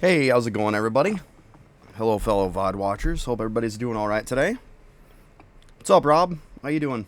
Hey, how's it going, everybody? Hello, fellow VOD watchers. Hope everybody's doing all right today. What's up, Rob? How you doing?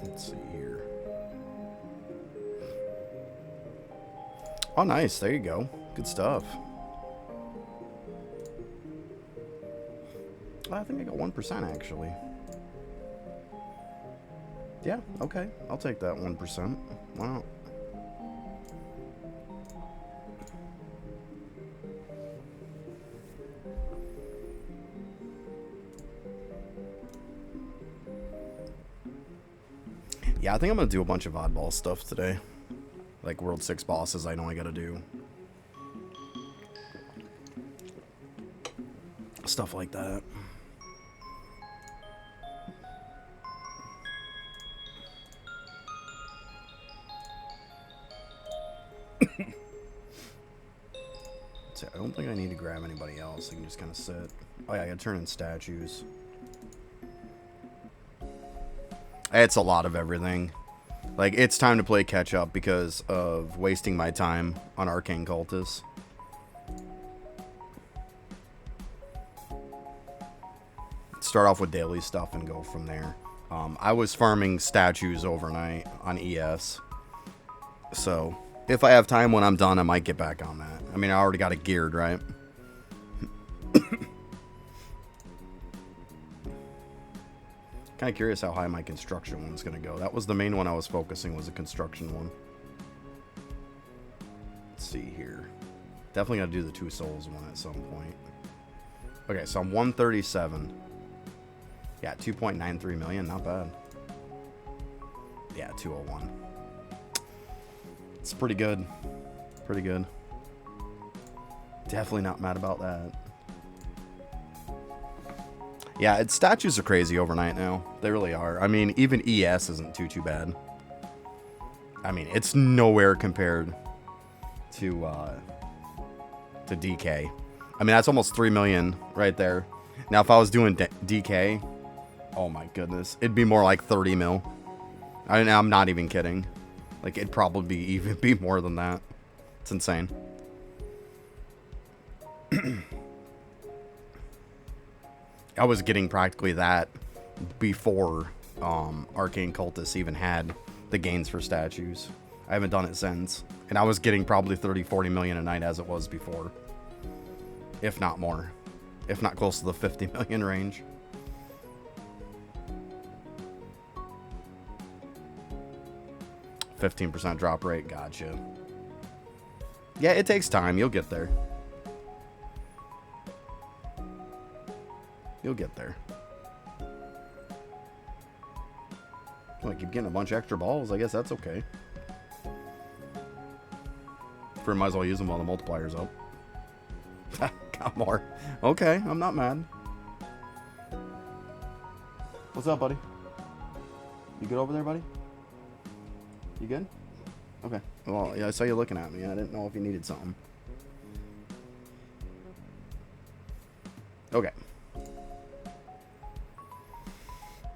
Let's see here. Oh, nice. There you go. Good stuff. I think I got 1% actually. Yeah, okay. I'll take that 1%. Why not? Yeah, I think I'm going to do a bunch of oddball stuff today. Like World 6 bosses I know I got to do. Stuff like that. I don't think I need to grab anybody else. I can just kind of sit. Oh yeah, I gotta turn in statues. It's a lot of everything. Like, it's time to play catch up because of wasting my time on Arcane Cultists. Start off with daily stuff and go from there. I was farming statues overnight on ES. So, if I have time when I'm done, I might get back on that. I mean, I already got it geared, right? Kind of curious how high my construction one's going to go. That was the main one I was focusing, was a construction one. Let's see here. Definitely got to do the 2 souls one at some point. Okay, so I'm 137. Yeah, 2.93 million, not bad. Yeah, 201. It's pretty good. Pretty good. Definitely not mad about that. Yeah, statues are crazy overnight now. They really are. I mean, even ES isn't too bad. I mean, it's nowhere compared to DK. I mean, that's almost 3 million right there. Now, if I was doing DK, oh my goodness, it'd be more like 30 mil. I'm not even kidding. Like, it'd probably even be more than that. It's insane. I was getting practically that before Arcane Cultists even had the gains for statues. I haven't done it since. And I was getting probably 30-40 million a night as it was before. If not more. If not close to the 50 million range. %, drop rate, gotcha. Yeah, it takes time. You'll get there. You'll get there. Well, I keep getting a bunch of extra balls. I guess that's okay. Might as well use them while the multiplier's up. Got more. Okay, I'm not mad. What's up, buddy? You good over there, buddy? You good? Okay. Well, yeah, I saw you looking at me. I didn't know if you needed something. Okay.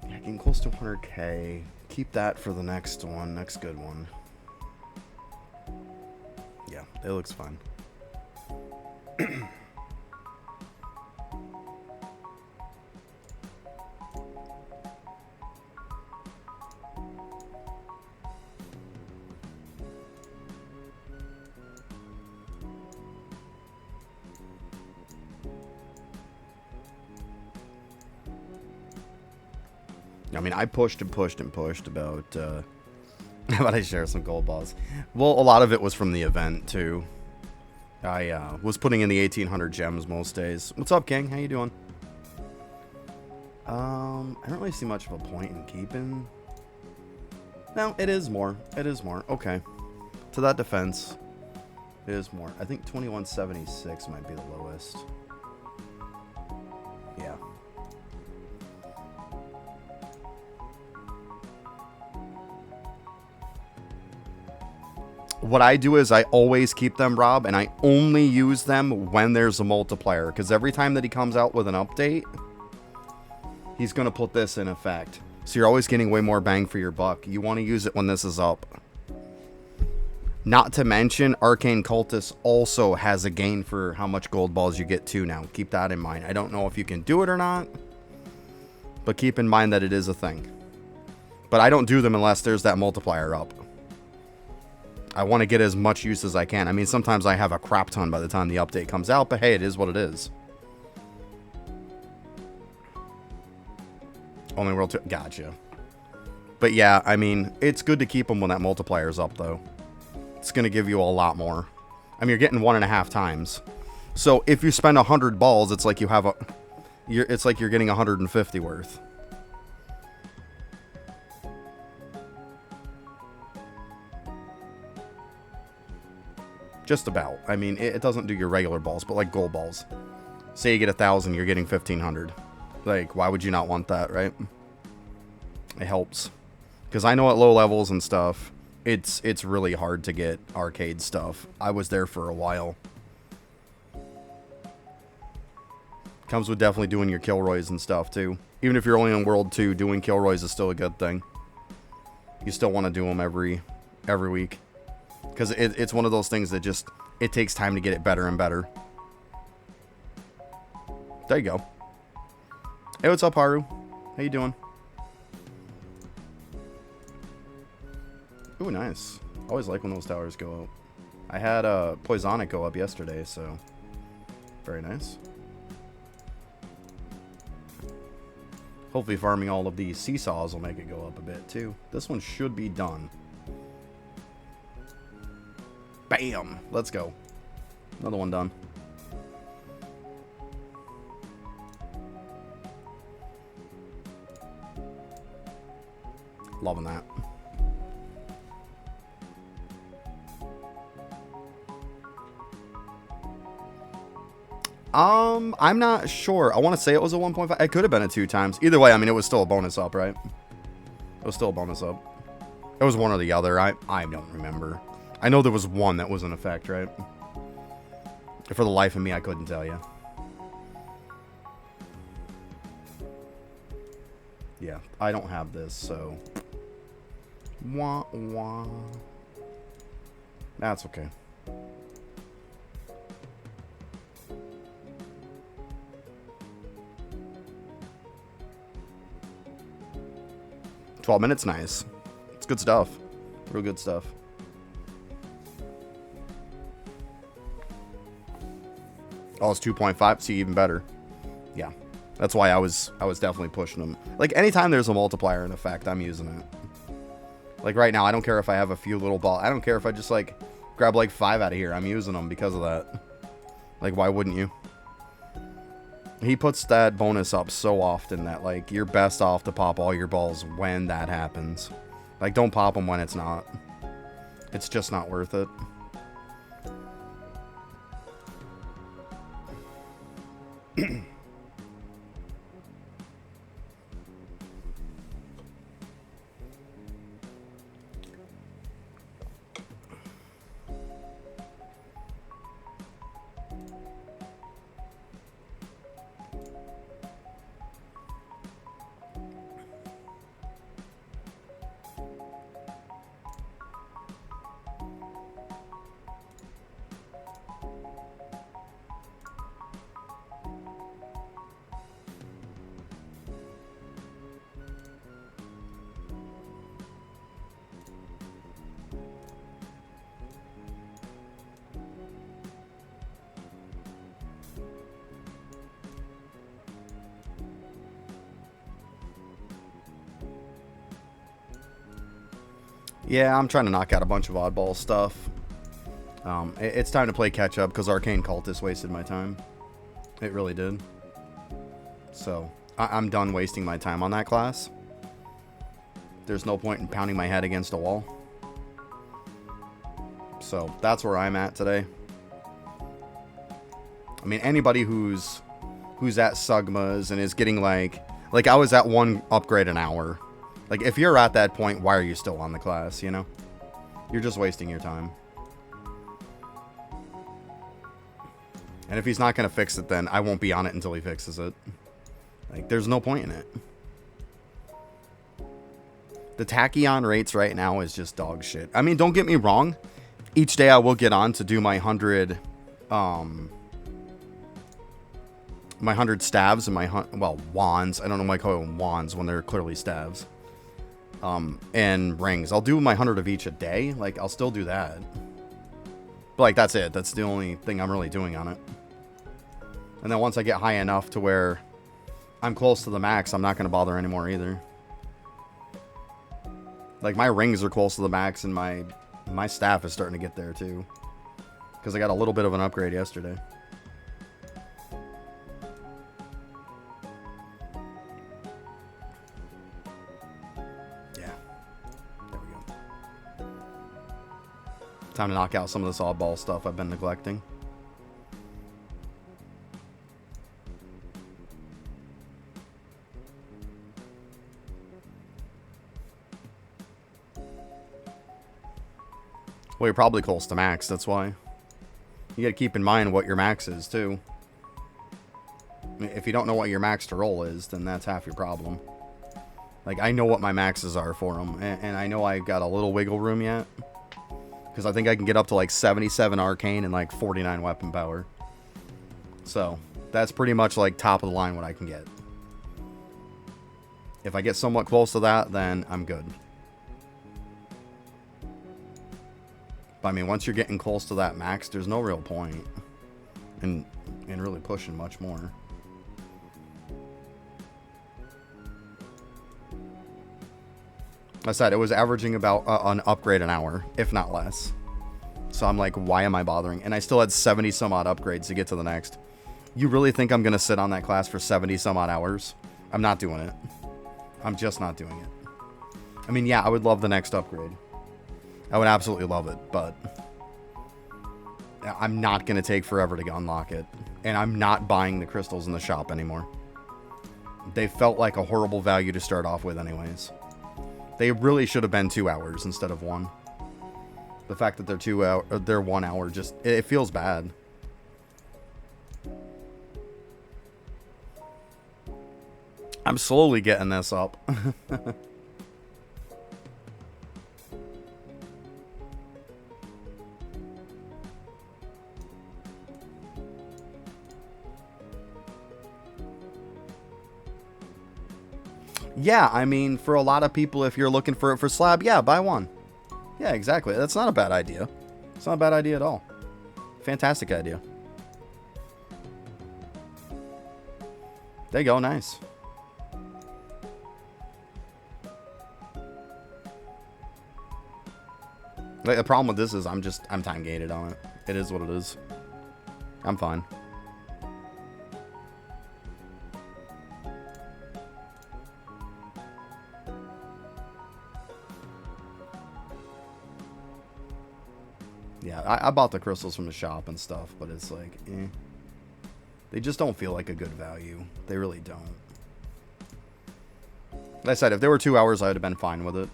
Yeah, getting close to 100k. Keep that for the next one. Next good one. Yeah, it looks fun. I mean, I pushed and pushed and pushed about How about I share some gold balls? Well, a lot of it was from the event, too. I was putting in the 1800 gems most days. What's up, King? How you doing? I don't really see much of a point in keeping. No, it is more. It is more. Okay. To that defense, it is more. I think 2176 might be the lowest. Yeah. What I do is I always keep them, Rob, and I only use them when there's a multiplier. Because every time that he comes out with an update, he's going to put this in effect. So you're always getting way more bang for your buck. You want to use it when this is up. Not to mention, Arcane Cultist also has a gain for how much gold balls you get too now. Keep that in mind. I don't know if you can do it or not, but keep in mind that it is a thing. But I don't do them unless there's that multiplier up. I want to get as much use as I can. I mean, sometimes I have a crap ton by the time the update comes out, but hey, it is what it is. Only World 2. Gotcha. But yeah, I mean, it's good to keep them when that multiplyer's up, though. It's going to give you a lot more. I mean, you're getting 1.5 times. So if you spend 100 balls, it's like you have a... it's like you're getting 150 worth. Just about. I mean, it doesn't do your regular balls, but like gold balls. Say you get 1,000, you're getting 1,500. Like, why would you not want that, right? It helps. Because I know at low levels and stuff, it's really hard to get arcade stuff. I was there for a while. Comes with definitely doing your Kilroys and stuff, too. Even if you're only on World 2, doing Kilroys is still a good thing. You still want to do them every week. Because it's one of those things that just, it takes time to get it better and better. There you go. Hey, what's up, Haru? How you doing? Ooh, nice. Always like when those towers go up. I had a Poisonic go up yesterday, so very nice. Hopefully farming all of these seesaws will make it go up a bit, too. This one should be done. Bam! Let's go. Another one done. Loving that. I'm not sure. I want to say it was a 1.5. It could have been a 2 times. Either way, I mean, it was still a bonus up, right? It was still a bonus up. It was one or the other. I don't remember. I know there was one that was in effect, right? For the life of me, I couldn't tell you. Yeah, I don't have this, so... Wah, wah. That's okay. $12 minutes, nice. It's good stuff. Real good stuff. Oh, it's 2.5. See, even better. Yeah, that's why I was definitely pushing them. Like anytime there's a multiplier in effect, I'm using it. Like right now, I don't care if I have a few little balls. I don't care if I just like grab like 5 out of here. I'm using them because of that. Like, why wouldn't you? He puts that bonus up so often that like you're best off to pop all your balls when that happens. Like, don't pop them when it's not. It's just not worth it. Yeah, I'm trying to knock out a bunch of oddball stuff. It's time to play catch up because Arcane Cultist wasted my time. It really did. So, I'm done wasting my time on that class. There's no point in pounding my head against a wall. So, that's where I'm at today. I mean, anybody who's at Sugmas and is getting like I was at 1 upgrade an hour. Like, if you're at that point, why are you still on the class, you know? You're just wasting your time. And if he's not going to fix it, then I won't be on it until he fixes it. Like, there's no point in it. The tachyon rates right now is just dog shit. I mean, don't get me wrong. Each day I will get on to do my 100, my 100 staves and my, wands. I don't know why I call them wands when they're clearly staves. And rings. I'll do my 100 of each a day. Like, I'll still do that. But, like, that's it. That's the only thing I'm really doing on it. And then once I get high enough to where I'm close to the max, I'm not going to bother anymore either. Like, my rings are close to the max, and my staff is starting to get there, too. Because I got a little bit of an upgrade yesterday. Yeah. There we go. Time to knock out some of this oddball stuff I've been neglecting. Well, you're probably close to max, that's why. You gotta keep in mind what your max is, too. If you don't know what your max to roll is, then that's half your problem. Like, I know what my maxes are for them, and I know I've got a little wiggle room yet. Because I think I can get up to, like, 77 arcane and, like, 49 weapon power. So, that's pretty much, like, top of the line what I can get. If I get somewhat close to that, then I'm good. But, I mean, once you're getting close to that max, there's no real point in really pushing much more. Like I said, it was averaging about an upgrade an hour, if not less. So I'm like, why am I bothering? And I still had 70 some odd upgrades to get to the next. You really think I'm going to sit on that class for 70 some odd hours? I'm not doing it. I'm just not doing it. I mean, yeah, I would love the next upgrade. I would absolutely love it, but I'm not going to take forever to unlock it. And I'm not buying the crystals in the shop anymore. They felt like a horrible value to start off with anyways. They really should have been 2 hours instead of 1. The fact that they're 1 hour, just, it feels bad. I'm slowly getting this up. Yeah, I mean, for a lot of people, if you're looking for it for slab, yeah, buy one. Yeah, exactly. That's not a bad idea. It's not a bad idea at all. Fantastic idea. There you go, nice. Like, the problem with this is I'm time gated on it. It is what it is. I'm fine. Yeah, I bought the crystals from the shop and stuff, but it's like, eh. They just don't feel like a good value. They really don't. Like I said, if they were 2 hours, I would have been fine with it.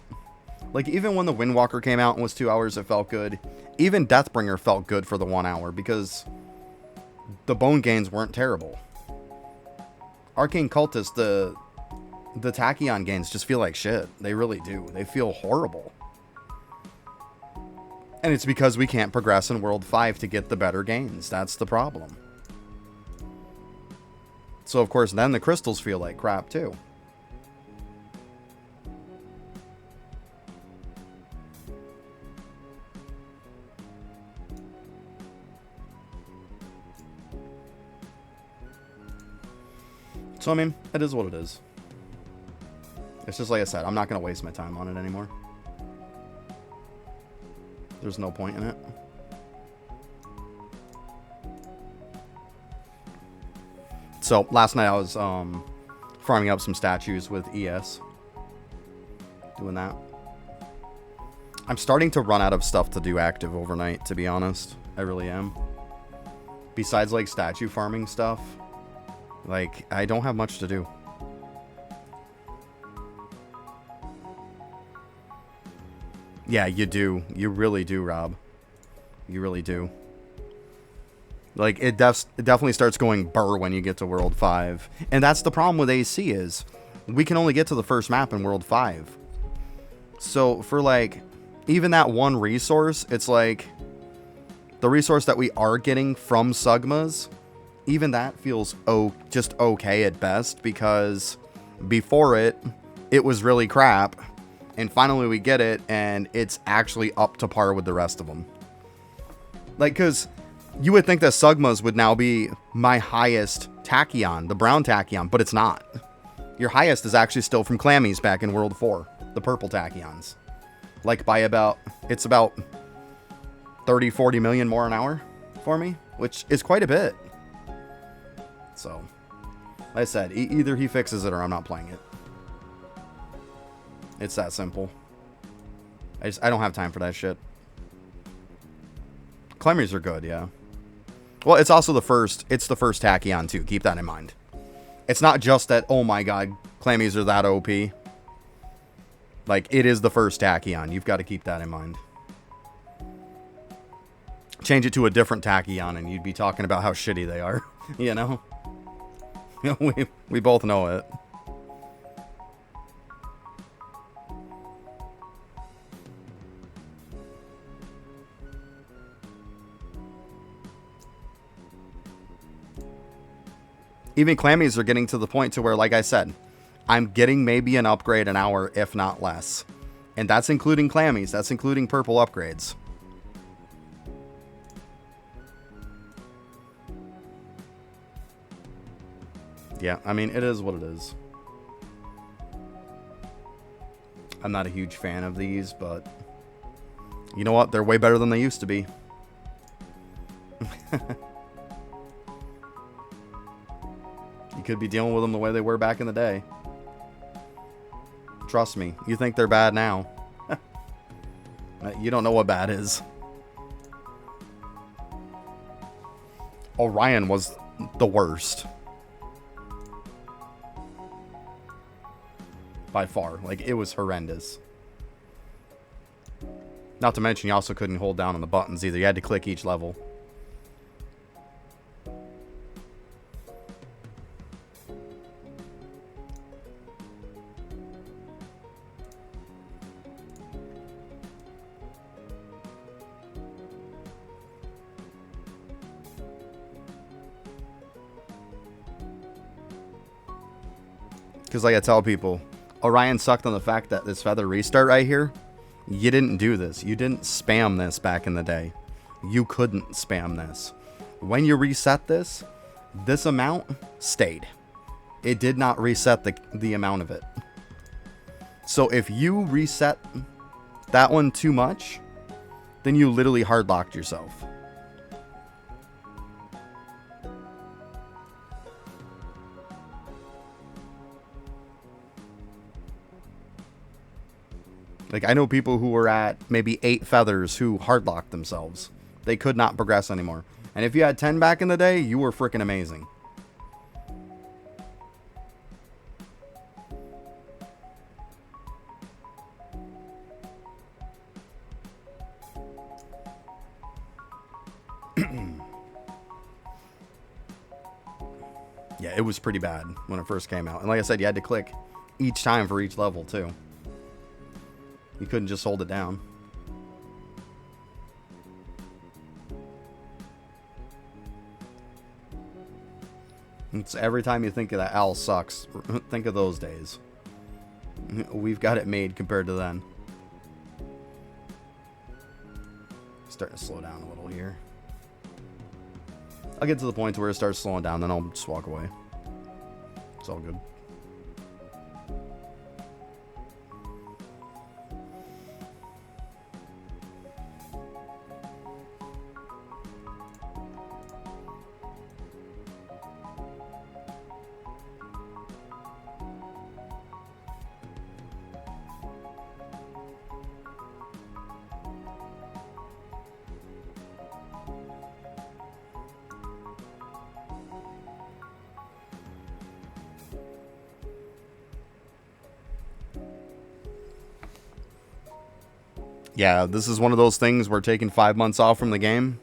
Like, even when the Windwalker came out and was 2 hours, it felt good. Even Deathbringer felt good for the 1 hour because the bone gains weren't terrible. Arcane Cultist, the Tachyon gains just feel like shit. They really do. They feel horrible. And it's because we can't progress in World 5 to get the better gains. That's the problem. So, of course, then the crystals feel like crap, too. So, I mean, it is what it is. It's just like I said, I'm not going to waste my time on it anymore. There's no point in it. So last night I was farming up some statues with ES. Doing that. I'm starting to run out of stuff to do active overnight, to be honest. I really am. Besides like statue farming stuff, like I don't have much to do. Yeah, you do. You really do, Rob. You really do. Like, it definitely starts going burr when you get to World 5. And that's the problem with AC is we can only get to the first map in World 5. So, for, like, even that one resource, it's like the resource that we are getting from Sugmas, even that feels just okay at best because before it was really crap. And finally we get it, and it's actually up to par with the rest of them. Like, because you would think that Sugmas would now be my highest tachyon, the brown tachyon, but it's not. Your highest is actually still from Clammies back in World 4, the purple tachyons. Like, by it's about 30, 40 million more an hour for me, which is quite a bit. So, like I said, either he fixes it or I'm not playing it. It's that simple. I don't have time for that shit. Clemmies are good, yeah. Well, it's also the first tachyon too. Keep that in mind. It's not just that, oh my god, Clammies are that OP. Like, it is the first tachyon. You've got to keep that in mind. Change it to a different tachyon and you'd be talking about how shitty they are. You know? We both know it. Even Clammies are getting to the point to where, like I said, I'm getting maybe an upgrade an hour, if not less. And that's including Clammies. That's including purple upgrades. Yeah, I mean, it is what it is. I'm not a huge fan of these, but you know what? They're way better than they used to be. You could be dealing with them the way they were back in the day. Trust me, you think they're bad now. You don't know what bad is. Orion was the worst. By far. Like, it was horrendous. Not to mention, you also couldn't hold down on the buttons either. You had to click each level. Because like I tell people, Orion sucked on the fact that this feather restart right here, you didn't do this. You didn't spam this back in the day. You couldn't spam this. When you reset this amount stayed. It did not reset the amount of it. So if you reset that one too much, then you literally hardlocked yourself. Like, I know people who were at maybe 8 feathers who hardlocked themselves. They could not progress anymore. And if you had 10 back in the day, you were freaking amazing. Yeah, it was pretty bad when it first came out. And like I said, you had to click each time for each level, too. You couldn't just hold it down. It's every time you think of that owl sucks, think of those days. We've got it made compared to then. Starting to slow down a little here. I'll get to the point where it starts slowing down, then I'll just walk away. It's all good. Yeah, this is one of those things where taking 5 months off from the game,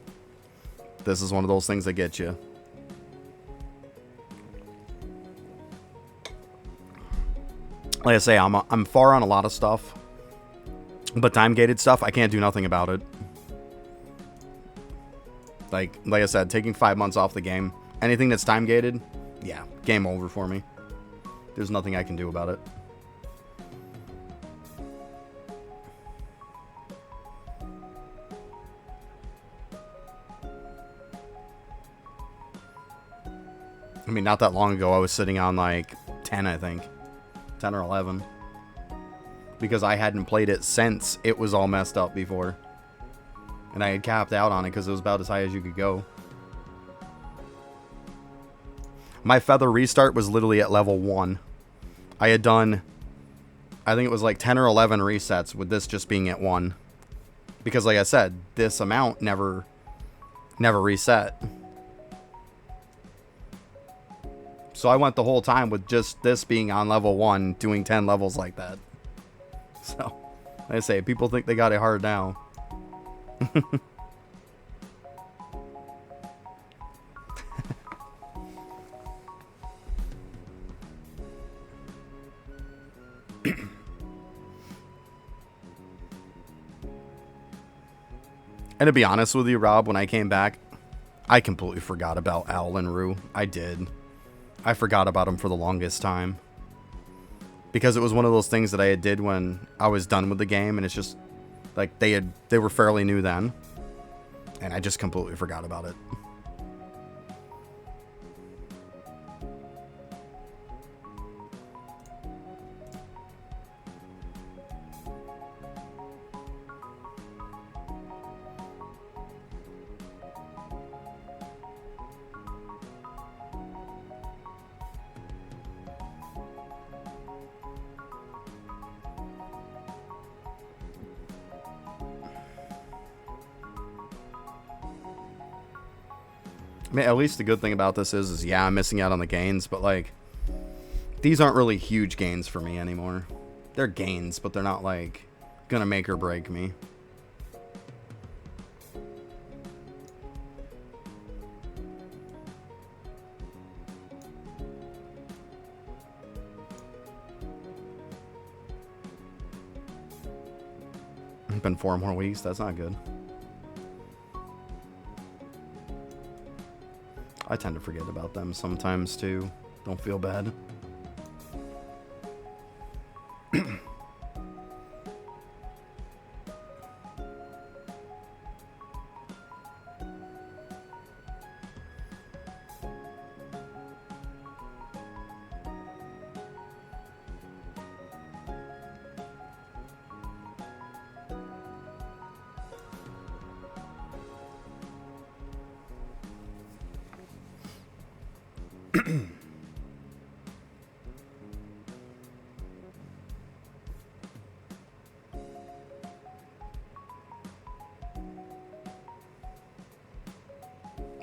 this is one of those things that get you. Like I say, I'm far on a lot of stuff, but time-gated stuff, I can't do nothing about it. Like I said, taking 5 months off the game, anything that's time-gated, yeah, game over for me. There's nothing I can do about it. I mean, not that long ago, I was sitting on like 10, I think. 10 or 11. Because I hadn't played it since it was all messed up before. And I had capped out on it because it was about as high as you could go. My feather restart was literally at level 1. I had done, I think it was like 10 or 11 resets with this just being at 1. Because like I said, this amount never reset. So I went the whole time with just this being on level 1, doing 10 levels like that. So, like I say, people think they got it hard now. And to be honest with you, Rob, when I came back, I completely forgot about Owl and Rue. I did. I forgot about them for the longest time. Because it was one of those things that I had did when I was done with the game, and it's just like they were fairly new then. And I just completely forgot about it. I mean, at least the good thing about this is yeah, I'm missing out on the gains, but like, these aren't really huge gains for me anymore. They're gains, but they're not like gonna make or break me. It's been 4 more weeks. That's not good. I tend to forget about them sometimes too. Don't feel bad.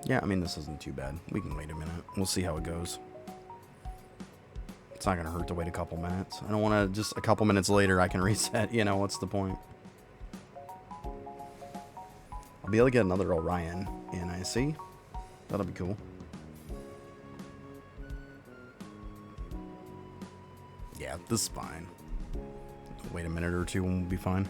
Yeah, I mean, this isn't too bad. We can wait a minute. We'll see how it goes. It's not going to hurt to wait a couple minutes. I don't want to just a couple minutes later I can reset. You know, what's the point? I'll be able to get another Orion in, I see. That'll be cool. Yeah, this is fine. Wait a minute or two and we'll be fine.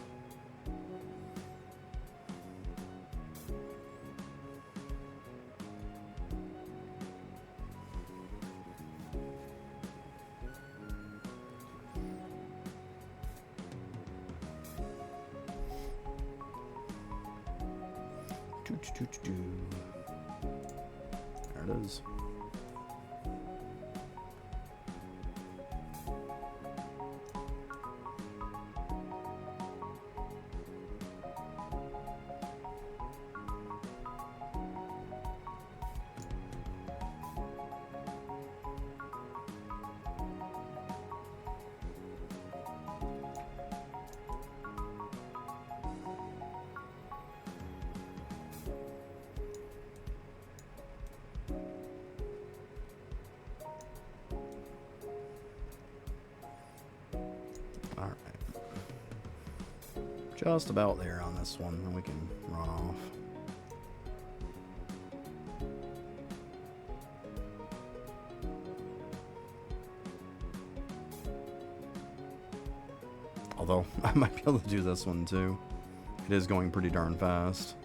There it is. Just about there on this one, and we can run off. Although, I might be able to do this one too. It is going pretty darn fast.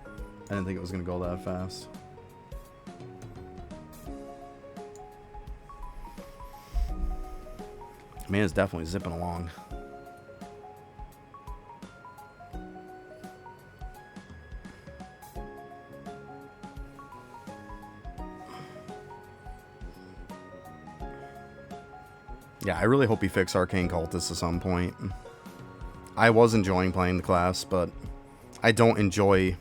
I didn't think it was going to go that fast. I mean, it's definitely zipping along. Yeah, I really hope he fixes Arcane Cultist at some point. I was enjoying playing the class, but I don't enjoy,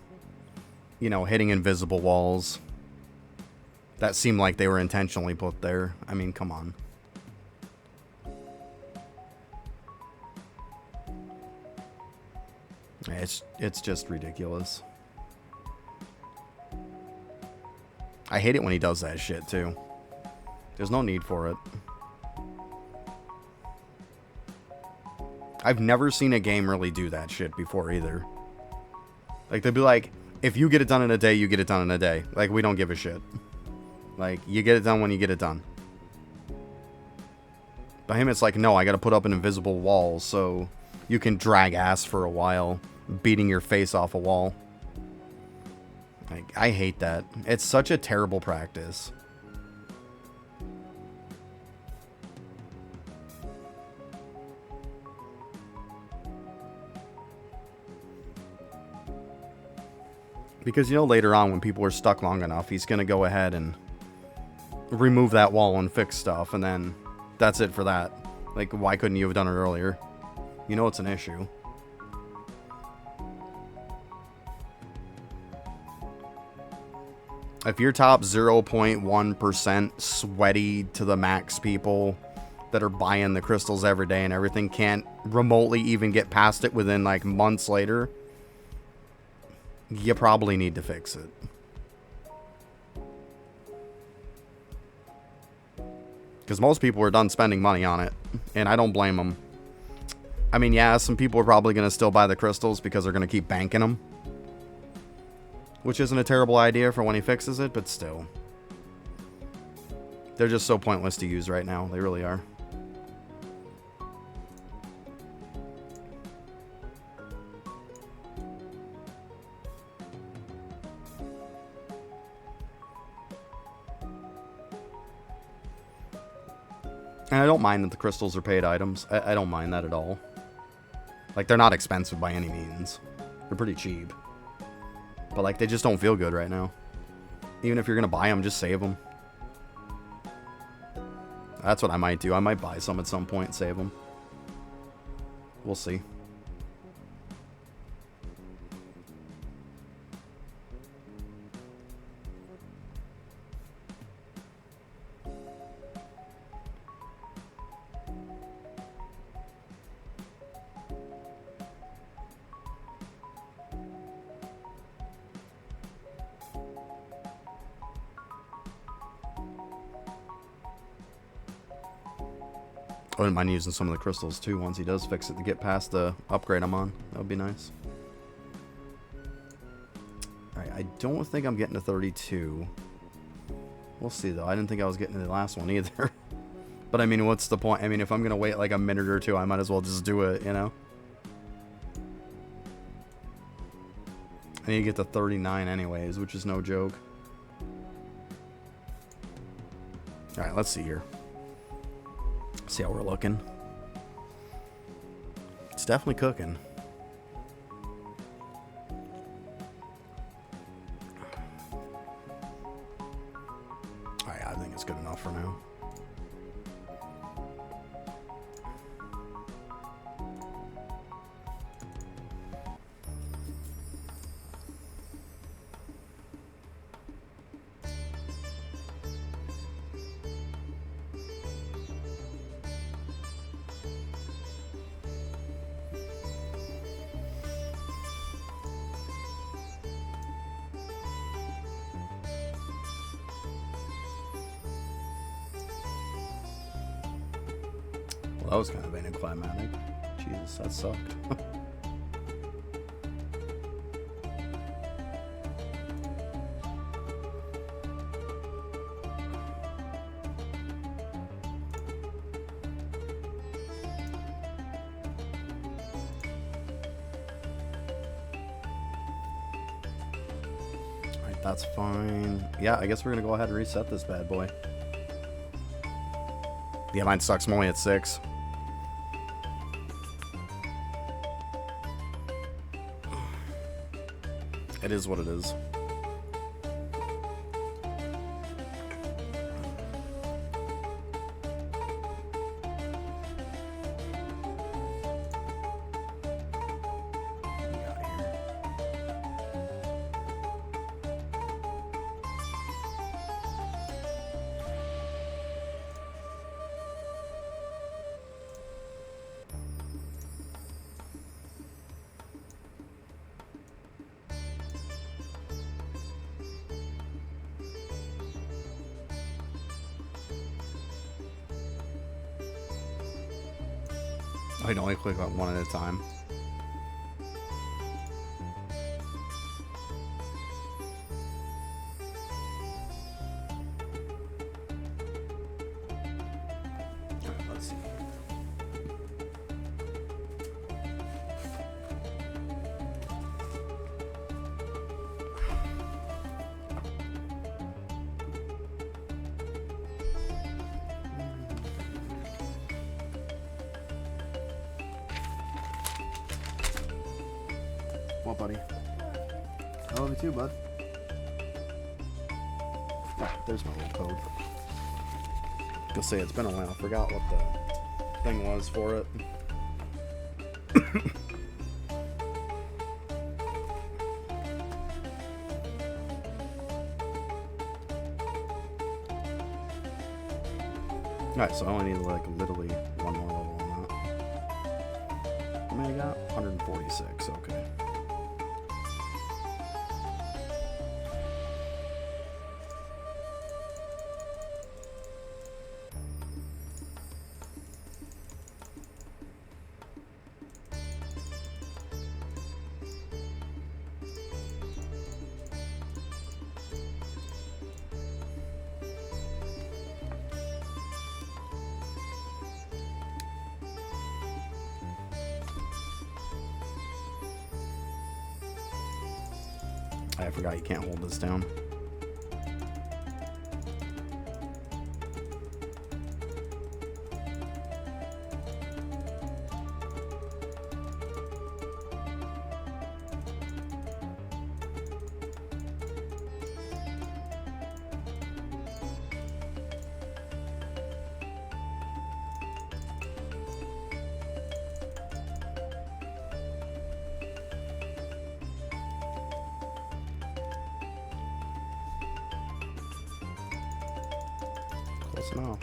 you know, hitting invisible walls that seem like they were intentionally put there. I mean, come on. It's just ridiculous. I hate it when he does that shit, too. There's no need for it. I've never seen a game really do that shit before either. Like, they'd be like, if you get it done in a day, you get it done in a day. Like, we don't give a shit. Like, you get it done when you get it done. By him, it's like, no, I gotta put up an invisible wall so you can drag ass for a while, beating your face off a wall. Like, I hate that. It's such a terrible practice. Because, you know, later on when people are stuck long enough, he's going to go ahead and remove that wall and fix stuff, and then that's it for that. Like, why couldn't you have done it earlier? You know it's an issue. If your top 0.1% sweaty to the max people that are buying the crystals every day and everything can't remotely even get past it within, like, months later, you probably need to fix it. Because most people are done spending money on it, and I don't blame them. I mean, yeah, some people are probably going to still buy the crystals because they're going to keep banking them. Which isn't a terrible idea for when he fixes it, but still. They're just so pointless to use right now. They really are. And I don't mind that the crystals are paid items. I don't mind that at all. Like, they're not expensive by any means. They're pretty cheap. But, like, they just don't feel good right now. Even if you're going to buy them, just save them. That's what I might do. I might buy some at some point and save them. We'll see. I wouldn't mind using some of the crystals too once he does fix it to get past the upgrade I'm on. That would be nice. Alright, I don't think I'm getting to 32. We'll see though. I didn't think I was getting to the last one either. But I mean, what's the point? I mean, if I'm going to wait like a minute or two, I might as well just do it, you know? I need to get to 39 anyways, which is no joke. Alright, let's see here. See how we're looking. It's definitely cooking. Alright, I think it's good enough for now. Well, that was kind of anticlimactic. Jesus, that sucked. That's fine. Yeah, I guess we're gonna go ahead and reset this bad boy. Yeah, mine sucks. I'm only at 6. It is what it is. I can only click on one at a time. Alright, let's see. Well, buddy. I love you too, bud. Ah, there's my little code. Go say it's been a while. I forgot what the thing was for it. Alright, so I only need like literally one more level on that. How many I got? 146, okay. I forgot you can't hold this down. Close enough.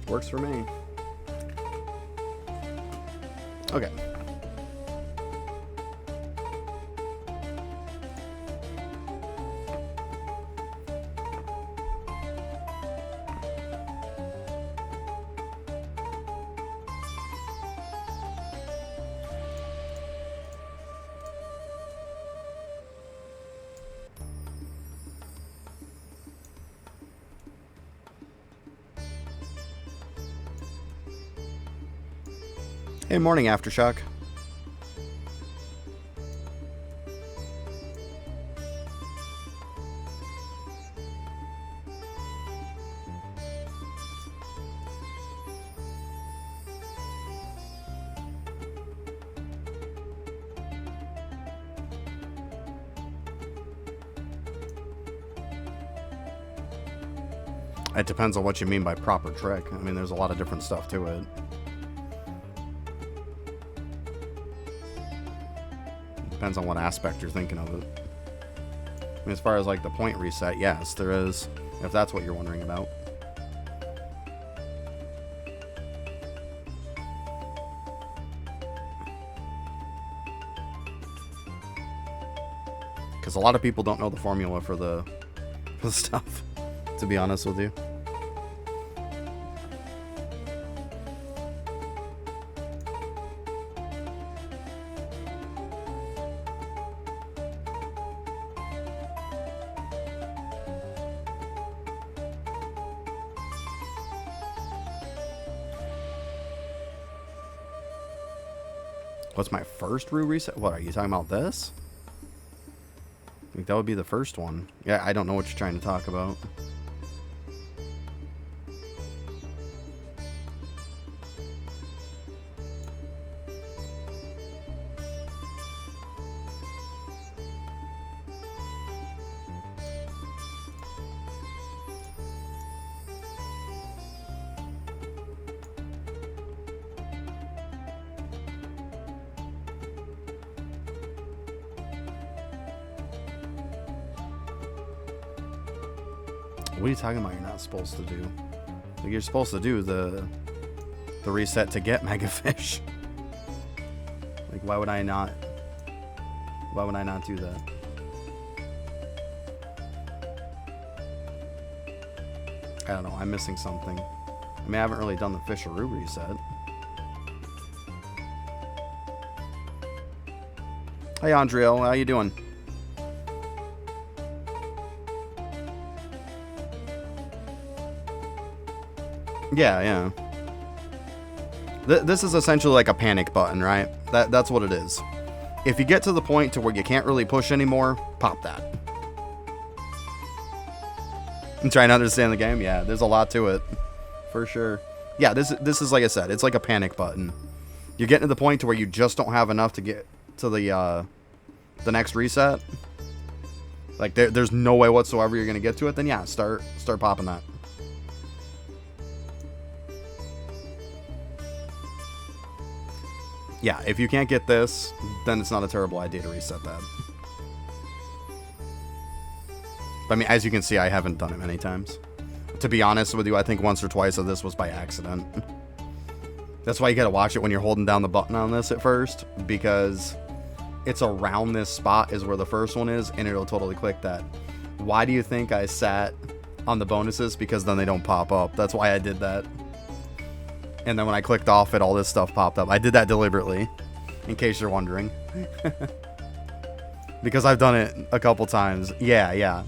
Works for me. Okay. Hey, morning, Aftershock. It depends on what you mean by proper trick. I mean, there's a lot of different stuff to it. Depends on what aspect you're thinking of it. I mean, as far as like the point reset, yes, there is, if that's what you're wondering about. Because a lot of people don't know the formula for the stuff, to be honest with you. What's my first roux reset? What, are you talking about this? I think that would be the first one. Yeah, I don't know what you're trying to talk about. What are you talking about you're not supposed to do? Like, you're supposed to do the reset to get mega fish. Like, why would I not do that? I don't know, I'm missing something. I mean, I haven't really done the fisheroo reset. Hey Andriel, how you doing? Yeah. This is essentially like a panic button, right? That's what it is. If you get to the point to where you can't really push anymore, pop that. I'm trying to understand the game. Yeah, there's a lot to it, for sure. Yeah, this is like I said, it's like a panic button. You're getting to the point to where you just don't have enough to get to the next reset. Like there's no way whatsoever you're gonna get to it. Then yeah, start popping that. Yeah, if you can't get this, then it's not a terrible idea to reset that. But I mean, as you can see, I haven't done it many times. To be honest with you, I think once or twice of this was by accident. That's why you gotta watch it when you're holding down the button on this at first, because it's around this spot is where the first one is, and it'll totally click that. Why do you think I sat on the bonuses? Because then they don't pop up. That's why I did that. And then when I clicked off it, all this stuff popped up. I did that deliberately, in case you're wondering. Because I've done it a couple times. Yeah.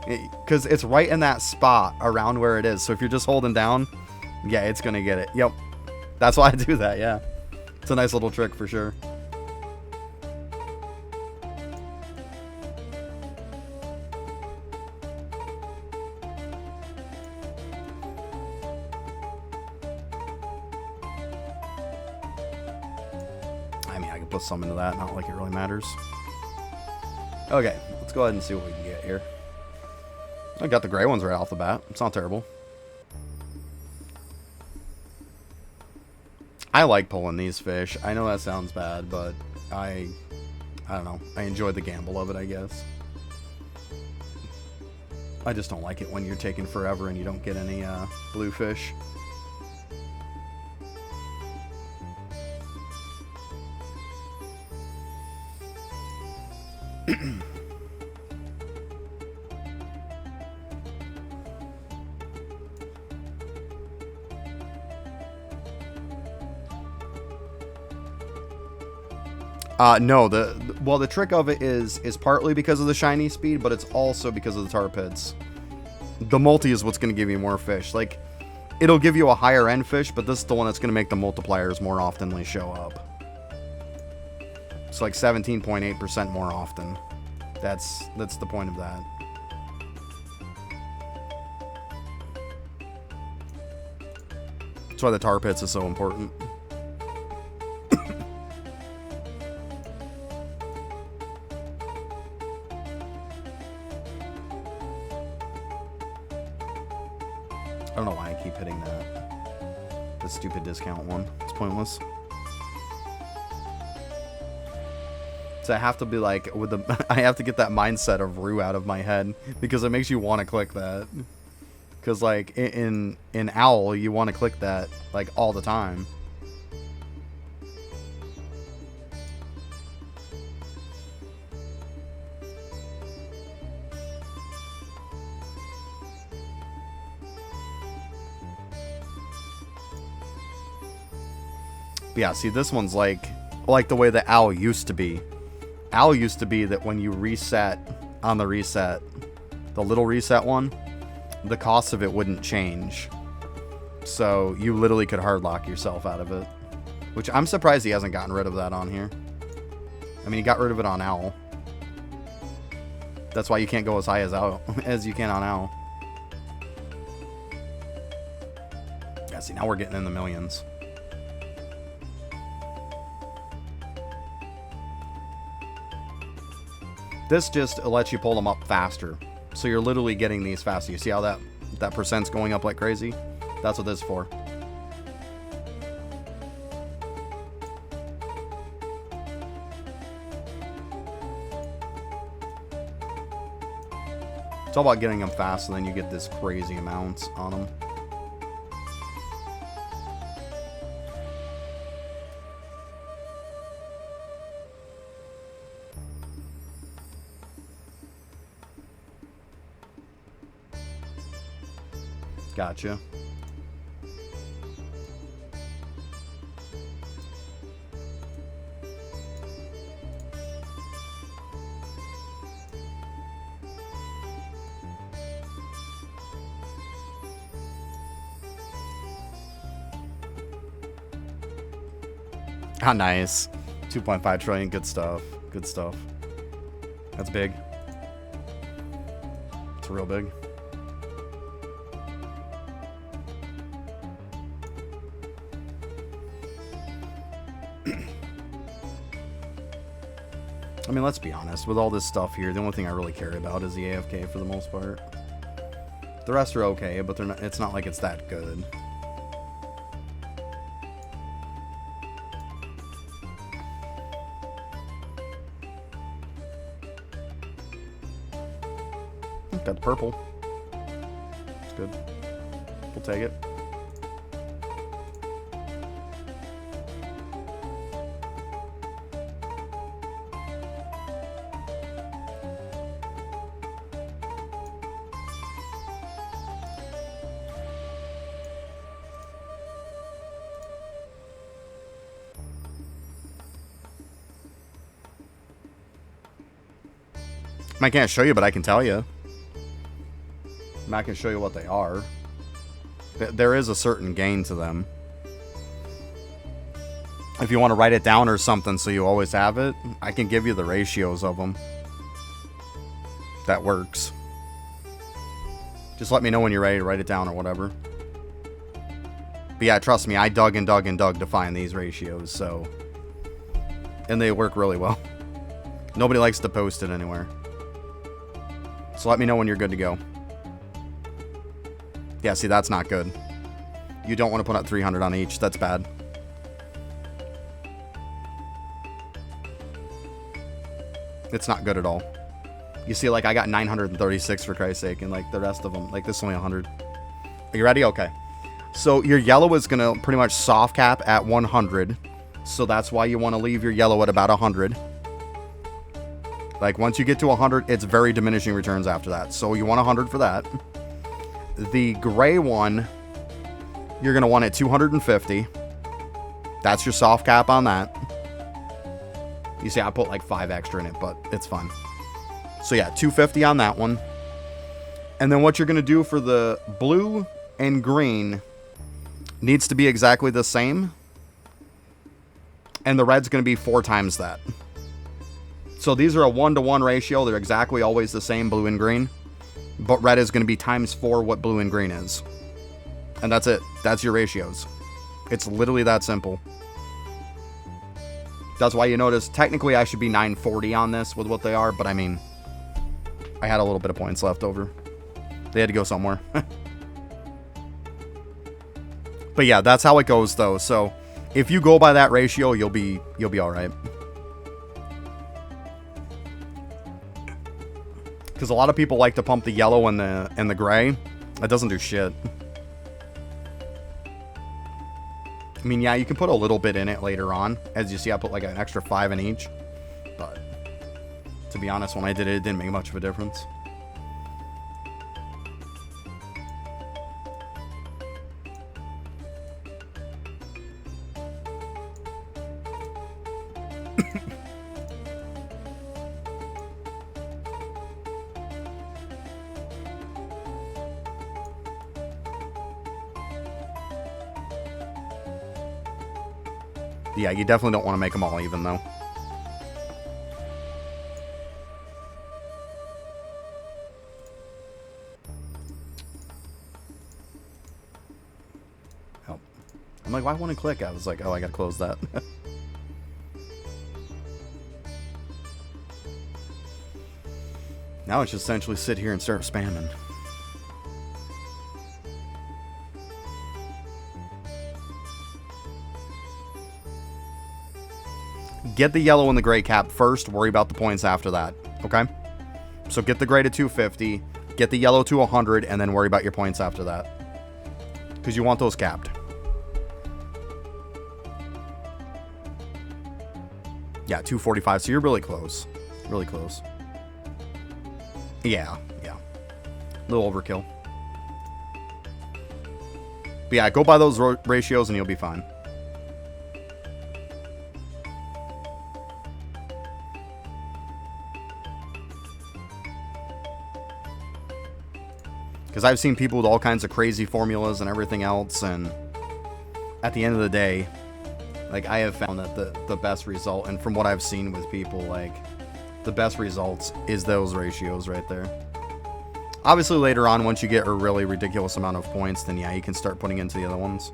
Because it's right in that spot around where it is. So if you're just holding down, yeah, it's going to get it. Yep. That's why I do that, yeah. It's a nice little trick for sure. Put some into that, not like it really matters. Okay, let's go ahead and see what we can get here. I got the gray ones right off the bat. It's not terrible. I like pulling these fish. I know that sounds bad, but I don't know. I enjoy the gamble of it, I guess. I just don't like it when you're taking forever and you don't get any blue fish. No, the trick of it is partly because of the shiny speed, but it's also because of the tar pits. The multi is what's going to give you more fish. Like, it'll give you a higher end fish, but this is the one that's going to make the multipliers more oftenly show up. It's like 17.8% more often. That's the point of that. That's why the tar pits is so important. I don't know why I keep hitting that. The stupid discount one. It's pointless. So I have to be like, I have to get that mindset of Rue out of my head, because it makes you want to click that. Because like in Owl, you want to click that like all the time. But yeah, see, this one's like the way that Owl used to be. Owl used to be that when you reset on the reset, the little reset one, the cost of it wouldn't change. So you literally could hard lock yourself out of it. Which I'm surprised he hasn't gotten rid of that on here. I mean, he got rid of it on Owl. That's why you can't go as high as out as you can on owl. Yeah, see, now we're getting in the millions. This just lets you pull them up faster. So you're literally getting these faster. You see how that percent's going up like crazy? That's what this is for. It's all about getting them fast, and then you get this crazy amounts on them. Gotcha. Ah, nice. 2.5 trillion. Good stuff. Good stuff. That's big. It's real big. I mean, let's be honest. With all this stuff here, the only thing I really care about is the AFK for the most part. The rest are okay, but they're not, it's not like it's that good. Got the purple. It's good. We'll take it. I can't show you, but I can tell you. I can show you what they are. There is a certain gain to them. If you want to write it down or something so you always have it, I can give you the ratios of them. That works. Just let me know when you're ready to write it down or whatever. But yeah, trust me, I dug and dug and dug to find these ratios, so... And they work really well. Nobody likes to post it anywhere. So let me know when you're good to go. Yeah, see, that's not good. You don't want to put up 300 on each. That's bad. It's not good at all. You see, like, I got 936 for Christ's sake, and, like, the rest of them, like, this is only 100. Are you ready? Okay. So your yellow is going to pretty much soft cap at 100. So that's why you want to leave your yellow at about 100. Like, once you get to 100, it's very diminishing returns after that. So you want 100 for that. The gray one, you're going to want it 250. That's your soft cap on that. You see, I put like 5 extra in it, but it's fine. So yeah, 250 on that one. And then what you're going to do for the blue and green needs to be exactly the same. And the red's going to be 4 times that. So these are a 1-to-1 ratio. They're exactly always the same, blue and green. But red is going to be times 4 what blue and green is. And that's it. That's your ratios. It's literally that simple. That's why you notice, technically I should be 940 on this with what they are. But I mean, I had a little bit of points left over. They had to go somewhere. But yeah, that's how it goes though. So if you go by that ratio, you'll be all right. Because a lot of people like to pump the yellow and the gray. That doesn't do shit. I mean, yeah, you can put a little bit in it later on. As you see, I put like an extra 5 in each. But to be honest, when I did it, it didn't make much of a difference. Yeah, you definitely don't want to make them all even, though. I'm like, why won't it click? I was like, oh, I gotta close that. Now it's just essentially sit here and start spamming. Get the yellow and the gray cap first. Worry about the points after that. Okay? So get the gray to 250. Get the yellow to 100. And then worry about your points after that. Because you want those capped. Yeah, 245. So you're really close. Really close. Yeah. Yeah. A little overkill. But yeah, go by those ratios and you'll be fine. Because I've seen people with all kinds of crazy formulas and everything else, and at the end of the day, like, I have found that the best result, and from what I've seen with people, like, the best results is those ratios right there. Obviously, later on, once you get a really ridiculous amount of points, then yeah, you can start putting into the other ones.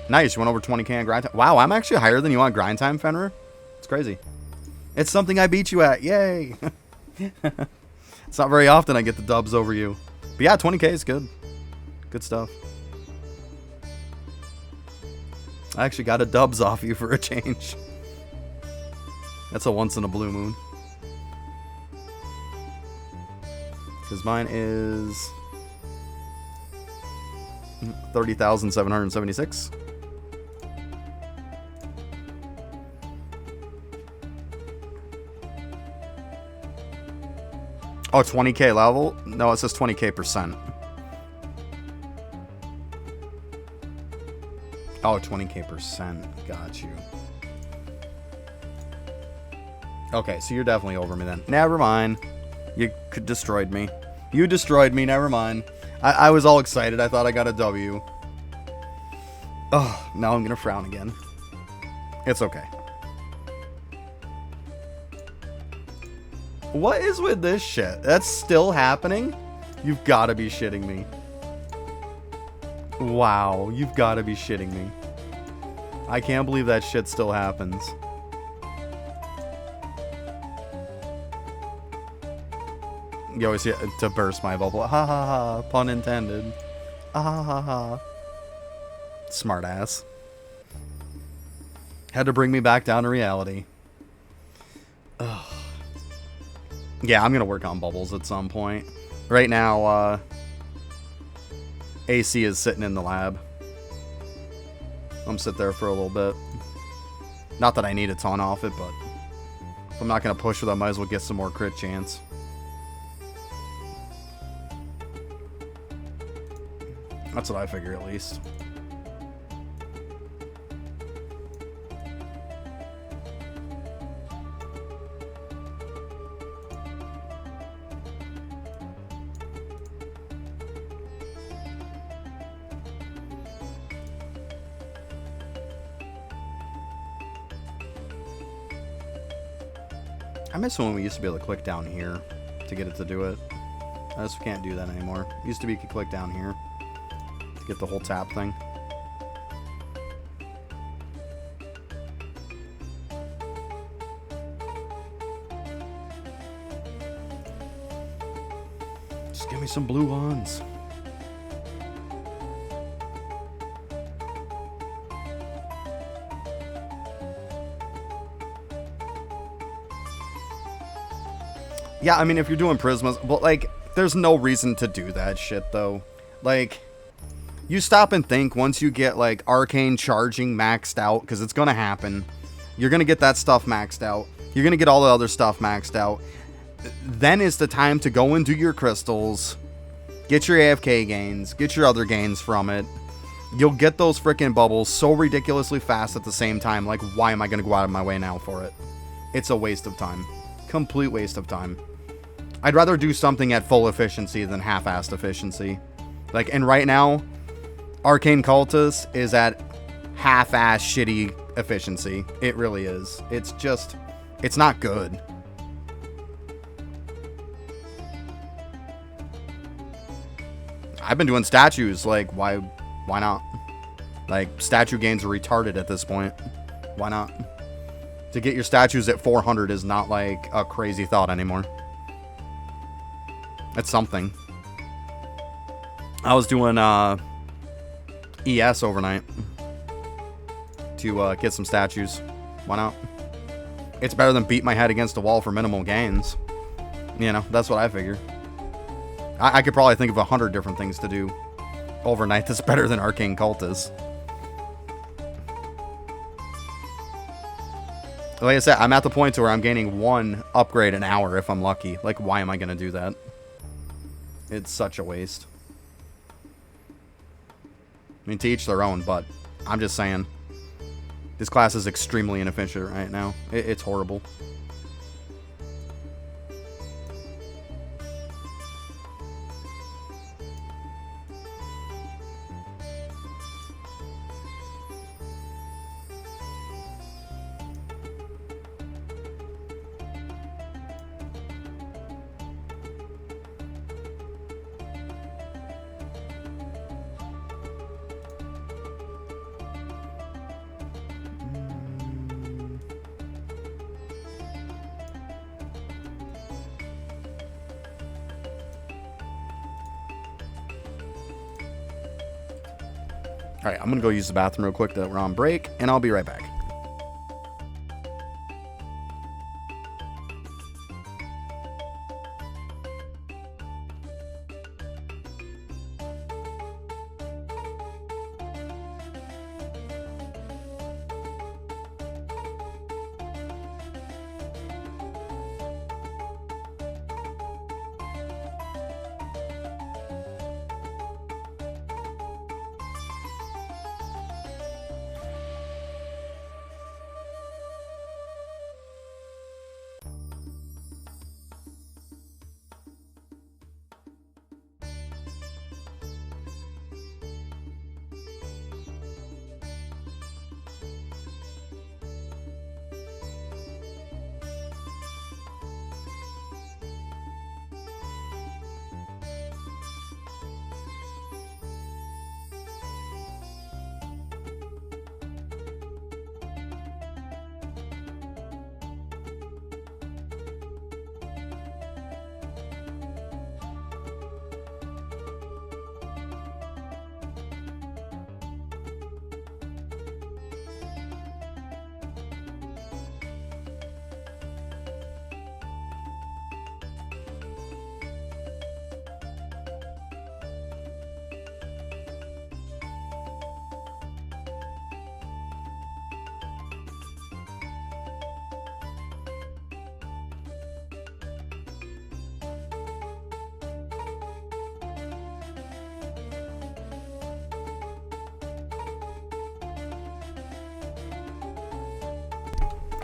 Nice, you went over 20k on grind time. Wow, I'm actually higher than you on grind time, Fenrir. It's crazy. It's something I beat you at. Yay! It's not very often I get the dubs over you. But yeah, 20k is good. Good stuff. I actually got a dubs off you for a change. That's a once in a blue moon. Because mine is 30,776. Oh, 20k level? No, it says 20k percent. Oh, 20k percent. Got you. Okay, so you're definitely over me then. Never mind. You destroyed me. You destroyed me. Never mind. I was all excited. I thought I got a W. Oh, now I'm going to frown again. It's okay. What is with this shit? That's still happening? You've got to be shitting me. Wow, you've got to be shitting me. I can't believe that shit still happens. You always get to burst my bubble. Ha ha ha. Pun intended. Ah ha ha ha. Smart ass. Had to bring me back down to reality. Ugh. Yeah, I'm going to work on bubbles at some point. Right now, AC is sitting in the lab. I'm going to sit there for a little bit. Not that I need a ton off it, but if I'm not going to push with it, I might as well get some more crit chance. That's what I figure, at least. I miss when we used to be able to click down here to get it to do it. I just can't do that anymore. It used to be you could click down here to get the whole tap thing. Just give me some blue ones. Yeah, I mean, if you're doing Prismas, but, like, there's no reason to do that shit, though. Like, you stop and think once you get, like, Arcane charging maxed out, because it's going to happen. You're going to get that stuff maxed out. You're going to get all the other stuff maxed out. Then is the time to go and do your crystals, get your AFK gains, get your other gains from it. You'll get those freaking bubbles so ridiculously fast at the same time. Like, why am I going to go out of my way now for it? It's a waste of time. Complete waste of time. I'd rather do something at full efficiency than half-assed efficiency. Like, and right now, Arcane Cultist is at half-ass shitty efficiency. It really is. It's just, it's not good. I've been doing statues. Like, why not? Like, statue gains are retarded at this point. Why not? To get your statues at 400 is not like a crazy thought anymore. It's something. I was doing ES overnight to get some statues. Why not? It's better than beat my head against a wall for minimal gains. You know, that's what I figure. I could probably think of 100 different things to do overnight that's better than Arcane Cultist. Like I said, I'm at the point to where I'm gaining 1 upgrade an hour if I'm lucky. Like, why am I going to do that? It's such a waste. I mean, to each their own, but I'm just saying. This class is extremely inefficient right now. It's horrible. Alright, I'm going to go use the bathroom real quick that we're on break, and I'll be right back.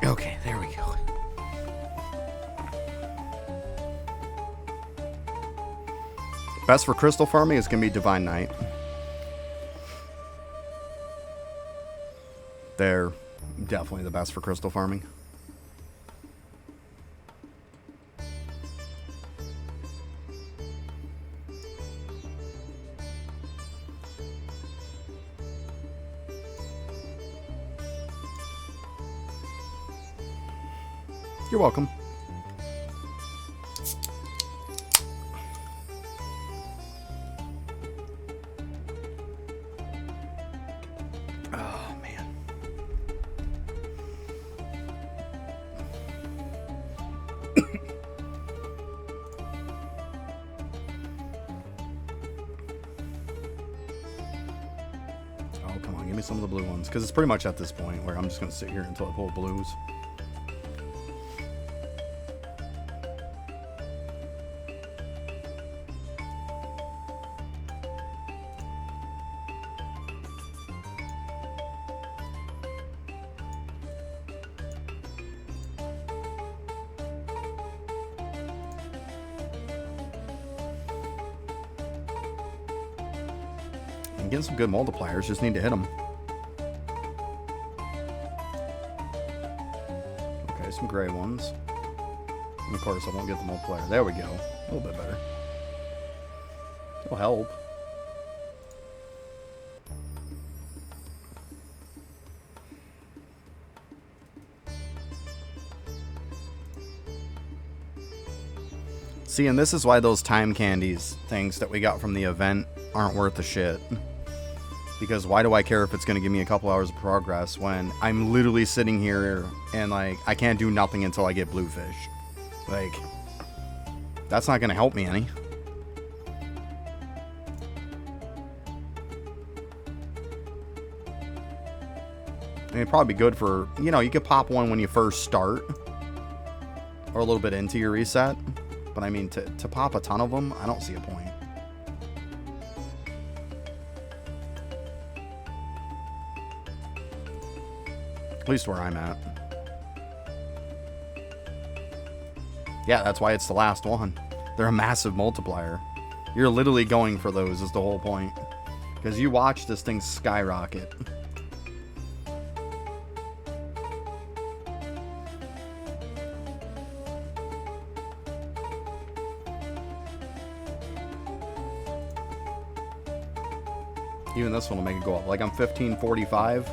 Okay, there we go. Best for crystal farming is going to be Divine Knight. They're definitely the best for crystal farming. You're welcome. Oh, man. Oh, come on. Give me some of the blue ones. Because it's pretty much at this point where I'm just going to sit here until I pull blues. I'm getting some good multipliers, just need to hit them. Okay, some gray ones. And of course, I won't get the multiplier. There we go. A little bit better. It'll help. See, and this is why those time candies things that we got from the event aren't worth the shit. Because why do I care if it's going to give me a couple hours of progress when I'm literally sitting here and, like, I can't do nothing until I get bluefish? Like, that's not going to help me any. I mean, it'd probably be good for, you know, you could pop one when you first start. Or a little bit into your reset. But I mean, to pop a ton of them, I don't see a point. At least where I'm at. Yeah, that's why it's the last one. They're a massive multiplier. You're literally going for those is the whole point. Because you watch this thing skyrocket. Even this one will make it go up. Like I'm 1545.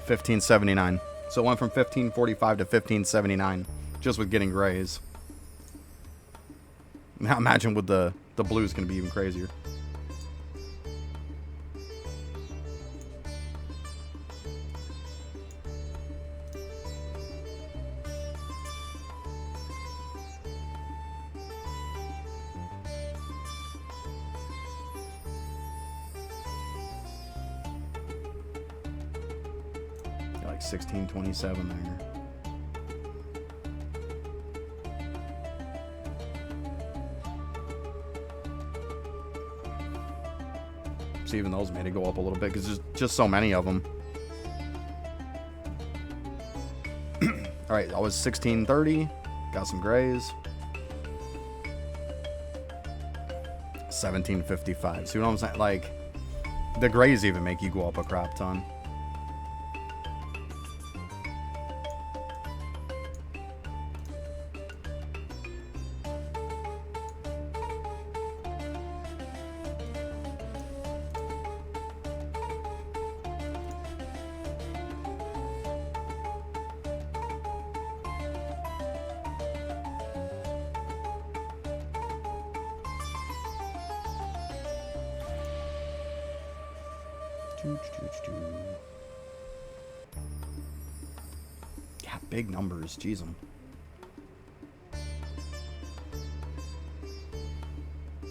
$15.79. So it went from $15.45 to $15.79 just with getting grays. Now imagine with the blue's gonna be even crazier. Like 1627 there. So even those made it go up a little bit because there's just so many of them. All right, that was 1630. Got some grays. 1755. See what I'm saying? Like the grays even make you go up a crap ton. Yeah, big numbers. Jeez, them.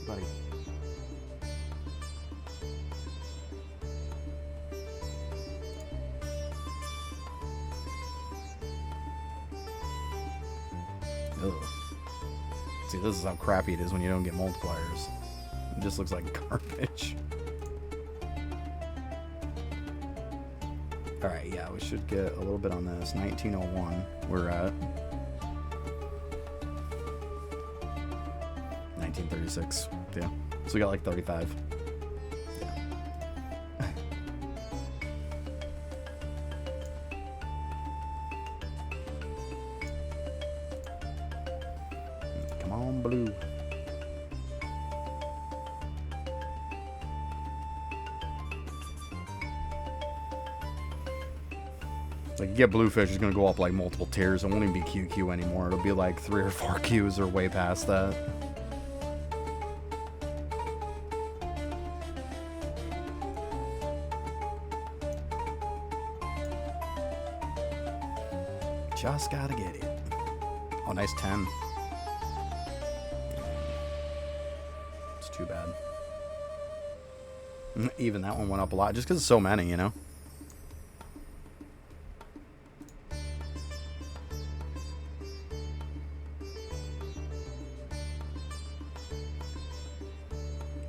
Buddy. Ugh. See, this is how crappy it is when you don't get multipliers. It just looks like garbage. Alright, yeah, we should get a little bit on this. 1901, we're at. 1936, yeah. So we got like 35. Yeah. Come on, blue. Like, you get bluefish, it's gonna go up like multiple tiers. It won't even be QQ anymore. It'll be like 3 or 4 Qs or way past that. Just gotta get it. Oh, nice 10. It's too bad. Even that one went up a lot just because it's so many, you know?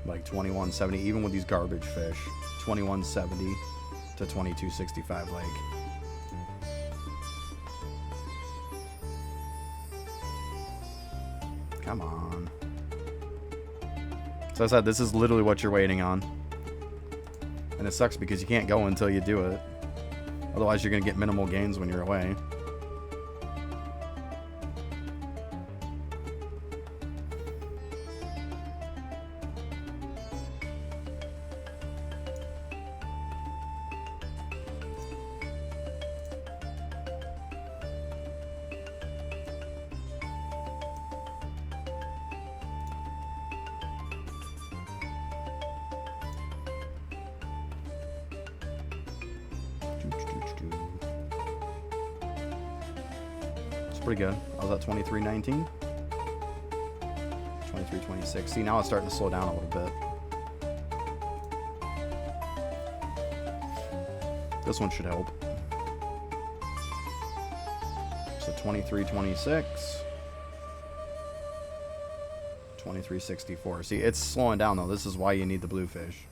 Like 2170, even with these garbage fish. 2170 to 2265, like. Come on. So I said, this is literally what you're waiting on. And it sucks because you can't go until you do it. Otherwise, you're going to get minimal gains when you're away. Pretty good. I was at 23.19. 23.26. See, now it's starting to slow down a little bit. This one should help. So 23.26. 23.64. See, it's slowing down though. This is why you need the bluefish.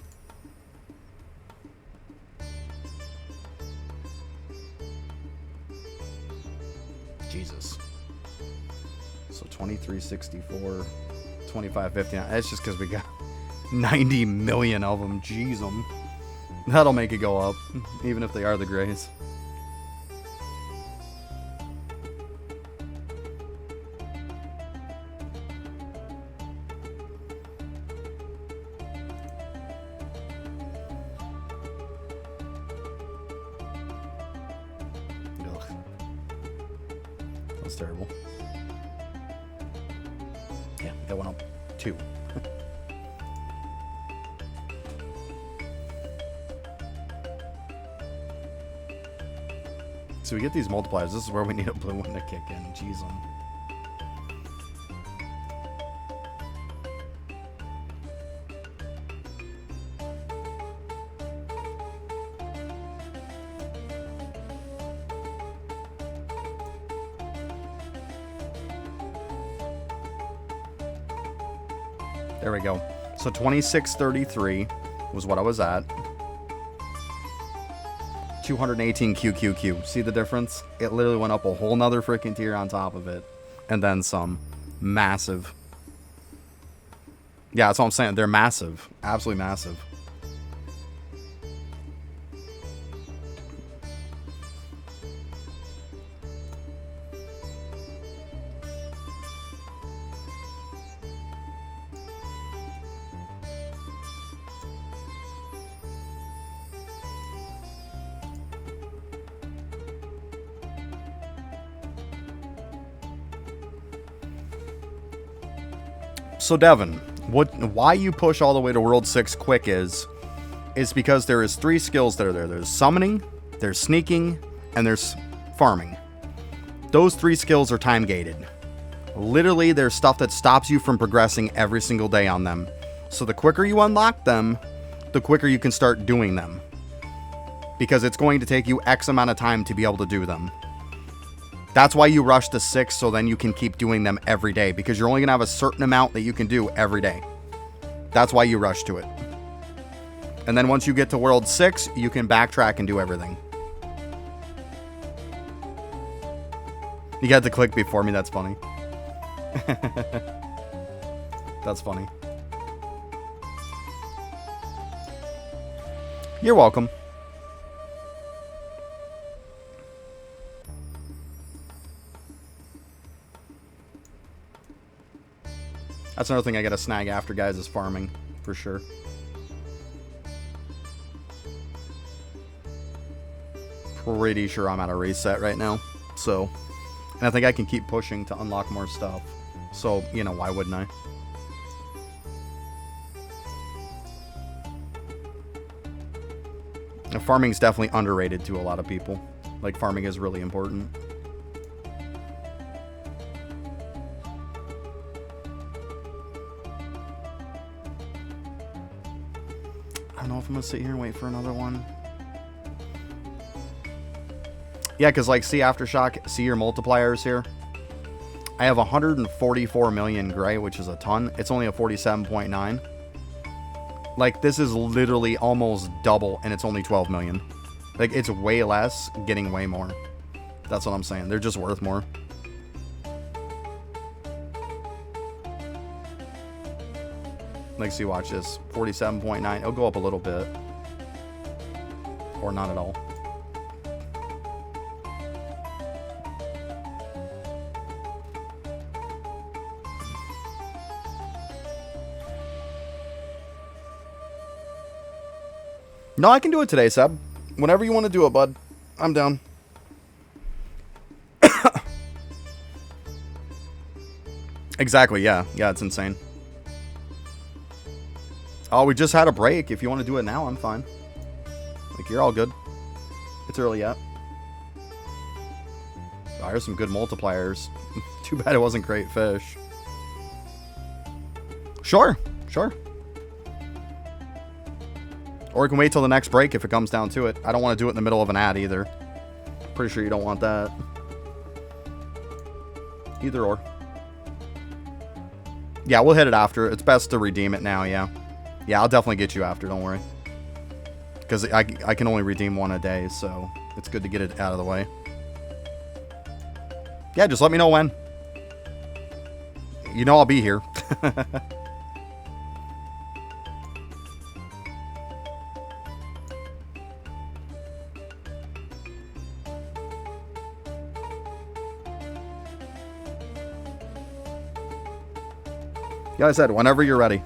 Jesus. So 23.64. 25.59. That's just because we got 90 million of them. Jeez, them. That'll make it go up, even if they are the grays. Ugh. That's terrible. Yeah, that went up 2. So we get these multipliers. This is where we need a blue one to kick in. Jeez, them. There we go. So 26.33 was what I was at. 218 QQQ. See the difference? It literally went up a whole nother freaking tier on top of it. And then some. Massive. Yeah, that's what I'm saying. They're massive. Absolutely massive. So Devin, why you push all the way to World 6 quick is because there is 3 skills that are there. There's summoning, there's sneaking, and there's farming. Those 3 skills are time gated. Literally, there's stuff that stops you from progressing every single day on them. So the quicker you unlock them, the quicker you can start doing them. Because it's going to take you X amount of time to be able to do them. That's why you rush to 6, so then you can keep doing them every day, because you're only going to have a certain amount that you can do every day. That's why you rush to it. And then once you get to World 6, you can backtrack and do everything. You got to click before me, that's funny. That's funny. You're welcome. That's another thing I gotta snag after, guys, is farming, for sure. Pretty sure I'm at a reset right now, so... And I think I can keep pushing to unlock more stuff. So, you know, why wouldn't I? And farming's definitely underrated to a lot of people. Like, farming is really important. I don't know if I'm gonna sit here and wait for another one. Yeah, because, like, see Aftershock, see your multipliers here? I have 144 million gray, which is a ton. It's only a 47.9. Like, this is literally almost double, and it's only 12 million. Like, it's way less, getting way more. That's what I'm saying. They're just worth more. Like, see, watch this. 47.9. It'll go up a little bit. Or not at all. No, I can do it today, Seb. Whenever you want to do it, bud. I'm down. Exactly, yeah. Yeah, it's insane. Oh, we just had a break. If you want to do it now, I'm fine. Like, you're all good. It's early yet. Oh, here's some good multipliers. Too bad it wasn't great fish. Sure, sure. Or we can wait till the next break if it comes down to it. I don't want to do it in the middle of an ad either. Pretty sure you don't want that. Either or. Yeah, we'll hit it after. It's best to redeem it now, yeah. Yeah, I'll definitely get you after, don't worry. Because I can only redeem one a day, so it's good to get it out of the way. Yeah, just let me know when. You know I'll be here. Yeah, I said, whenever you're ready.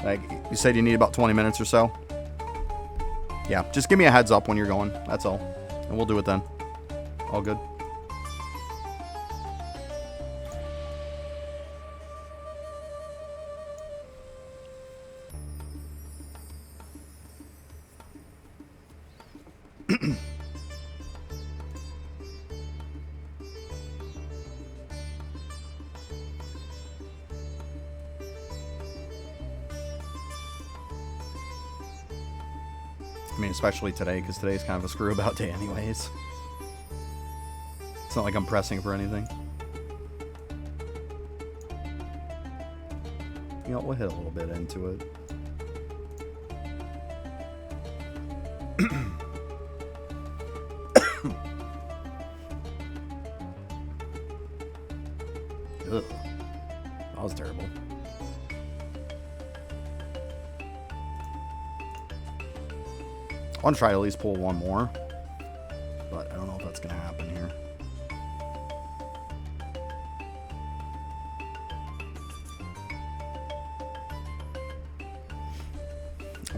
Like, you said you need about 20 minutes or so. Yeah, just give me a heads up when you're going. That's all. And we'll do it then. All good. I mean, especially today, because today's kind of a screw about day anyways. It's not like I'm pressing for anything. You know, we'll hit a little bit into it. Ugh. That was terrible. I want to try to at least pull one more, but I don't know if that's going to happen here.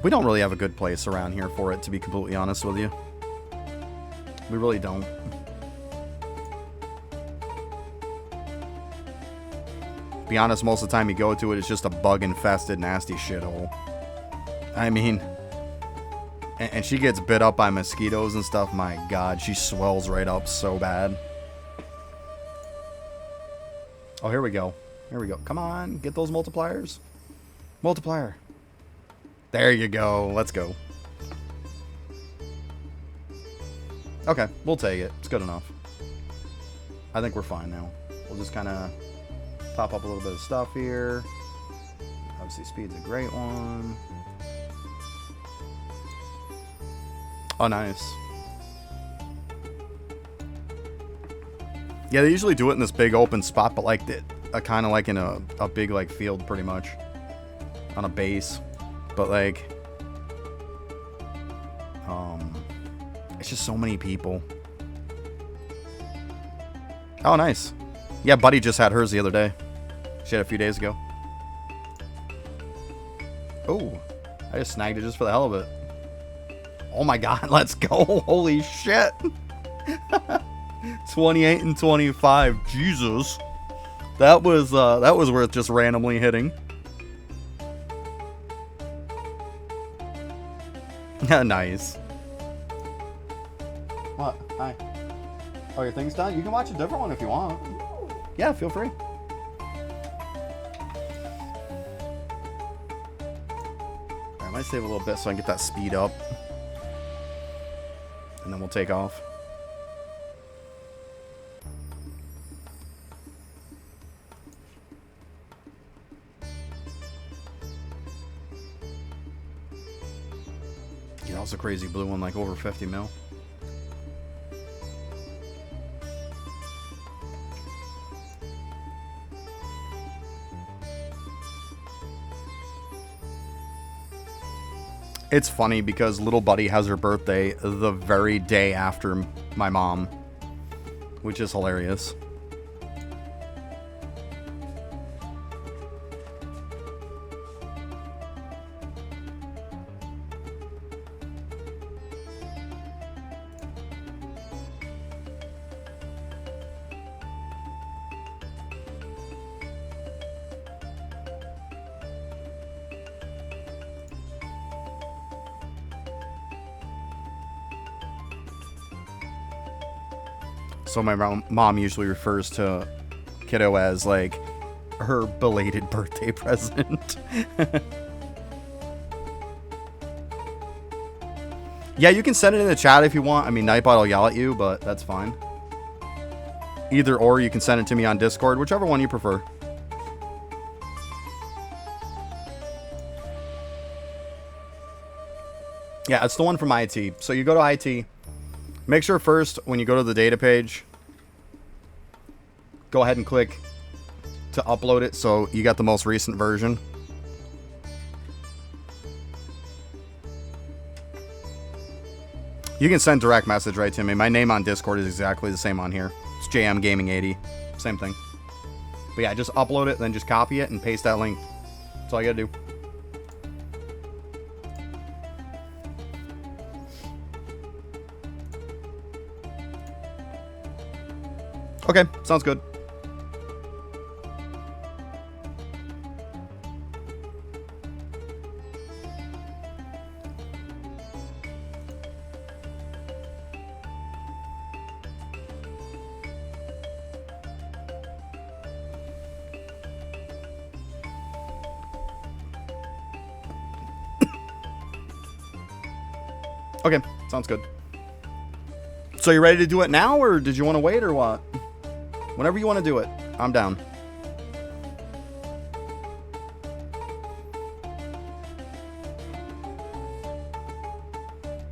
We don't really have a good place around here for it, to be completely honest with you. We really don't. To be honest, most of the time you go to it, it's just a bug-infested, nasty shithole. I mean... And she gets bit up by mosquitoes and stuff. My God, she swells right up so bad. Oh, here we go. Here we go. Come on, get those multipliers. Multiplier. There you go. Let's go. Okay, we'll take it. It's good enough. I think we're fine now. We'll just kind of pop up a little bit of stuff here. Obviously, speed's a great one. Oh, nice. Yeah, they usually do it in this big open spot, but like kind of like in a big like field, pretty much on a base. But like, it's just so many people. Oh, nice. Yeah, Buddy just had hers the other day. She had a few days ago. Oh, I just snagged it just for the hell of it. Oh my God, let's go. Holy shit. 28 and 25. Jesus. That was worth just randomly hitting. Nice. What? Hi. Oh, your thing's done? You can watch a different one if you want. Yeah, feel free. Alright, I might save a little bit so I can get that speed up. And then we'll take off. Yeah, that was a crazy blue one, like over 50 mil. It's funny because little Buddy has her birthday the very day after my mom, which is hilarious. So my mom usually refers to kiddo as like her belated birthday present. Yeah, you can send it in the chat if you want. I mean, Nightbot will yell at you, but that's fine. Either or, you can send it to me on Discord, whichever one you prefer. Yeah, it's the one from IT. So you go to IT. Make sure first, when you go to the data page, go ahead and click to upload it so you got the most recent version. You can send direct message right to me. My name on Discord is exactly the same on here. It's JM Gaming 80. Same thing. But yeah, just upload it, then just copy it and paste that link. That's all you gotta do. Okay, sounds good. Okay, sounds good. So you ready to do it now, or did you want to wait, or what? Whenever you want to do it, I'm down.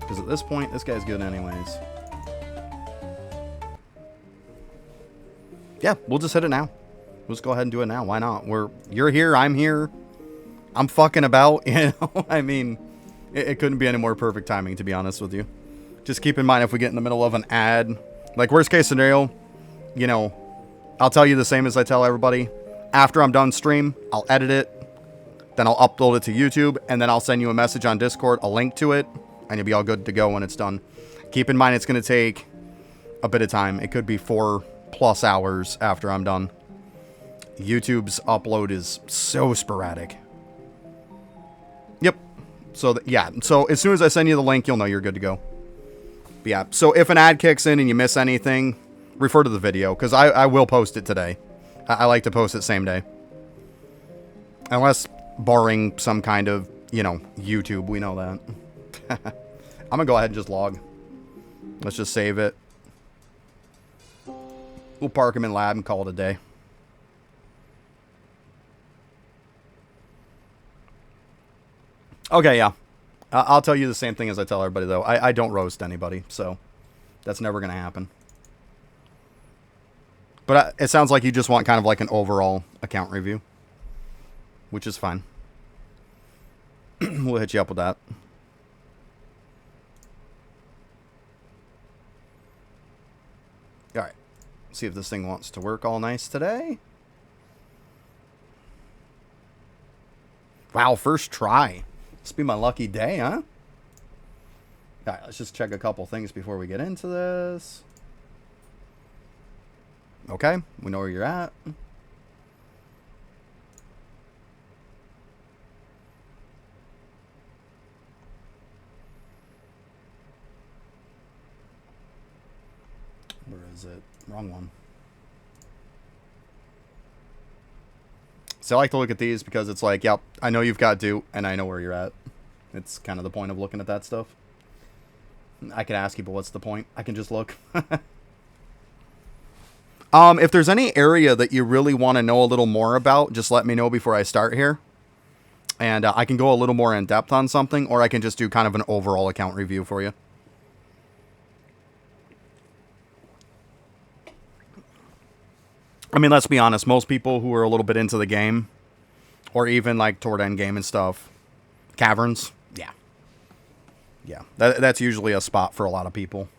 Because at this point, this guy's good anyways. Yeah, we'll just hit it now. We'll just go ahead and do it now. Why not? You're here, I'm here. I'm fucking about, you know? I mean, it couldn't be any more perfect timing, to be honest with you. Just keep in mind, if we get in the middle of an ad, like worst case scenario, you know, I'll tell you the same as I tell everybody. After I'm done stream, I'll edit it, then I'll upload it to YouTube, and then I'll send you a message on Discord, a link to it, and you'll be all good to go when it's done. Keep in mind, it's going to take a bit of time. It could be 4+ hours after I'm done. YouTube's upload is so sporadic. Yep. So, yeah. So, as soon as I send you the link, you'll know you're good to go. But yeah. So, if an ad kicks in and you miss anything, refer to the video, because I will post it today. I like to post it same day. Unless barring some kind of, you know, YouTube. We know that. I'm going to go ahead and just log. Let's just save it. We'll park him in lab and call it a day. Okay, yeah. I'll tell you the same thing as I tell everybody, though. I don't roast anybody, so that's never going to happen. But it sounds like you just want kind of like an overall account review, which is fine. We'll hit you up with that. All right. See if this thing wants to work all nice today. Wow, first try. This be my lucky day, huh? All right, let's just check a couple things before we get into this. Okay, we know where you're at. Where is it? Wrong one. So I like to look at these because it's like, yep, I know you've got due, and I know where you're at. It's kind of the point of looking at that stuff. I can ask you, but what's the point? I can just look. If there's any area that you really want to know a little more about, just let me know before I start here. And I can go a little more in depth on something, or I can just do kind of an overall account review for you. I mean, let's be honest. Most people who are a little bit into the game, or even like toward end game and stuff, caverns, yeah. Yeah, that's usually a spot for a lot of people.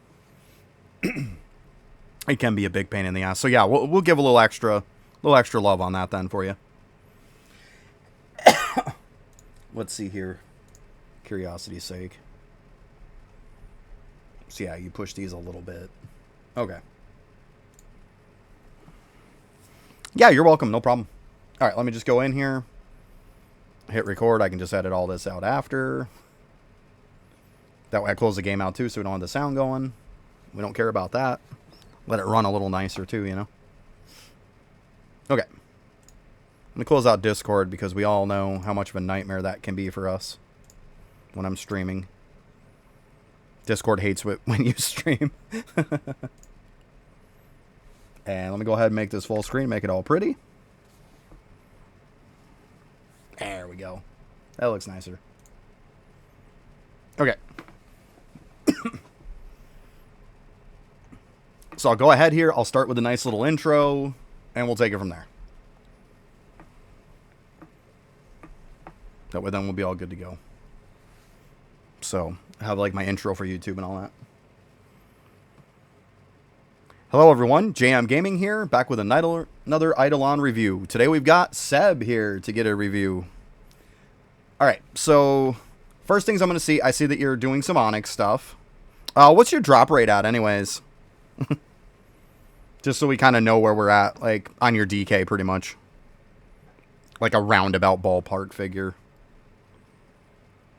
It can be a big pain in the ass. So yeah, we'll give a little extra love on that then for you. Let's see here. Curiosity's sake. So yeah, you push these a little bit. Okay. Yeah, you're welcome. No problem. All right, let me just go in here. Hit record. I can just edit all this out after. That way I close the game out too, so we don't have the sound going. We don't care about that. Let it run a little nicer too, you know? Okay. I'm going to close out Discord because we all know how much of a nightmare that can be for us when I'm streaming. Discord hates it when you stream. And let me go ahead and make this full screen, make it all pretty. There we go. That looks nicer. Okay. So I'll go ahead here. I'll start with a nice little intro, and we'll take it from there. That way then we'll be all good to go. So I have like my intro for YouTube and all that. Hello everyone, JM Gaming here, back with another Eidolon review. Today we've got Seb here to get a review. Alright, so first things I'm going to see, I see that you're doing some Onyx stuff. What's your drop rate at anyways? Just so we kind of know where we're at, like on your DK pretty much. Like a roundabout ballpark figure.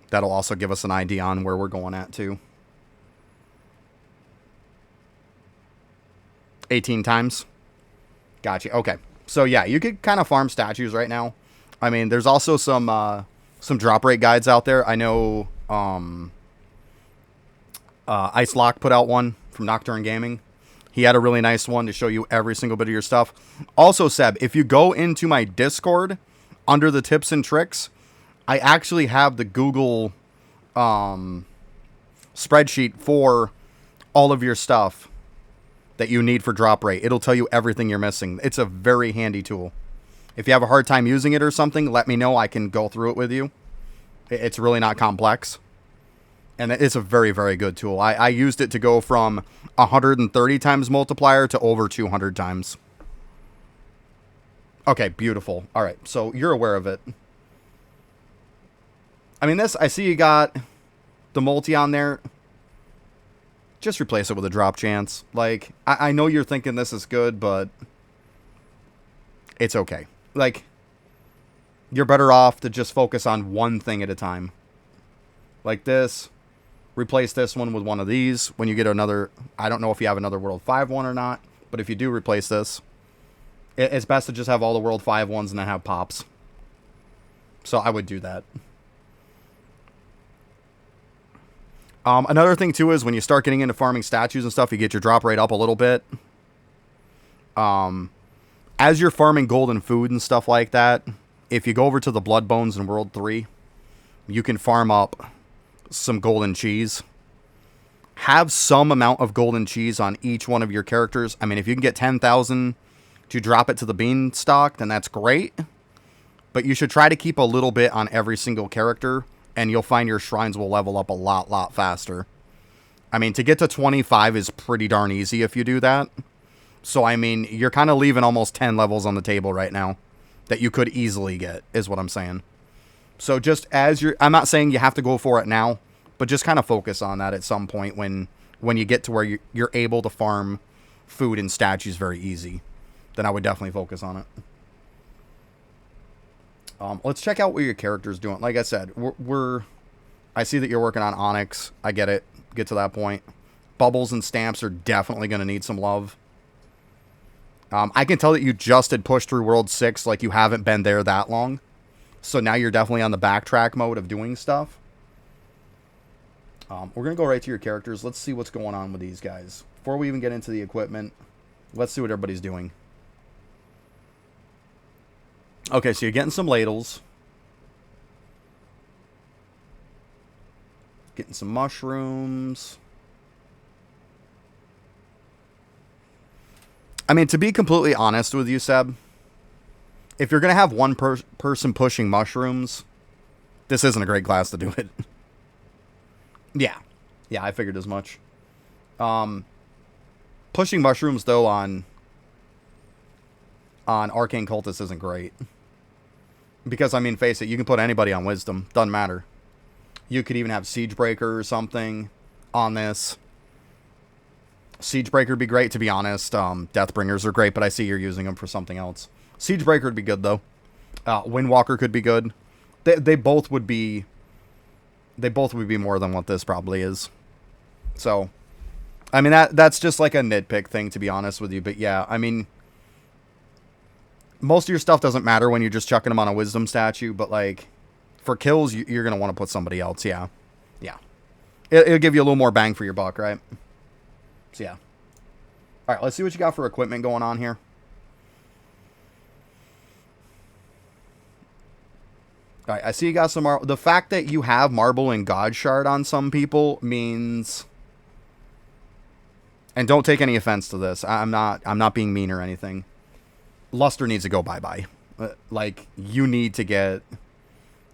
That'll also give us an idea on where we're going at too. 18 times. Gotcha. Okay. So yeah, you could kind of farm statues right now. I mean, there's also some drop rate guides out there. I know Ice Lock put out one from Nocturne Gaming. He had a really nice one to show you every single bit of your stuff. Also, Seb, if you go into my Discord under the tips and tricks, I actually have the Google spreadsheet for all of your stuff that you need for drop rate. It'll tell you everything you're missing. It's a very handy tool. If you have a hard time using it or something, let me know. I can go through it with you. It's really not complex. And it's a very, very good tool. I used it to go from 130 times multiplier to over 200 times. Okay, beautiful. All right, so you're aware of it. I mean, this, I see you got the multi on there. Just replace it with a drop chance. Like, I know you're thinking this is good, but it's okay. Like, you're better off to just focus on one thing at a time. Like this. Replace this one with one of these. When you get another, I don't know if you have another World 5 one or not, but if you do replace this, it's best to just have all the World 5 ones and then have pops. So I would do that. Another thing too is when you start getting into farming statues and stuff, you get your drop rate up a little bit. As you're farming golden food and stuff like that, if you go over to the Blood Bones in World 3, you can farm up some golden cheese. Have some amount of golden cheese on each one of your characters. I mean, if you can get 10,000 to drop it to the beanstalk, then that's great. But you should try to keep a little bit on every single character, and you'll find your shrines will level up a lot faster. I mean, to get to 25 is pretty darn easy if you do that. So, I mean, you're kind of leaving almost 10 levels on the table right now that you could easily get, is what I'm saying. So, just as you're... I'm not saying you have to go for it now, but just kind of focus on that at some point when you get to where you're able to farm food and statues very easy. Then I would definitely focus on it. Let's check out what your character's doing. Like I said, I see that you're working on Onyx. I get it. Get to that point. Bubbles and stamps are definitely going to need some love. I can tell that you just had pushed through World 6, like you haven't been there that long. So now you're definitely on the backtrack mode of doing stuff. We're going to go right to your characters. Let's see what's going on with these guys. Before we even get into the equipment, let's see what everybody's doing. Okay, so you're getting some ladles. Getting some mushrooms. I mean, to be completely honest with you, Seb, if you're going to have one person pushing mushrooms, this isn't a great class to do it. Yeah. Yeah, I figured as much. Pushing mushrooms, though, on Arcane Cultist isn't great. Because, I mean, face it, you can put anybody on Wisdom. Doesn't matter. You could even have Siegebreaker or something on this. Siegebreaker would be great, to be honest. Deathbringers are great, but I see you're using them for something else. Siegebreaker would be good, though. Windwalker could be good. They both would be... They both would be more than what this probably is. So, I mean, that's just like a nitpick thing, to be honest with you. But yeah, I mean, most of your stuff doesn't matter when you're just chucking them on a wisdom statue. But like, for kills, you're going to want to put somebody else. Yeah. Yeah. It'll give you a little more bang for your buck, right? So yeah. All right, let's see what you got for equipment going on here. All right, I see you got some marble. The fact that you have marble and God Shard on some people means, and don't take any offense to this. I'm not being mean or anything. Luster needs to go bye-bye. Like, you need to get,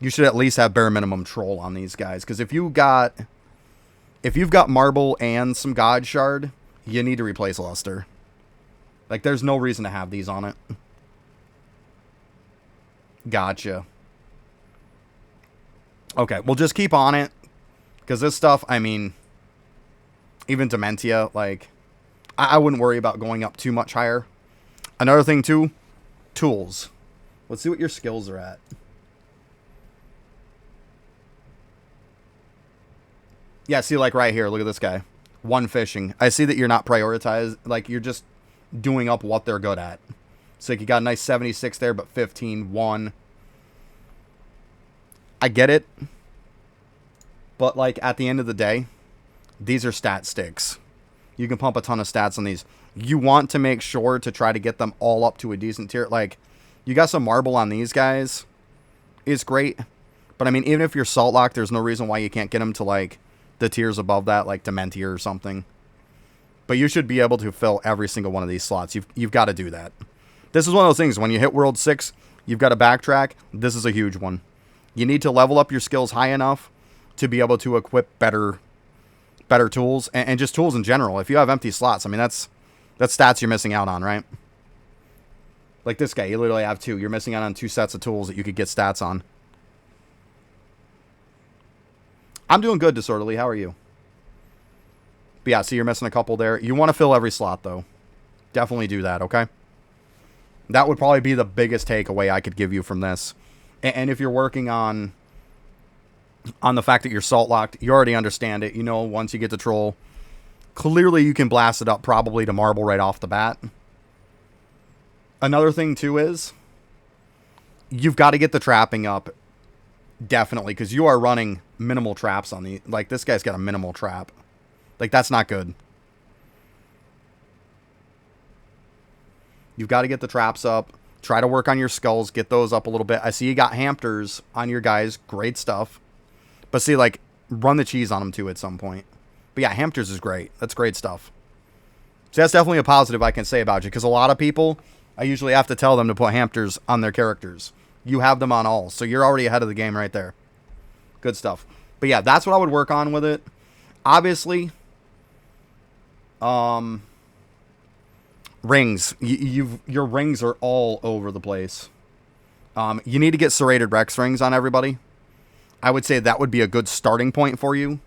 you should at least have bare minimum troll on these guys, because if you've got marble and some God Shard, you need to replace Luster. Like, there's no reason to have these on it. Gotcha. Okay, we'll just keep on it. Because this stuff, I mean, even Dementia, like, I wouldn't worry about going up too much higher. Another thing, too, tools. Let's see what your skills are at. Yeah, see, like, right here, look at this guy. 1 fishing. I see that you're not prioritized. Like, you're just doing up what they're good at. So, like, you got a nice 76 there, but 15, 1. I get it. But, like, at the end of the day, these are stat sticks. You can pump a ton of stats on these. You want to make sure to try to get them all up to a decent tier. Like, you got some marble on these guys. It's great. But, I mean, even if you're salt locked, there's no reason why you can't get them to, like, the tiers above that, like Dementia or something. But you should be able to fill every single one of these slots. You've got to do that. This is one of those things. When you hit World 6, you've got to backtrack. This is a huge one. You need to level up your skills high enough to be able to equip better tools. And just tools in general. If you have empty slots, I mean, that's stats you're missing out on, right? Like this guy, you literally have 2. You're missing out on 2 sets of tools that you could get stats on. I'm doing good, Disorderly. How are you? But yeah, see, you're missing a couple there. You want to fill every slot, though. Definitely do that, okay? That would probably be the biggest takeaway I could give you from this. And if you're working on the fact that you're salt locked, you already understand it. You know, once you get to troll, clearly you can blast it up probably to marble right off the bat. Another thing, too, is you've got to get the trapping up. Definitely, because you are running minimal traps on the... Like, this guy's got a minimal trap. Like, that's not good. You've got to get the traps up. Try to work on your skulls. Get those up a little bit. I see you got hampers on your guys. Great stuff. But see, like, run the cheese on them, too, at some point. But yeah, hampers is great. That's great stuff. So that's definitely a positive I can say about you, because a lot of people, I usually have to tell them to put hampers on their characters. You have them on all, so you're already ahead of the game right there. Good stuff. But yeah, that's what I would work on with it. Obviously, rings. Your rings are all over the place. You need to get serrated Rex rings on everybody. I would say that would be a good starting point for you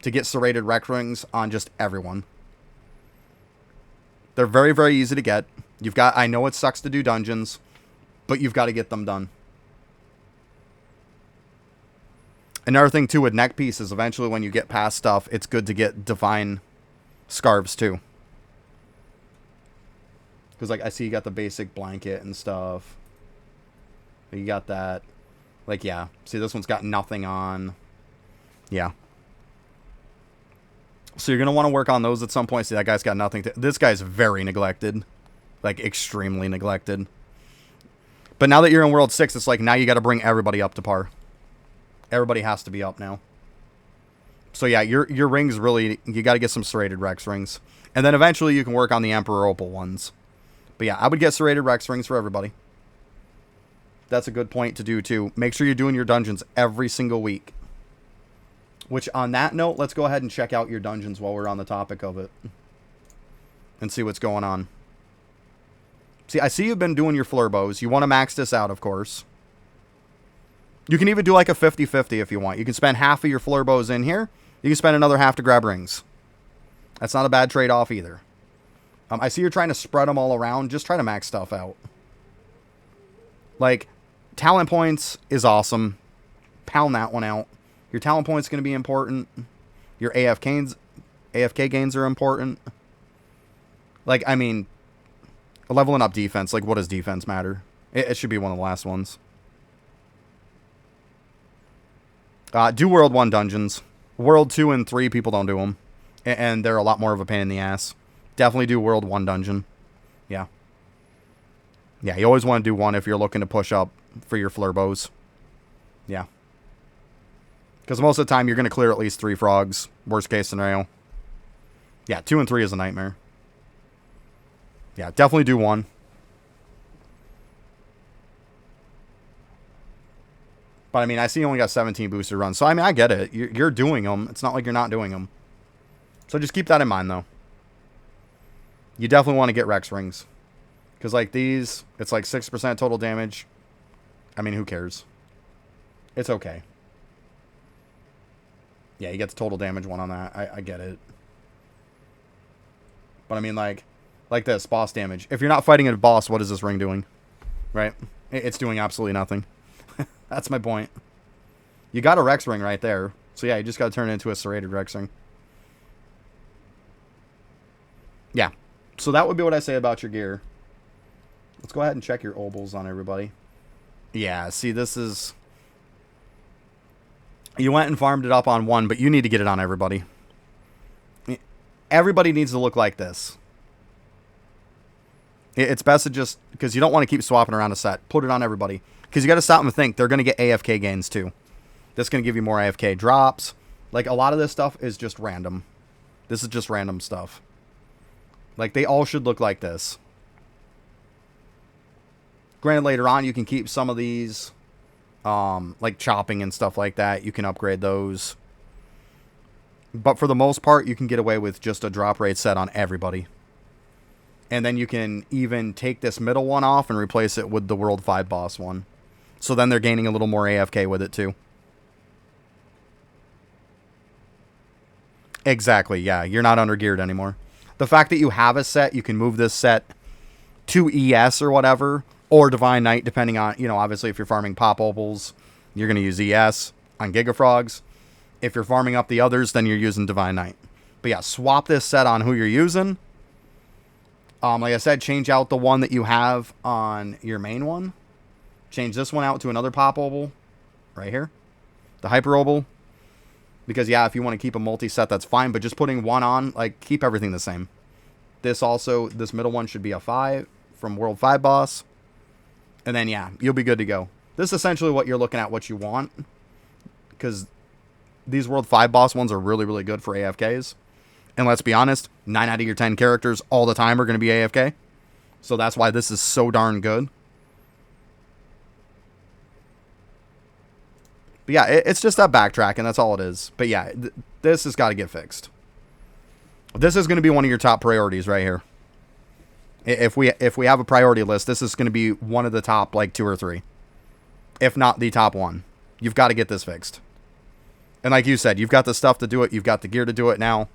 to get serrated Rex rings on just everyone. They're very, very easy to get. I know it sucks to do dungeons, but you've got to get them done. Another thing, too, with neck pieces, eventually when you get past stuff, it's good to get divine scarves, too. Because, like, I see you got the basic blanket and stuff. You got that. Like, yeah. See, this one's got nothing on. Yeah. So you're going to want to work on those at some point. See, that guy's got nothing to... This guy's very neglected. Like, extremely neglected. But now that you're in World 6, it's like, now you got to bring everybody up to par. Everybody has to be up now. So yeah, your rings really... You got to get some serrated Rex rings. And then eventually you can work on the Emperor Opal ones. But yeah, I would get serrated Rex rings for everybody. That's a good point to do, too. Make sure you're doing your dungeons every single week. Which, on that note, let's go ahead and check out your dungeons while we're on the topic of it. And see what's going on. See, I see you've been doing your flurbows. You want to max this out, of course. You can even do like a 50-50 if you want. You can spend half of your flurbows in here. You can spend another half to grab rings. That's not a bad trade-off either. I see you're trying to spread them all around. Just try to max stuff out. Like, talent points is awesome. Pound that one out. Your talent point's going to be important. Your AFK's AFK gains are important. Like, I mean, leveling up defense. Like, what does defense matter? It should be one of the last ones. Do World 1 dungeons. World 2 and 3, people don't do them. And they're a lot more of a pain in the ass. Definitely do World 1 dungeon. Yeah. Yeah, you always want to do one if you're looking to push up for your flurbos. Yeah. Because most of the time, you're going to clear at least 3 frogs. Worst case scenario. Yeah, 2 and 3 is a nightmare. Yeah, definitely do 1. But, I mean, I see you only got 17 booster runs. So, I mean, I get it. You're doing them. It's not like you're not doing them. So, just keep that in mind, though. You definitely want to get Rex Rings. Because, like, these, it's like 6% total damage. I mean, who cares? It's okay. Yeah, you get the total damage one on that. I get it. But, I mean, like this, boss damage. If you're not fighting a boss, what is this ring doing? Right? It's doing absolutely nothing. That's my point. You got a Rex Ring right there. So, yeah, you just got to turn it into a serrated Rex Ring. Yeah. So, that would be what I say about your gear. Let's go ahead and check your obols on everybody. Yeah, see, this is... You went and farmed it up on 1, but you need to get it on everybody. Everybody needs to look like this. It's best to just... Because you don't want to keep swapping around a set. Put it on everybody. Because you got to stop and think. They're going to get AFK gains, too. This is going to give you more AFK drops. Like, a lot of this stuff is just random. This is just random stuff. Like, they all should look like this. Granted, later on, you can keep some of these... like chopping and stuff like that. You can upgrade those. But for the most part, you can get away with just a drop rate set on everybody. And then you can even take this middle one off and replace it with the World 5 boss one. So then they're gaining a little more AFK with it too. Exactly, yeah. You're not under-geared anymore. The fact that you have a set, you can move this set to ES or whatever, or Divine Knight, depending on, you know, obviously if you're farming Pop Opals, you're going to use ES on Gigafrogs. If you're farming up the others, then you're using Divine Knight. But yeah, swap this set on who you're using. Like I said, change out the one that you have on your main one. Change this one out to another Pop Opal. Right here. The Hyper Opal. Because, yeah, if you want to keep a multi-set, that's fine. But just putting one on, like, keep everything the same. This middle one should be a 5 from World 5 boss. And then, yeah, you'll be good to go. This is essentially what you're looking at, what you want. Because these World 5 boss ones are really, really good for AFKs. And let's be honest, 9 out of your 10 characters all the time are going to be AFK. So that's why this is so darn good. But yeah, it's just that backtracking. That's all it is. But yeah, this has got to get fixed. This is going to be one of your top priorities right here. If we have a priority list, this is going to be one of the top, like, 2 or 3. If not the top one. You've got to get this fixed. And like you said, you've got the stuff to do it. You've got the gear to do it now.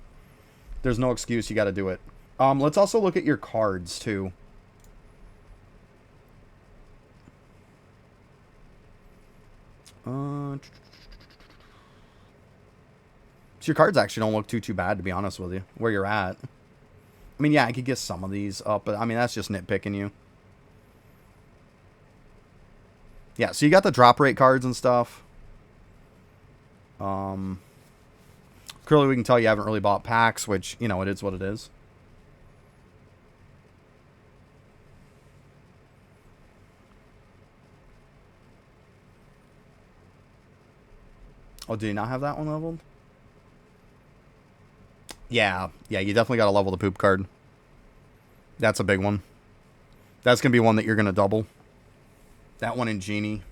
There's no excuse. You got to do it. Let's also look at your cards, too. So your cards actually don't look too bad, to be honest with you, where you're at. I mean, yeah, I could get some of these up, but I mean, that's just nitpicking you. Yeah, so you got the drop rate cards and stuff. Clearly, we can tell you haven't really bought packs, which, you know, it is what it is. Oh, did you not have that one leveled? Yeah, you definitely got to level the poop card. That's a big one. That's going to be one that you're going to double. That one and Genie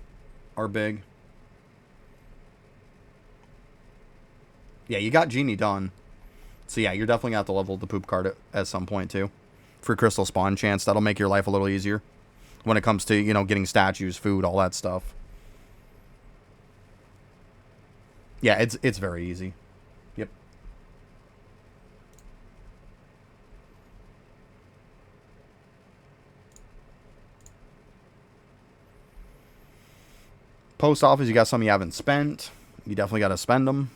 are big. Yeah, you got Genie done. So yeah, you're definitely going to have to level the poop card at some point too. For Crystal Spawn chance, that'll make your life a little easier. When it comes to, you know, getting statues, food, all that stuff. Yeah, it's very easy. Yep. Post office, you got some you haven't spent. You definitely got to spend them.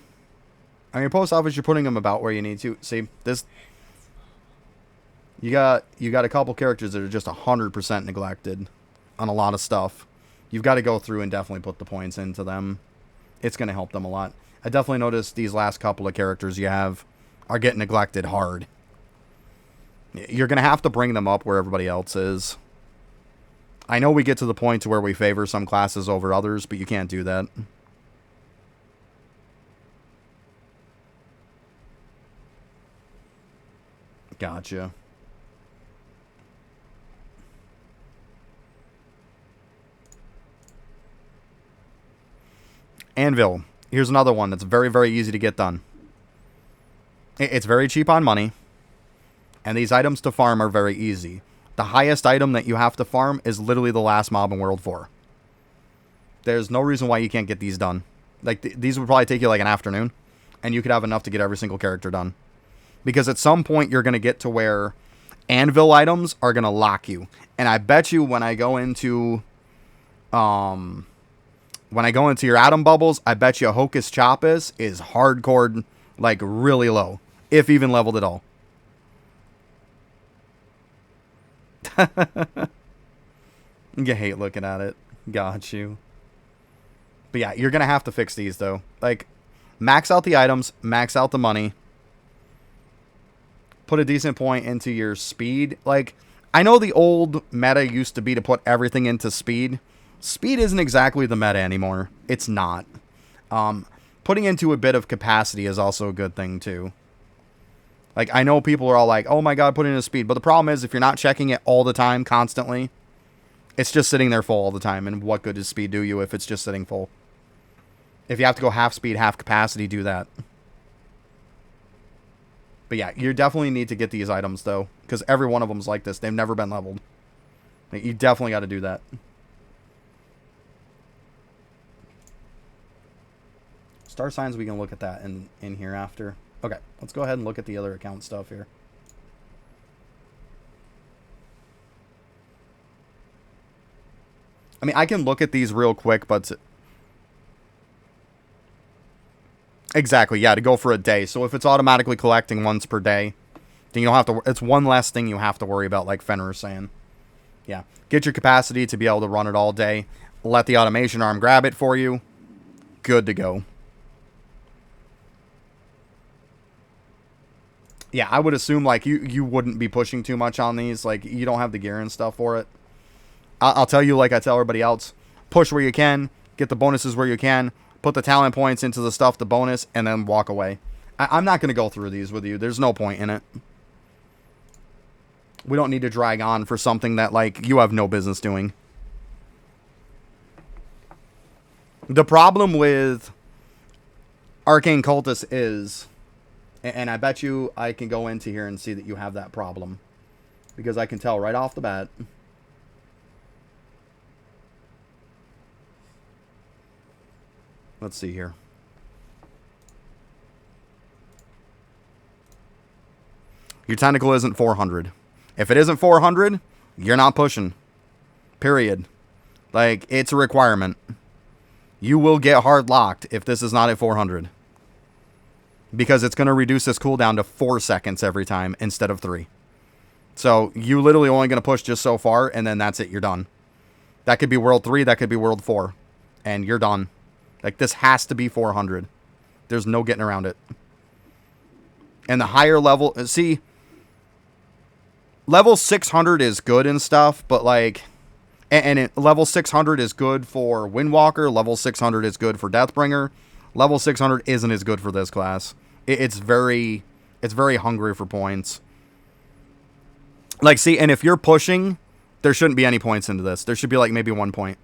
I mean, post office, you're putting them about where you need to. See, this... You got a couple characters that are just 100% neglected on a lot of stuff. You've got to go through and definitely put the points into them. It's going to help them a lot. I definitely noticed these last couple of characters you have are getting neglected hard. You're going to have to bring them up where everybody else is. I know we get to the point to where we favor some classes over others, but you can't do that. Gotcha. Anvil. Here's another one that's very, very easy to get done. It's very cheap on money. And these items to farm are very easy. The highest item that you have to farm is literally the last mob in World 4. There's no reason why you can't get these done. Like, these would probably take you like an afternoon. And you could have enough to get every single character done. Because at some point, you're going to get to where anvil items are going to lock you. And I bet you when I go into... When I go into your Atom Bubbles, I bet you Hocus Chopus is hardcore, like, really low. If even leveled at all. You hate looking at it. Got you. But yeah, you're going to have to fix these, though. Like, max out the items, max out the money. Put a decent point into your speed. Like, I know the old meta used to be to put everything into speed. Speed isn't exactly the meta anymore. It's not. Putting into a bit of capacity is also a good thing, too. Like, I know people are all like, oh my god, put into speed. But the problem is, if you're not checking it all the time, constantly, it's just sitting there full all the time. And what good does speed do you if it's just sitting full? If you have to go half speed, half capacity, do that. But yeah, you definitely need to get these items, though. Because every one of them's like this. They've never been leveled. Like, you definitely got to do that. Star signs, we can look at that in here after. Okay, let's go ahead and look at the other account stuff here. I mean, I can look at these real quick, but... Exactly, yeah, to go for a day. So if it's automatically collecting once per day, then you don't have to... It's one less thing you have to worry about, like Fenrir is saying. Yeah, get your capacity to be able to run it all day. Let the automation arm grab it for you. Good to go. Yeah, I would assume, like, you wouldn't be pushing too much on these. Like, you don't have the gear and stuff for it. I'll tell you, like I tell everybody else, push where you can, get the bonuses where you can, put the talent points into the stuff, the bonus, and then walk away. I'm not going to go through these with you. There's no point in it. We don't need to drag on for something that, like, you have no business doing. The problem with Arcane Cultist is... And I bet you I can go into here and see that you have that problem. Because I can tell right off the bat. Let's see here. Your tentacle isn't 400. If it isn't 400, you're not pushing. Period. Like, it's a requirement. You will get hard locked if this is not at 400. Because it's going to reduce this cooldown to 4 seconds every time instead of 3. So you literally only going to push just so far, and then that's it. You're done. That could be World 3. That could be World 4. And you're done. Like, this has to be 400. There's no getting around it. And the higher level... See, level 600 is good and stuff, but like... level 600 is good for Windwalker. Level 600 is good for Deathbringer. Level 600 isn't as good for this class. It's very hungry for points. Like, see, and if you're pushing, there shouldn't be any points into this. There should be, like, maybe 1 point.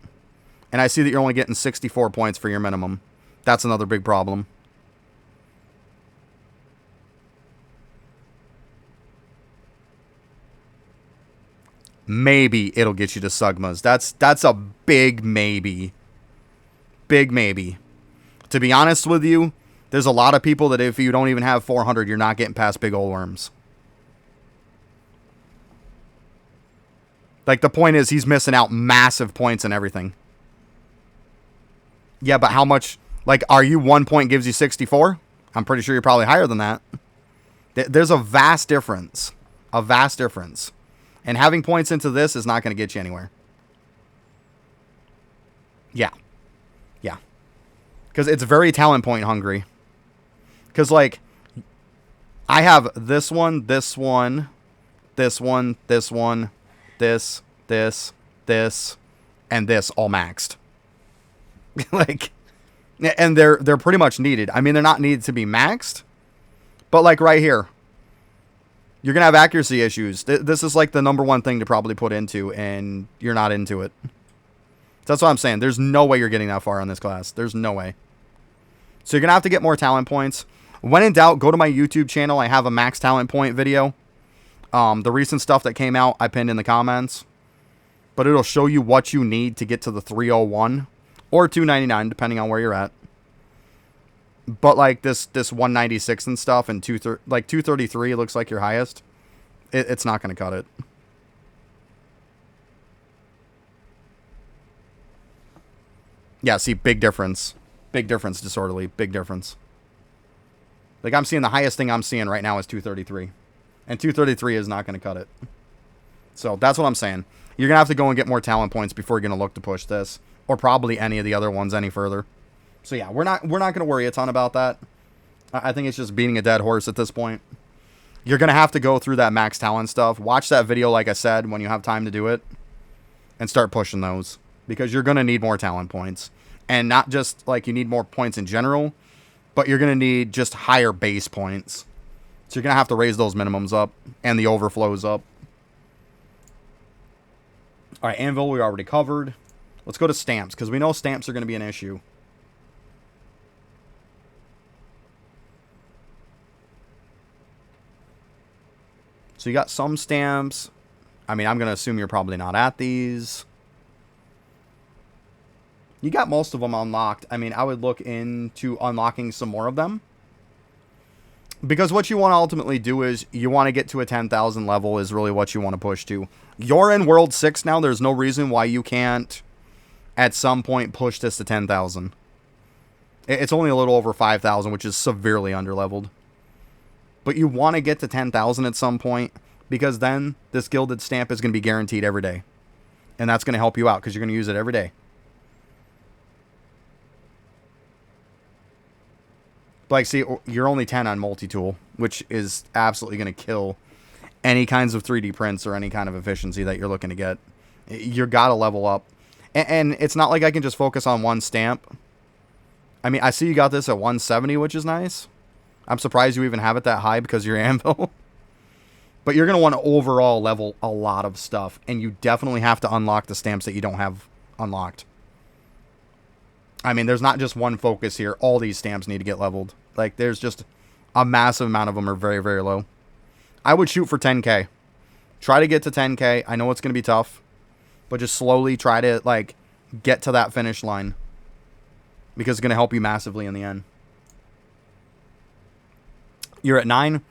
And I see that you're only getting 64 points for your minimum. That's another big problem. Maybe it'll get you to Sugmas. That's a big maybe. Big maybe. To be honest with you, there's a lot of people that if you don't even have 400, you're not getting past big old worms. Like, the point is, he's missing out massive points and everything. Yeah, but how much... Like, are you 1 point gives you 64? I'm pretty sure you're probably higher than that. There's a vast difference. A vast difference. And having points into this is not going to get you anywhere. Yeah. Yeah. Because it's very talent point hungry. Because, like, I have this one, this one, this one, this one, this, and this all maxed. Like, and they're pretty much needed. I mean, they're not needed to be maxed, but like right here, you're gonna have accuracy issues. This is like the number one thing to probably put into, and you're not into it. So that's what I'm saying. There's no way you're getting that far on this class. There's no way. So you're gonna have to get more talent points. When in doubt, go to my YouTube channel. I have a max talent point video. The recent stuff that came out, I pinned in the comments. But it'll show you what you need to get to the 301 or 299, depending on where you're at. But like this 196 and stuff, and 233 looks like your highest. It's not going to cut it. Yeah, see, big difference. Big difference, Disorderly. Big difference. Like, I'm seeing the highest thing I'm seeing right now is 233. And 233 is not going to cut it. So that's what I'm saying. You're going to have to go and get more talent points before you're going to look to push this. Or probably any of the other ones any further. So yeah, we're not going to worry a ton about that. I think it's just beating a dead horse at this point. You're going to have to go through that max talent stuff. Watch that video, like I said, when you have time to do it. And start pushing those. Because you're going to need more talent points. And not just like you need more points in general. But you're going to need just higher base points. So you're going to have to raise those minimums up. And the overflows up. Alright, Anvil we already covered. Let's go to stamps, because we know stamps are going to be an issue. So you got some stamps. I mean, I'm going to assume you're probably not at these. You got most of them unlocked. I mean, I would look into unlocking some more of them. Because what you want to ultimately do is you want to get to a 10,000 level is really what you want to push to. You're in World 6 now. There's no reason why you can't at some point push this to 10,000. It's only a little over 5,000, which is severely underleveled. But you want to get to 10,000 at some point because then this gilded stamp is going to be guaranteed every day. And that's going to help you out because you're going to use it every day. Like, see, you're only 10 on multi-tool, which is absolutely going to kill any kinds of 3D prints or any kind of efficiency that you're looking to get. You got to level up. And it's not like I can just focus on one stamp. I mean, I see you got this at 170, which is nice. I'm surprised you even have it that high because you're Anvil. But you're going to want to overall level a lot of stuff. And you definitely have to unlock the stamps that you don't have unlocked. I mean, there's not just one focus here. All these stamps need to get leveled. Like, there's just a massive amount of them are very, very low. I would shoot for 10k. Try to get to 10k. I know it's going to be tough. But just slowly try to, like, get to that finish line. Because it's going to help you massively in the end. You're at 9?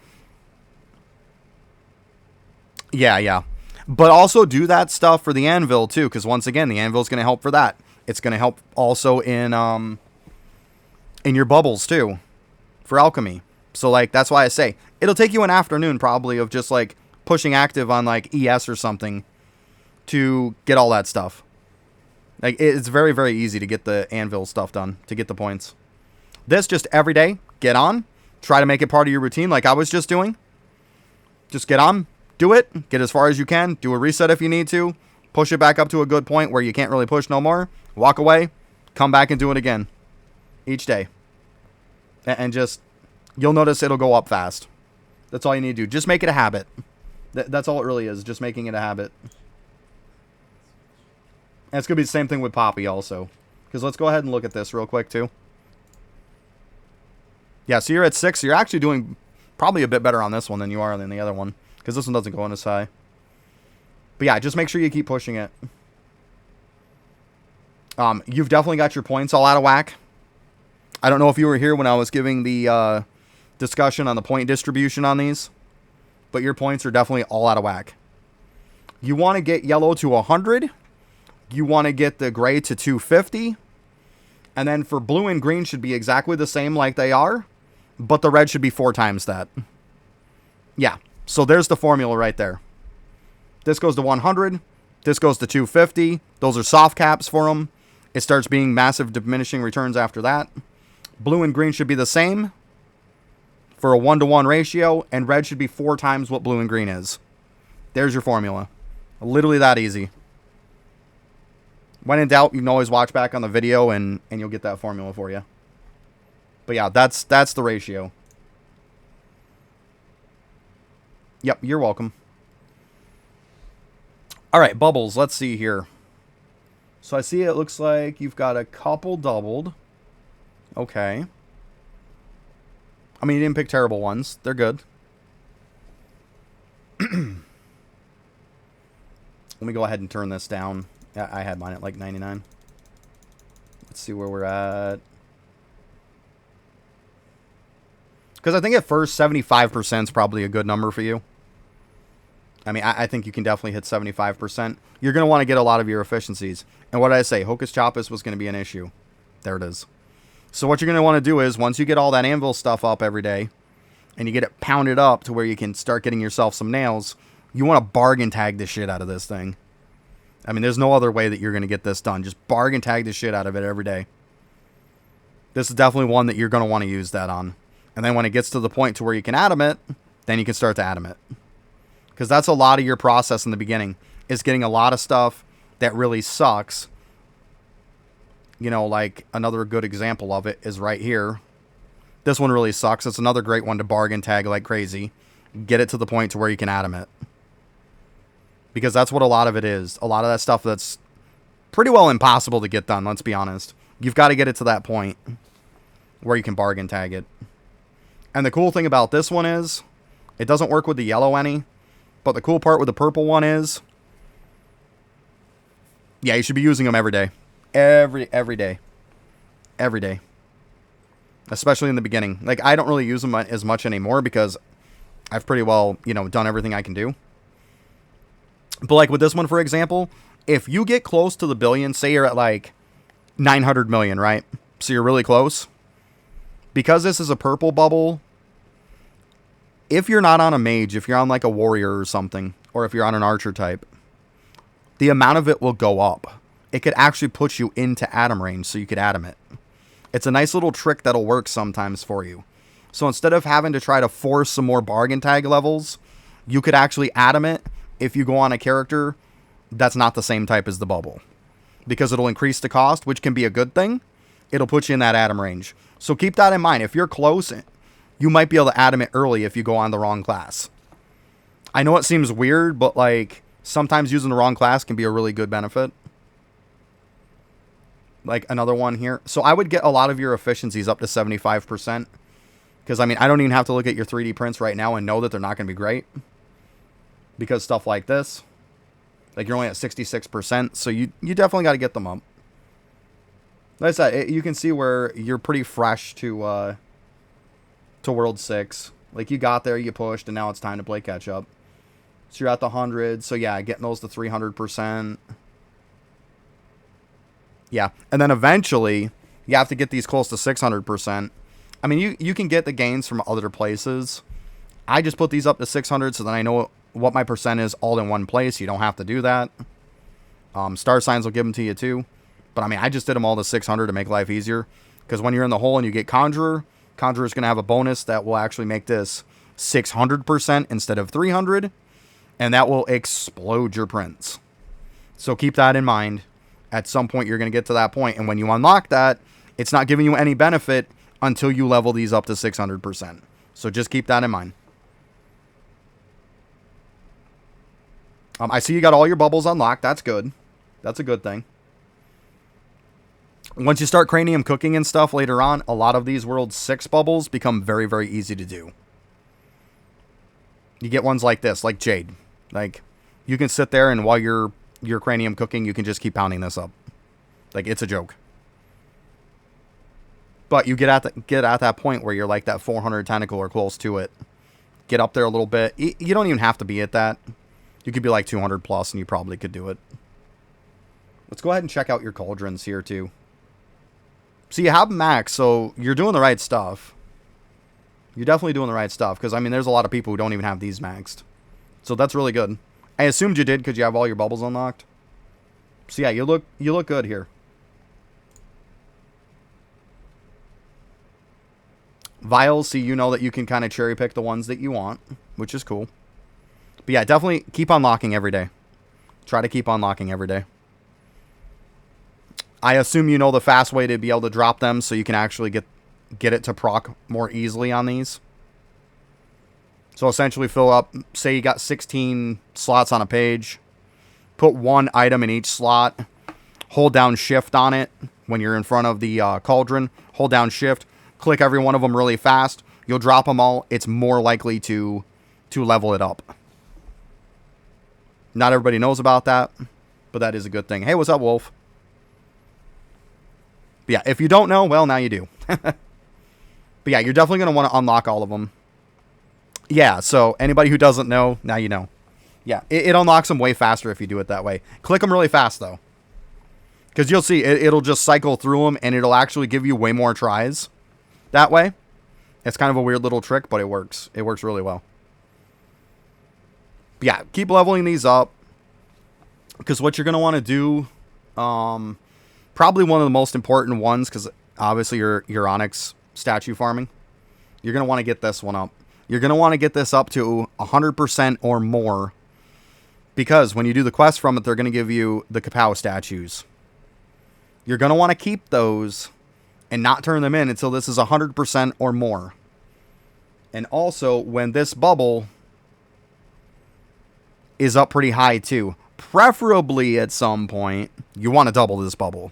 Yeah. But also do that stuff for the Anvil, too. Because, once again, the Anvil is going to help for that. It's going to help also in your bubbles, too. For alchemy. So, like, that's why I say, it'll take you an afternoon, probably, of just, like, pushing active on, like, ES or something to get all that stuff. Like, it's very, very easy to get the Anvil stuff done, to get the points. This, just every day, get on. Try to make it part of your routine, like I was just doing. Just get on, do it, get as far as you can, do a reset if you need to, push it back up to a good point where you can't really push no more, walk away, come back and do it again. Each day. And just, you'll notice it'll go up fast. That's all you need to do. Just make it a habit. That's all it really is, just making it a habit. And it's going to be the same thing with Poppy also. Because let's go ahead and look at this real quick too. Yeah, so you're at 6. So you're actually doing probably a bit better on this one than you are on the other one. Because this one doesn't go in as high. But yeah, just make sure you keep pushing it. You've definitely got your points all out of whack. I don't know if you were here when I was giving the discussion on the point distribution on these. But your points are definitely all out of whack. You want to get yellow to 100. You want to get the gray to 250. And then for blue and green should be exactly the same like they are. but the red should be 4 times that. Yeah, so there's the formula right there. This goes to 100. This goes to 250. Those are soft caps for them. It starts being massive diminishing returns after that. Blue and green should be the same for a 1-to-1 ratio, and red should be 4 times what blue and green is. There's your formula. Literally that easy. When in doubt, you can always watch back on the video and you'll get that formula for you. But yeah, that's the ratio. Yep, you're welcome. All right, bubbles. Let's see here. So I see it looks like you've got a couple doubled. Okay. I mean, you didn't pick terrible ones. They're good. Let me go ahead and turn this down. Yeah, I had mine at like 99. Let's see where we're at. Because I think at first, 75% is probably a good number for you. I mean, I think you can definitely hit 75%. You're going to want to get a lot of your efficiencies. And what did I say? Hocus Chopus was going to be an issue. There it is. So what you're going to want to do is, once you get all that anvil stuff up every day, and you get it pounded up to where you can start getting yourself some nails, you want to bargain tag the shit out of this thing. I mean, there's no other way that you're going to get this done. Just bargain tag the shit out of it every day. This is definitely one that you're going to want to use that on. And then when it gets to the point to where you can atom it, then you can start to atom it. Because that's a lot of your process in the beginning, is getting a lot of stuff that really sucks. You know, like another good example of it is right here. This one really sucks. It's another great one to bargain tag like crazy. Get it to the point to where you can atom it. Because that's what a lot of it is. A lot of that stuff that's pretty well impossible to get done, let's be honest. You've got to get it to that point where you can bargain tag it. And the cool thing about this one is, it doesn't work with the yellow any. But the cool part with the purple one is, yeah, you should be using them every day. Every day. Every day. Especially in the beginning. Like, I don't really use them as much anymore because I've pretty well, you know, done everything I can do. But like with this one, for example, if you get close to the billion, say you're at like 900 million, right? So you're really close. Because this is a purple bubble, if you're not on a mage, if you're on like a warrior or something, or if you're on an archer type, the amount of it will go up. It could actually put you into atom range, so you could atom it. It's a nice little trick that'll work sometimes for you. So instead of having to try to force some more bargain tag levels, you could actually atom it if you go on a character that's not the same type as the bubble. Because it'll increase the cost, which can be a good thing. It'll put you in that atom range. So keep that in mind. If you're close, you might be able to atom it early if you go on the wrong class. I know it seems weird, but like sometimes using the wrong class can be a really good benefit. Like another one here. So I would get a lot of your efficiencies up to 75%. Because I mean, I don't even have to look at your 3D prints right now and know that they're not going to be great. Because stuff like this, like you're only at 66%. So you definitely got to get them up. Like I said, you can see where you're pretty fresh to World 6. Like you got there, you pushed, and now it's time to play catch up. So you're at the 100. So yeah, getting those to 300%. Yeah, and then eventually you have to get these close to 600%. I mean, you can get the gains from other places. I just put these up to 600 so that I know what my percent is all in one place. You don't have to do that. Star signs will give them to you too. But I mean, I just did them all to 600 to make life easier. Because when you're in the hole and you get Conjurer, Conjurer's going to have a bonus that will actually make this 600% instead of 300. And that will explode your prints. So keep that in mind. At some point, you're going to get to that point. And when you unlock that, it's not giving you any benefit until you level these up to 600%. So just keep that in mind. I see you got all your bubbles unlocked. That's good. That's a good thing. Once you start cranium cooking and stuff later on, a lot of these World 6 bubbles become very, very easy to do. You get ones like this, like Jade. Like, you can sit there and while you're cranium cooking, you can just keep pounding this up. Like, it's a joke. But you get at that point where you're like that 400 tentacle or close to it. Get up there a little bit. You don't even have to be at that. You could be like 200 plus and you probably could do it. Let's go ahead and check out your cauldrons here too. So you have max, so you're doing the right stuff. You're definitely doing the right stuff. Because, I mean, there's a lot of people who don't even have these maxed. So that's really good. I assumed you did because you have all your bubbles unlocked. So yeah, you look good here. Vials, so you know that you can kind of cherry pick the ones that you want, which is cool. But yeah, definitely keep unlocking every day. Try to keep unlocking every day. I assume you know the fast way to be able to drop them so you can actually get it to proc more easily on these. So essentially fill up, say you got 16 slots on a page. Put one item in each slot. Hold down shift on it when you're in front of the cauldron. Hold down shift. Click every one of them really fast. You'll drop them all. It's more likely to level it up. Not everybody knows about that, but that is a good thing. Hey, what's up, Wolf? But yeah, if you don't know, well, now you do. But yeah, you're definitely going to want to unlock all of them. Yeah, so anybody who doesn't know, now you know. Yeah, it unlocks them way faster if you do it that way. Click them really fast, though. Because you'll see, it'll just cycle through them, and it'll actually give you way more tries that way. It's kind of a weird little trick, but it works. It works really well. But yeah, keep leveling these up. Because what you're going to want to do, probably one of the most important ones, because obviously your Onyx statue farming, you're going to want to get this one up. You're going to want to get this up to 100% or more. Because when you do the quest from it, they're going to give you the Kapow statues. You're going to want to keep those and not turn them in until this is 100% or more. And also, when this bubble is up pretty high too, preferably at some point, you want to double this bubble.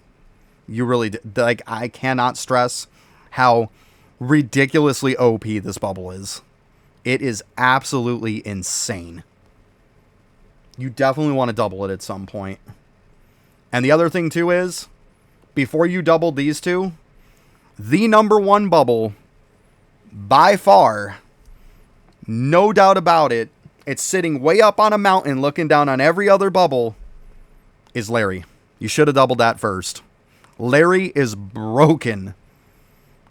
You really, like, I cannot stress how ridiculously OP this bubble is. It is absolutely insane. You definitely want to double it at some point. And the other thing too is, before you double these two, the number one bubble, by far, no doubt about it, it's sitting way up on a mountain looking down on every other bubble, is Larry. You should have doubled that first. Larry is broken.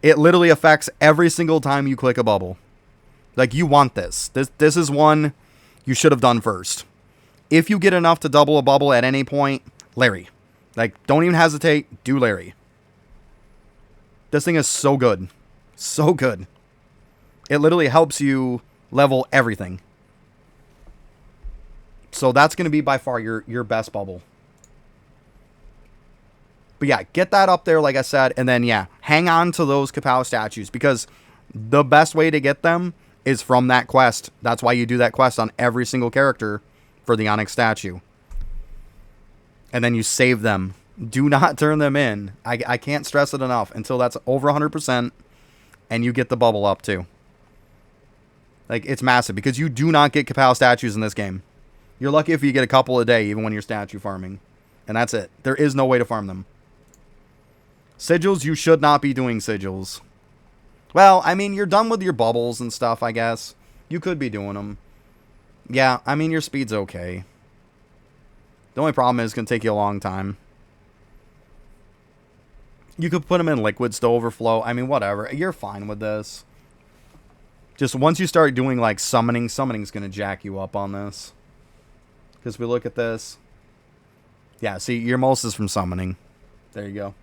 It literally affects every single time you click a bubble. Like, you want this. This is one you should have done first. If you get enough to double a bubble at any point, Larry. Like, don't even hesitate. Do Larry. This thing is so good. So good. It literally helps you level everything. So that's going to be by far your best bubble. But yeah, get that up there, like I said. And then, yeah, hang on to those Kapow statues. Because the best way to get them is from that quest. That's why you do that quest on every single character for the Onyx statue. And then you save them. Do not turn them in. I can't stress it enough until that's over 100% and you get the bubble up too. Like, it's massive because you do not get Kapow statues in this game. You're lucky if you get a couple a day even when you're statue farming. And that's it. There is no way to farm them. Sigils, you should not be doing sigils. Well, I mean, you're done with your bubbles and stuff, I guess. You could be doing them. Yeah, I mean, your speed's okay. The only problem is it's going to take you a long time. You could put them in liquids to overflow. I mean, whatever. You're fine with this. Just once you start doing, like, summoning's going to jack you up on this. Because we look at this. Yeah, see, your most is from summoning. There you go.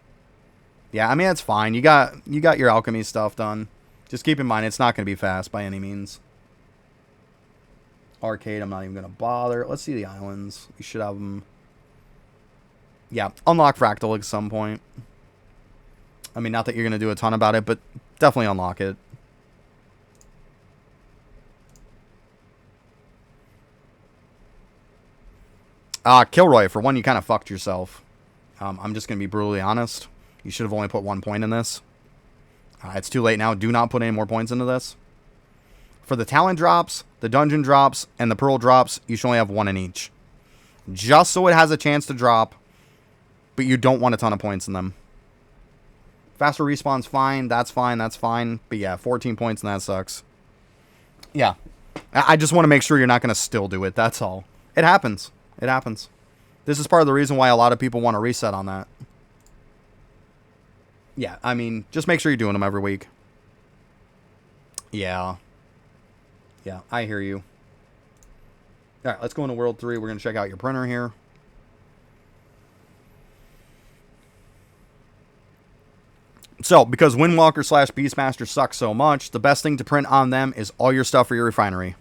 Yeah, I mean, that's fine. You got your alchemy stuff done. Just keep in mind, it's not going to be fast by any means. Arcade, I'm not even going to bother. Let's see the islands. You should have them. Yeah, unlock Fractal at some point. I mean, not that you're going to do a ton about it, but definitely unlock it. Kilroy, for one, you kind of fucked yourself. I'm just going to be brutally honest. You should have only put 1 point in this. It's too late now. Do not put any more points into this. For the talent drops, the dungeon drops, and the pearl drops, you should only have 1 in each. Just so it has a chance to drop, but you don't want a ton of points in them. Faster respawn's fine. That's fine. That's fine. But yeah, 14 points and that sucks. Yeah. I just want to make sure you're not going to still do it. That's all. It happens. It happens. This is part of the reason why a lot of people want to reset on that. Yeah, I mean, just make sure you're doing them every week. Yeah. Yeah, I hear you. All right, let's go into World 3. We're going to check out your printer here. So, because Windwalker slash Beastmaster sucks so much, the best thing to print on them is all your stuff for your refinery.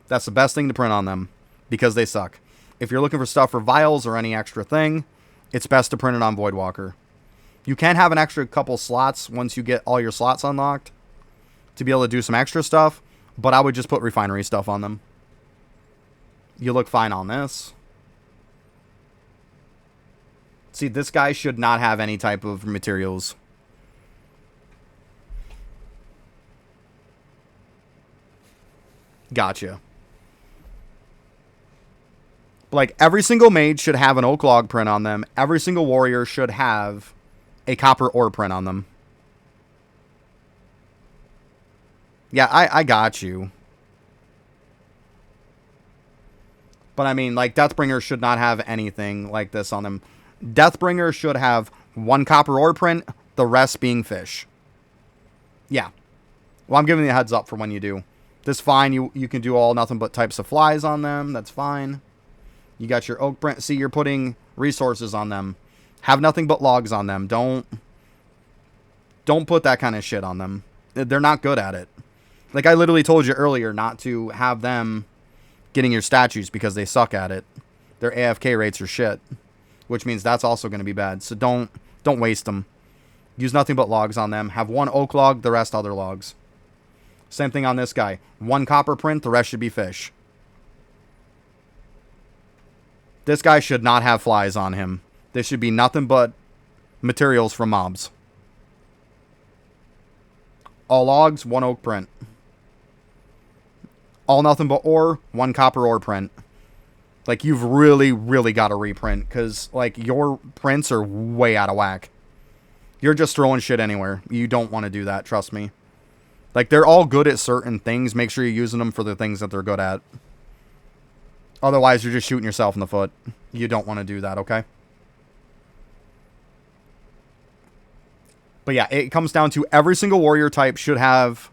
That's the best thing to print on them, because they suck. If you're looking for stuff for vials or any extra thing, it's best to print it on Voidwalker. You can have an extra couple slots once you get all your slots unlocked to be able to do some extra stuff, but I would just put refinery stuff on them. You look fine on this. See, this guy should not have any type of materials. Gotcha. Like, every single mage should have an oak log print on them. Every single warrior should have a copper ore print on them. Yeah, I got you. But I mean, like, Deathbringer should not have anything like this on them. Deathbringer should have one copper ore print, the rest being fish. Yeah. Well, I'm giving you a heads up for when you do. This fine, you can do all nothing but types of flies on them. That's fine. You got your oak print. See, you're putting resources on them. Have nothing but logs on them. Don't put that kind of shit on them. They're not good at it. Like I literally told you earlier not to have them getting your statues because they suck at it. Their AFK rates are shit, which means that's also going to be bad. So don't waste them. Use nothing but logs on them. Have one oak log, the rest other logs. Same thing on this guy. One copper print, the rest should be fish. This guy should not have flies on him. This should be nothing but materials from mobs. All logs, one oak print. All nothing but ore, one copper ore print. Like, you've really, really got to reprint. Because, like, your prints are way out of whack. You're just throwing shit anywhere. You don't want to do that, trust me. Like, they're all good at certain things. Make sure you're using them for the things that they're good at. Otherwise, you're just shooting yourself in the foot. You don't want to do that, okay? But yeah, it comes down to every single warrior type should have...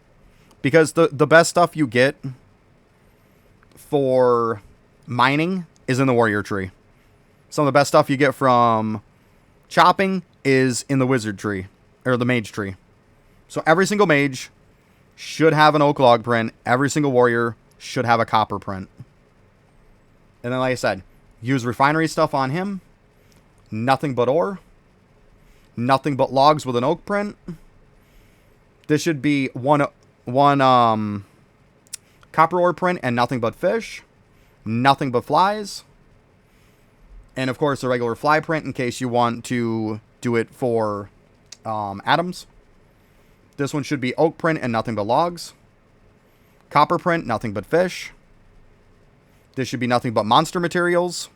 Because the best stuff you get for mining is in the warrior tree. Some of the best stuff you get from chopping is in the wizard tree. Or the mage tree. So every single mage should have an oak log print. Every single warrior should have a copper print. And then, like I said, use refinery stuff on him. Nothing but ore. Nothing but logs with an oak print. This should be one copper ore print and nothing but fish. Nothing but flies. And, of course, a regular fly print in case you want to do it for atoms. This one should be oak print and nothing but logs. Copper print, nothing but fish. This should be nothing but monster materials.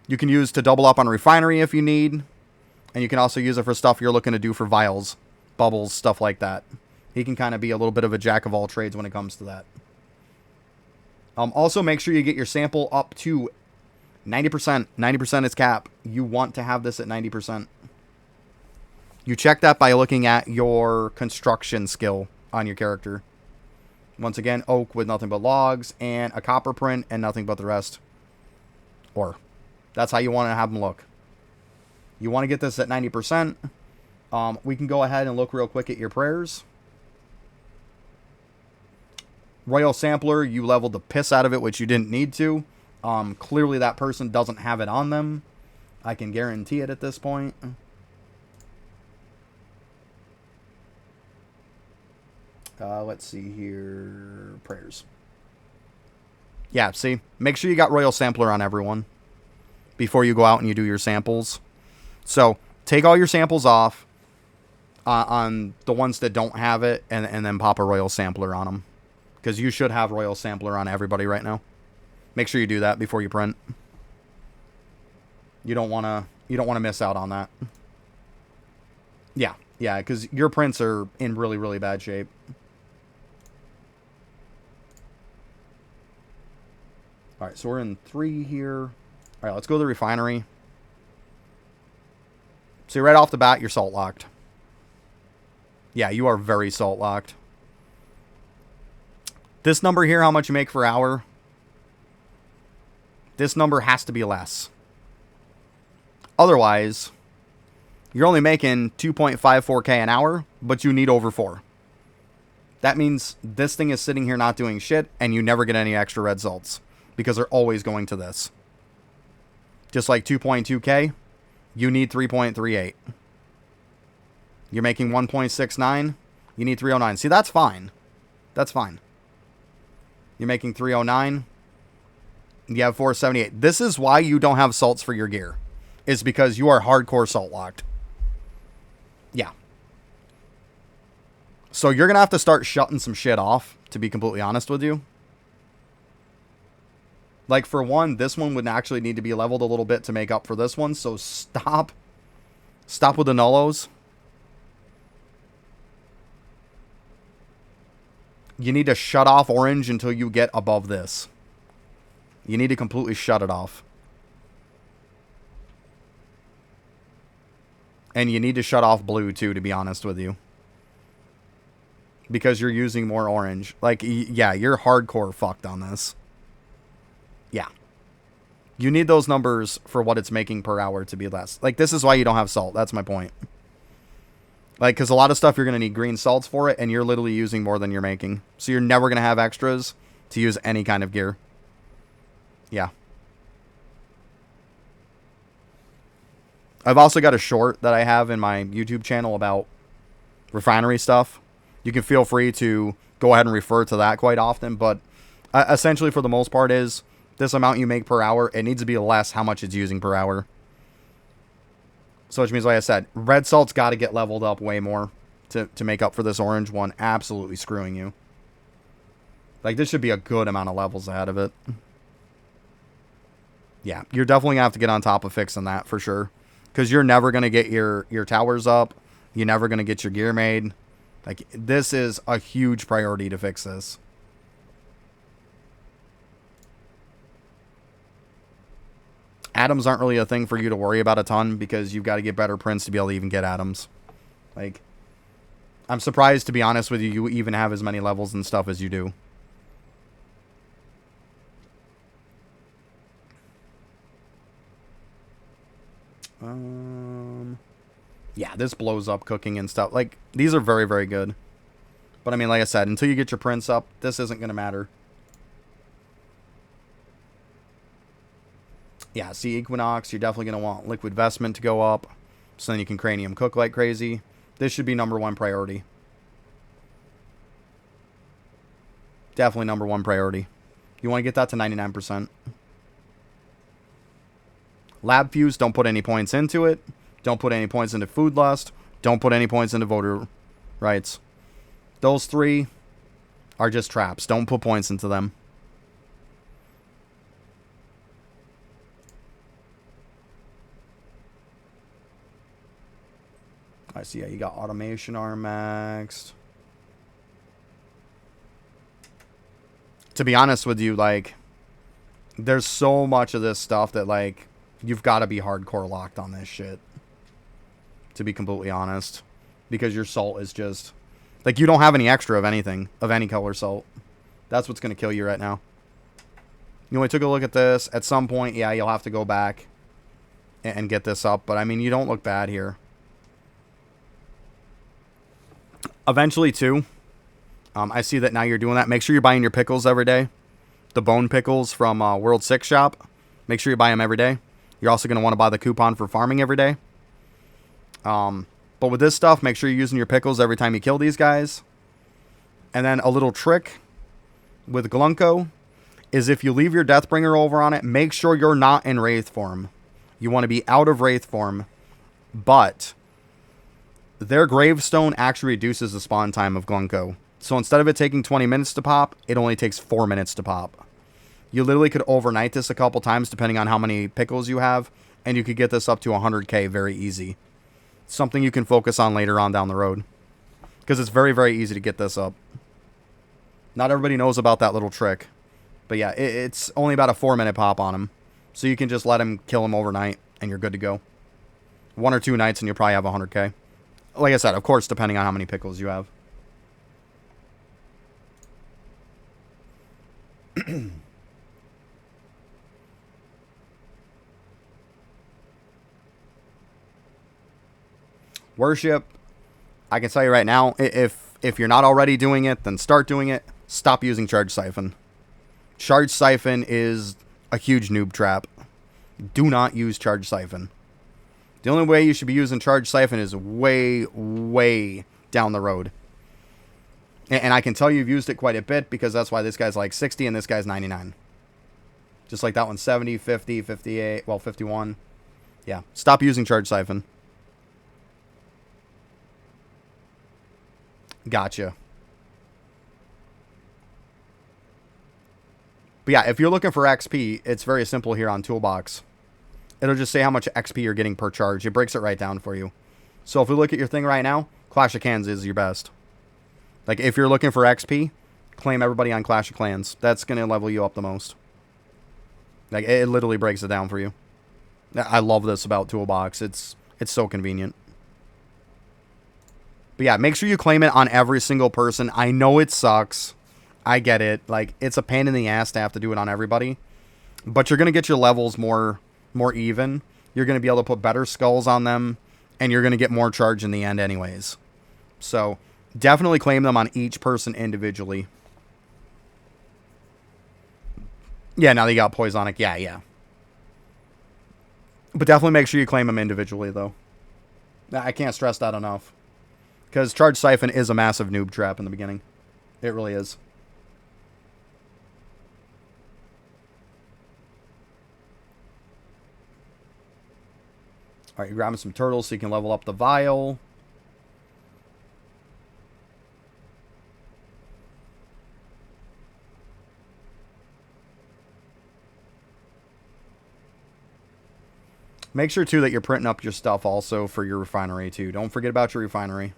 You can use to double up on refinery if you need. And you can also use it for stuff you're looking to do for vials, bubbles, stuff like that. He can kind of be a little bit of a jack of all trades when it comes to that. Also, make sure you get your sample up to 90%. 90% is cap. You want to have this at 90%. You check that by looking at your construction skill on your character. Once again, oak with nothing but logs and a copper print and nothing but the rest. Or that's how you want to have them look. You want to get this at 90%. We can go ahead and look real quick at your prayers. Royal Sampler, you leveled the piss out of it, which you didn't need to. Clearly that person doesn't have it on them. I can guarantee it at this point. Let's see here. Prayers. Yeah, see? Make sure you got Royal Sampler on everyone before you go out and you do your samples. So, take all your samples off on the ones that don't have it, and then pop a Royal Sampler on them. Because you should have Royal Sampler on everybody right now. Make sure you do that before you print. You don't want to miss out on that. Yeah, because your prints are in really, really bad shape. Alright, so we're in 3 here. Alright, let's go to the refinery. See, right off the bat, you're salt locked. Yeah, you are very salt locked. This number here, how much you make per hour, this number has to be less. Otherwise, you're only making 2.54K an hour, but you need over 4. That means this thing is sitting here not doing shit, and you never get any extra red salts, because they're always going to this. Just like 2.2K, you need 3.38. You're making 1.69, you need 309. See, that's fine. That's fine. You're making 309, you have 478. This is why you don't have salts for your gear. Is because you are hardcore salt locked. Yeah. So you're going to have to start shutting some shit off, to be completely honest with you. Like, for one, this one would actually need to be leveled a little bit to make up for this one. So stop with the nullos. You need to shut off orange until you get above this. You need to completely shut it off. And you need to shut off blue, too, to be honest with you. Because you're using more orange. Like, yeah, you're hardcore fucked on this. Yeah. You need those numbers for what it's making per hour to be less. Like, this is why you don't have salt. That's my point. Like, because a lot of stuff you're going to need green salts for it, and you're literally using more than you're making. So you're never going to have extras to use any kind of gear. Yeah. I've also got a short that I have in my YouTube channel about refinery stuff. You can feel free to go ahead and refer to that quite often. But essentially, for the most part, is this amount you make per hour, it needs to be less how much it's using per hour. So which means, like I said, red salt's got to get leveled up way more to make up for this orange one absolutely screwing you. Like, this should be a good amount of levels ahead of it. Yeah, you're definitely going to have to get on top of fixing that for sure. Because you're never going to get your towers up. You're never going to get your gear made. Like, this is a huge priority to fix this. Atoms aren't really a thing for you to worry about a ton because you've got to get better prints to be able to even get atoms. Like, I'm surprised, to be honest with you, you even have as many levels and stuff as you do. Yeah, this blows up cooking and stuff. Like, these are very, very good. But, I mean, like I said, until you get your prints up, this isn't going to matter. Yeah, see, Equinox, you're definitely going to want Liquid Vestment to go up. So then you can Cranium cook like crazy. This should be #1 priority. Definitely #1 priority. You want to get that to 99%. Lab Fuse, don't put any points into it. Don't put any points into Food Lust. Don't put any points into Voter Rights. Those 3 are just traps. Don't put points into them. I see. Yeah, you got Automation arm maxed. To be honest with you, like, there's so much of this stuff that, like, you've got to be hardcore locked on this shit. To be completely honest. Because your salt is just... Like, you don't have any extra of anything. Of any color salt. That's what's going to kill you right now. You only took a look at this. At some point, yeah, you'll have to go back and get this up. But, I mean, you don't look bad here. Eventually, too, I see that now you're doing that. Make sure you're buying your pickles every day. The bone pickles from World 6 Shop. Make sure you buy them every day. You're also going to want to buy the coupon for farming every day. But with this stuff, make sure you're using your pickles every time you kill these guys. And then a little trick with Glunko is if you leave your Deathbringer over on it, make sure you're not in Wraith form. You want to be out of Wraith form. But their gravestone actually reduces the spawn time of Glunko. So instead of it taking 20 minutes to pop, it only takes 4 minutes to pop. You literally could overnight this a couple times depending on how many pickles you have, and you could get this up to 100k very easy. Something you can focus on later on down the road. Because it's very, very easy to get this up. Not everybody knows about that little trick. But yeah, it's only about a 4-minute pop on him. So you can just let him kill him overnight, and you're good to go. 1 or 2 nights, and you'll probably have 100k. Like I said, of course, depending on how many pickles you have. Worship, I can tell you right now, if you're not already doing it, then start doing it. Stop using Charge Siphon. Charge Siphon is a huge noob trap. Do not use Charge Siphon. The only way you should be using Charge Siphon is way, way down the road. And I can tell you've used it quite a bit because that's why this guy's like 60 and this guy's 99. Just like that one's 70, 50, 58, well, 51. Yeah, stop using Charge Siphon. Gotcha. But yeah, if you're looking for XP, it's very simple here on Toolbox. It'll just say how much XP you're getting per charge. It breaks it right down for you. So if we look at your thing right now, Clash of Clans is your best. Like, if you're looking for XP, claim everybody on Clash of Clans. That's going to level you up the most. Like, it literally breaks it down for you. I love this about Toolbox. It's so convenient. But yeah, make sure you claim it on every single person. I know it sucks. I get it. Like, it's a pain in the ass to have to do it on everybody. But you're going to get your levels more even. You're going to be able to put better skulls on them. And you're going to get more charge in the end anyways. So, definitely claim them on each person individually. Yeah, now that you got Poisonic. Yeah. But definitely make sure you claim them individually, though. I can't stress that enough. Because Charge Siphon is a massive noob trap in the beginning. It really is. Alright, you're grabbing some turtles so you can level up the vial. Make sure, too, that you're printing up your stuff also for your refinery, too. Don't forget about your refinery.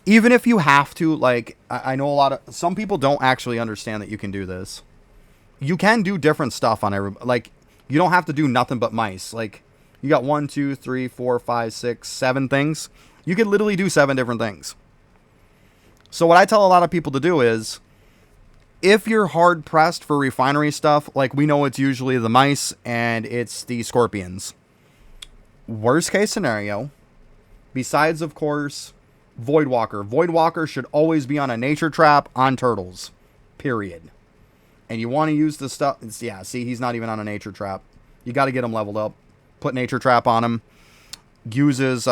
Even if you have to, like, I know some people don't actually understand that you can do this. You can do different stuff on every, like, you don't have to do nothing but mice. Like, you got 1, 2, 3, 4, 5, 6, 7 things. You could literally do 7 different things. So what I tell a lot of people to do is, if you're hard pressed for refinery stuff, like we know it's usually the mice and it's the scorpions. Worst case scenario, besides, of course, Voidwalker. Voidwalker should always be on a nature trap on turtles. Period. And you want to use the stuff. Yeah, see, he's not even on a nature trap. You got to get him leveled up. Put nature trap on him. Uses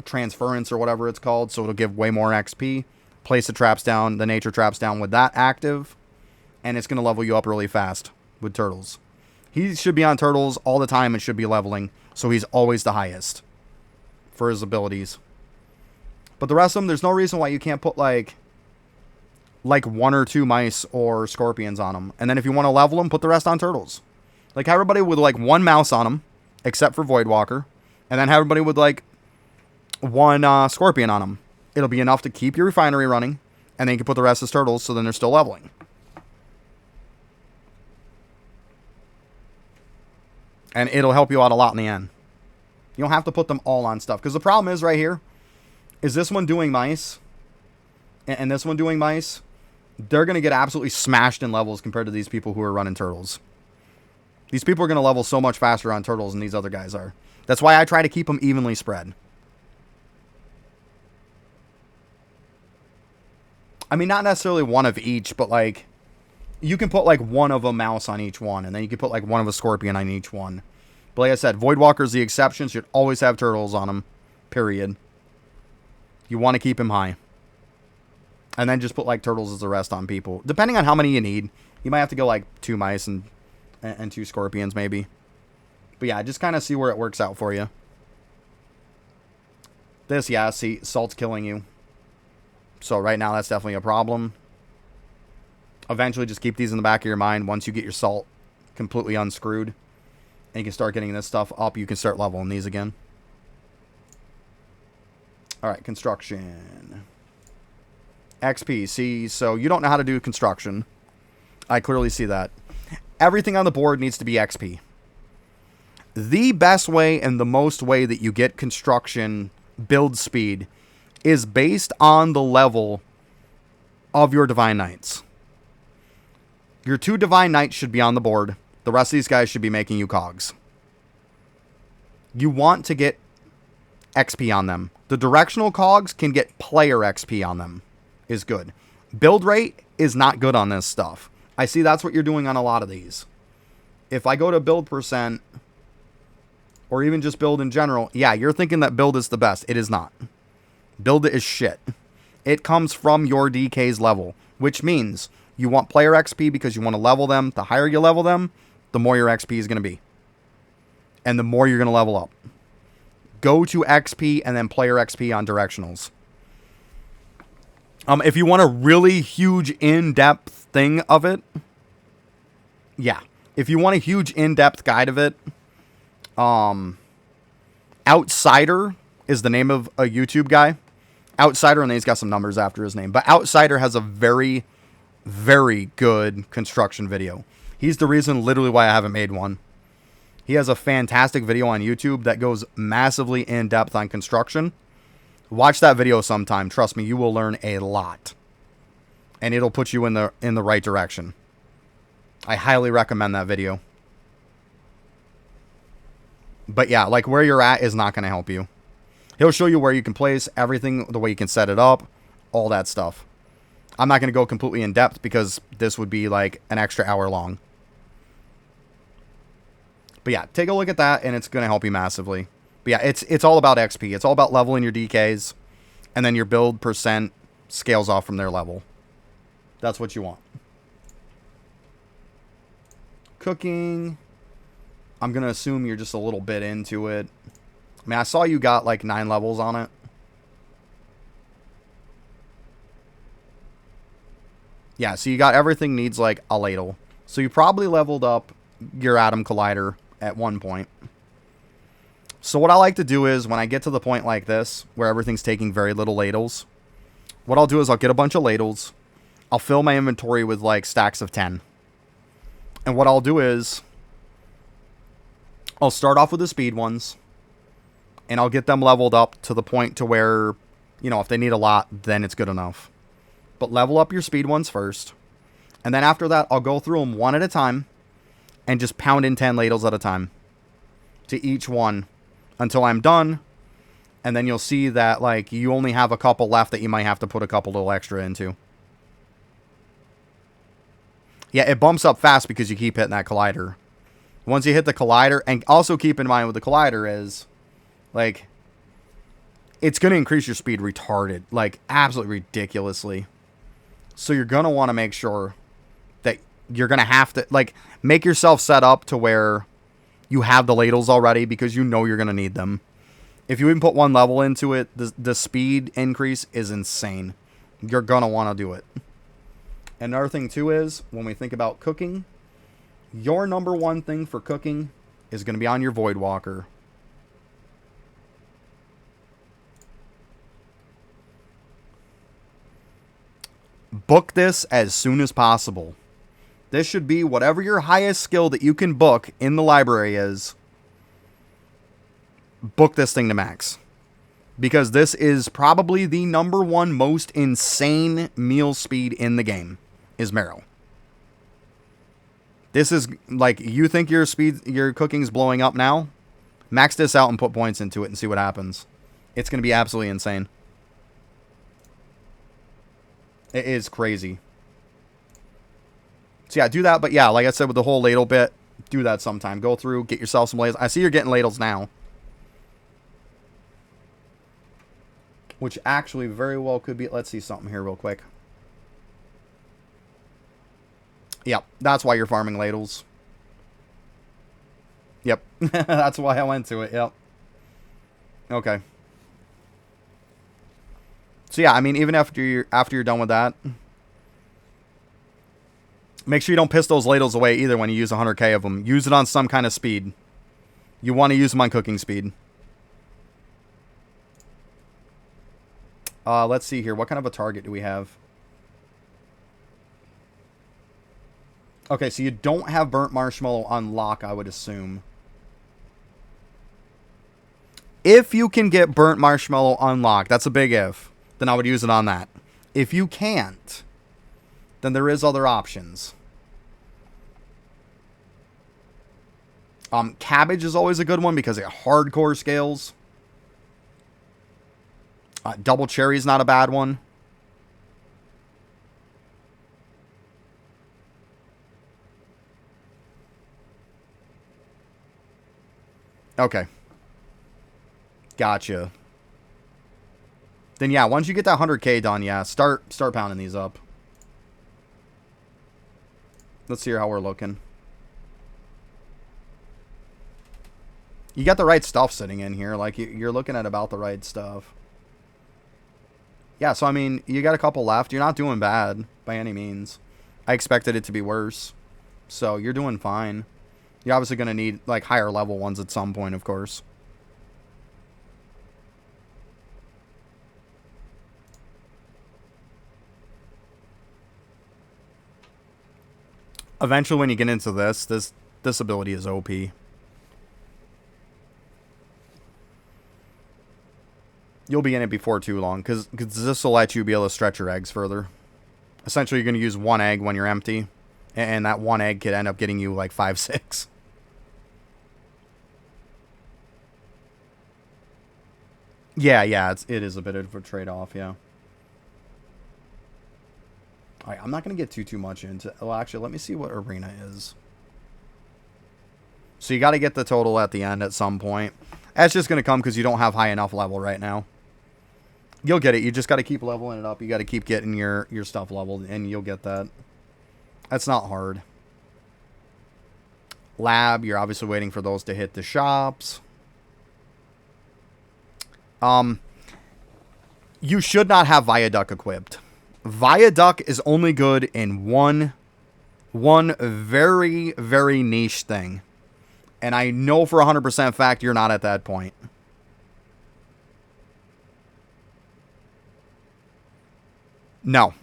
transference or whatever it's called, so it'll give way more XP. Place the traps down, the nature traps down with that active, and it's going to level you up really fast with turtles. He should be on turtles all the time and should be leveling, so he's always the highest for his abilities. But the rest of them, there's no reason why you can't put like 1 or 2 mice or scorpions on them. And then if you want to level them, put the rest on turtles. Like, have everybody with like 1 mouse on them, except for Voidwalker. And then have everybody with like 1 scorpion on them. It'll be enough to keep your refinery running. And then you can put the rest as turtles, so then they're still leveling. And it'll help you out a lot in the end. You don't have to put them all on stuff. Because the problem is right here, is this one doing mice, and this one doing mice, they're going to get absolutely smashed in levels compared to these people who are running turtles. These people are going to level so much faster on turtles than these other guys are. That's why I try to keep them evenly spread. I mean, not necessarily 1 of each, but like, you can put like 1 of a mouse on each one, and then you can put like 1 of a scorpion on each one. But like I said, Voidwalker's the exception. Should always have turtles on them. Period. You want to keep him high. And then just put like turtles as the rest on people. Depending on how many you need. You might have to go like 2 mice and 2 scorpions maybe. But yeah, just kind of see where it works out for you. This, yeah, see, salt's killing you. So right now that's definitely a problem. Eventually just keep these in the back of your mind. Once you get your salt completely unscrewed and you can start getting this stuff up, you can start leveling these again. Alright, construction. XP. See, so you don't know how to do construction. I clearly see that. Everything on the board needs to be XP. The best way and the most way that you get construction build speed is based on the level of your Divine Knights. Your 2 Divine Knights should be on the board. The rest of these guys should be making you cogs. You want to get XP on them. The directional cogs can get player XP on them. Is good. Build rate is not good on this stuff. I see that's what you're doing on a lot of these. If I go to build percent, or even just build in general, yeah, you're thinking that build is the best. It is not. Build is shit. It comes from your DK's level, which means you want player XP because you want to level them. The higher you level them, the more your XP is going to be. And the more you're going to level up. Go to XP and then player XP on directionals. If you want a really huge in-depth thing of it, yeah. If you want a huge in-depth guide of it, Outsider is the name of a YouTube guy. Outsider, and then he's got some numbers after his name. But Outsider has a very, very good construction video. He's the reason literally why I haven't made one. He has a fantastic video on YouTube that goes massively in depth on construction. Watch that video sometime. Trust me, you will learn a lot. And it'll put you in the right direction. I highly recommend that video. But yeah, like where you're at is not going to help you. He'll show you where you can place everything, the way you can set it up, all that stuff. I'm not going to go completely in depth because this would be like an extra hour long. But yeah, take a look at that and it's going to help you massively. But yeah, it's all about XP. It's all about leveling your DKs. And then your build percent scales off from their level. That's what you want. Cooking. I'm going to assume you're just a little bit into it. I mean, I saw you got like 9 levels on it. Yeah, so you got everything needs like a ladle. So you probably leveled up your Atom Collider at one point. So what I like to do is when I get to the point like this, where everything's taking very little ladles, what I'll do is I'll get a bunch of ladles. I'll fill my inventory with like stacks of 10. And what I'll do is I'll start off with the speed ones. And I'll get them leveled up to the point to where, you know, if they need a lot, then it's good enough. But level up your speed ones first. And then after that, I'll go through them one at a time. And just pound in 10 ladles at a time. To each one. Until I'm done. And then you'll see that, like, you only have a couple left that you might have to put a couple little extra into. Yeah, it bumps up fast because you keep hitting that collider. Once you hit the collider, and also keep in mind with the collider is, like, it's going to increase your speed retarded. Like, absolutely ridiculously. So you're going to want to make sure that you're going to have to, like, make yourself set up to where you have the ladles already because you know you're going to need them. If you even put one level into it, the speed increase is insane. You're going to want to do it. Another thing, too, is when we think about cooking, your number one thing for cooking is going to be on your Void Walker. Book this as soon as possible. This should be whatever your highest skill that you can book in the library is. Book this thing to max. Because this is probably the number one most insane meal speed in the game, is Marrow. This is, like, you think your cooking's blowing up now? Max this out and put points into it and see what happens. It's going to be absolutely insane. It is crazy. So yeah, do that. But yeah, like I said with the whole ladle bit, do that sometime. Go through, get yourself some ladles. I see you're getting ladles now. Which actually very well could be... Let's see something here real quick. Yep, that's why you're farming ladles. Yep, that's why I went to it. Yep. Okay. So yeah, I mean, even after you're done with that, make sure you don't piss those ladles away either when you use 100k of them. Use it on some kind of speed. You want to use them on cooking speed. Let's see here. What kind of a target do we have? Okay, so you don't have Burnt Marshmallow on lock, I would assume. If you can get Burnt Marshmallow unlocked, that's a big if, then I would use it on that. If you can't, then there is other options. Cabbage is always a good one because it hardcore scales. Double cherry is not a bad one. Okay. Gotcha. Then yeah, once you get that 100K done, yeah, start pounding these up. Let's see how we're looking. You got the right stuff sitting in here. Like, you're looking at about the right stuff. Yeah, so, I mean, you got a couple left. You're not doing bad by any means. I expected it to be worse. So, you're doing fine. You're obviously going to need, like, higher level ones at some point, of course. Eventually, when you get into this ability is OP. You'll be in it before too long, because this will let you be able to stretch your eggs further. Essentially, you're going to use one egg when you're empty, and that one egg could end up getting you like 5, 6. Yeah, it is a bit of a trade-off, yeah. Alright, I'm not going to get too much into... Well, actually, let me see what arena is. So you got to get the total at the end at some point. That's just going to come because you don't have high enough level right now. You'll get it. You just got to keep leveling it up. You got to keep getting your stuff leveled, and you'll get that. That's not hard. Lab, you're obviously waiting for those to hit the shops. You should not have Viaduct equipped. Viaduct is only good in one very, very niche thing. And I know for 100% fact you're not at that point. No.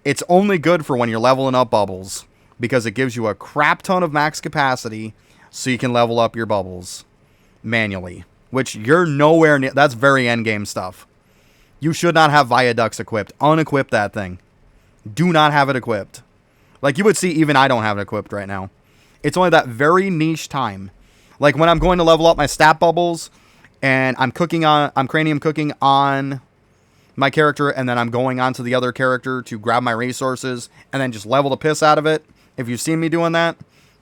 It's only good for when you're leveling up bubbles, because it gives you a crap ton of max capacity so you can level up your bubbles manually, which you're nowhere near. That's very end game stuff. You should not have Viaducts equipped. Unequip that thing. Do not have it equipped. Like, you would see, even I don't have it equipped right now. It's only that very niche time. Like, when I'm going to level up my stat bubbles, and I'm cranium cooking on my character, and then I'm going on to the other character to grab my resources, and then just level the piss out of it. If you've seen me doing that,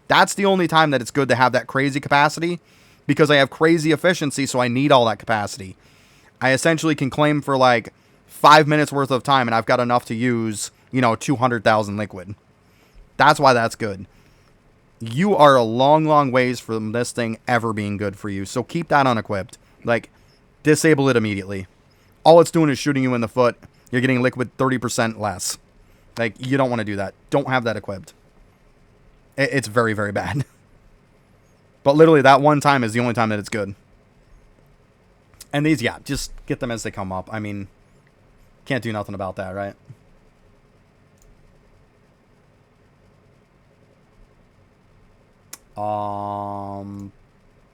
that's the only time that it's good to have that crazy capacity, because I have crazy efficiency, so I need all that capacity. I essentially can claim for like 5 minutes worth of time, and I've got enough to use, 200,000 liquid. That's why that's good. You are a long, long ways from this thing ever being good for you, so keep that unequipped. Like, disable it immediately. All it's doing is shooting you in the foot. You're getting liquid 30% less. Like, you don't want to do that. Don't have that equipped. It's very, very bad. But literally, that one time is the only time that it's good. And these, yeah, just get them as they come up. I mean, can't do nothing about that, right?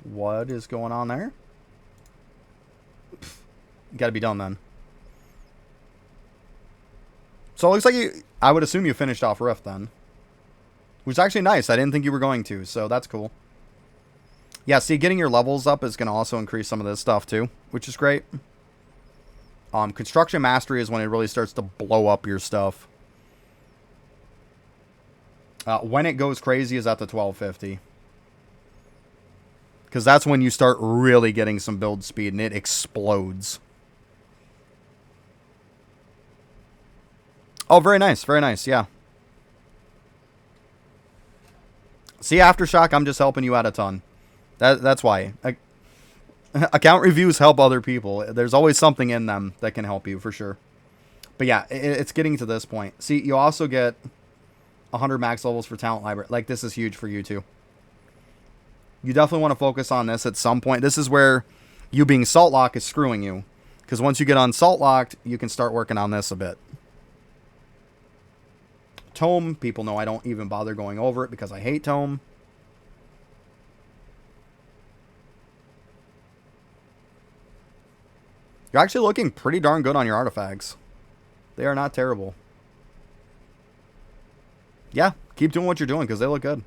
What is going on there? Got to be done then. So it looks like I would assume you finished off Rift then. Which is actually nice. I didn't think you were going to, so that's cool. Yeah, see, getting your levels up is going to also increase some of this stuff too, which is great. Construction Mastery is when it really starts to blow up your stuff. When it goes crazy is at the 1250. Because that's when you start really getting some build speed and it explodes. Oh, very nice. Very nice. Yeah. See, Aftershock, I'm just helping you out a ton. That's why. Account reviews help other people. There's always something in them that can help you, for sure. But yeah, it's getting to this point. See, you also get 100 max levels for Talent Library. Like, this is huge for you, too. You definitely want to focus on this at some point. This is where you being Salt Lock is screwing you. Because once you get on Salt Locked, you can start working on this a bit. Tome, people know I don't even bother going over it because I hate Tome. You're actually looking pretty darn good on your artifacts. They are not terrible. Yeah, keep doing what you're doing because they look good.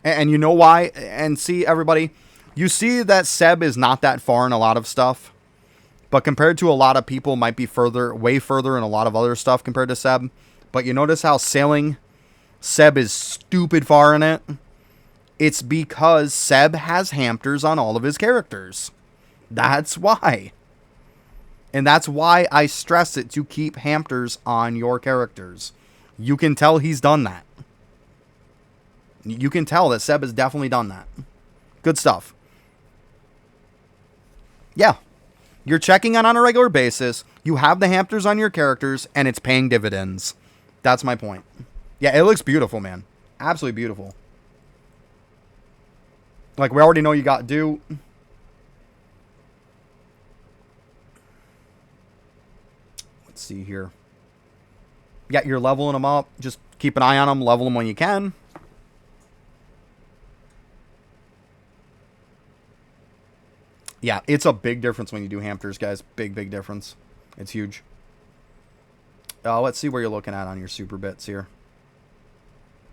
And you know why? And see, everybody, you see that Seb is not that far in a lot of stuff. But compared to a lot of people, might be further, way further in a lot of other stuff compared to Seb. But you notice how sailing, Seb is stupid far in it? It's because Seb has hamsters on all of his characters. That's why. And that's why I stress it to keep hamsters on your characters. You can tell he's done that. You can tell that Seb has definitely done that. Good stuff. Yeah. You're checking on a regular basis. You have the hamsters on your characters, and it's paying dividends. That's my point. Yeah, it looks beautiful, man. Absolutely beautiful. Like, we already know you got due. Let's see here. Yeah, you're leveling them up. Just keep an eye on them. Level them when you can. Yeah, it's a big difference when you do hamsters, guys. Big, big difference. It's huge. Let's see where you're looking at on your super bits here.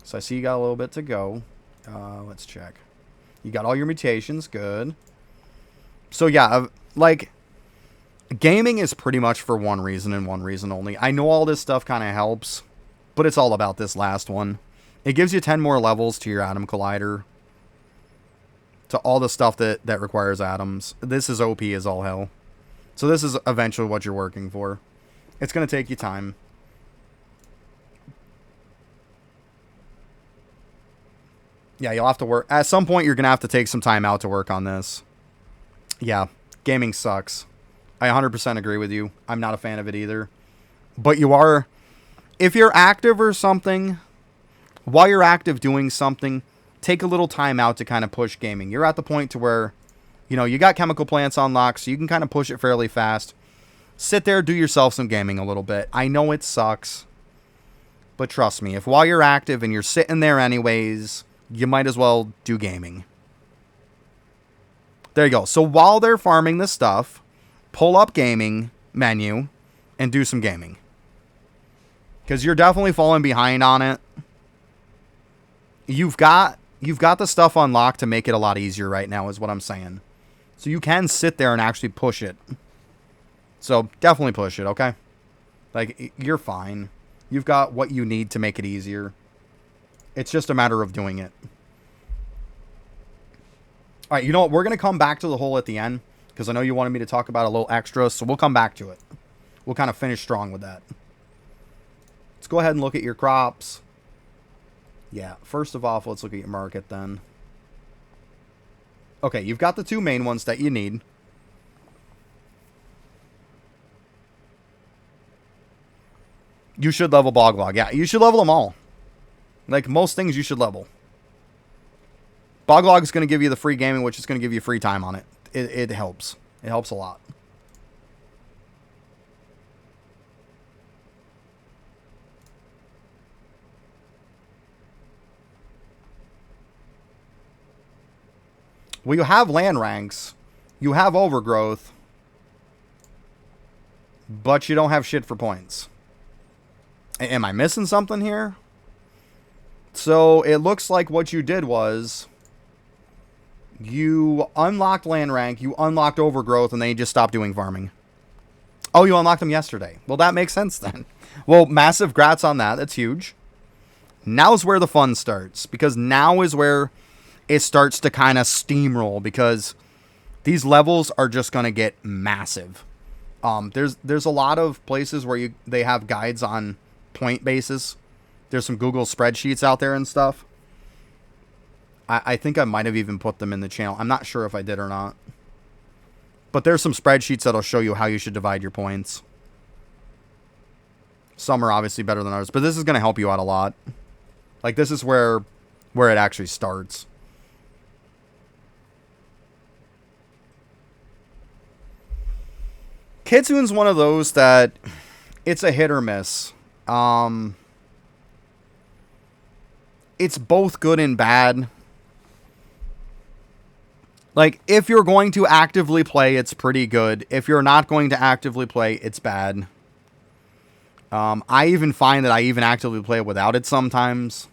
So I see you got a little bit to go. Let's check. You got all your mutations. Good. So yeah, like, gaming is pretty much for one reason and one reason only. I know all this stuff kind of helps, but it's all about this last one. It gives you 10 more levels to your Atom Collider. To all the stuff that requires atoms. This is OP as all hell. So this is eventually what you're working for. It's going to take you time. Yeah, you'll have to work. At some point, you're going to have to take some time out to work on this. Yeah, gaming sucks. I 100% agree with you. I'm not a fan of it either. But you are... If you're active or something, while you're active doing something, take a little time out to kind of push gaming. You're at the point to where, you know, you got chemical plants unlocked, so you can kind of push it fairly fast. Sit there, do yourself some gaming a little bit. I know it sucks, but trust me, if while you're active and you're sitting there anyways, you might as well do gaming. There you go. So while they're farming this stuff, pull up gaming menu and do some gaming. Because you're definitely falling behind on it. You've got the stuff unlocked to make it a lot easier right now is what I'm saying. So you can sit there and actually push it. So definitely push it, okay? Like, you're fine. You've got what you need to make it easier. It's just a matter of doing it. All right, you know what? We're going to come back to the hole at the end because I know you wanted me to talk about a little extra, so we'll come back to it. We'll kind of finish strong with that. Let's go ahead and look at your crops. Yeah, first of all, let's look at your market then. Okay, you've got the two main ones that you need. You should level Biggole. Yeah, you should level them all. Like most things, you should level. Biggole is going to give you the free gaming, which is going to give you free time on it. It helps. It helps a lot. Well, you have land ranks. You have overgrowth. But you don't have shit for points. Am I missing something here? So it looks like what you did was you unlocked land rank, you unlocked overgrowth, and then you just stopped doing farming. Oh, you unlocked them yesterday. Well, that makes sense then. Well, massive grats on that. That's huge. Now's where the fun starts, because now is where it starts to kind of steamroll, because these levels are just going to get massive. There's a lot of places where they have guides on point basis. There's some Google spreadsheets out there and stuff. I think I might have even put them in the channel. I'm not sure if I did or not. But there's some spreadsheets that'll show you how you should divide your points. Some are obviously better than others, but this is going to help you out a lot. Like, this is where it actually starts. Kitsune's one of those that it's a hit or miss. It's both good and bad. Like, if you're going to actively play, it's pretty good. If you're not going to actively play, it's bad. I even find that I even actively play without it sometimes.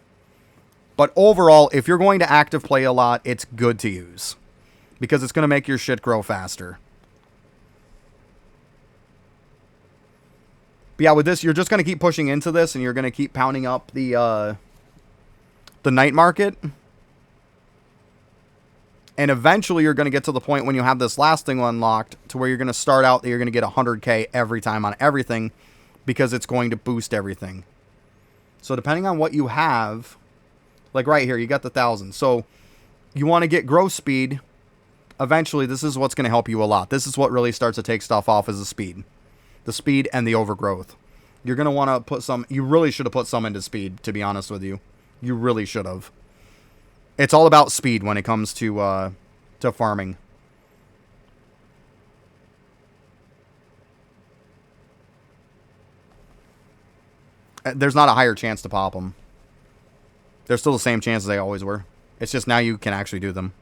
But overall, if you're going to active play a lot, it's good to use. Because it's going to make your shit grow faster. But yeah, with this, you're just going to keep pushing into this, and you're going to keep pounding up the night market. And eventually, you're going to get to the point when you have this last thing unlocked to where you're going to start out that you're going to get 100k every time on everything, because it's going to boost everything. So depending on what you have, like right here, you got the 1,000. So you want to get growth speed. Eventually, this is what's going to help you a lot. This is what really starts to take stuff off, is the speed. The speed and the overgrowth. You're going to want to put some... You really should have put some into speed, to be honest with you. You really should have. It's all about speed when it comes to farming. There's not a higher chance to pop them. They're still the same chance as they always were. It's just now you can actually do them.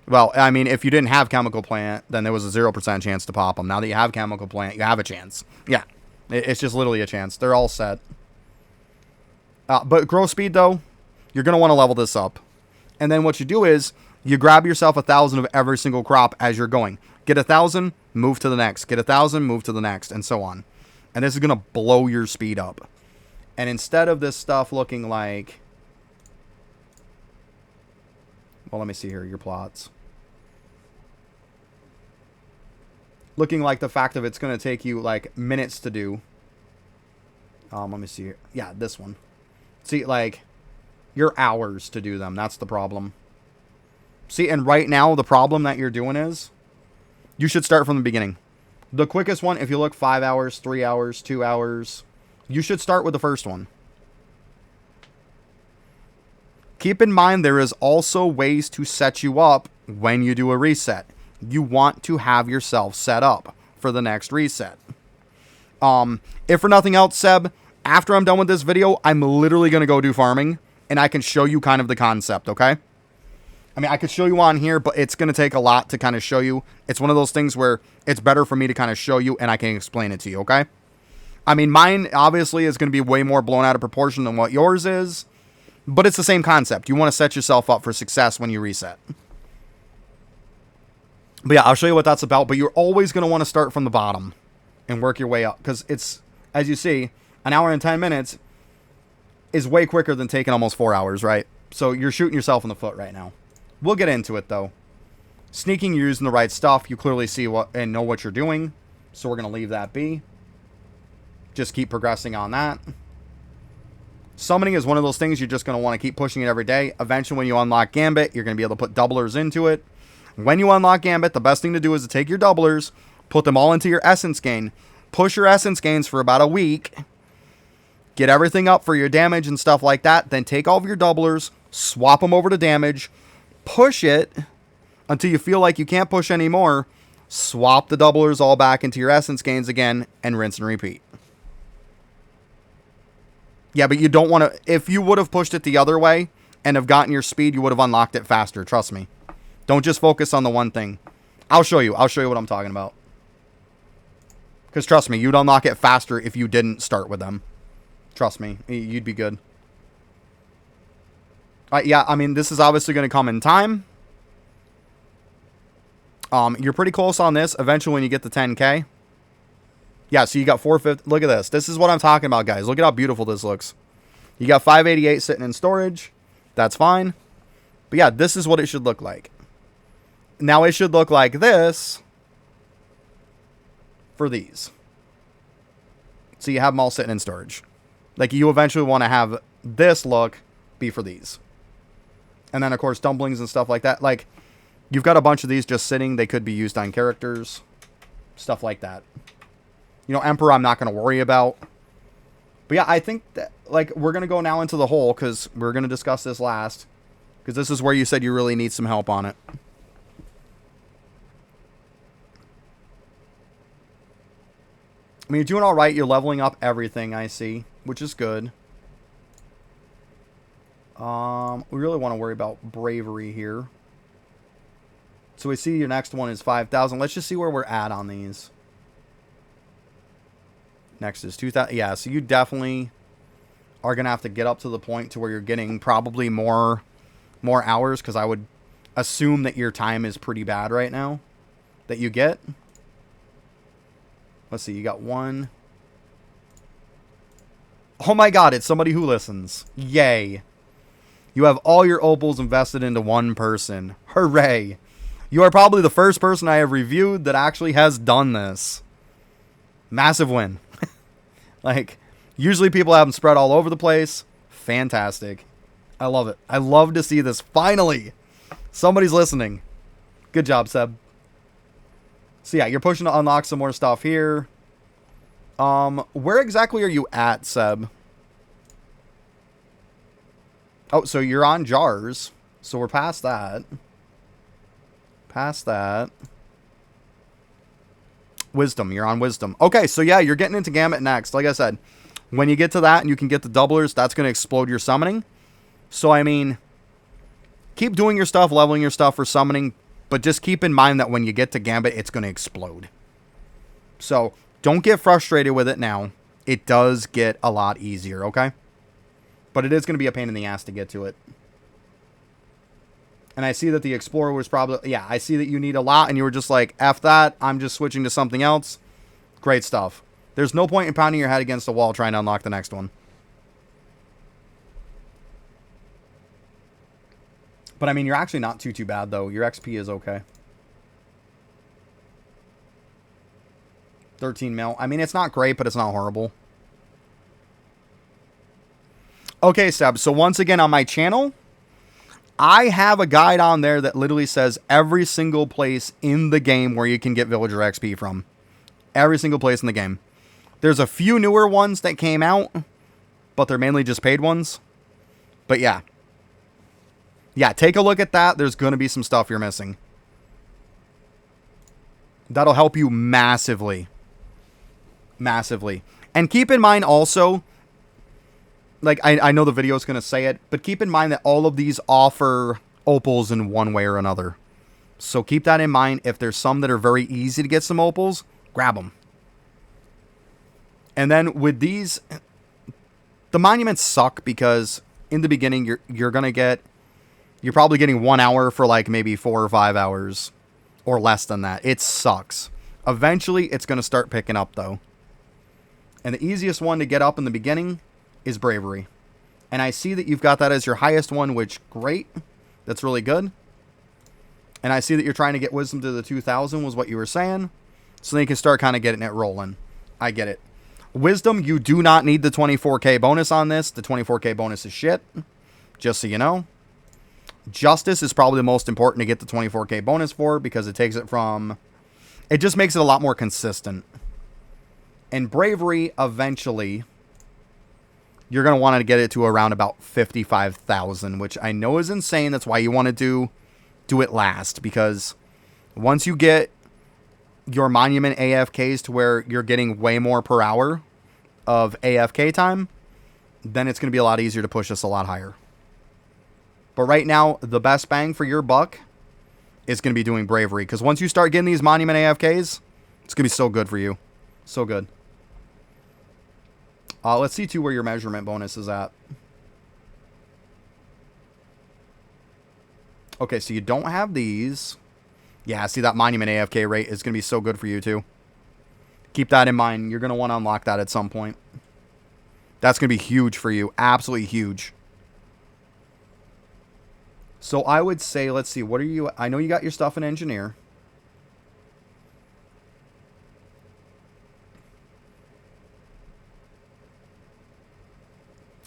Well, I mean, if you didn't have Chemical Plant, then there was a 0% chance to pop them. Now that you have Chemical Plant, you have a chance. Yeah, it's just literally a chance. They're all set. But growth speed, though, you're going to want to level this up. And then what you do is you grab yourself 1,000 of every single crop as you're going. Get 1,000, move to the next. Get 1,000, move to the next, and so on. And this is going to blow your speed up. And instead of this stuff looking like... Well, let me see here, your plots. Looking like the fact of it's going to take you, like, minutes to do. Let me see here. Yeah, this one. See, like, your hours to do them. That's the problem. See, and right now, the problem that you're doing is... You should start from the beginning. The quickest one, if you look 5 hours, 3 hours, 2 hours... You should start with the first one. Keep in mind, there is also ways to set you up when you do a reset. You want to have yourself set up for the next reset. If for nothing else, Seb, after I'm done with this video, I'm literally going to go do farming, and I can show you kind of the concept, okay? I mean, I could show you on here, but it's going to take a lot to kind of show you. It's one of those things where it's better for me to kind of show you, and I can explain it to you, okay? I mean, mine obviously is going to be way more blown out of proportion than what yours is, but it's the same concept. You want to set yourself up for success when you reset. But yeah, I'll show you what that's about, but you're always going to want to start from the bottom and work your way up, because it's, as you see, an hour and 10 minutes is way quicker than taking almost 4 hours, right? So you're shooting yourself in the foot right now. We'll get into it, though. Sneaking, you're using the right stuff. You clearly see what and know what you're doing, so we're going to leave that be. Just keep progressing on that. Summoning is one of those things you're just going to want to keep pushing it every day. Eventually, when you unlock Gambit, you're going to be able to put doublers into it. When you unlock Gambit, the best thing to do is to take your doublers, put them all into your essence gain, push your essence gains for about a week, get everything up for your damage and stuff like that, then take all of your doublers, swap them over to damage, push it until you feel like you can't push anymore, swap the doublers all back into your essence gains again, and rinse and repeat. Yeah, but you don't want to... If you would have pushed it the other way and have gotten your speed, you would have unlocked it faster. Trust me. Don't just focus on the one thing. I'll show you. I'll show you what I'm talking about. Because trust me, you'd unlock it faster if you didn't start with them. Trust me. You'd be good. Yeah, I mean, this is obviously going to come in time. You're pretty close on this. Eventually, when you get to 10K... Yeah, so you got 450. Look at this. This is what I'm talking about, guys. Look at how beautiful this looks. You got 588 sitting in storage. That's fine. But yeah, this is what it should look like. Now, it should look like this for these. So you have them all sitting in storage. Like, you eventually want to have this look be for these. And then, of course, dumplings and stuff like that. Like, you've got a bunch of these just sitting. They could be used on characters. Stuff like that. You know, Emperor, I'm not going to worry about. But yeah, I think that, like, we're going to go now into the hole, because we're going to discuss this last. Because this is where you said you really need some help on it. I mean, you're doing all right. You're leveling up everything, I see, which is good. We really want to worry about bravery here. So we see your next one is 5,000. Let's just see where we're at on these. Next is 2,000. Yeah, so you definitely are going to have to get up to the point to where you're getting probably more hours, because I would assume that your time is pretty bad right now that you get. Let's see, you got one. Oh my god, it's somebody who listens. Yay. You have all your opals invested into one person. Hooray. You are probably the first person I have reviewed that actually has done this. Massive win. Like, usually people have them spread all over the place. Fantastic. I love it. I love to see this. Finally, somebody's listening. Good job, Seb. So yeah, you're pushing to unlock some more stuff here. Where exactly are you at, Seb? Oh, so you're on jars. So we're past that. Past that. Wisdom. You're on wisdom. Okay, so yeah, you're getting into Gambit next. Like I said, when you get to that and you can get the doublers, that's going to explode your summoning. So, I mean, keep doing your stuff, leveling your stuff for summoning, but just keep in mind that when you get to Gambit, it's going to explode. So, don't get frustrated with it now. It does get a lot easier, okay? But it is going to be a pain in the ass to get to it. And I see that the Explorer was probably... Yeah, I see that you need a lot, and you were just like, F that, I'm just switching to something else. Great stuff. There's no point in pounding your head against the wall trying to unlock the next one. But, I mean, you're actually not too bad, though. Your XP is okay. 13 mil. I mean, it's not great, but it's not horrible. Okay, Seb. So, once again, on my channel, I have a guide on there that literally says every single place in the game where you can get villager XP from. Every single place in the game. There's a few newer ones that came out, but they're mainly just paid ones. But, yeah. Yeah, take a look at that. There's going to be some stuff you're missing. That'll help you massively. Massively. And keep in mind also, like, I know the video is going to say it, but keep in mind that all of these offer opals in one way or another. So keep that in mind. If there's some that are very easy to get some opals, grab them. And then with these, the monuments suck because in the beginning you're going to get... You're probably getting 1 hour for like maybe 4 or 5 hours or less than that. It sucks. Eventually, it's going to start picking up though. And the easiest one to get up in the beginning is Bravery. And I see that you've got that as your highest one, which great. That's really good. And I see that you're trying to get Wisdom to the 2000 was what you were saying. So then you can start kind of getting it rolling. I get it. Wisdom, you do not need the 24k bonus on this. The 24k bonus is shit. Just so you know. Justice is probably the most important to get the 24k bonus for because it takes it from... It just makes it a lot more consistent. And Bravery, eventually, you're going to want to get it to around about 55,000, which I know is insane. That's why you want to do it last. Because once you get your Monument AFKs to where you're getting way more per hour of AFK time, then it's going to be a lot easier to push this a lot higher. But right now, the best bang for your buck is going to be doing Bravery. Because once you start getting these Monument AFKs, it's going to be so good for you. So good. Let's see, too, where your measurement bonus is at. Okay, so you don't have these. Yeah, see, that Monument AFK rate is going to be so good for you, too. Keep that in mind. You're going to want to unlock that at some point. That's going to be huge for you. Absolutely huge. So I would say, let's see, what are you... I know you got your stuff in Engineer.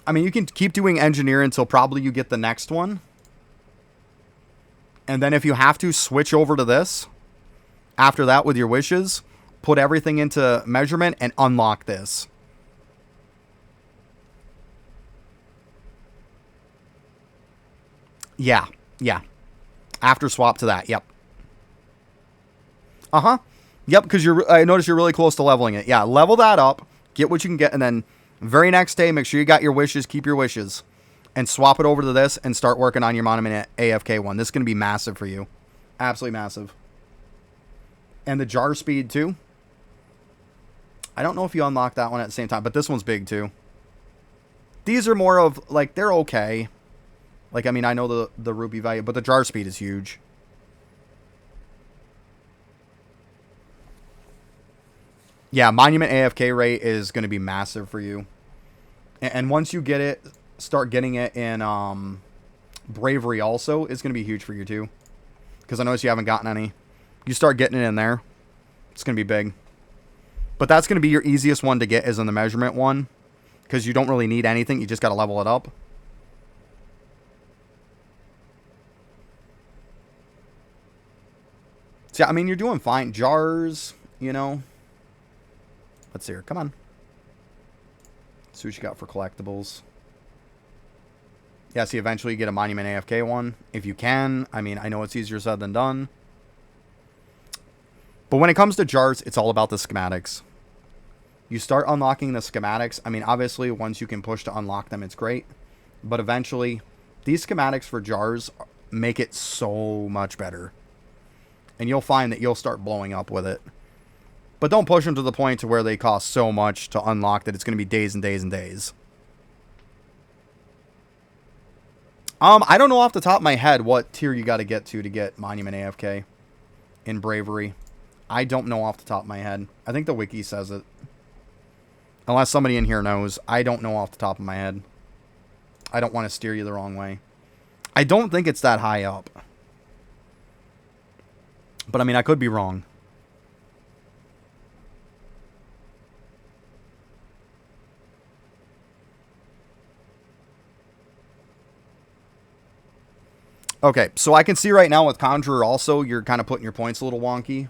I mean, you can keep doing Engineer until probably you get the next one. And then if you have to, switch over to this. After that, with your wishes, put everything into Measurement and unlock this. Yeah, yeah. After swap to that, yep. Uh-huh. Yep, because I noticed you're really close to leveling it. Yeah, level that up, get what you can get, and then very next day, make sure you got your wishes, keep your wishes, and swap it over to this and start working on your Monument AFK one. This is going to be massive for you. Absolutely massive. And the jar speed, too. I don't know if you unlock that one at the same time, but this one's big, too. These are more of, like, they're okay. Like, I mean, I know the rupee value, but the jar speed is huge. Yeah, Monument AFK rate is going to be massive for you. And once you get it, start getting it in Bravery also, it's going to be huge for you too. Because I noticed you haven't gotten any. You start getting it in there, it's going to be big. But that's going to be your easiest one to get, is in the measurement one. Because you don't really need anything, you just got to level it up. So, yeah, I mean, you're doing fine. Jars, you know. Let's see here. Come on. See what you got for collectibles. Yeah, see, eventually you get a Monument AFK one. If you can. I mean, I know it's easier said than done. But when it comes to jars, it's all about the schematics. You start unlocking the schematics. I mean, obviously, once you can push to unlock them, it's great. But eventually, these schematics for jars make it so much better. And you'll find that you'll start blowing up with it. But don't push them to the point to where they cost so much to unlock that it's going to be days and days and days. I don't know off the top of my head what tier you got to get Monument AFK in Bravery. I don't know off the top of my head. I think the wiki says it. Unless somebody in here knows. I don't know off the top of my head. I don't want to steer you the wrong way. I don't think it's that high up. But I mean, I could be wrong. Okay, so I can see right now with Conjurer also, you're kind of putting your points a little wonky.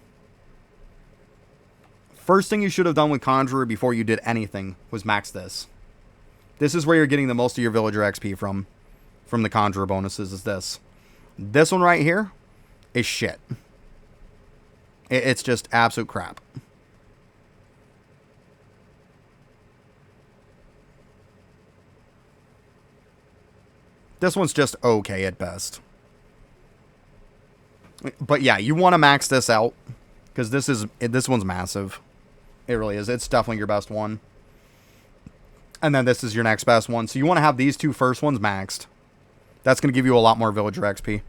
First thing you should have done with Conjurer before you did anything was max this. This is where you're getting the most of your Villager XP from the Conjurer bonuses, is this. This one right here is shit. It's just absolute crap. This one's just okay at best. But yeah, you want to max this out, because this one's massive. It really is. It's definitely your best one. And then this is your next best one. So you want to have these two first ones maxed. That's going to give you a lot more Villager XP.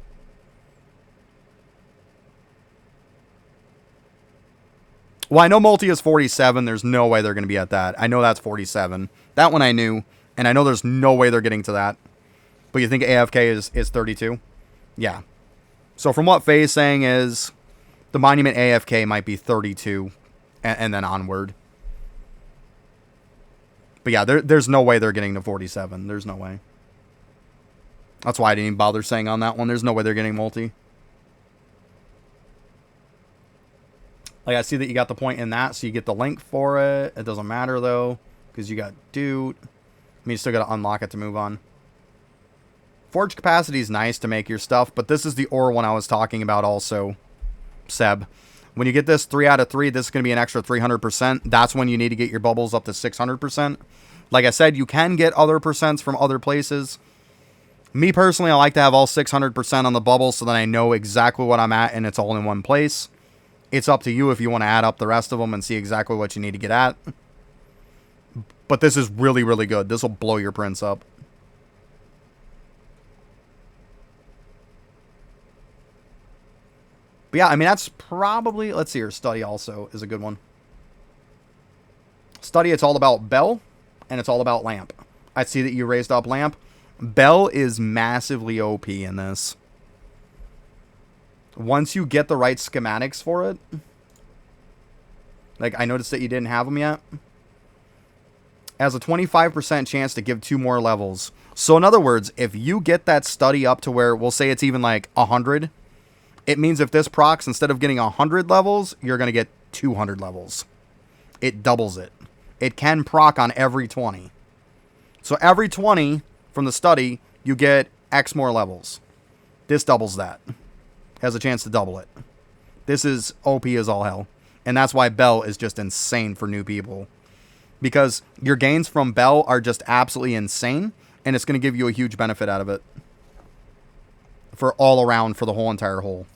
Well, I know multi is 47. There's no way they're going to be at that. I know that's 47. That one I knew. And I know there's no way they're getting to that. But you think AFK is 32? Yeah. So from what Faye's saying is the Monument AFK might be 32 and then onward. But yeah, there's no way they're getting to 47. There's no way. That's why I didn't even bother saying on that one. There's no way they're getting multi. Like, I see that you got the point in that, so you get the link for it. It doesn't matter, though, because you got Dude. I mean, you still got to unlock it to move on. Forge capacity is nice to make your stuff, but this is the ore one I was talking about also, Seb. When you get this 3 out of 3, this is going to be an extra 300%. That's when you need to get your bubbles up to 600%. Like I said, you can get other percents from other places. Me personally, I like to have all 600% on the bubble so that I know exactly what I'm at and it's all in one place. It's up to you if you want to add up the rest of them and see exactly what you need to get at. But this is really, really good. This will blow your prints up. But yeah, I mean, that's probably... Let's see here. Study also is a good one. Study, it's all about Bell, and it's all about Lamp. I see that you raised up Lamp. Bell is massively OP in this. Once you get the right schematics for it... Like, I noticed that you didn't have them yet. Has a 25% chance to give 2 more levels. So, in other words, if you get that study up to where, we'll say it's even like 100... It means if this procs, instead of getting 100 levels, you're going to get 200 levels. It doubles it. It can proc on every 20. So every 20 from the study, you get X more levels. This doubles that. Has a chance to double it. This is OP as all hell. And that's why Bell is just insane for new people. Because your gains from Bell are just absolutely insane. And it's going to give you a huge benefit out of it. For all around, for the whole entire hole.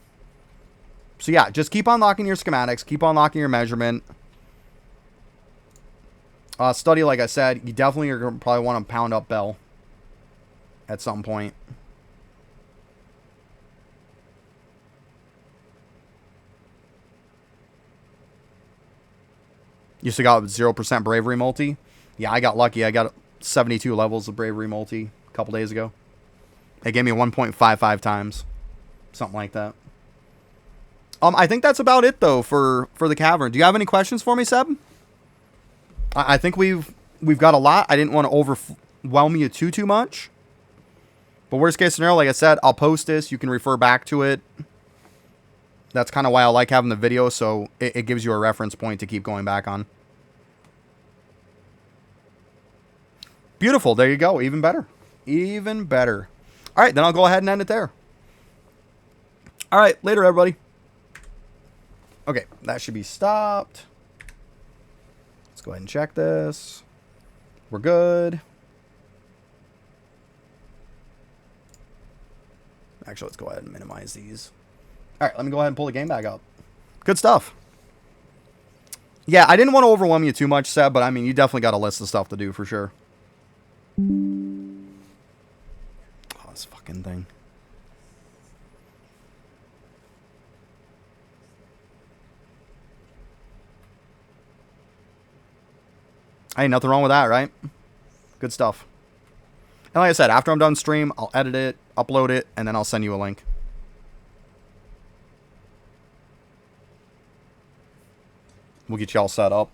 So yeah, just keep unlocking your schematics. Keep unlocking your measurement. Study, like I said, you definitely are going to probably want to pound up Bell at some point. You still got 0% Bravery multi. Yeah, I got lucky. I got 72 levels of Bravery multi a couple days ago. It gave me 1.55 times. Something like that. I think that's about it, though, for the cavern. Do you have any questions for me, Seb? I think we've got a lot. I didn't want to overwhelm you too much. But worst case scenario, like I said, I'll post this. You can refer back to it. That's kind of why I like having the video, so it gives you a reference point to keep going back on. Beautiful. There you go. Even better. Even better. All right, then I'll go ahead and end it there. All right, later, everybody. Okay, that should be stopped. Let's go ahead and check this. We're good. Actually, let's go ahead and minimize these. All right, let me go ahead and pull the game back up. Good stuff. Yeah, I didn't want to overwhelm you too much, Seb, but I mean, you definitely got a list of stuff to do for sure. Oh, this fucking thing. Hey, nothing wrong with that, right? Good stuff. And like I said, after I'm done stream, I'll edit it, upload it, and then I'll send you a link. We'll get you all set up.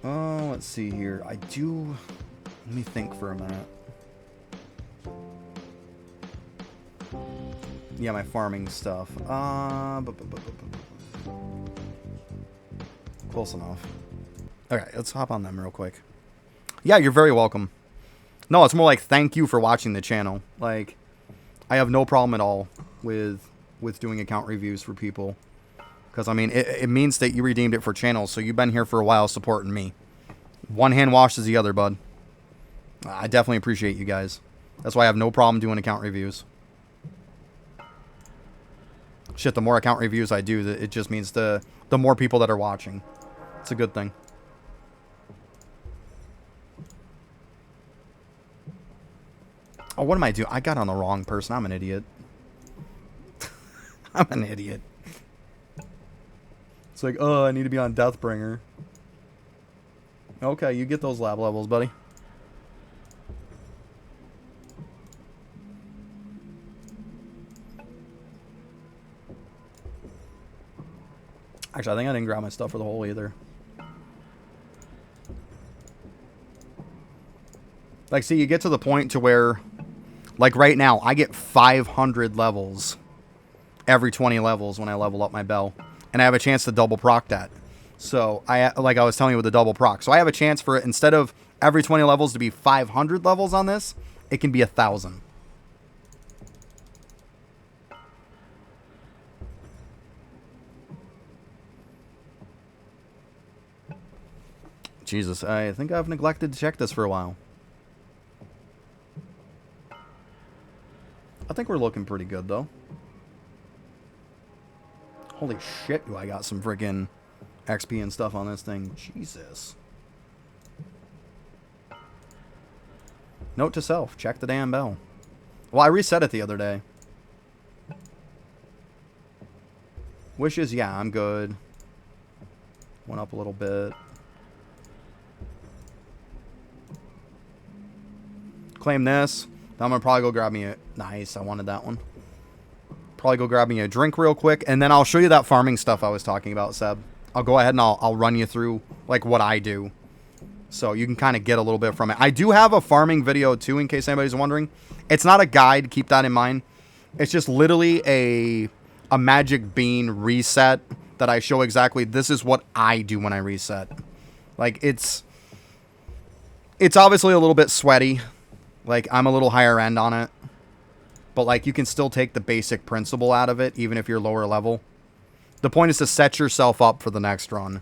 Oh, let's see here. Let me think for a minute. Yeah, my farming stuff. Close enough. Okay, let's hop on them real quick. Yeah, you're very welcome. No, it's more like thank you for watching the channel. Like, I have no problem at all with doing account reviews for people. Because, I mean, it means that you redeemed it for channels, so you've been here for a while supporting me. One hand washes the other, bud. I definitely appreciate you guys. That's why I have no problem doing account reviews. Shit, the more account reviews I do, it just means the more people that are watching. It's a good thing. Oh, what am I doing? I got on the wrong person. I'm an idiot. I'm an idiot. It's like, oh, I need to be on Deathbringer. Okay, you get those lab levels, buddy. Actually, I think I didn't grab my stuff for the hole either. Like, see, you get to the point to where, like right now, I get 500 levels every 20 levels when I level up my bell. And I have a chance to double proc that. So, like I was telling you with the double proc. So, I have a chance for it, instead of every 20 levels to be 500 levels on this, it can be 1,000. Jesus, I think I've neglected to check this for a while. I think we're looking pretty good, though. Holy shit, do I got some freaking XP and stuff on this thing. Jesus. Note to self, check the damn bell. Well, I reset it the other day. Wishes, yeah, I'm good. Went up a little bit. Claim this. Now I'm going to probably go grab me a... Nice, I wanted that one. Probably go grab me a drink real quick. And then I'll show you that farming stuff I was talking about, Seb. I'll go ahead and I'll run you through, like, what I do. So you can kind of get a little bit from it. I do have a farming video, too, in case anybody's wondering. It's not a guide. Keep that in mind. It's just literally a magic bean reset that I show exactly. This is what I do when I reset. Like, it's obviously a little bit sweaty. Like, I'm a little higher end on it. But, like, you can still take the basic principle out of it, even if you're lower level. The point is to set yourself up for the next run.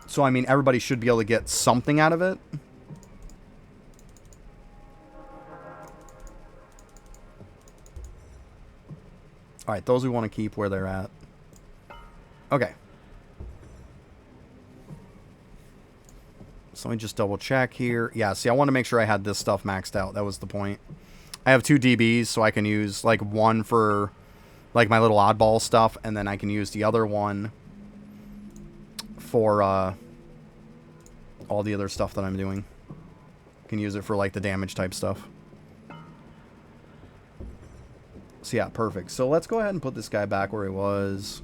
So, I mean, everybody should be able to get something out of it. All right, those we want to keep where they're at. Okay. So let me just double check here. Yeah, see, I want to make sure I had this stuff maxed out. That was the point. I have 2 DBs, so I can use, like, one for, like, my little oddball stuff, and then I can use the other one for all the other stuff that I'm doing. Can use it for, like, the damage type stuff. So, yeah, perfect. So, let's go ahead and put this guy back where he was.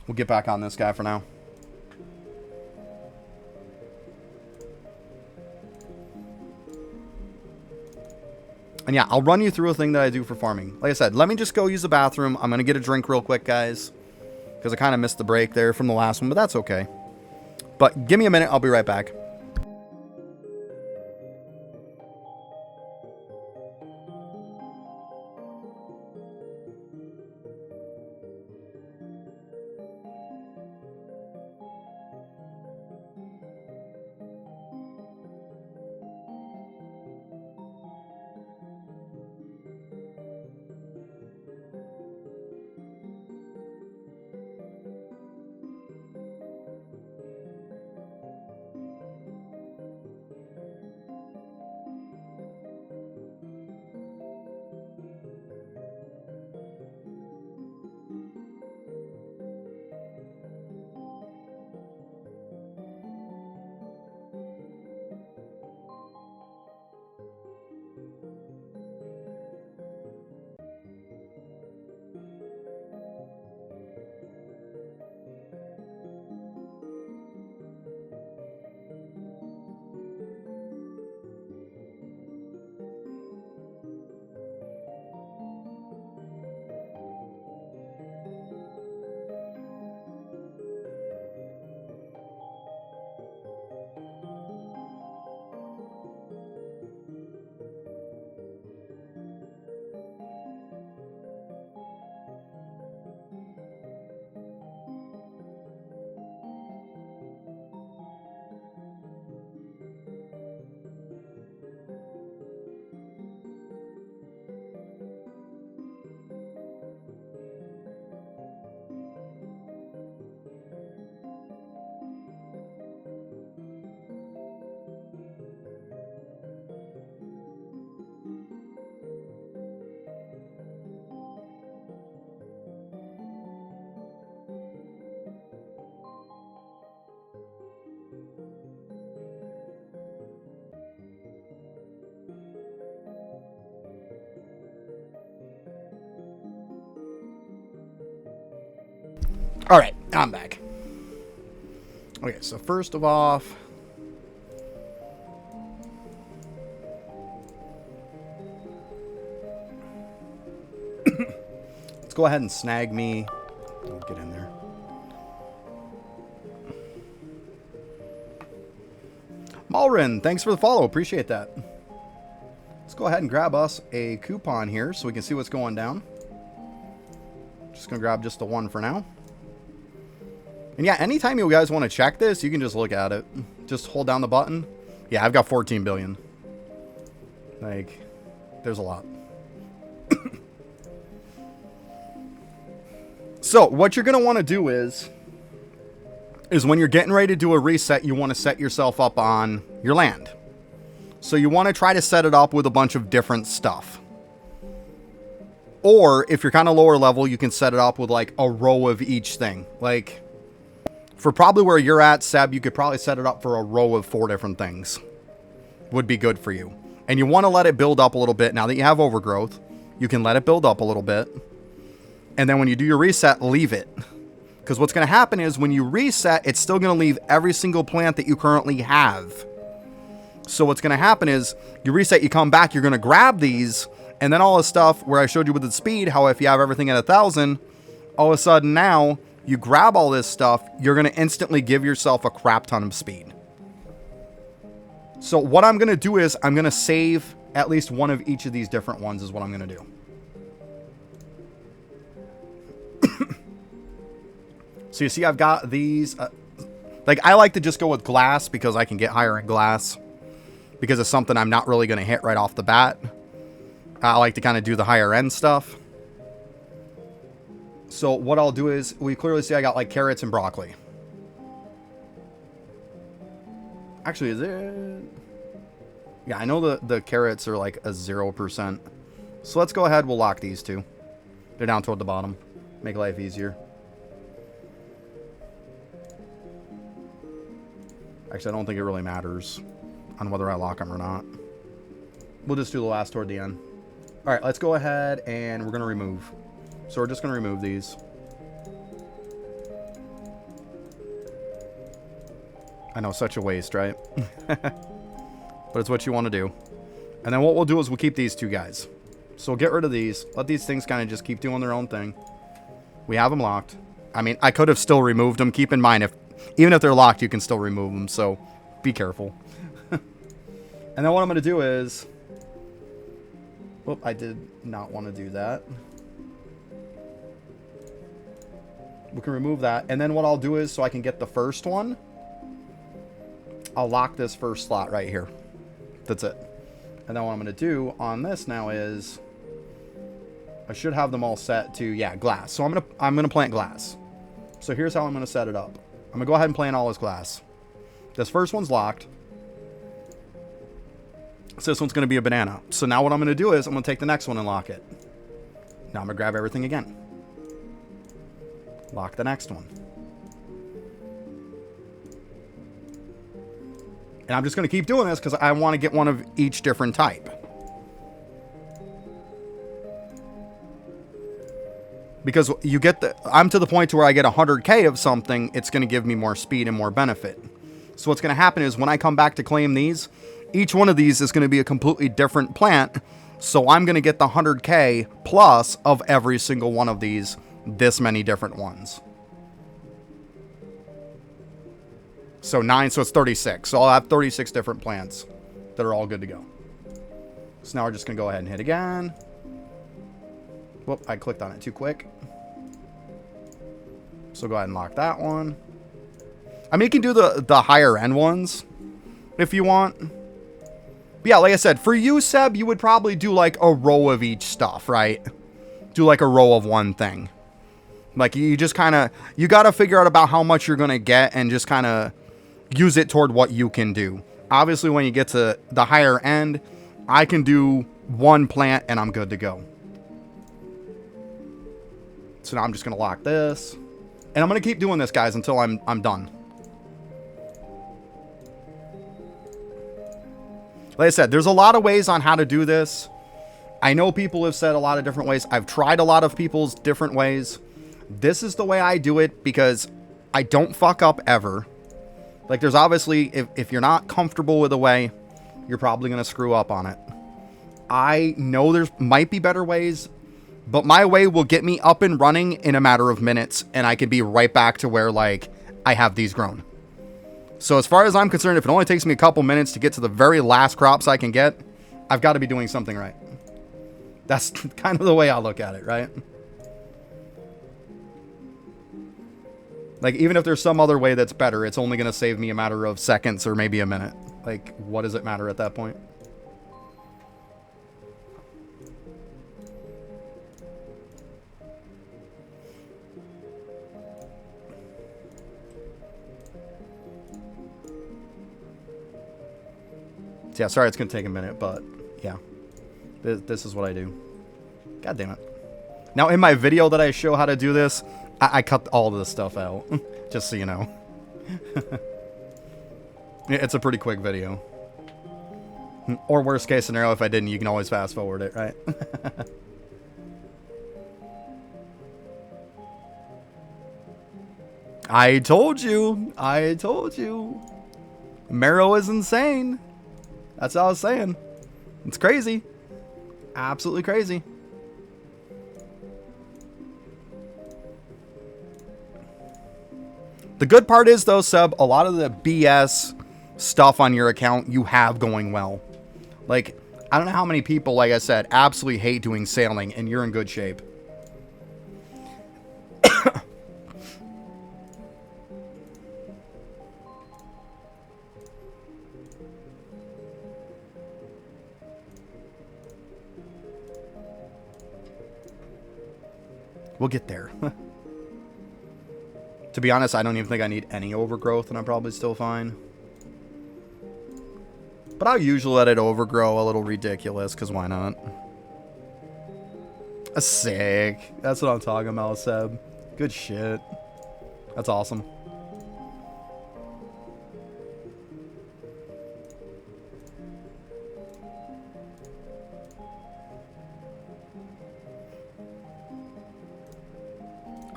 We'll get back on this guy for now. And yeah, I'll run you through a thing that I do for farming. Like I said, let me just go use the bathroom. I'm going to get a drink real quick, guys. Because I kind of missed the break there from the last one, but that's okay. But give me a minute. I'll be right back. All right, I'm back. Okay, so first of all, let's go ahead and snag me. Don't get in there. Malrin, thanks for the follow. Appreciate that. Let's go ahead and grab us a coupon here so we can see what's going down. Just going to grab just the one for now. And yeah, anytime you guys want to check this, you can just look at it. Just hold down the button. Yeah, I've got 14 billion. Like, there's a lot. So, what you're going to want to do is when you're getting ready to do a reset, you want to set yourself up on your land. So, you want to try to set it up with a bunch of different stuff. Or, if you're kind of lower level, you can set it up with like a row of each thing. Like, for probably where you're at, Seb, you could probably set it up for a row of 4 different things. Would be good for you. And you want to let it build up a little bit. Now that you have overgrowth, you can let it build up a little bit. And then when you do your reset, leave it. Because what's going to happen is when you reset, it's still going to leave every single plant that you currently have. So what's going to happen is you reset, you come back, you're going to grab these. And then all the stuff where I showed you with the speed, how if you have everything at 1,000, all of a sudden now you grab all this stuff, you're going to instantly give yourself a crap ton of speed. So what I'm going to do is I'm going to save at least one of each of these different ones is what I'm going to do. So you see I've got these. Like I like to just go with glass because I can get higher in glass. Because it's something I'm not really going to hit right off the bat. I like to kind of do the higher end stuff. So what I'll do is, we clearly see I got like carrots and broccoli. Actually, is it? Yeah, I know the carrots are like a 0%. So let's go ahead. We'll lock these two. They're down toward the bottom. Make life easier. Actually, I don't think it really matters on whether I lock them or not. We'll just do the last toward the end. All right, let's go ahead and we're going to remove. So we're just going to remove these. I know, such a waste, right? But it's what you want to do. And then what we'll do is we'll keep these two guys. So we'll get rid of these. Let these things kind of just keep doing their own thing. We have them locked. I mean, I could have still removed them. Keep in mind, even if they're locked, you can still remove them. So be careful. And then what I'm going to do is... Whoop, I did not want to do that. We can remove that. And then what I'll do is, so I can get the first one, I'll lock this first slot right here. That's it. And then what I'm going to do on this now is, I should have them all set to, yeah, glass. So I'm going to plant glass. So here's how I'm going to set it up. I'm going to go ahead and plant all this glass. This first one's locked. So this one's going to be a banana. So now what I'm going to do is I'm going to take the next one and lock it. Now I'm going to grab everything again. Lock the next one. And I'm just going to keep doing this because I want to get one of each different type. Because you get I'm to the point to where I get 100k of something, it's going to give me more speed and more benefit. So what's going to happen is when I come back to claim these, each one of these is going to be a completely different plant. So I'm going to get the 100k plus of every single one of these, this many different ones. So 9, so it's 36. So I'll have 36 different plants that are all good to go. So now we're just going to go ahead and hit again. Whoop, I clicked on it too quick. So go ahead and lock that one. I mean, you can do the higher end ones if you want. But yeah, like I said, for you, Seb, you would probably do like a row of each stuff, right? Do like a row of one thing. Like you just kind of, you got to figure out about how much you're going to get and just kind of use it toward what you can do. Obviously, when you get to the higher end, I can do one plant and I'm good to go. So now I'm just going to lock this. And I'm going to keep doing this, guys, until I'm done. Like I said, there's a lot of ways on how to do this. I know people have said a lot of different ways. I've tried a lot of people's different ways. This is the way I do it because I don't fuck up ever. Like, there's obviously, if you're not comfortable with a way, you're probably going to screw up on it. I know there might be better ways, but my way will get me up and running in a matter of minutes, and I can be right back to where, like, I have these grown. So as far as I'm concerned, if it only takes me a couple minutes to get to the very last crops I can get, I've got to be doing something right. That's kind of the way I look at it, right? Like, even if there's some other way that's better, it's only going to save me a matter of seconds or maybe a minute. Like, what does it matter at that point? Yeah, sorry it's going to take a minute, but yeah. This is what I do. God damn it. Now, in my video that I show how to do this, I cut all of this stuff out, just so you know. It's a pretty quick video. Or worst case scenario, if I didn't, you can always fast forward it, right? I told you. I told you. Marrow is insane. That's all I was saying. It's crazy. Absolutely crazy. The good part is, though, Seb, a lot of the BS stuff on your account you have going well. Like, I don't know how many people, like I said, absolutely hate doing sailing, and you're in good shape. We'll get there. To be honest, I don't even think I need any overgrowth, and I'm probably still fine. But I'll usually let it overgrow a little ridiculous, because why not? Sick. That's what I'm talking about, Seb. Good shit. That's awesome.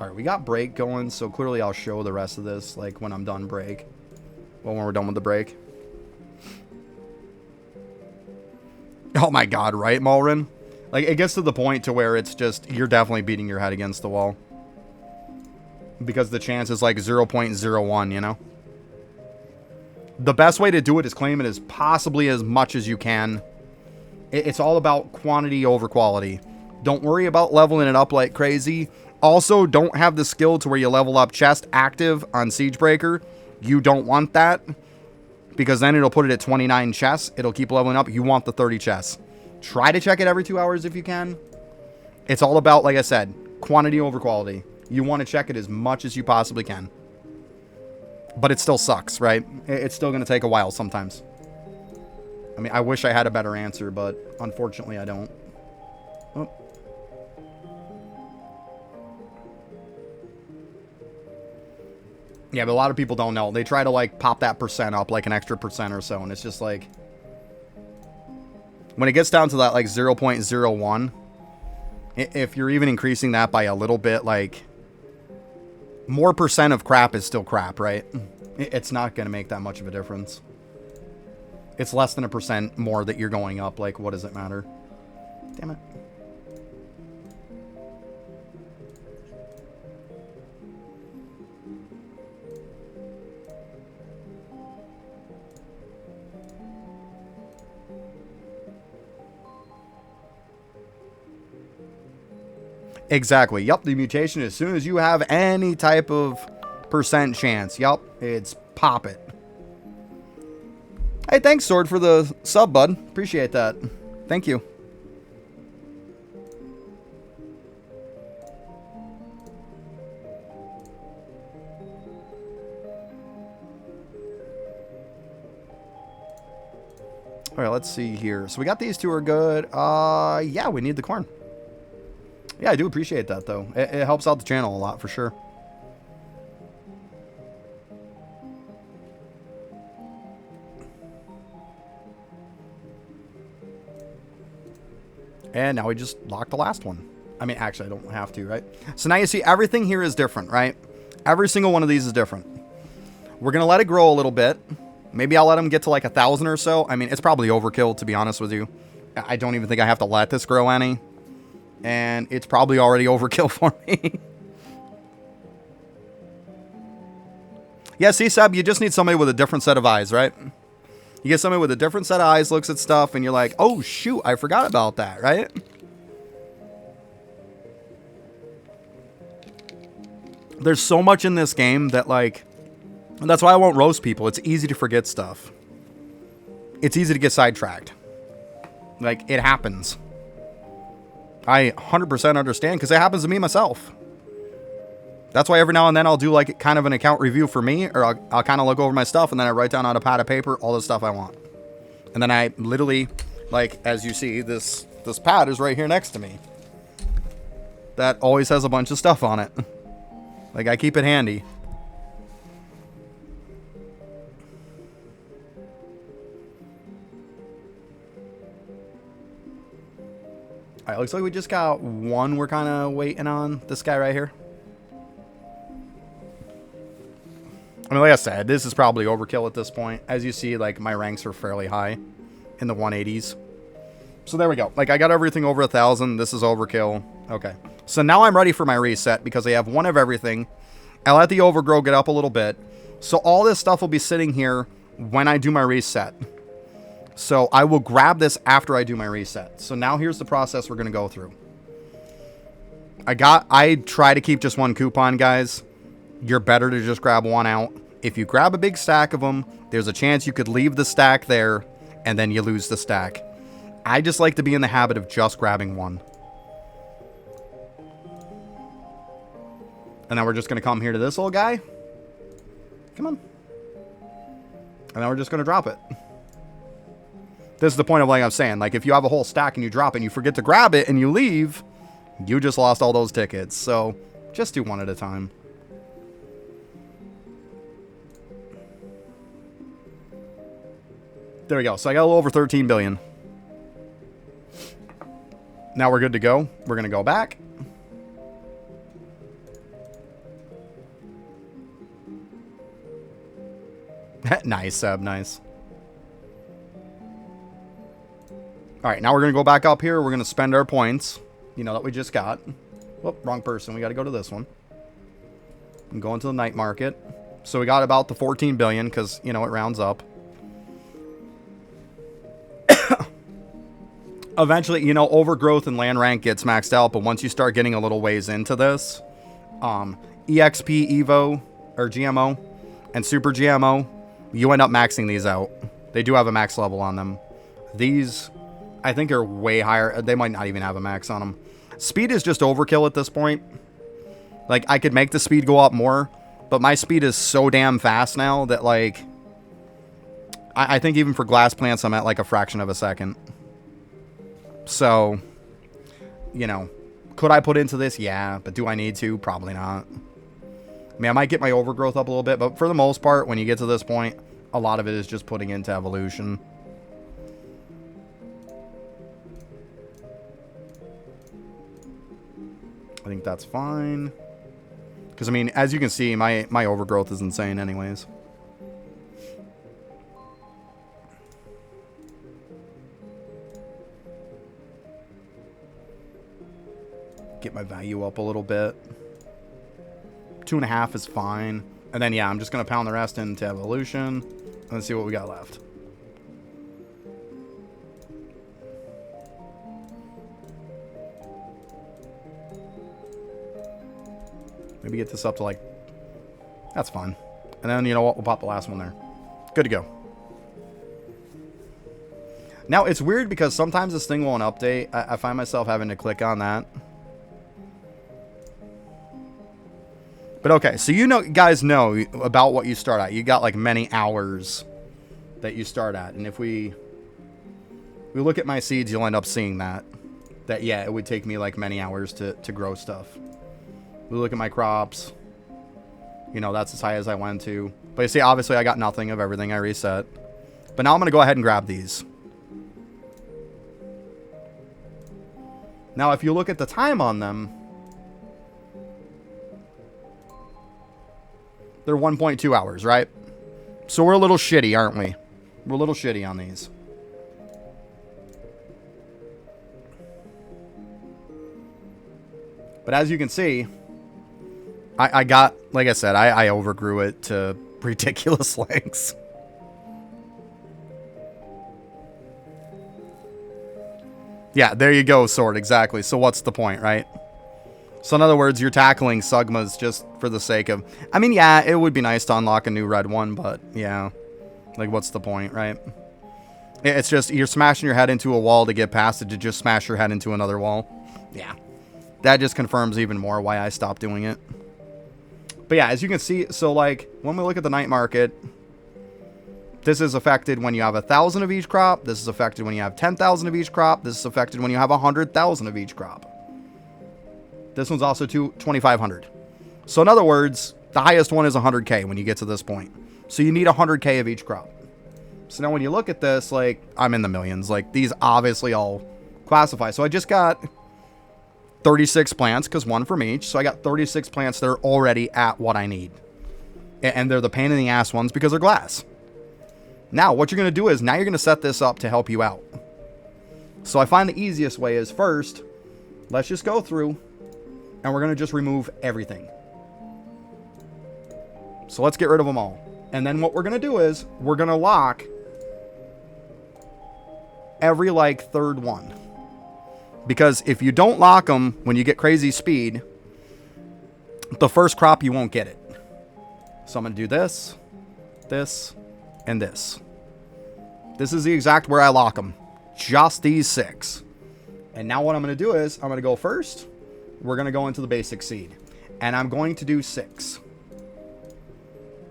Alright, we got break going, so clearly I'll show the rest of this, like, when I'm done break. Well, when we're done with the break. Oh my god, right, Mulrin? Like, it gets to the point to where it's just, you're definitely beating your head against the wall. Because the chance is like 0.01, you know? The best way to do it is claim it as possibly as much as you can. It's all about quantity over quality. Don't worry about leveling it up like crazy. Also, don't have the skill to where you level up chest active on Siegebreaker. You don't want that. Because then it'll put it at 29 chests. It'll keep leveling up. You want the 30 chests. Try to check it every 2 hours if you can. It's all about, like I said, quantity over quality. You want to check it as much as you possibly can. But it still sucks, right? It's still going to take a while sometimes. I mean, I wish I had a better answer, but unfortunately I don't. Oh. Yeah, but a lot of people don't know. They try to, like, pop that percent up, like, an extra percent or so, and it's just, like... When it gets down to that, like, 0.01, if you're even increasing that by a little bit, like... More percent of crap is still crap, right? It's not going to make that much of a difference. It's less than a percent more that you're going up. Like, what does it matter? Damn it. Exactly. Yup, the mutation, as soon as you have any type of percent chance. Yup, it's pop it. Hey, thanks, Sword, for the sub, bud. Appreciate that. Thank you. All right, let's see here. So we got these two are good. Yeah, we need the corn. Yeah, I do appreciate that, though. It helps out the channel a lot, for sure. And now we just locked the last one. I mean, actually, I don't have to, right? So now you see everything here is different, right? Every single one of these is different. We're going to let it grow a little bit. Maybe I'll let them get to like 1,000 or so. I mean, it's probably overkill, to be honest with you. I don't even think I have to let this grow any. And it's probably already overkill for me. Yeah, see, Seb, you just need somebody with a different set of eyes, right? You get somebody with a different set of eyes, looks at stuff, and you're like, oh, shoot, I forgot about that, right? There's so much in this game that, like, that's why I won't roast people. It's easy to forget stuff. It's easy to get sidetracked. Like, it happens. I 100% understand, because it happens to me myself. That's why every now and then I'll do like kind of an account review for me, or I'll kind of look over my stuff, and then I write down on a pad of paper all the stuff I want. And then I literally, like, as you see, this pad is right here next to me. That always has a bunch of stuff on it. Like, I keep it handy. Alright, looks like we just got one we're kind of waiting on. This guy right here. I mean, like I said, this is probably overkill at this point. As you see, like, my ranks are fairly high in the 180s. So there we go. Like, I got everything over 1,000. This is overkill. Okay. So now I'm ready for my reset because I have one of everything. I let the overgrow get up a little bit. So all this stuff will be sitting here when I do my reset. So I will grab this after I do my reset. So now here's the process we're going to go through. I try to keep just one coupon, guys. You're better to just grab one out. If you grab a big stack of them, there's a chance you could leave the stack there, and then you lose the stack. I just like to be in the habit of just grabbing one. And then we're just going to come here to this little guy. Come on. And then we're just going to drop it. This is the point of like I'm saying. Like if you have a whole stack and you drop it and you forget to grab it and you leave, you just lost all those tickets. So just do one at a time. There we go. So I got a little over 13 billion. Now we're good to go. We're going to go back. Nice, Seb. Nice. All right, now we're going to go back up here. We're going to spend our points, you know, that we just got. Whoop, wrong person. We got to go to this one. And go into the night market. So we got about the 14 billion because, you know, it rounds up. Eventually, you know, overgrowth and land rank gets maxed out, but once you start getting a little ways into this, EXP, Evo, or GMO, and Super GMO, you end up maxing these out. They do have a max level on them. These, I think, are way higher. They might not even have a max on them. Speed is just overkill at this point. Like, I could make the speed go up more, but my speed is so damn fast now that, like, I think even for glass plants, I'm at, like, a fraction of a second. So, you know, could I put into this? Yeah, but do I need to? Probably not. I mean, I might get my overgrowth up a little bit, but for the most part, when you get to this point, a lot of it is just putting into evolution. I think that's fine. Because, I mean, as you can see, my overgrowth is insane anyways. Get my value up a little bit. 2.5 is fine. And then, yeah, I'm just going to pound the rest into evolution. And see what we got left. Maybe get this up to, like... That's fine. And then, you know what? We'll pop the last one there. Good to go. Now, it's weird because sometimes this thing won't update. I find myself having to click on that. But okay, so you know, guys know about what you start at. You got like many hours that you start at. And if we look at my seeds, you'll end up seeing that. That, yeah, it would take me like many hours to grow stuff. We look at my crops. You know, that's as high as I went to. But you see, obviously I got nothing of everything I reset. But now I'm going to go ahead and grab these. Now, if you look at the time on them, they're 1.2 hours, right? So we're a little shitty, aren't we? We're a little shitty on these. But as you can see, I got, like I said, I overgrew it to ridiculous lengths. Yeah, there you go, Sword, exactly. So what's the point, right? So in other words, you're tackling Sugmas just for the sake of... I mean, yeah, it would be nice to unlock a new red one, but yeah. Like, what's the point, right? It's just, you're smashing your head into a wall to get past it to just smash your head into another wall. Yeah. That just confirms even more why I stopped doing it. But yeah, as you can see, so like, when we look at the night market, this is affected when you have 1,000 of each crop. This is affected when you have 10,000 of each crop. This is affected when you have 100,000 of each crop. This one's also 2,500. So in other words, the highest one is 100K when you get to this point. So you need 100K of each crop. So now when you look at this, like, I'm in the millions. Like, these obviously all classify. So I just got 36 plants, because one from each. So I got 36 plants that are already at what I need. And they're the pain in the ass ones because they're glass. Now, what you're going to do is, now you're going to set this up to help you out. So I find the easiest way is, first, let's just go through, and we're going to just remove everything. So let's get rid of them all. And then what we're going to do is, we're going to lock every, like, third one. Because if you don't lock them when you get crazy speed, the first crop you won't get it. So I'm going to do this, this, and this. This is the exact where I lock them. Just these 6. And now what I'm going to do is, I'm going to go first. We're going to go into the basic seed. And I'm going to do 6.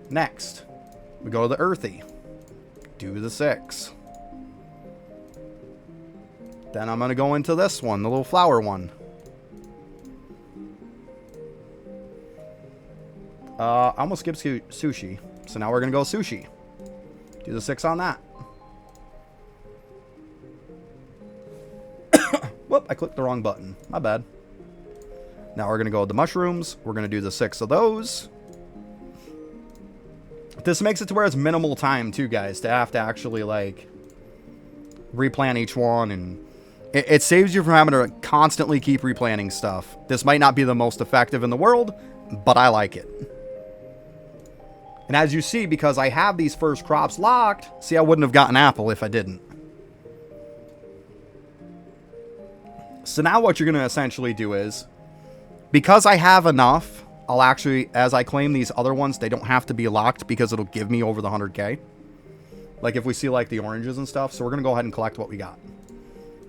Next, we go to the earthy. Do the 6. Then I'm going to go into this one, the little flower one. I almost skipped sushi. So now we're going to go sushi. Do the 6 on that. Whoop, I clicked the wrong button. My bad. Now we're going to go with the mushrooms. We're going to do the 6 of those. This makes it to where it's minimal time, too, guys, to have to actually, like, replant each one. And it saves you from having to constantly keep replanting stuff. This might not be the most effective in the world, but I like it. And as you see, because I have these first crops locked, see, I wouldn't have gotten apple if I didn't. So now what you're going to essentially do is, because I have enough, I'll actually, as I claim these other ones, they don't have to be locked because it'll give me over the 100k. Like if we see like the oranges and stuff. So we're going to go ahead and collect what we got.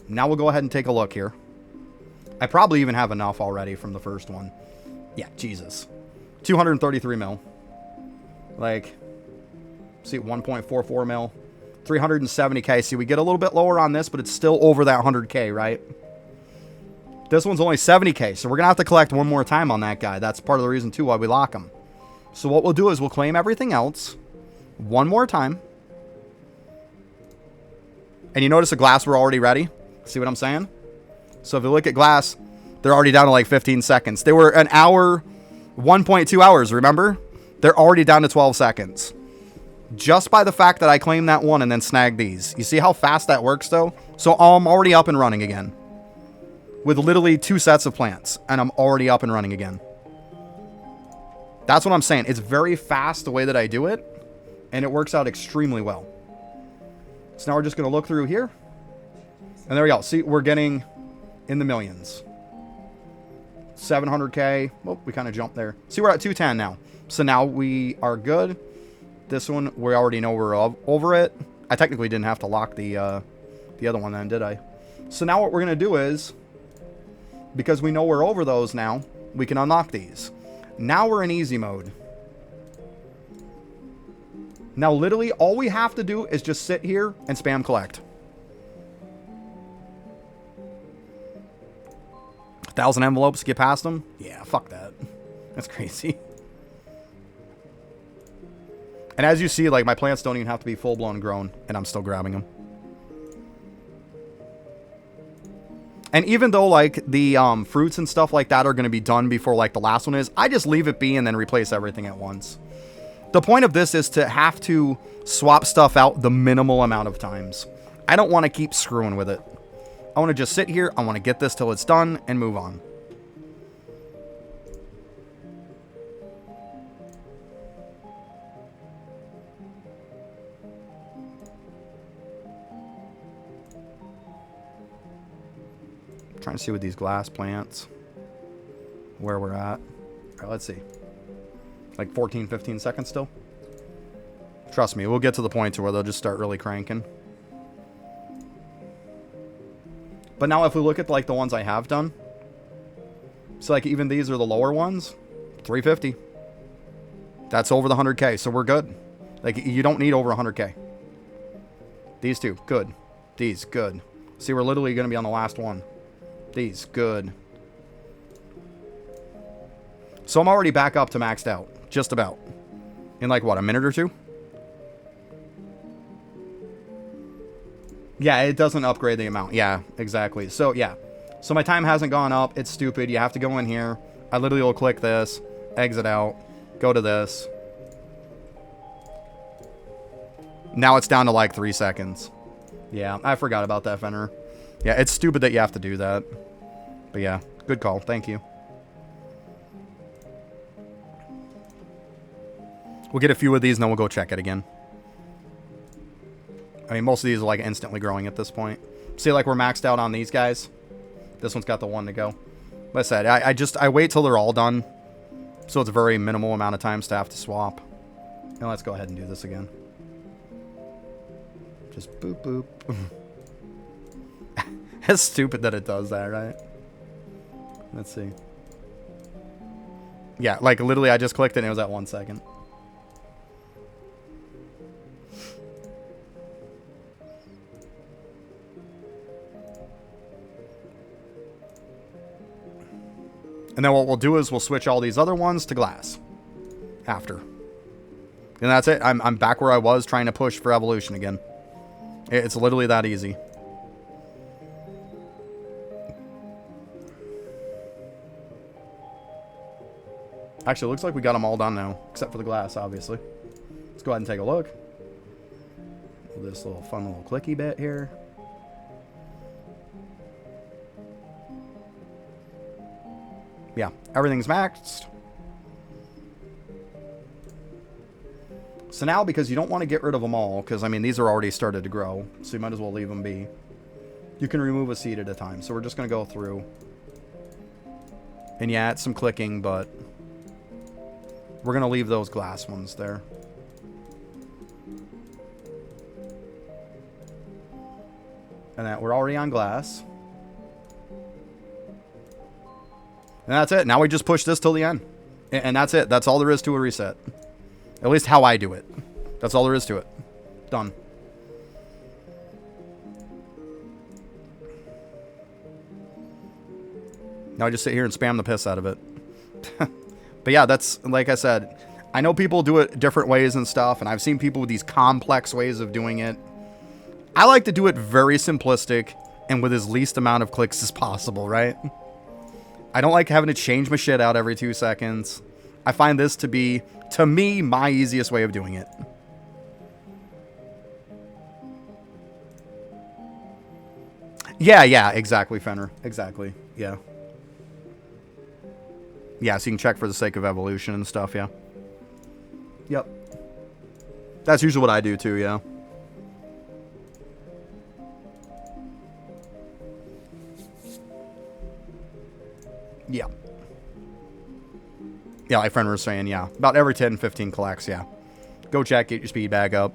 Now we'll go ahead and take a look here. I probably even have enough already from the first one. Yeah, Jesus. 233 mil. Like, see, 1.44 mil. 370k. See, we get a little bit lower on this, but it's still over that 100k, right? This one's only 70k, so we're going to have to collect one more time on that guy. That's part of the reason, too, why we lock him. So what we'll do is we'll claim everything else one more time. And you notice the glass were already ready? See what I'm saying? So if you look at glass, they're already down to like 15 seconds. They were an hour, 1.2 hours, remember? They're already down to 12 seconds. Just by the fact that I claimed that one and then snagged these. You see how fast that works, though? So I'm already up and running again. With literally 2 sets of plants. And I'm already up and running again. That's what I'm saying. It's very fast the way that I do it. And it works out extremely well. So now we're just going to look through here. And there we go. See, we're getting in the millions. 700k. Oh, we kind of jumped there. See, we're at 210 now. So now we are good. This one, we already know we're over it. I technically didn't have to lock the other one then, did I? So now what we're going to do is, because we know we're over those now, we can unlock these. Now we're in easy mode. Now, literally, all we have to do is just sit here and spam collect. 1,000 envelopes, get past them? Yeah, fuck that. That's crazy. And as you see, like, my plants don't even have to be full-blown grown, and I'm still grabbing them. And even though, like, the fruits and stuff like that are going to be done before, like, the last one is, I just leave it be and then replace everything at once. The point of this is to have to swap stuff out the minimal amount of times. I don't want to keep screwing with it. I want to just sit here, I want to get this till it's done, and move on. Trying to see with these glass plants where we're at. All right, let's see. Like 14, 15 seconds still. Trust me, we'll get to the point to where they'll just start really cranking. But now if we look at like the ones I have done. So like even these are the lower ones. 350. That's over the 100k, so we're good. Like you don't need over 100k. These two, good. These, good. See, we're literally going to be on the last one. These, good. So I'm already back up to maxed out. Just about. In like, what, a minute or two? Yeah, it doesn't upgrade the amount. Yeah, exactly. So, yeah. So my time hasn't gone up. It's stupid. You have to go in here. I literally will click this. Exit out. Go to this. Now it's down to like 3 seconds. Yeah, I forgot about that, Fenrir. Yeah, it's stupid that you have to do that. But yeah, good call. Thank you. We'll get a few of these and then we'll go check it again. I mean, most of these are like instantly growing at this point. See, like we're maxed out on these guys. This one's got the one to go. Like I said, I wait till they're all done. So it's a very minimal amount of times to have to swap. And let's go ahead and do this again. Just boop, boop. It's stupid that it does that, right? Let's see. Yeah, like literally I just clicked it and it was at 1 second. And then what we'll do is we'll switch all these other ones to glass after. And that's it. I'm back where I was trying to push for evolution again. It's literally that easy. Actually, it looks like we got them all done now, except for the glass, obviously. Let's go ahead and take a look. This little fun little clicky bit here. Yeah, everything's maxed. So now, because you don't want to get rid of them all, because, I mean, these are already started to grow, so you might as well leave them be. You can remove a seed at a time. So we're just going to go through. And yeah, it's some clicking, but we're going to leave those glass ones there. And that we're already on glass. And that's it. Now we just push this till the end. And that's it. That's all there is to a reset. At least how I do it. That's all there is to it. Done. Now I just sit here and spam the piss out of it. But yeah, that's, like I said, I know people do it different ways and stuff, and I've seen people with these complex ways of doing it. I like to do it very simplistic and with as least amount of clicks as possible, right? I don't like having to change my shit out every 2 seconds. I find this to be, to me, my easiest way of doing it. Yeah, exactly, Fenner. Exactly, yeah. Yeah, so you can check for the sake of evolution and stuff, yeah. Yep. That's usually what I do too, yeah. Yeah. Yeah, my friend was saying, yeah. About every 10, 15 collects, yeah. Go check, get your speed back up.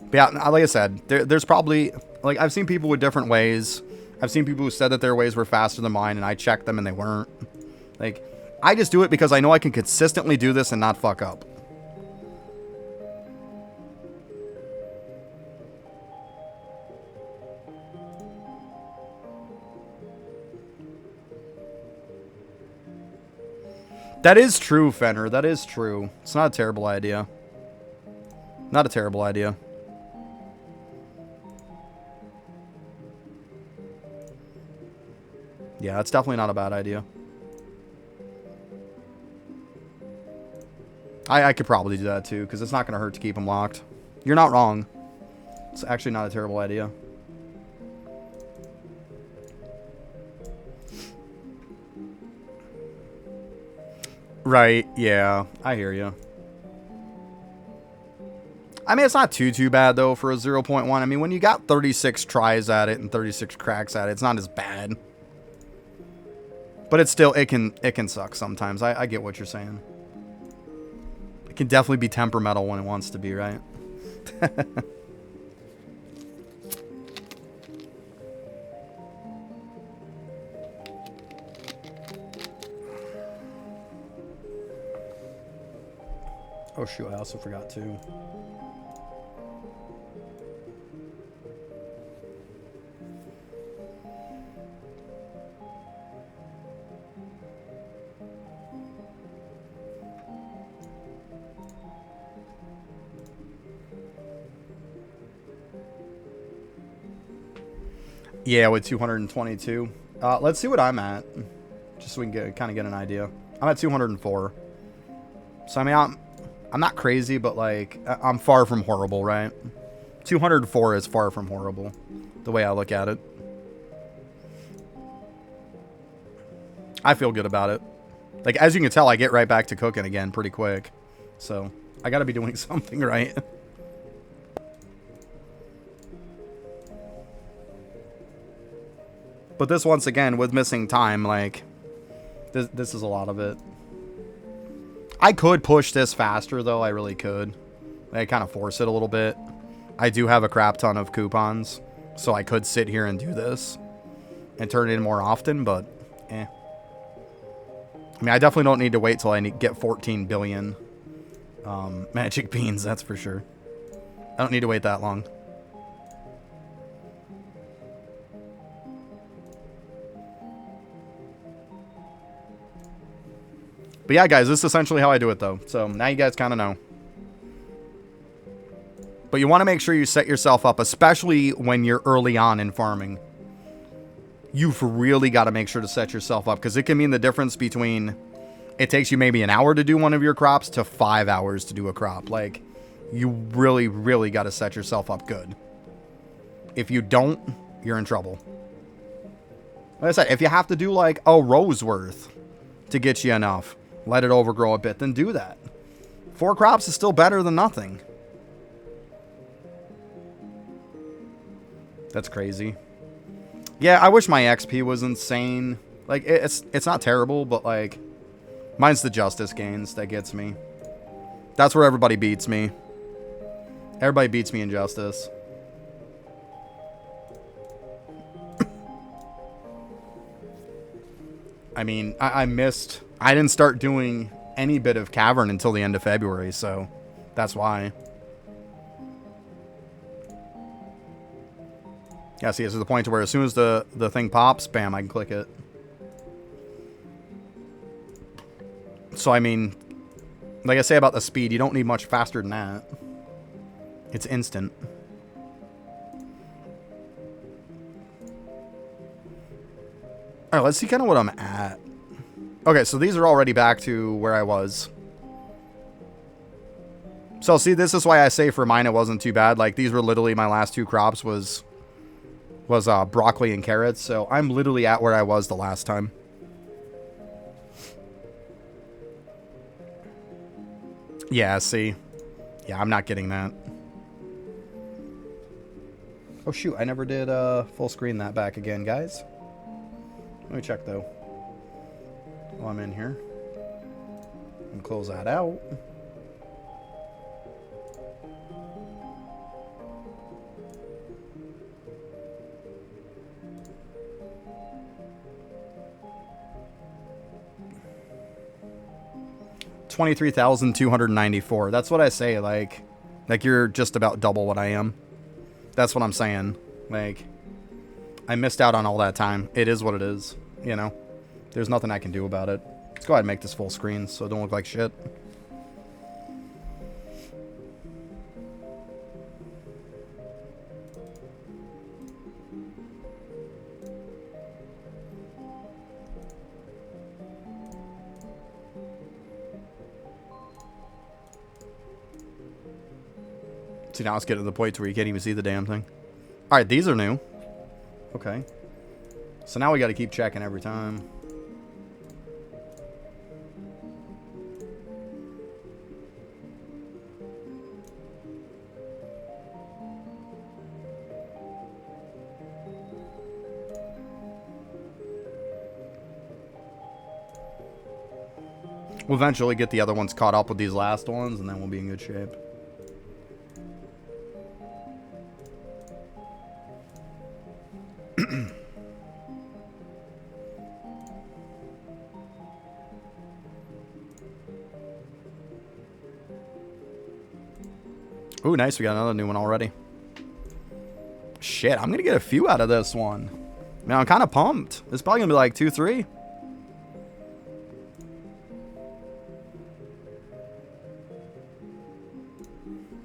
But yeah, like I said, there's probably, like, I've seen people with different ways. I've seen people who said that their ways were faster than mine, and I checked them and they weren't. Like, I just do it because I know I can consistently do this and not fuck up. That is true, Fenner. That is true. It's not a terrible idea. Not a terrible idea. Yeah, that's definitely not a bad idea. I could probably do that too, because it's not going to hurt to keep them locked. You're not wrong. It's actually not a terrible idea. Right, yeah. I hear you. I mean, it's not too bad, though, for a 0.1. I mean, when you got 36 tries at it and 36 cracks at it, it's not as bad. But it's still, it can suck sometimes. I get what you're saying. It can definitely be temperamental when it wants to be, right? Oh, shoot, I also forgot to. Yeah, with 222. Let's see what I'm at, just so we can kind of get an idea. I'm at 204. So I mean, I'm not crazy, but like I'm far from horrible, right? 204 is far from horrible, the way I look at it. I feel good about it. Like, as you can tell, I get right back to cooking again pretty quick. So I got to be doing something right. But this, once again, with missing time, like, this is a lot of it. I could push this faster, though. I really could. I kind of force it a little bit. I do have a crap ton of coupons, so I could sit here and do this and turn it in more often, but eh. I mean, I definitely don't need to wait till I get 14 billion magic beans, that's for sure. I don't need to wait that long. But yeah, guys, this is essentially how I do it, though. So now you guys kind of know. But you want to make sure you set yourself up, especially when you're early on in farming. You've really got to make sure to set yourself up, because it can mean the difference between it takes you maybe an hour to do one of your crops to 5 hours to do a crop. Like, you really, really got to set yourself up good. If you don't, you're in trouble. Like I said, if you have to do like a row's worth to get you enough, let it overgrow a bit, then do that. 4 crops is still better than nothing. That's crazy. Yeah, I wish my XP was insane. Like, it's not terrible, but like, mine's the justice gains that gets me. That's where everybody beats me. Everybody beats me in justice. I mean, I missed... I didn't start doing any bit of cavern until the end of February, so that's why. Yeah, see, it's to the point to where as soon as the thing pops, bam, I can click it. So, I mean, like I say about the speed, you don't need much faster than that. It's instant. Alright, let's see kind of what I'm at. Okay, so these are already back to where I was. So, see, this is why I say for mine it wasn't too bad. Like, these were literally my last 2 crops was broccoli and carrots. So, I'm literally at where I was the last time. Yeah, see. Yeah, I'm not getting that. Oh, shoot. I never did full screen that back again, guys. Let me check, though. While I'm in here. And close that out. $23,294. That's what I say. Like you're just about double what I am. That's what I'm saying. Like, I missed out on all that time. It is what it is. You know, there's nothing I can do about it. Let's go ahead and make this full screen so it don't look like shit. See, now it's getting to the point where you can't even see the damn thing. Alright, these are new. Okay. So now we got to keep checking every time. We'll eventually get the other ones caught up with these last ones, and then we'll be in good shape. Ooh, nice. We got another new one already. Shit, I'm going to get a few out of this one. Man, I'm kind of pumped. It's probably going to be like 2, 3.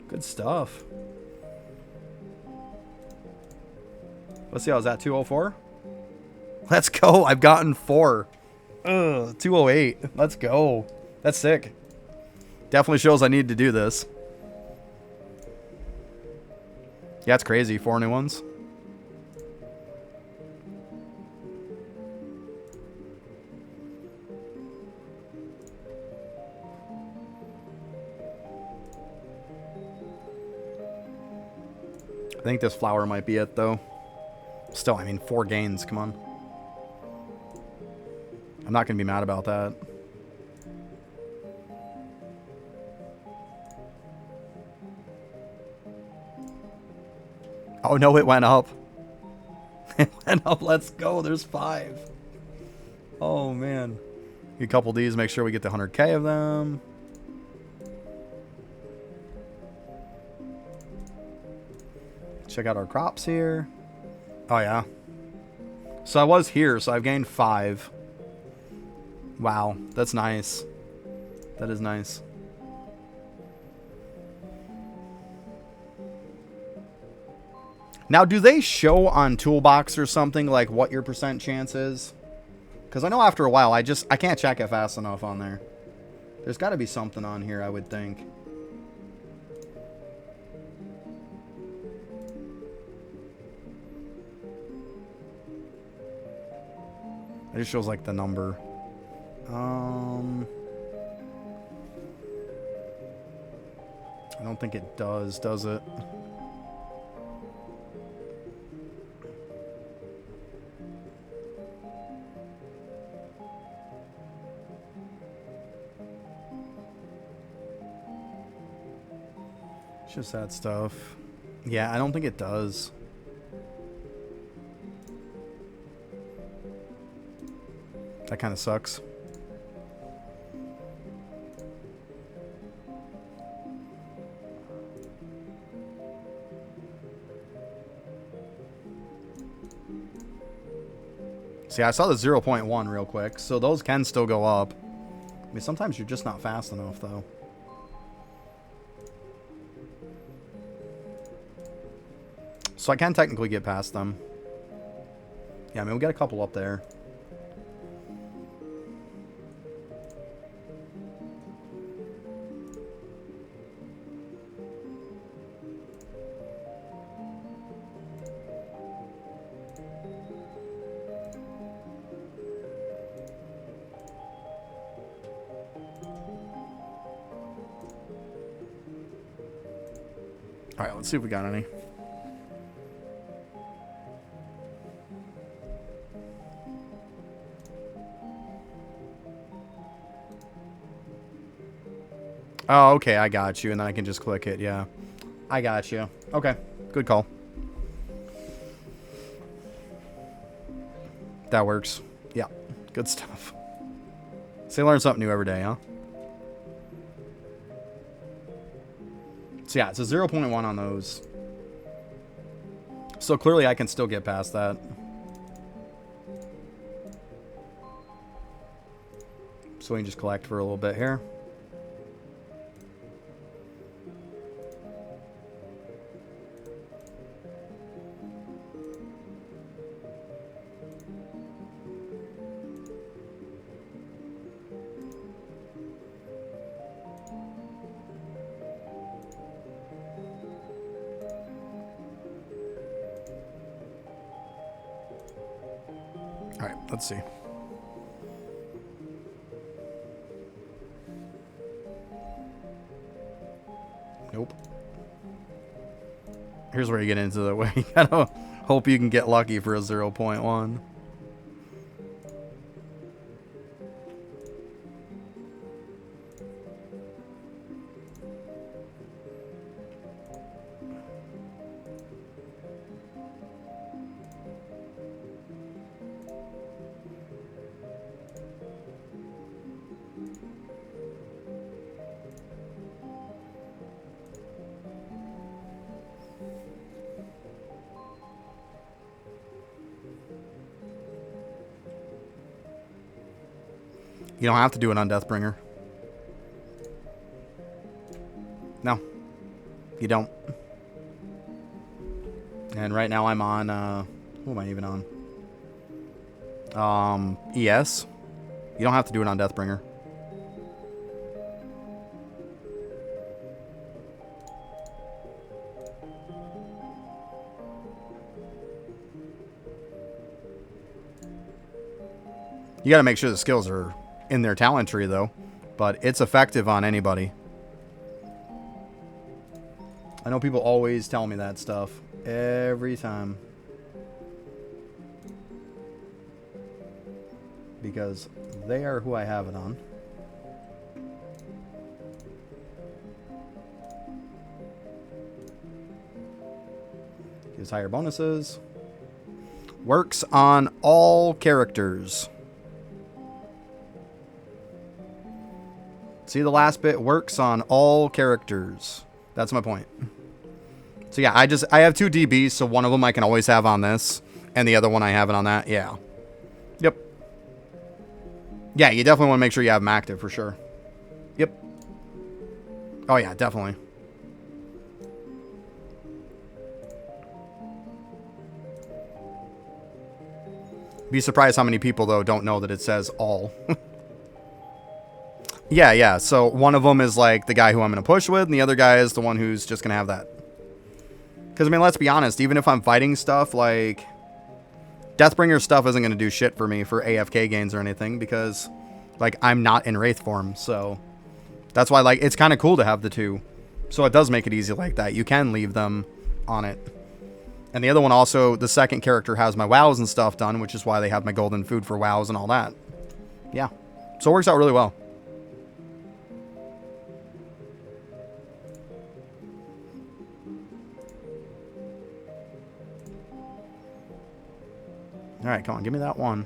Good stuff. Let's see, I was at 204. Let's go. I've gotten 4. 208. Let's go. That's sick. Definitely shows I need to do this. Yeah, it's crazy. 4 new ones. I think this flower might be it, though. Still, I mean, 4 gains. Come on. I'm not going to be mad about that. Oh, no, it went up. It went up. Let's go. There's 5. Oh, man. A couple of these. Make sure we get the 100K of them. Check out our crops here. Oh, yeah. So I was here, so I've gained 5. Wow. That's nice. That is nice. Now, do they show on Toolbox or something like what your percent chance is? Because I know after a while, I can't check it fast enough on there. There's got to be something on here, I would think. It just shows like the number. I don't think it does it? It's just that stuff. Yeah, I don't think it does. That kind of sucks. See, I saw the 0.1 real quick, so those can still go up. I mean, sometimes you're just not fast enough, though. So I can technically get past them. Yeah, I mean, we got a couple up there. All right, let's see if we got any. Oh, okay, I got you, and then I can just click it, yeah. I got you. Okay, good call. That works. Yeah, good stuff. So you learn something new every day, huh? So yeah, it's a 0.1 on those. So clearly I can still get past that. So we can just collect for a little bit here. All right, let's see. Nope. Here's where you get into the way. You gotta hope you can get lucky for a 0.1. You don't have to do it on Deathbringer. No. You don't. And right now I'm on, who am I even on? ES. You don't have to do it on Deathbringer. You gotta make sure the skills are in their talent tree, though. But it's effective on anybody. I know people always tell me that stuff. Every time. Because they are who I have it on. Gives higher bonuses. Works on all characters. See the last bit? Works on all characters. That's my point. So yeah, I have 2 DBs, so one of them I can always have on this, and the other one I have it on that. Yeah. Yep. Yeah, you definitely want to make sure you have them active for sure. Yep. Oh yeah, definitely. Be surprised how many people, though, don't know that it says all. Yeah. So one of them is like the guy who I'm going to push with, and the other guy is the one who's just going to have that. Because, I mean, let's be honest. Even if I'm fighting stuff, like, Deathbringer stuff isn't going to do shit for me for AFK gains or anything. Because, like, I'm not in Wraith form. So, that's why, like, it's kind of cool to have the 2. So, it does make it easy like that. You can leave them on it. And the other one also, the second character has my wows and stuff done, which is why they have my golden food for wows and all that. Yeah. So it works out really well. Alright, come on, give me that one.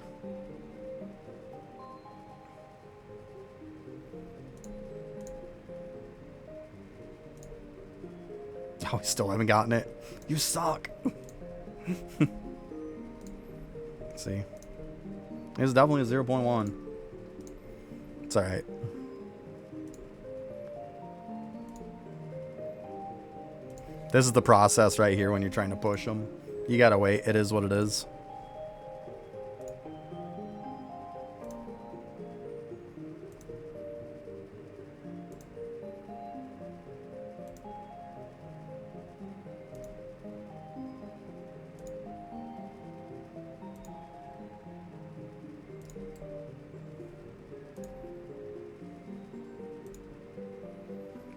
Oh, I still haven't gotten it. You suck. Let's see. It's definitely a 0.1. It's alright. This is the process right here when you're trying to push them. You gotta wait. It is what it is.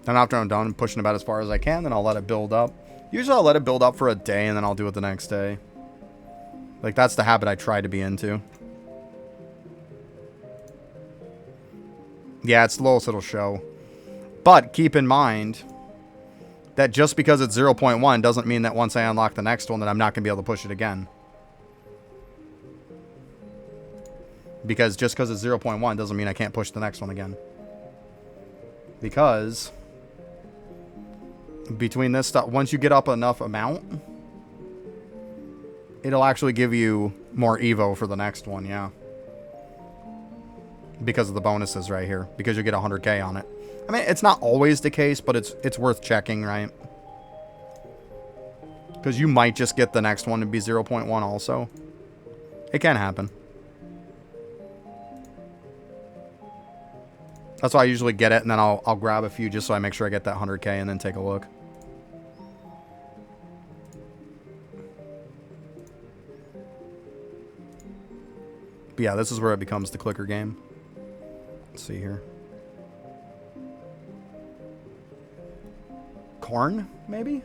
Then after I'm done pushing about as far as I can, then I'll let it build up. Usually I'll let it build up for a day, and then I'll do it the next day. Like, that's the habit I try to be into. Yeah, it's low, so it'll show. But keep in mind that just because it's 0.1 doesn't mean that once I unlock the next one that I'm not going to be able to push it again. Because just because it's 0.1 doesn't mean I can't push the next one again. Because between this stuff, once you get up enough amount, it'll actually give you more Evo for the next one, yeah. Because of the bonuses right here. Because you get 100k on it. I mean, it's not always the case, but it's worth checking, right? Because you might just get the next one to be 0.1 also. It can happen. That's why I usually get it, and then I'll grab a few just so I make sure I get that 100k and then take a look. But yeah, this is where it becomes the clicker game. Let's see here. Corn, maybe?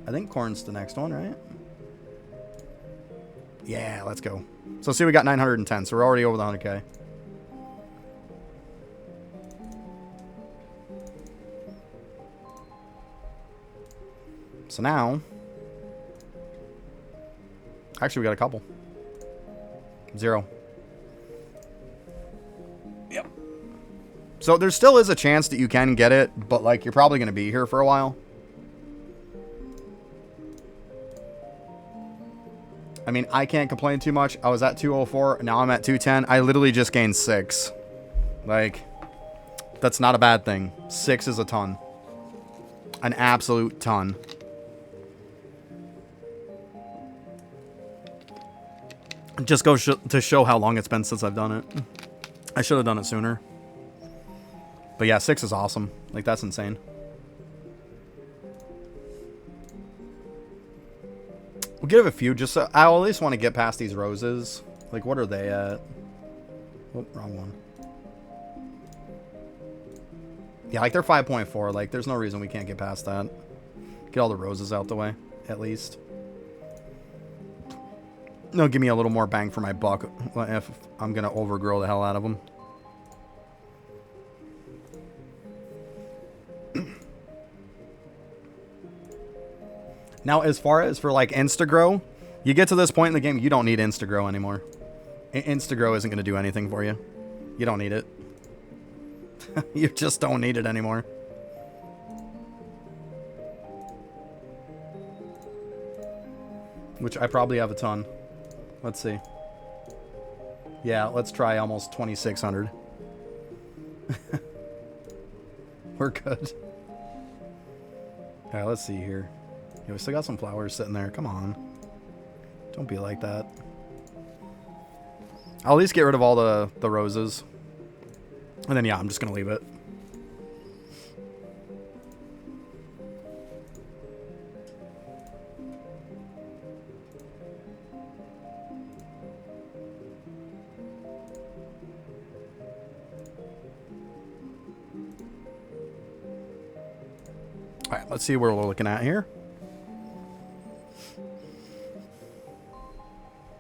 I think corn's the next one, right? Yeah, let's go. So see, we got 910, so we're already over the 100k. So now, actually we got a couple. 0. Yep. So there still is a chance that you can get it, but like you're probably going to be here for a while. I mean, I can't complain too much. I was at 204, now I'm at 210. I literally just gained 6. Like, that's not a bad thing. 6 is a ton. An absolute ton. Just goes to show how long it's been since I've done it. I should have done it sooner. But yeah, 6 is awesome. Like, that's insane. We'll give it a few, just so I at least want to get past these roses. Like, what are they at? Oh, wrong one. Yeah, like, they're 5.4. Like, there's no reason we can't get past that. Get all the roses out the way, at least. It'll give me a little more bang for my buck if I'm going to overgrow the hell out of them. Now, as far as for like Instagrow, you get to this point in the game, you don't need Instagrow anymore. Instagrow isn't going to do anything for you. You don't need it. You just don't need it anymore. Which I probably have a ton. Let's see. Yeah, let's try almost 2,600. We're good. Alright, let's see here. Yeah, we still got some flowers sitting there. Come on. Don't be like that. I'll at least get rid of all the roses. And then, yeah, I'm just going to leave it. Alright, let's see what we're looking at here.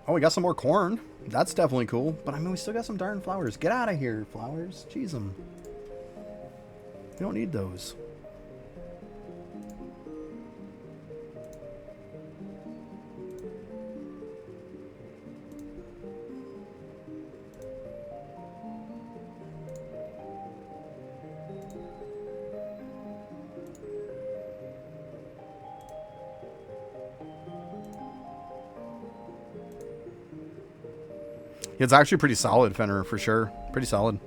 Oh, we got some more corn. That's definitely cool. But I mean, we still got some darn flowers. Get out of here, flowers. Jeez, them. We don't need those. It's actually pretty solid, Fenrir, for sure. Pretty solid.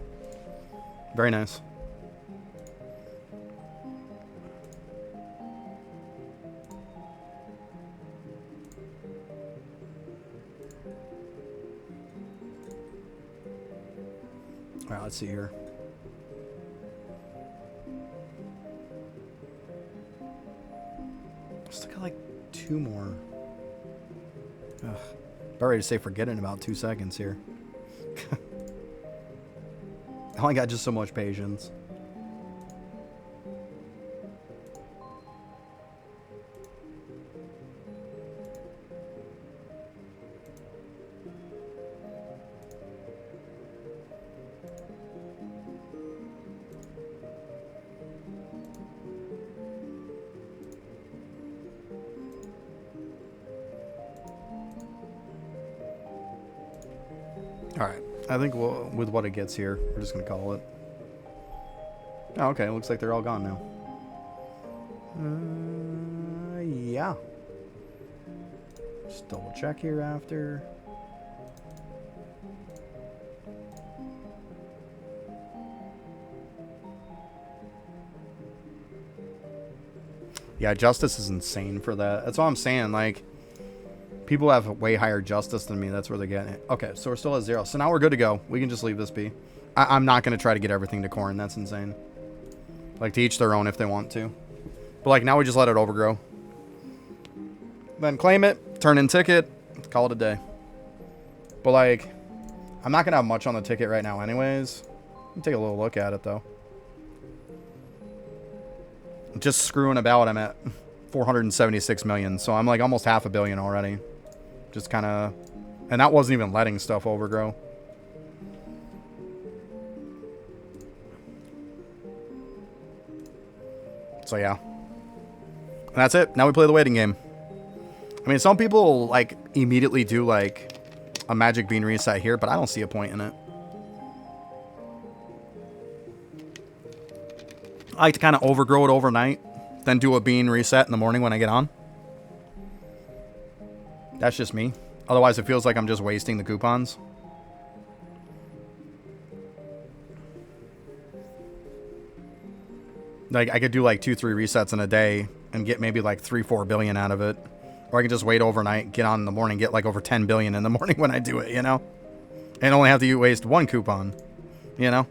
Very nice. All right, let's see here. Still got like 2 more. Ugh. About ready to say forget it in about 2 seconds here. I only got just so much patience. Alright, I think with what it gets here, we're just going to call it. Oh, okay, looks like they're all gone now. Yeah. Just double check here after. Yeah, justice is insane for that. That's all I'm saying, like... People have way higher justice than me. That's where they're getting it. Okay, so we're still at 0. So now we're good to go. We can just leave this be. I'm not going to try to get everything to corn. That's insane. Like, to each their own if they want to. But, like, now we just let it overgrow. Then claim it. Turn in ticket. Call it a day. But, like, I'm not going to have much on the ticket right now anyways. Let me take a little look at it, though. Just screwing about, I'm at 476 million. So I'm, like, almost $500 million already. Just kind of... And that wasn't even letting stuff overgrow. So, yeah. And that's it. Now we play the waiting game. I mean, some people, like, immediately do, like, a magic bean reset here, but I don't see a point in it. I like to kind of overgrow it overnight, then do a bean reset in the morning when I get on. That's just me. Otherwise, it feels like I'm just wasting the coupons. Like, I could do like 2-3 resets in a day and get maybe like 3-4 billion out of it. Or I can just wait overnight, get on in the morning, get like over 10 billion in the morning when I do it, you know? And only have to waste 1 coupon, you know?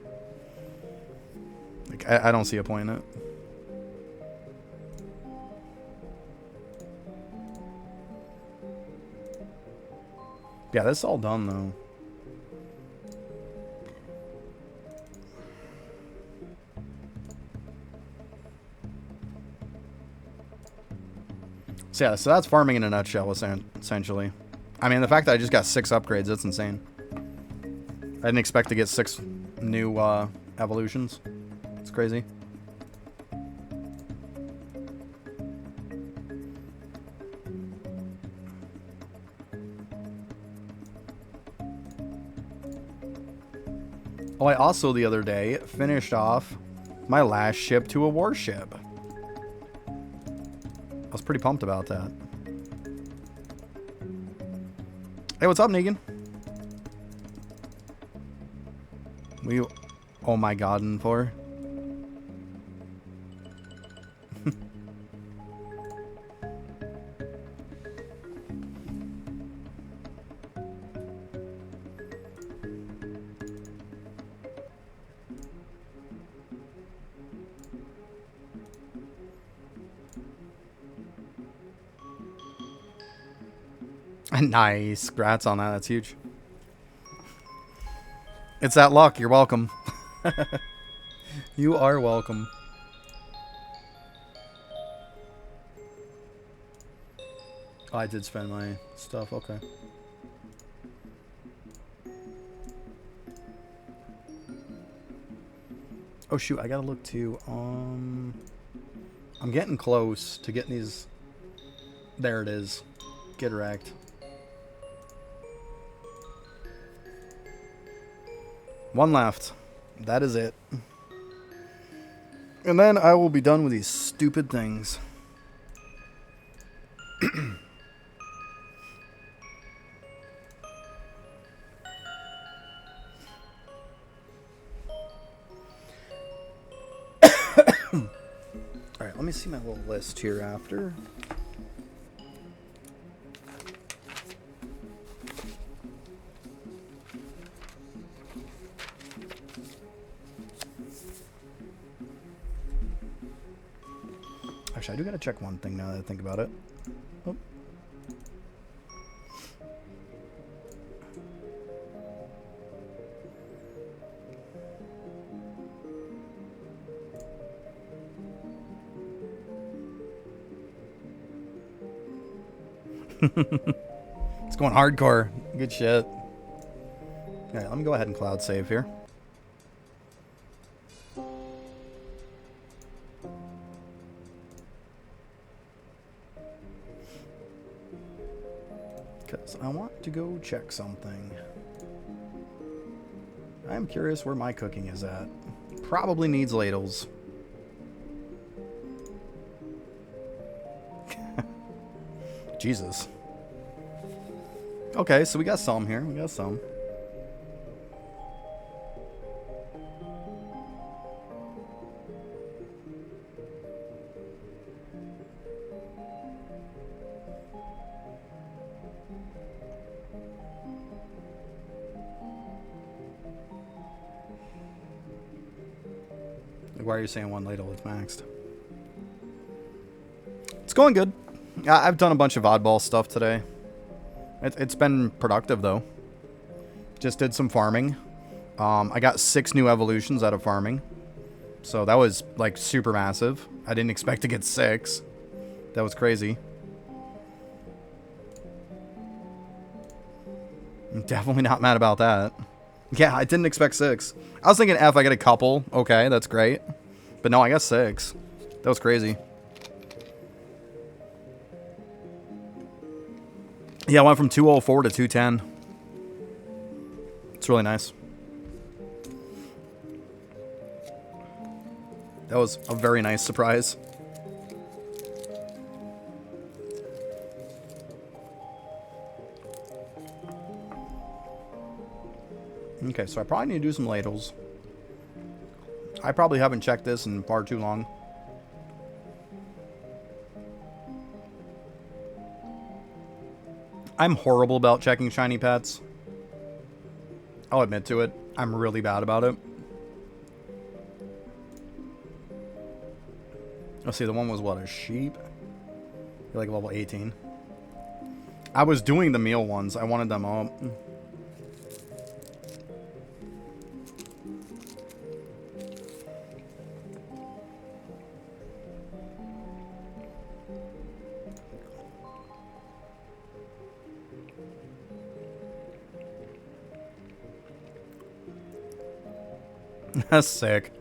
Like, I don't see a point in it. Yeah, this is all done, though. So, yeah, so that's farming in a nutshell, essentially. I mean, the fact that I just got 6 upgrades, that's insane. I didn't expect to get 6 new evolutions. It's crazy. Oh, I also the other day finished off my last ship to a warship. I was pretty pumped about that. Hey, what's up, Negan? Oh my god, and for. Nice. Congrats on that. That's huge. It's that luck. You're welcome. You are welcome. Oh, I did spend my stuff. Okay. Oh, shoot. I gotta look too. I'm getting close to getting these. There it is. Get wrecked. One left. That is it. And then I will be done with these stupid things. Alright, let me see my little list here after. Actually, I do gotta check one thing now that I think about it. Oh. It's going hardcore. Good shit. Alright, let me go ahead and cloud save here. Because I want to go check something. I am curious where my cooking is at. Probably needs ladles. Jesus. Okay, so we got some here. We got some. Why are you saying one ladle is maxed? It's going good. I've done a bunch of oddball stuff today. It's been productive, though. Just did some farming. I got 6 new evolutions out of farming. So that was, like, super massive. I didn't expect to get 6. That was crazy. I'm definitely not mad about that. Yeah, I didn't expect 6. I was thinking if I get a couple, okay, that's great. But no, I got 6. That was crazy. Yeah, I went from 204 to 210. It's really nice. That was a very nice surprise. Okay, so I probably need to do some ladles. I probably haven't checked this in far too long. I'm horrible about checking shiny pets. I'll admit to it. I'm really bad about it. Let's see, the one was what, a sheep? You're like level 18. I was doing the meal ones. I wanted them all. That's sick.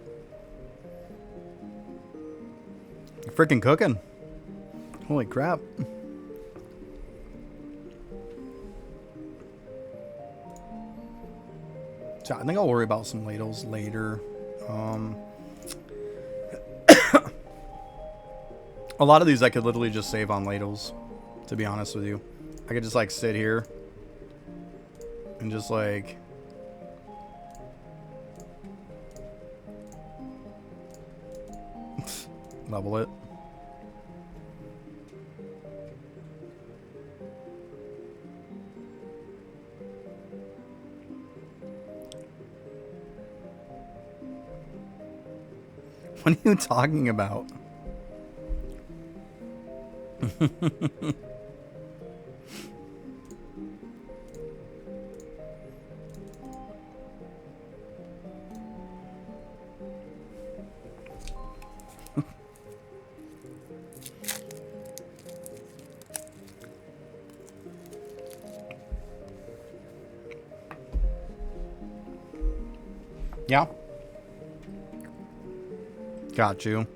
You're freaking cooking. Holy crap. So I think I'll worry about some ladles later. A lot of these I could literally just save on ladles, to be honest with you. I could just like sit here and just like level it. What are you talking about? Yeah. Got you.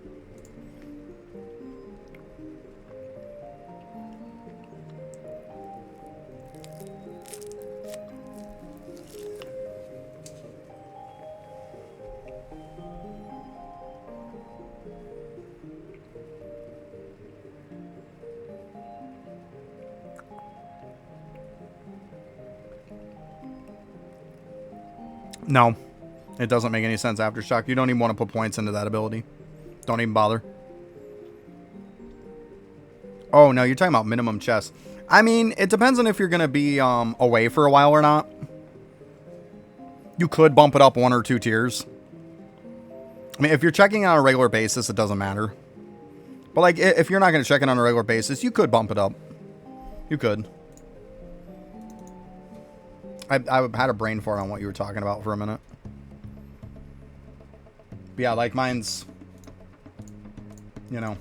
No, it doesn't make any sense. Aftershock. You don't even want to put points into that ability. Don't even bother. Oh, no, you're talking about minimum chest. I mean, it depends on if you're going to be away for a while or not. You could bump it up 1 or 2 tiers. I mean, if you're checking on a regular basis, it doesn't matter. But, like, if you're not going to check it on a regular basis, you could bump it up. You could. I had a brain fart on what you were talking about for a minute. But yeah, like mine's, you know.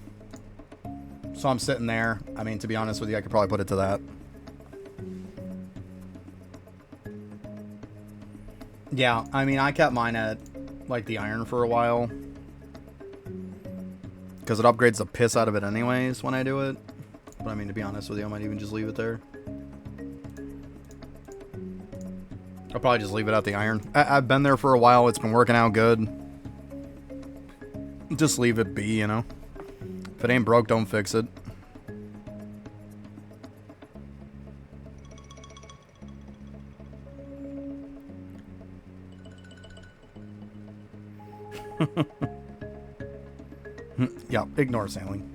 So I'm sitting there. I mean, to be honest with you, I could probably put it to that. Yeah, I mean, I kept mine at, like, the iron for a while. Because it upgrades the piss out of it anyways when I do it. But I mean, to be honest with you, I might even just leave it there. I'll probably just leave it at the iron. I've been there for a while. It's been working out good. Just leave it be, you know. If it ain't broke, don't fix it. Yeah, ignore sailing.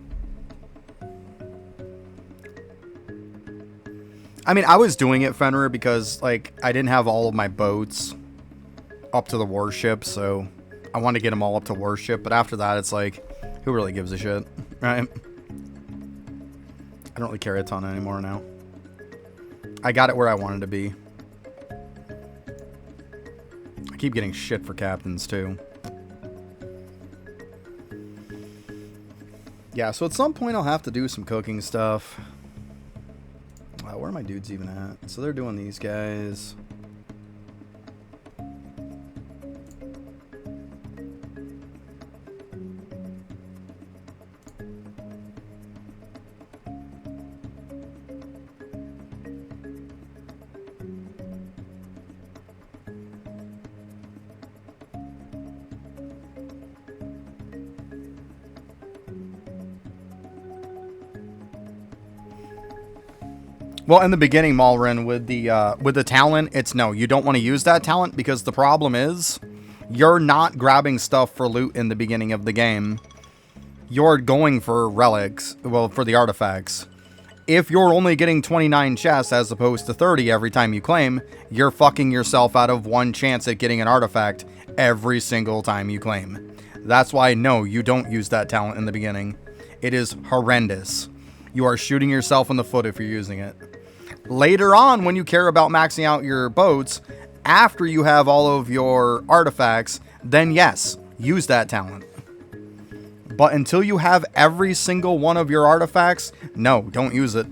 I mean, I was doing it, Fenrir, because, like, I didn't have all of my boats up to the warship, so I wanted to get them all up to warship. But after that, it's like, who really gives a shit, right? I don't really carry a ton anymore now. I got it where I wanted to be. I keep getting shit for captains, too. Yeah, so at some point I'll have to do some cooking stuff. Where are my dudes even at? So they're doing these guys. Well, in the beginning, Malrin, with the talent, it's no, you don't want to use that talent because the problem is you're not grabbing stuff for loot in the beginning of the game. You're going for relics, well, for the artifacts. If you're only getting 29 chests as opposed to 30 every time you claim, you're fucking yourself out of one chance at getting an artifact every single time you claim. That's why, no, you don't use that talent in the beginning. It is horrendous. You are shooting yourself in the foot if you're using it. Later on, when you care about maxing out your boats, after you have all of your artifacts, then yes, use that talent. But until you have every single one of your artifacts, no, don't use it.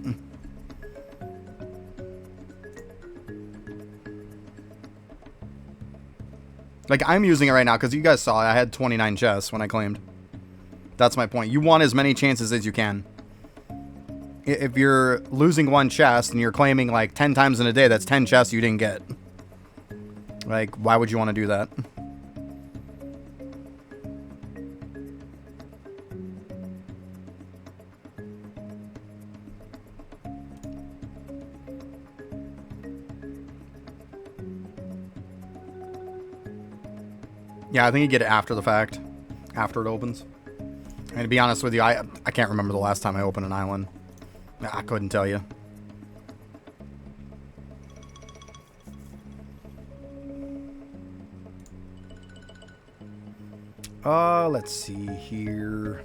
Like, I'm using it right now because you guys saw I had 29 chests when I claimed. That's my point. You want as many chances as you can. If you're losing one chest and you're claiming like 10 times in a day, that's 10 chests you didn't get. Like, why would you want to do that? Yeah, I think you get it after the fact. After it opens. And to be honest with you, I can't remember the last time I opened an island. I couldn't tell you. Let's see here.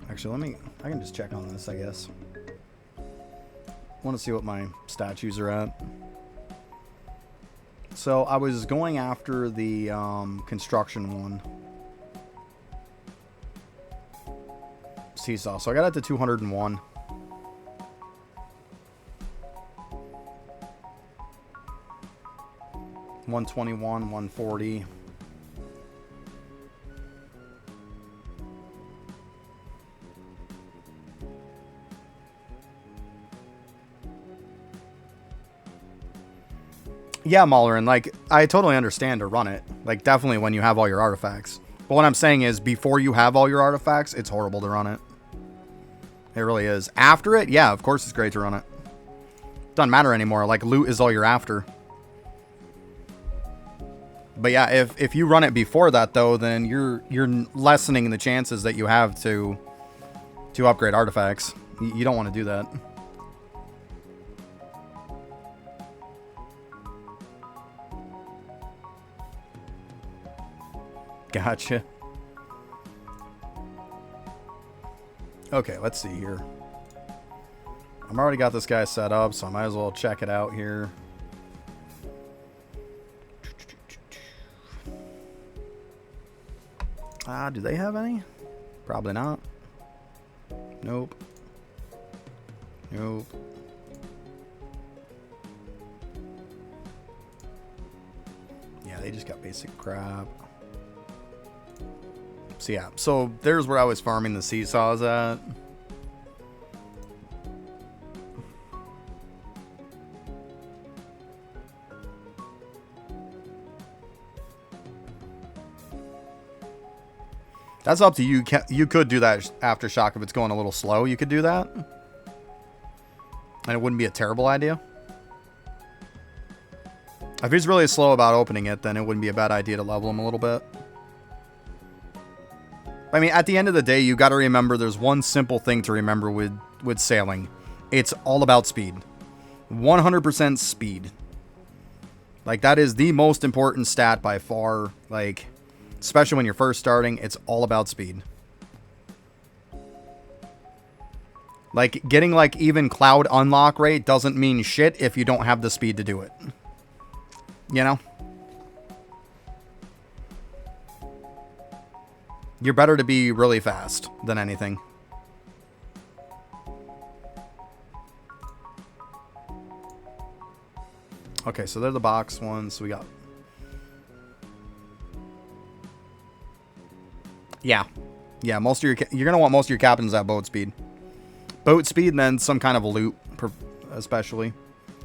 Actually, I can just check on this, I guess. Want to see what my statues are at. So I was going after the construction one. Seesaw. So I got it to 201. $121, $140. Yeah, Maulerin, like, I totally understand to run it. Like, definitely when you have all your artifacts. But what I'm saying is, before you have all your artifacts, it's horrible to run it. It really is. After it, yeah, of course it's great to run it. Doesn't matter anymore. Like, loot is all you're after. But yeah, if you run it before that, though, then you're lessening the chances that you have to upgrade artifacts. You don't want to do that. Gotcha. Okay, let's see here. I've already got this guy set up, so I might as well check it out here. Do they have any? Probably not. Nope. Nope. Yeah, they just got basic crap. So yeah, so there's where I was farming the seesaws at. That's up to you. You could do that aftershock if it's going a little slow. You could do that. And it wouldn't be a terrible idea. If he's really slow about opening it, then it wouldn't be a bad idea to level him a little bit. I mean, at the end of the day, you got to remember there's one simple thing to remember with sailing. It's all about speed. 100% speed. Like, that is the most important stat by far. Like, especially when you're first starting, it's all about speed. Like, getting, like, even cloud unlock rate doesn't mean shit if you don't have the speed to do it. You know? You're better to be really fast than anything. Okay, so they're the box ones. So we got... Yeah. Yeah, most of your... You're going to want most of your captains at boat speed. Boat speed and then some kind of a loot, especially,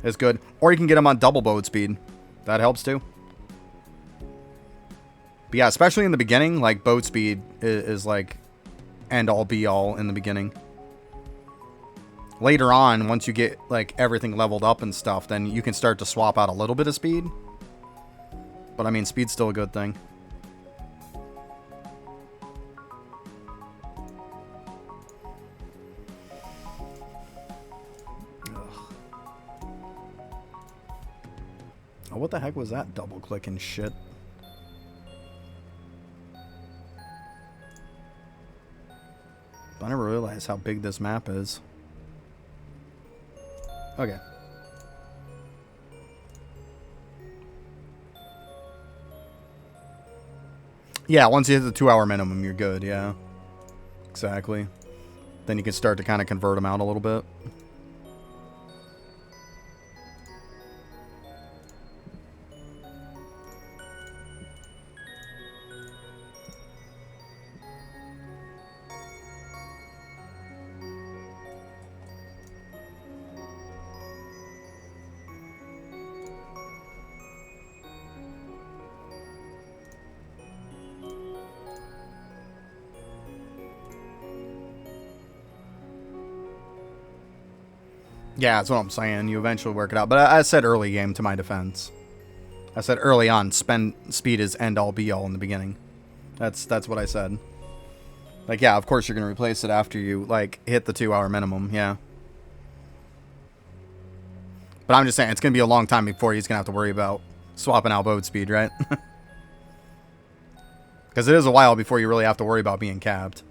is good. Or you can get them on double boat speed. That helps too. But yeah, especially in the beginning, like, boat speed is like end all be all in the beginning. Later on, once you get like everything leveled up and stuff, then you can start to swap out a little bit of speed. But I mean, speed's still a good thing. Oh, what the heck was that double clicking shit? I never realized how big this map is. Okay. Yeah, once you hit the 2-hour minimum, you're good, yeah. Exactly. Then you can start to kind of convert them out a little bit. Yeah, that's what I'm saying. You eventually work it out. But I said early game to my defense. I said early on, speed is end all be all in the beginning. That's what I said. Like, yeah, of course you're going to replace it after you, like, hit the 2-hour minimum, yeah. But I'm just saying, it's going to be a long time before he's going to have to worry about swapping out boat speed, right? Because it is a while before you really have to worry about being capped.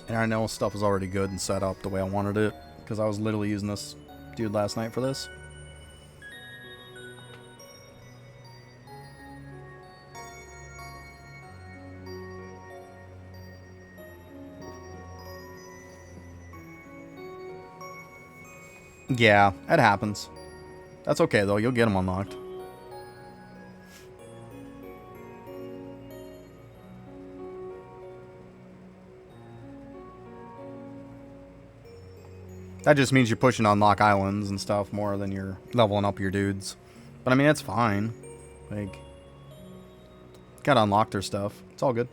And I know stuff is already good and set up the way I wanted it, because I was literally using this dude last night for this. Yeah, it happens. That's okay though, you'll get them unlocked. That just means you're pushing to unlock islands and stuff more than you're leveling up your dudes. But I mean, it's fine. Like, gotta unlock their stuff. It's all good.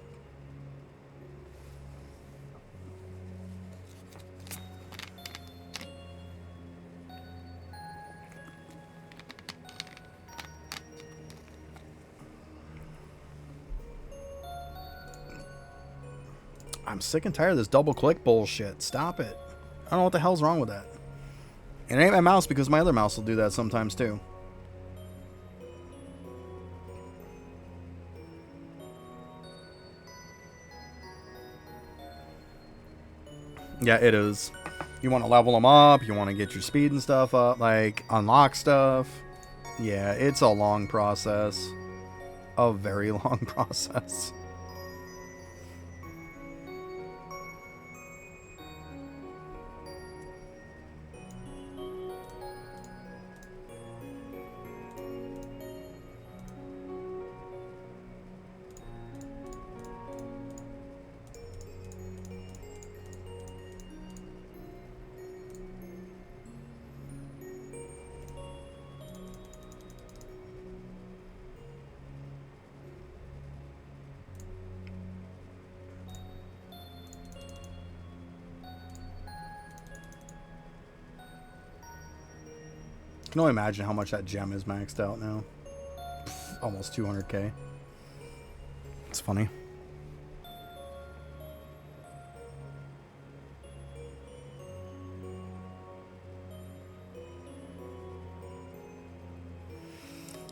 I'm sick and tired of this double click bullshit. Stop it. I don't know what the hell's wrong with that. And it ain't my mouse because my other mouse will do that sometimes too. Yeah, it is. You want to level them up. You want to get your speed and stuff up. Like, unlock stuff. Yeah, it's a long process. A very long process. I can only imagine how much that gem is maxed out now. Pff, almost 200k. It's funny.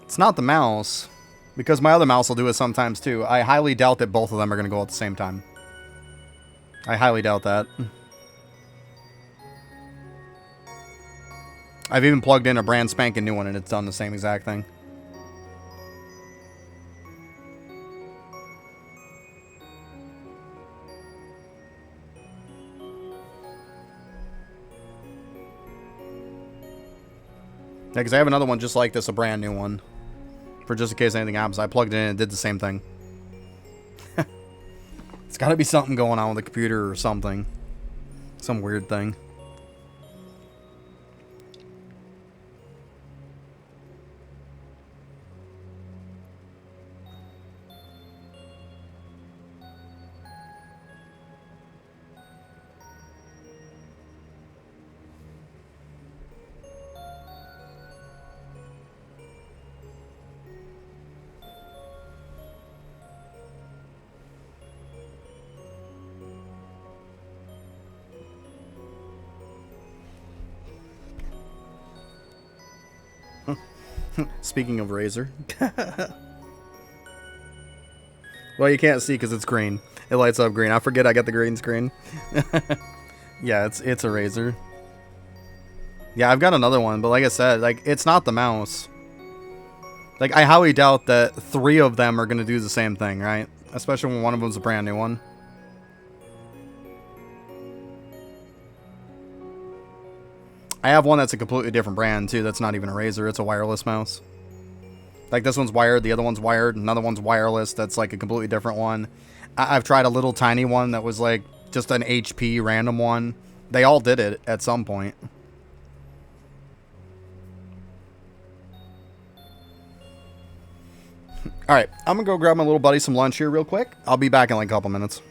It's not the mouse, because my other mouse will do it sometimes too. I highly doubt that both of them are going to go at the same time. I highly doubt that. I've even plugged in a brand spanking new one and it's done the same exact thing. Yeah, because I have another one just like this, a brand new one. For just in case anything happens. I plugged it in and it did the same thing. It's got to be something going on with the computer or something. Some weird thing. Speaking of Razer. Well, you can't see because it's green. It lights up green. I forget I got the green screen. Yeah, it's a Razer. Yeah, I've got another one, but like I said, like, it's not the mouse. Like, I highly doubt that 3 of them are going to do the same thing, right? Especially when one of them's a brand new one. I have one that's a completely different brand, too. That's not even a Razer. It's a wireless mouse. Like, this one's wired. The other one's wired. Another one's wireless. That's, like, a completely different one. I've tried a little tiny one that was, like, just an HP random one. They all did it at some point. All right, I'm gonna go grab my little buddy some lunch here real quick. I'll be back in like a couple minutes.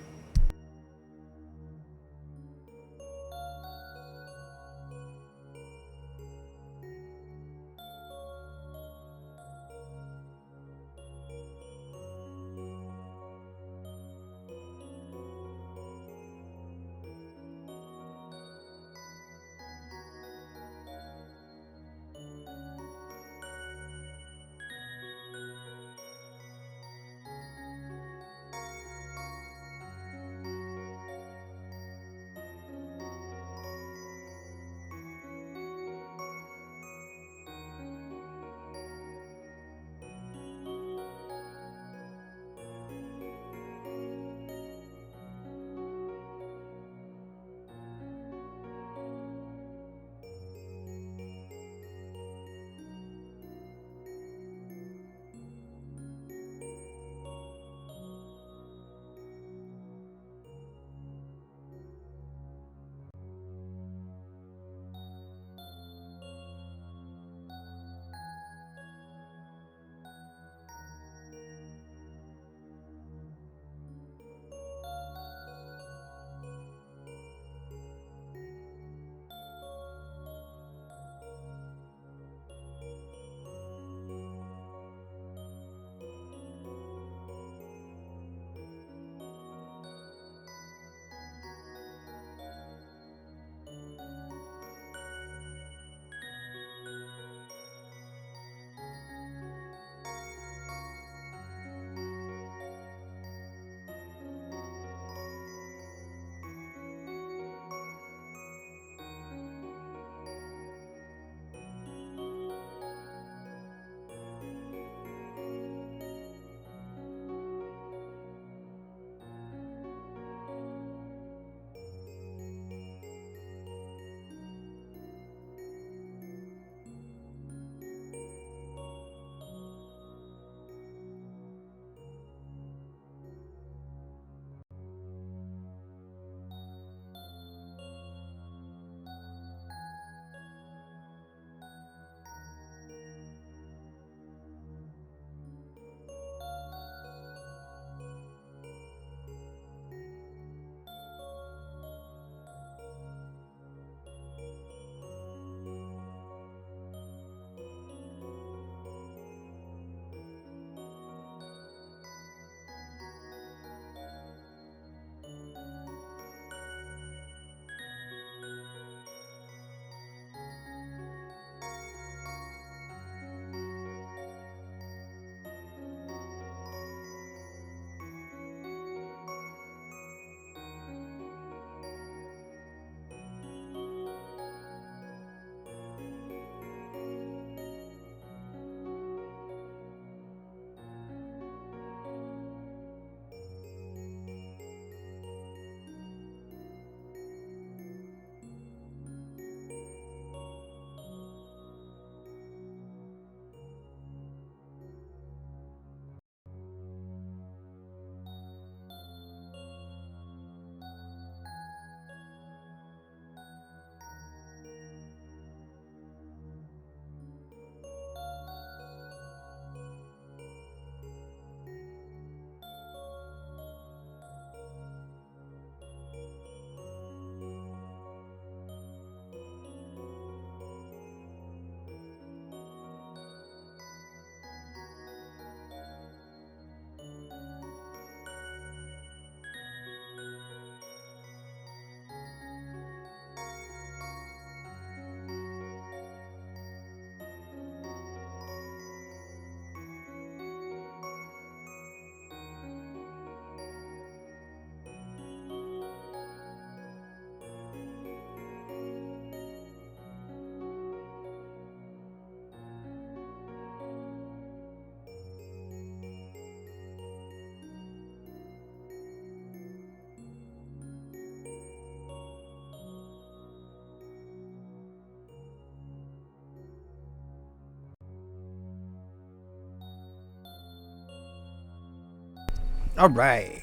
All right.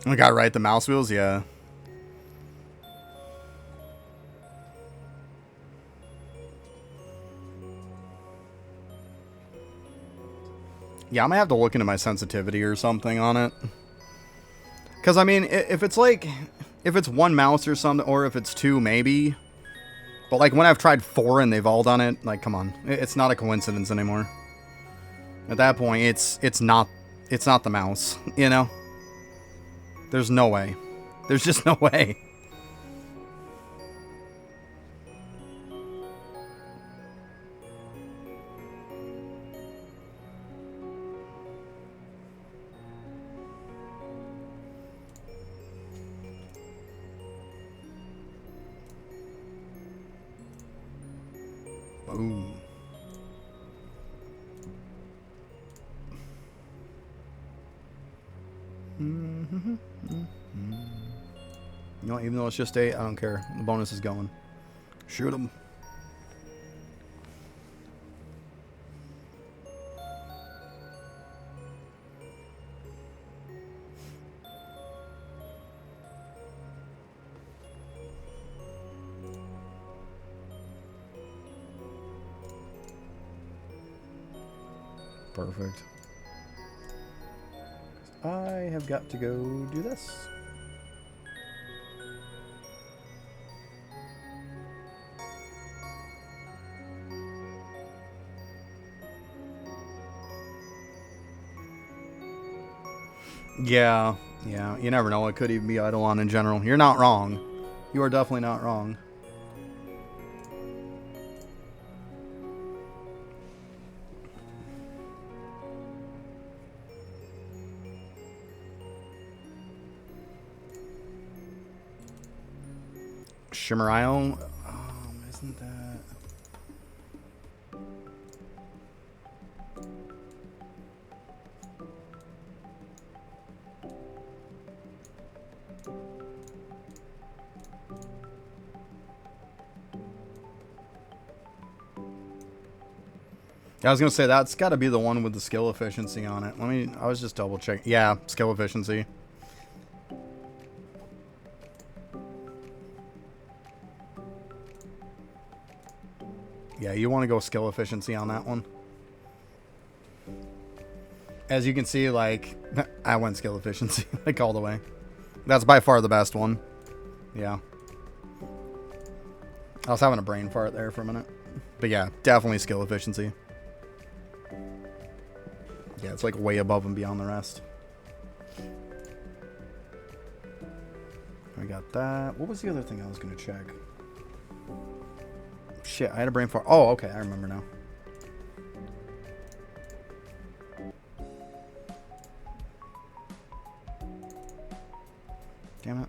I got right, the mouse wheels, yeah. Yeah, I'm gonna have to look into my sensitivity or something on it. Because, I mean, if it's like, if it's one mouse or something, or if it's two, maybe. But, like, when I've tried 4 and they've all done it, like, come on. It's not a coincidence anymore. At that point, it's not the mouse, you know? There's no way. There's just no way. Boom. You know, even though it's just 8, I don't care. The bonus is going. Shoot him. Perfect. I have got to go do this. Yeah, you never know. It could even be Eidolon in general. You're not wrong. You are definitely not wrong. Shimmer Isle? Isn't that... I was going to say, that's got to be the one with the skill efficiency on it. I was just double checking. Yeah, skill efficiency. Yeah, you want to go skill efficiency on that one. As you can see, like, I went skill efficiency, like, all the way. That's by far the best one. Yeah. I was having a brain fart there for a minute. But yeah, definitely skill efficiency. Yeah, it's like way above and beyond the rest. I got that. What was the other thing I was going to check? Shit, I had a brain fart. Oh, okay, I remember now. Damn it.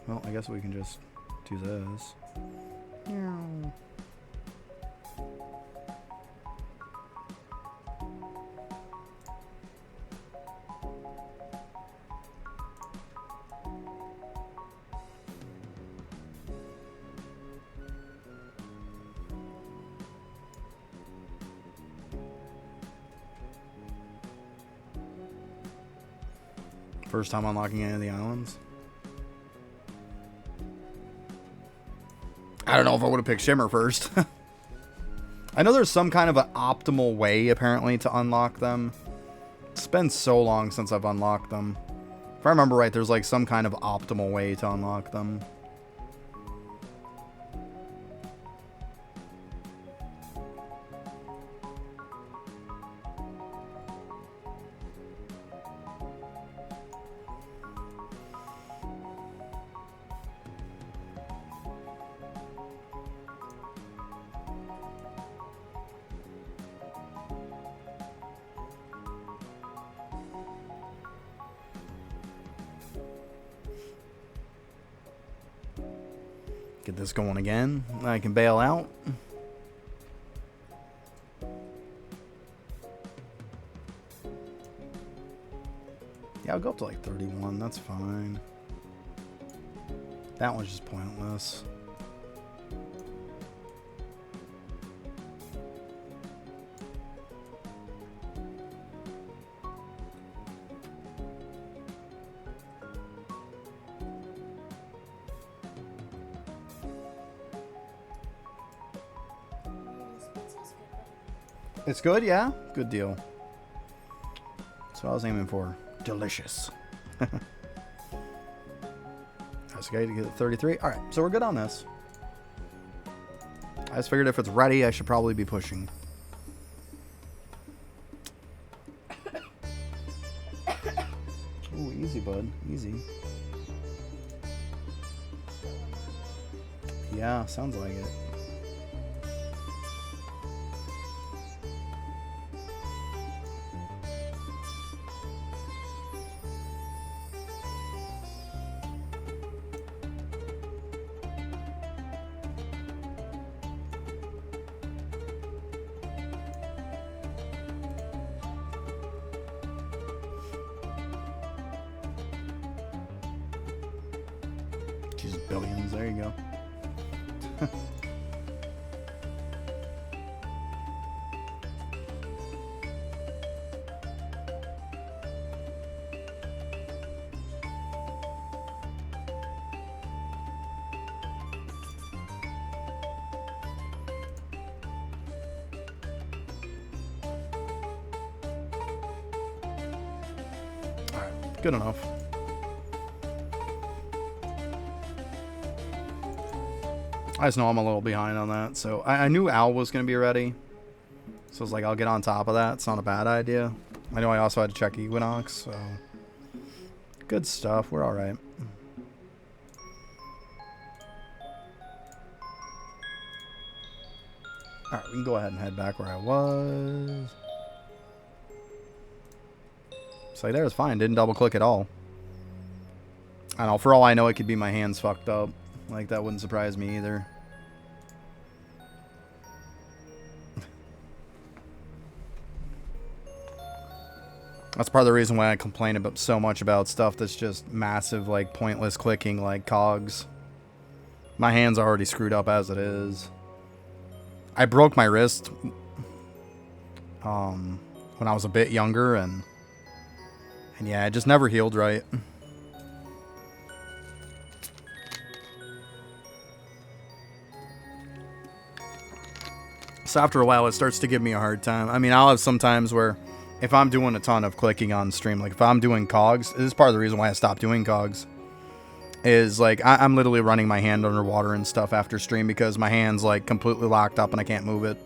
Well, I guess we can just do this. First time unlocking any of the islands. I don't know if I would have picked Shimmer first. I know there's some kind of an optimal way, apparently, to unlock them. It's been so long since I've unlocked them. If I remember right, there's like some kind of optimal way to unlock them. Get this going again. I can bail out. Yeah, I'll go up to like 31. That's fine. That one's just pointless. It's good, yeah? Good deal. That's what I was aiming for. Delicious. That's okay to get 33. Alright, so we're good on this. I just figured if it's ready, I should probably be pushing. Ooh, easy, bud. Easy. Yeah, sounds like it. Just billions. There you go. Alright, good enough. I just know I'm a little behind on that, so I knew Al was going to be ready. So I was like, I'll get on top of that. It's not a bad idea. I know I also had to check Equinox, so... Good stuff. We're alright. Alright, we can go ahead and head back where I was. It's like, there's fine. Didn't double click at all. I don't know. For all I know, it could be my hands fucked up. Like, that wouldn't surprise me either. That's part of the reason why I complain about so much about stuff that's just massive, like, pointless clicking, like cogs. My hands are already screwed up as it is. I broke my wrist when I was a bit younger, and yeah, it just never healed right. So after a while, it starts to give me a hard time. I mean, I'll have some times where if I'm doing a ton of clicking on stream, like if I'm doing cogs, this is part of the reason why I stopped doing cogs, is like I'm literally running my hand underwater and stuff after stream because my hand's like completely locked up and I can't move it.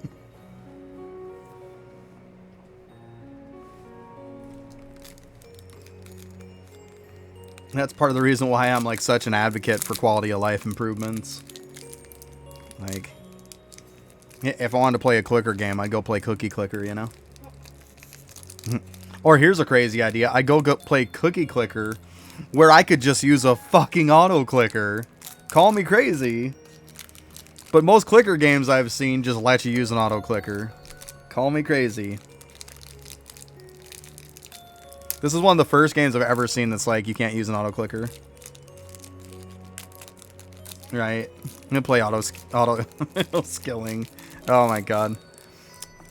And that's part of the reason why I'm like such an advocate for quality of life improvements. Like, if I wanted to play a clicker game, I'd go play Cookie Clicker, you know? Or here's a crazy idea. I go play Cookie Clicker where I could just use a fucking auto clicker. Call me crazy. But most clicker games I've seen just let you use an auto clicker. Call me crazy. This is one of the first games I've ever seen that's like you can't use an auto clicker. Right? I'm gonna play auto skilling. Oh my god.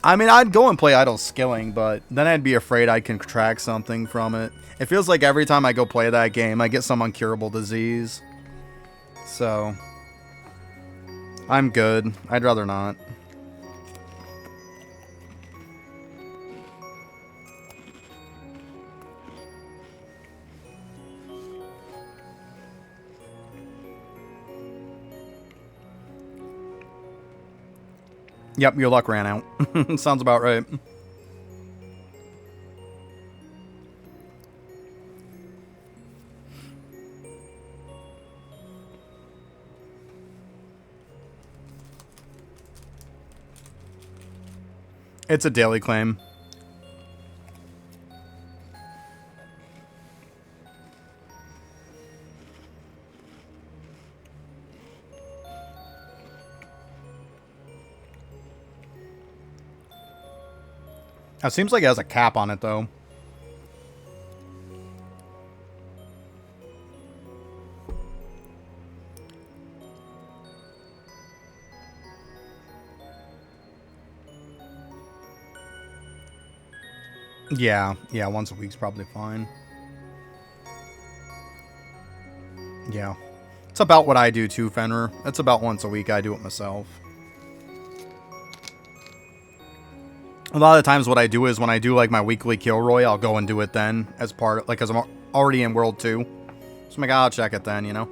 I mean, I'd go and play idle skilling, but then I'd be afraid I can contract something from it. It feels like every time I go play that game, I get some incurable disease. So, I'm good. I'd rather not. Yep, your luck ran out. Sounds about right. It's a daily claim. It seems like it has a cap on it, though. Yeah, once a week's probably fine. Yeah. It's about what I do too, Fenrir. It's about once a week I do it myself. A lot of the times what I do is when I do like my weekly Kilroy, I'll go and do it then as part of, like, because I'm already in World 2. So I'm like, I'll check it then, you know?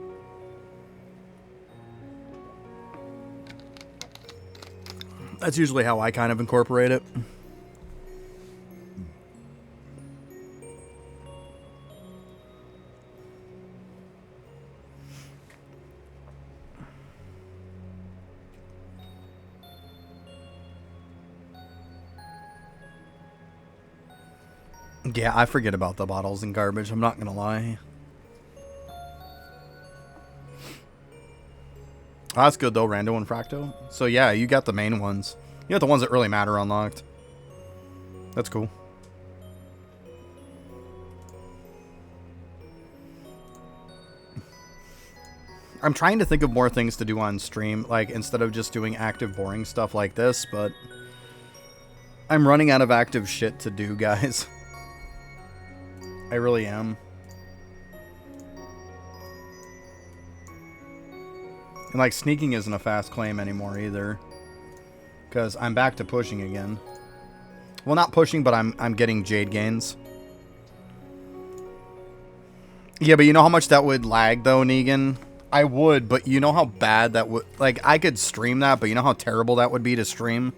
That's usually how I kind of incorporate it. Yeah, I forget about the bottles and garbage, I'm not gonna lie. Oh, that's good though, Rando and Fracto. So yeah, you got the main ones. You got the ones that really matter unlocked. That's cool. I'm trying to think of more things to do on stream, like instead of just doing active boring stuff like this, but I'm running out of active shit to do, guys. I really am. And like sneaking isn't a fast claim anymore either, because I'm back to pushing again. Well, not pushing, but I'm getting Jade gains. Yeah, but you know how much that would lag though, Negan? I would, but you know how bad that would... Like, I could stream that, but you know how terrible that would be to stream?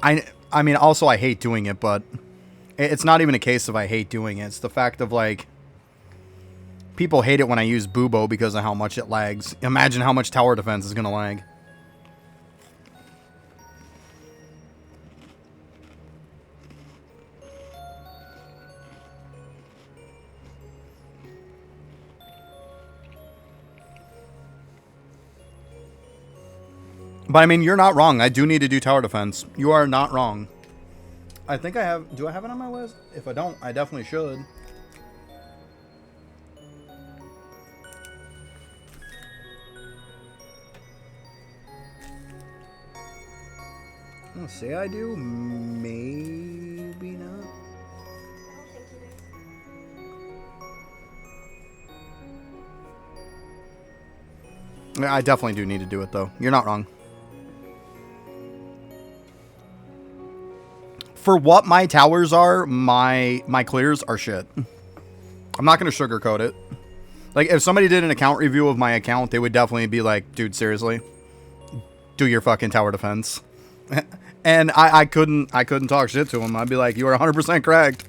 I mean, also I hate doing it, but... It's not even a case of I hate doing it. It's the fact of, like... People hate it when I use Bubo because of how much it lags. Imagine how much tower defense is gonna lag. But I mean, you're not wrong. I do need to do tower defense. You are not wrong. I think I have... Do I have it on my list? If I don't, I definitely should. I'll say I do. Maybe not. I definitely do need to do it, though. You're not wrong. For what my towers are, my clears are shit. I'm not going to sugarcoat it. Like, if somebody did an account review of my account, they would definitely be like, dude, seriously? Do your fucking tower defense. And I couldn't talk shit to them. I'd be like, you are 100% correct.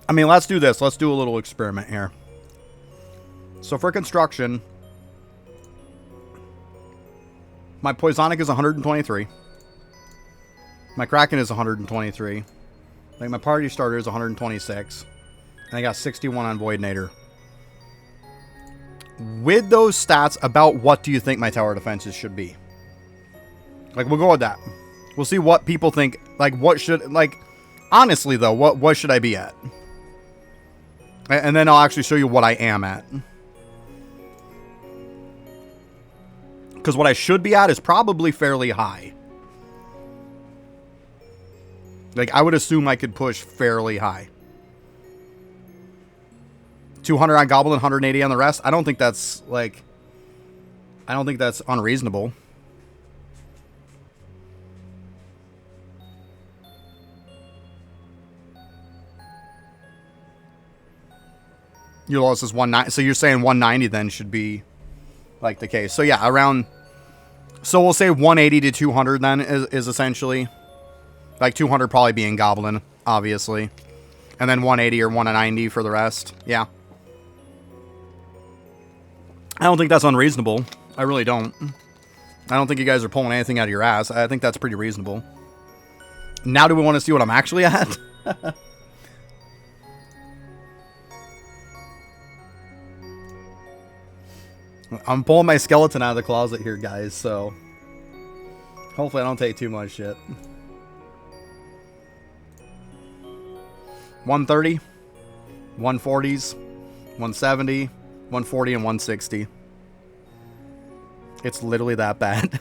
I mean, let's do this. Let's do a little experiment here. So for construction, my Poisonic is 123. My Kraken is 123. Like my party starter is 126. And I got 61 on Void Nader. With those stats, about what do you think my tower defenses should be? Like, we'll go with that. We'll see what people think. Like, what should... Like, honestly, though, what should I be at? And then I'll actually show you what I am at. Because what I should be at is probably fairly high. Like, I would assume I could push fairly high. 200 on Goblin, 180 on the rest. I don't think that's, like... I don't think that's unreasonable. Your loss is 190. So you're saying 190 then should be like the case. So yeah, around... So we'll say 180 to 200 then is essentially... Like 200 probably being Goblin, obviously. And then 180 or 190 for the rest. Yeah. I don't think that's unreasonable. I really don't. I don't think you guys are pulling anything out of your ass. I think that's pretty reasonable. Now do we want to see what I'm actually at? I'm pulling my skeleton out of the closet here, guys, so... Hopefully I don't take too much shit. 130, 140s, 170, 140, and 160. It's literally that bad.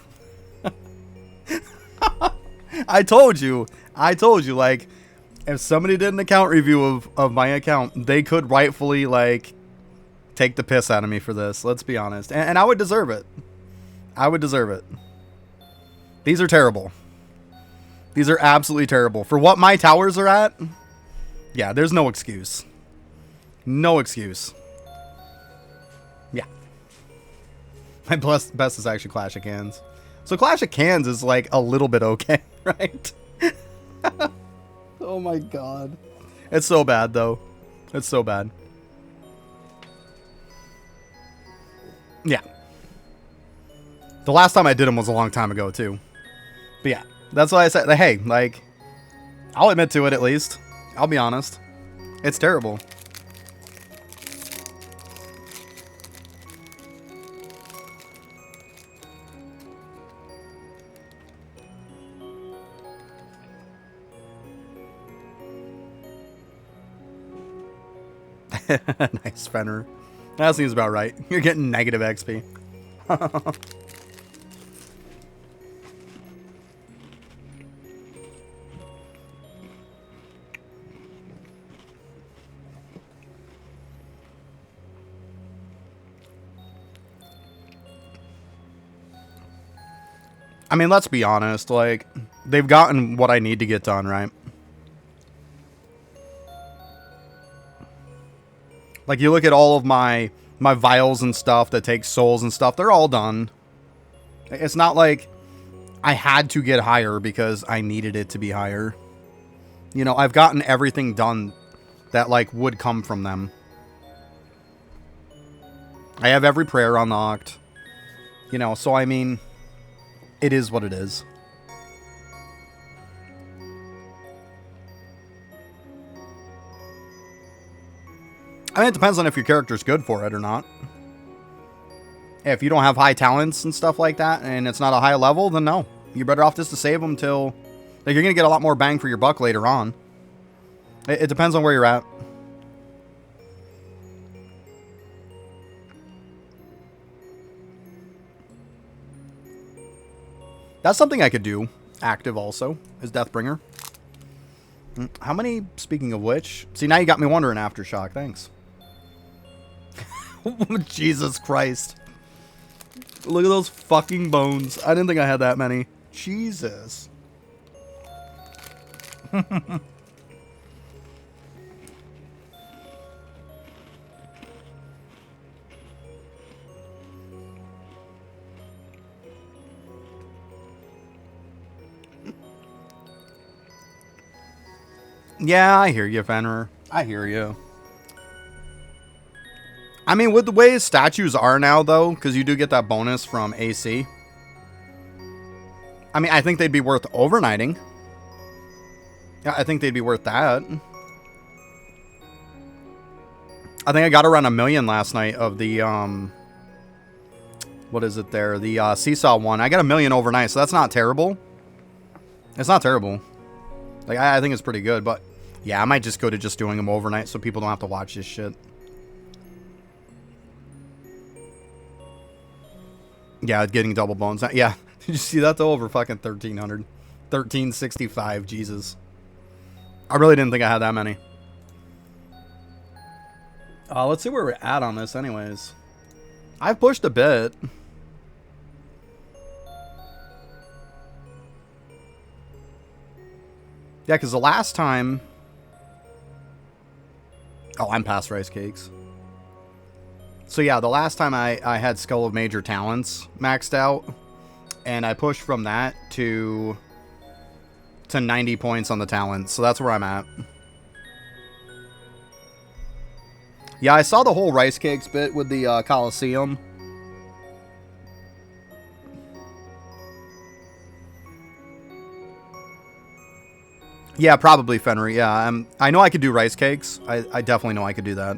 I told you, like, if somebody did an account review of my account, they could rightfully, like, take the piss out of me for this. Let's be honest. And I would deserve it. I would deserve it. These are terrible. These are absolutely terrible. For what my towers are at, yeah, there's no excuse. No excuse. Yeah. My best is actually Clash of Clans. So Clash of Clans is like a little bit okay, right? Oh my god. It's so bad though. It's so bad. Yeah. The last time I did them was a long time ago too. But yeah, that's why I said, hey, like, I'll admit to it at least. I'll be honest. It's terrible. Nice, Fenrir. That seems about right. You're getting negative XP. I mean, let's be honest. Like, they've gotten what I need to get done, right? Like, you look at all of my vials and stuff that take souls and stuff. They're all done. It's not like I had to get higher because I needed it to be higher. You know, I've gotten everything done that, like, would come from them. I have every prayer unlocked. You know, so I mean, it is what it is. I mean, it depends on if your character's good for it or not. If you don't have high talents and stuff like that, and it's not a high level, then no. You're better off just to save them till... Like, you're going to get a lot more bang for your buck later on. It depends on where you're at. That's something I could do. Active also, is Deathbringer. How many, speaking of which... See, now you got me wondering, Aftershock. Thanks. Jesus Christ. Look at those fucking bones. I didn't think I had that many. Jesus. Yeah, I hear you, Fenrir. I hear you. I mean, with the way statues are now, though, because you do get that bonus from AC. I mean, I think they'd be worth overnighting. Yeah, I think they'd be worth that. I think I got around 1 million last night of the, what is it there? The Seesaw one. I got 1 million overnight, so that's not terrible. It's not terrible. Like, I think it's pretty good, but yeah, I might just go to just doing them overnight so people don't have to watch this shit. Yeah, getting double bones. Yeah, did you see that though? Over fucking 1,300. 1,365, Jesus. I really didn't think I had that many. Let's see where we're at on this anyways. I've pushed a bit. Yeah, because the last time... Oh, I'm past rice cakes. So yeah, the last time I had Skull of Major Talents maxed out, and I pushed from that to 90 points on the talents, so that's where I'm at. Yeah, I saw the whole rice cakes bit with the Coliseum. Yeah, probably Fenrir. Yeah, I know I could do rice cakes. I definitely know I could do that.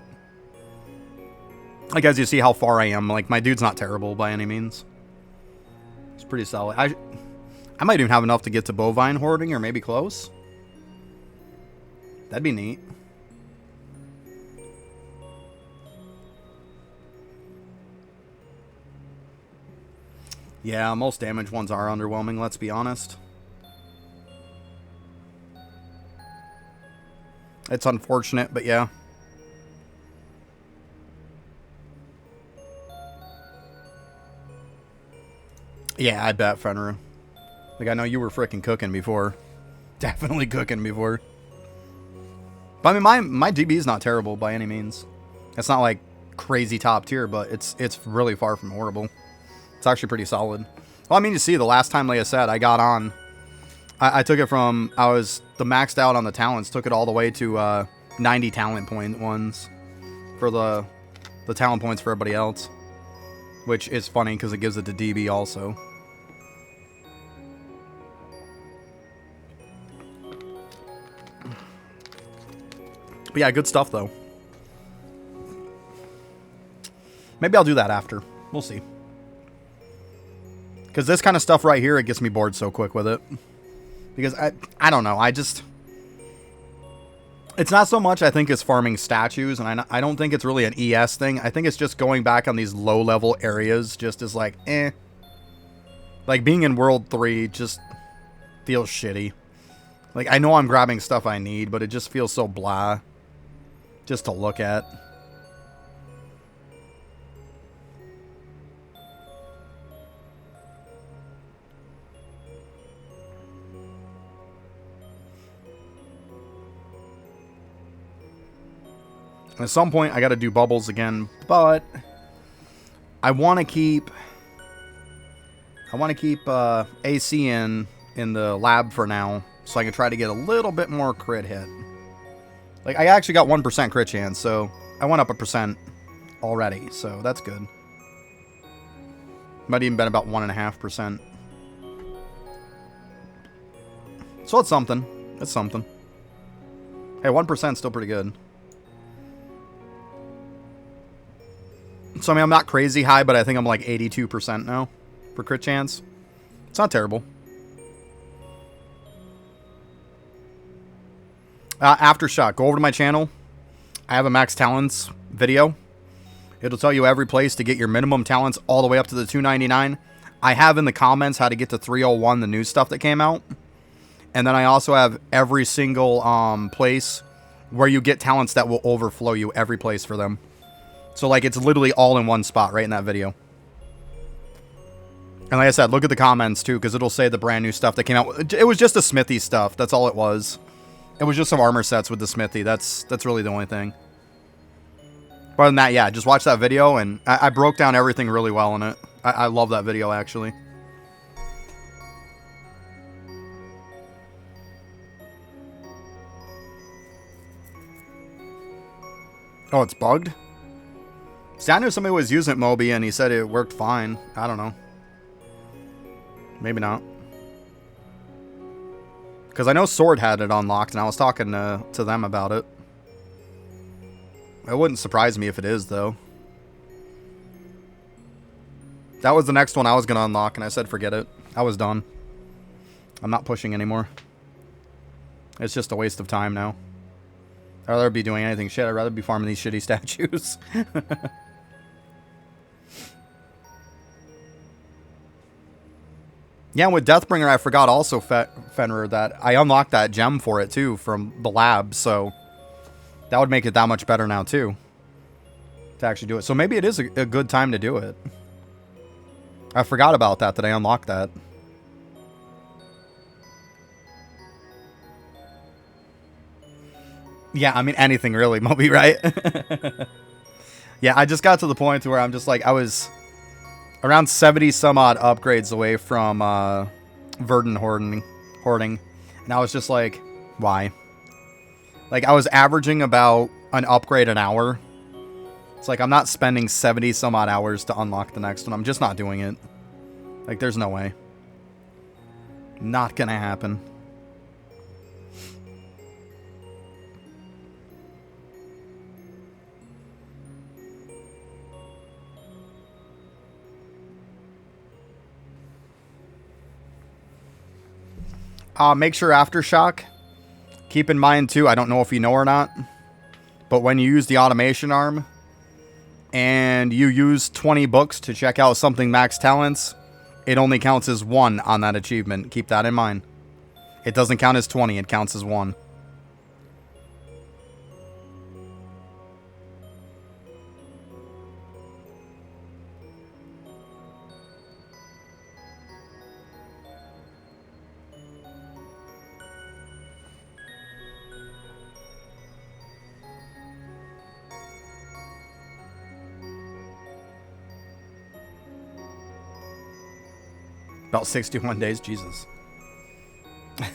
Like, as you see how far I am, like, my dude's not terrible by any means. It's pretty solid. I might even have enough to get to bovine hoarding, or maybe close. That'd be neat. Yeah, most damage ones are underwhelming, let's be honest. It's unfortunate, but yeah. Yeah, I bet, Fenrir. Like, I know you were freaking cooking before. Definitely cooking before. But I mean, my DB is not terrible by any means. It's not like crazy top tier, but it's really far from horrible. It's actually pretty solid. Well, I mean, you see, the last time, like I said, I got on, I took it from, I was the maxed out on the talents, took it all the way to 90 talent point ones for the talent points for everybody else. Which is funny because it gives it to DB also. But yeah, good stuff though. Maybe I'll do that after. We'll see. Because this kind of stuff right here, it gets me bored so quick with it. Because I don't know. It's not so much, I think, as farming statues, and I don't think it's really an ES thing. I think it's just going back on these low-level areas just as, like, eh. Like, being in World 3 just feels shitty. Like, I know I'm grabbing stuff I need, but it just feels so blah just to look at. At some point, I got to do bubbles again, but I want to keep AC in the lab for now, so I can try to get a little bit more crit hit. Like, I actually got 1% crit chance, so I went up 1% already, so that's good. Might even been about 1.5%. So it's something. It's something. Hey, 1% is still pretty good. So, I mean, I'm not crazy high, but I think I'm like 82% now for crit chance. It's not terrible. Aftershock, go over to my channel. I have a max talents video. It'll tell you every place to get your minimum talents all the way up to the 299. I have in the comments how to get to 301, the new stuff that came out. And then I also have every single place where you get talents that will overflow you, every place for them. So, like, it's literally all in one spot right in that video. And like I said, look at the comments, too, because it'll say the brand new stuff that came out. It was just the Smithy stuff. That's all it was. It was just some armor sets with the Smithy. That's really the only thing. Other than that, yeah, just watch that video, and I broke down everything really well in it. I love that video, actually. Oh, it's bugged? See, I knew somebody was using it, Moby, and he said it worked fine. I don't know. Maybe not. Because I know Sword had it unlocked, and I was talking to them about it. It wouldn't surprise me if it is, though. That was the next one I was going to unlock, and I said forget it. I was done. I'm not pushing anymore. It's just a waste of time now. I'd rather be doing anything shit. I'd rather be farming these shitty statues. Yeah, with Deathbringer, I forgot also, Fenrir, that I unlocked that gem for it, too, from the lab, so that would make it that much better now, too, to actually do it. So maybe it is a good time to do it. I forgot about that I unlocked that. Yeah, I mean, anything really, Moby, right? Yeah, I just got to the point where I'm just like, I was around 70 some odd upgrades away from Verdant hoarding, and I was just like, why? Like, I was averaging about an upgrade an hour. It's like, I'm not spending 70 some odd hours to unlock the next one. I'm just not doing it. Like, there's no way. Not gonna happen. Make sure Aftershock, keep in mind too, I don't know if you know or not, but when you use the automation arm and you use 20 books to check out something max talents, it only counts as 1 on that achievement. Keep that in mind. It doesn't count as 20, it counts as 1. About 61 days, Jesus. It's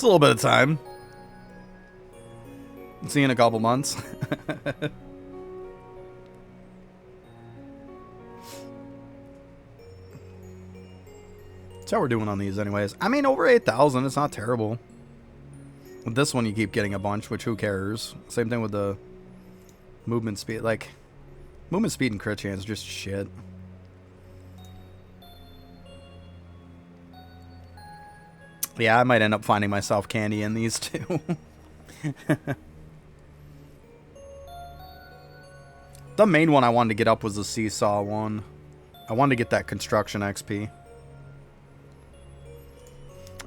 a little bit of time. See you in a couple months. That's how we're doing on these anyways. I mean, over 8,000, it's not terrible. With this one, you keep getting a bunch, which who cares? Same thing with the movement speed. Like, movement speed and crit chance, just shit. Yeah, I might end up finding myself candy in these two. The main one I wanted to get up was the seesaw one. I wanted to get that construction XP.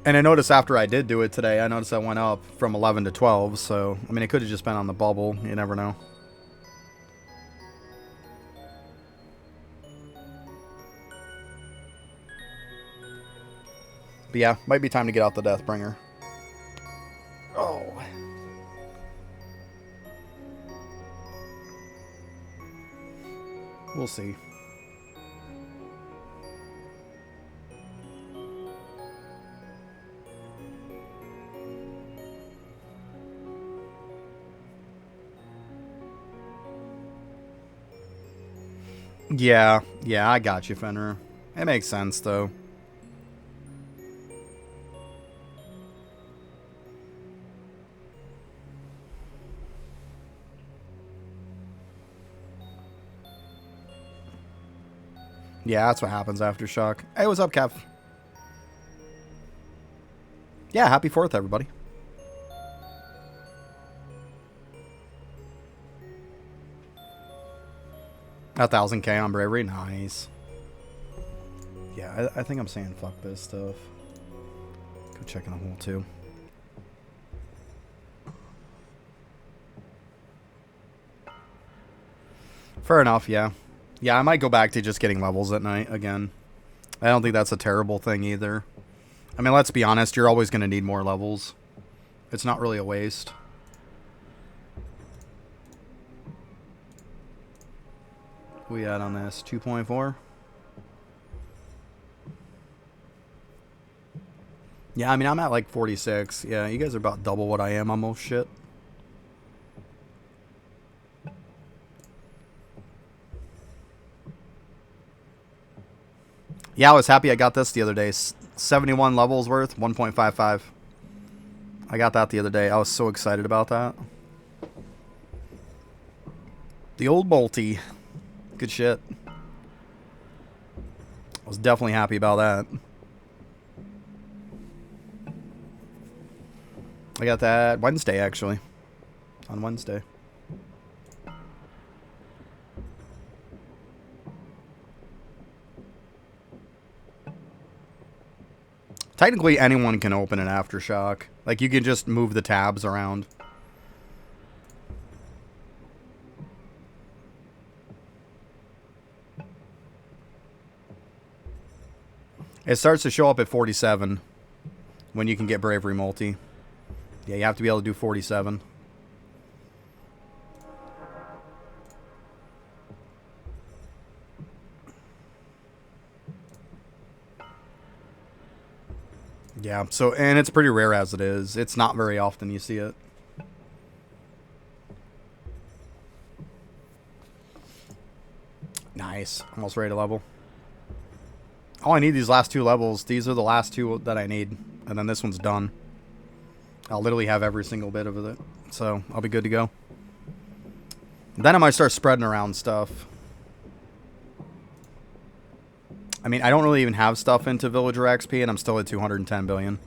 And I noticed after I did do it today, I noticed I went up from 11 to 12. So, I mean, it could have just been on the bubble. You never know. But yeah, might be time to get out the Deathbringer. Oh. We'll see. Yeah, I got you, Fenrir. It makes sense, though. Yeah, that's what happens after Shock. Hey, what's up, Kev? Yeah, happy 4th, everybody. A 1,000k on bravery, nice. Yeah, I think I'm saying fuck this stuff. Go check in a hole too. Fair enough, yeah. Yeah, I might go back to just getting levels at night again. I don't think that's a terrible thing either. I mean, let's be honest, you're always going to need more levels. It's not really a waste. We at on this 2.4. Yeah, I mean, I'm at like 46. Yeah, you guys are about double what I am almost. Shit. Yeah, I was happy I got this the other day. 71 levels worth, 1.55. I got that the other day. I was so excited about that. The old multi. Good shit. I was definitely happy about that. I got that Wednesday, actually. On Wednesday. Technically, anyone can open an Aftershock. Like, you can just move the tabs around. It starts to show up at 47 when you can get Bravery Multi. Yeah, you have to be able to do 47. Yeah, so, and it's pretty rare as it is. It's not very often you see it. Nice. Almost ready to level. All I need these last 2 levels. These are the last 2 that I need. And then this one's done. I'll literally have every single bit of it. So, I'll be good to go. Then I might start spreading around stuff. I mean, I don't really even have stuff into Villager XP, and I'm still at 210 billion.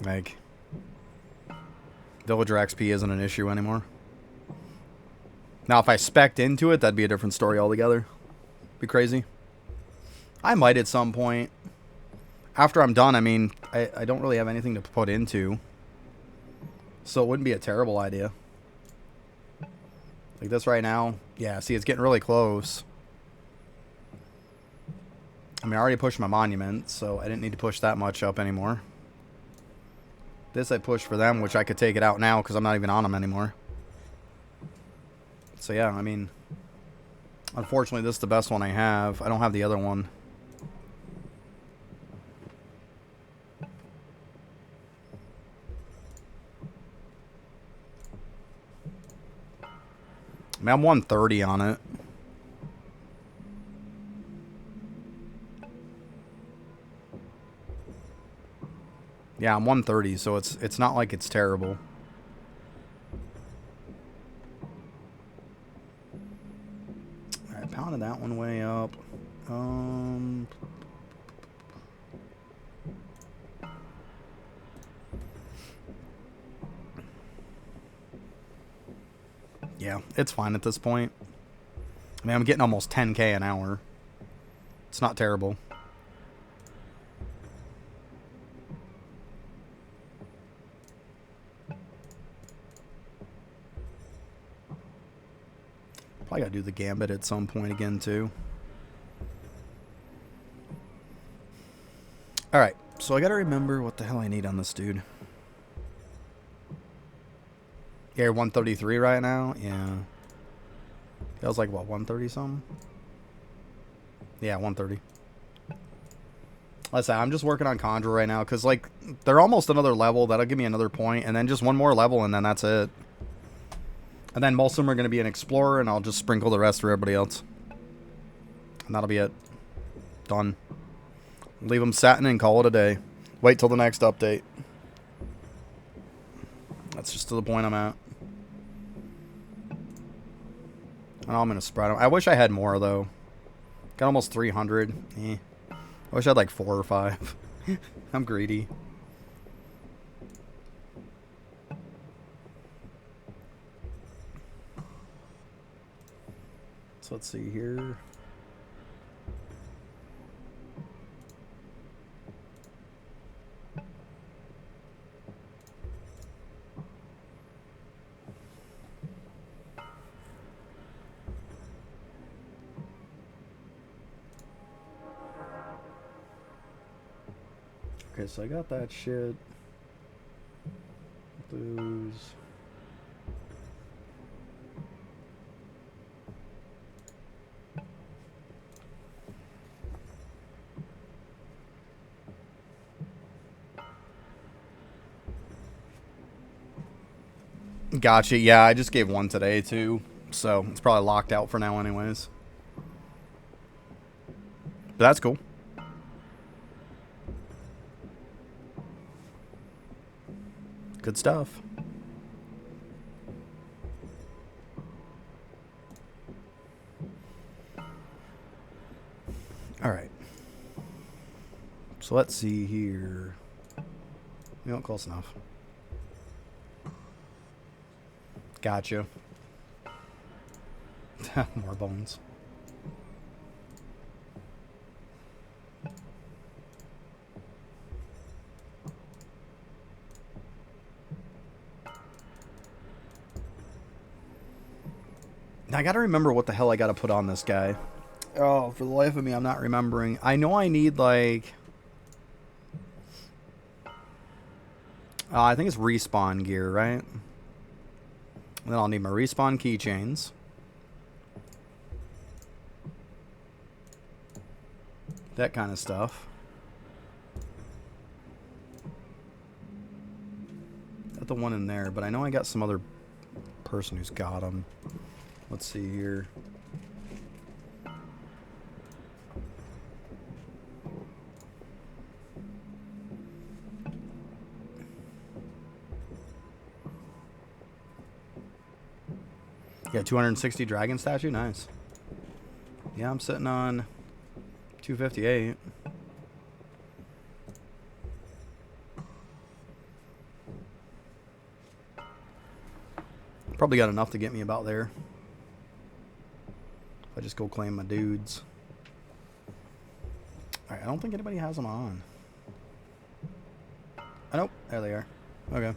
Like, Villager XP isn't an issue anymore. Now, if I spec'd into it, that'd be a different story altogether. Be crazy. I might at some point. After I'm done, I mean, I don't really have anything to put into. So it wouldn't be a terrible idea. Like this right now. Yeah, see, it's getting really close. I mean, I already pushed my monument, so I didn't need to push that much up anymore. This I pushed for them, which I could take it out now because I'm not even on them anymore. So yeah, I mean, Unfortunately, this is the best one I have. I don't have the other one. I mean, I'm 130 on it. Yeah, I'm 130, so it's not like it's terrible. Alright, pounded that one way up. Yeah, it's fine at this point. I mean, I'm getting almost 10K an hour. It's not terrible. Probably gotta do the gambit at some point again, too. Alright, so I gotta remember what the hell I need on this dude. Yeah, you're 133 right now? Yeah. That was like, what, 130 something? Yeah, 130. Let's say I'm just working on Conjure right now, because, like, they're almost another level. That'll give me another point, and then just one more level, and then that's it. And then most of them are going to be an Explorer, and I'll just sprinkle the rest for everybody else. And that'll be it. Done. Leave them satin and call it a day. Wait till the next update. That's just to the point I'm at. Oh, I'm going to spread them. I wish I had more, though. Got almost 300. I wish I had like 4 or 5. I'm greedy. So let's see here. Okay, so I got that shit. Those. Gotcha. Yeah, I just gave one today, too. So it's probably locked out for now anyways. But that's cool. Good stuff. Alright. So let's see here. You know, close enough. Gotcha. More bones. Now I gotta remember what the hell I gotta put on this guy. Oh, for the life of me, I'm not remembering. I know I need, like... I think it's respawn gear, right? And then I'll need my respawn keychains. That kind of stuff. Got the one in there, but I know I got some other person who's got them. Let's see here. Yeah, 260 dragon statue, nice. Yeah, I'm sitting on 258. Probably got enough to get me about there. If I just go claim my dudes. Alright, I don't think anybody has them on. Oh, nope, there they are. Okay.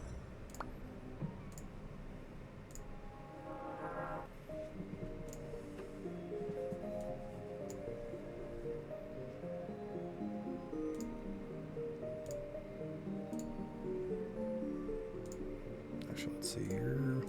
Actually, let's see here.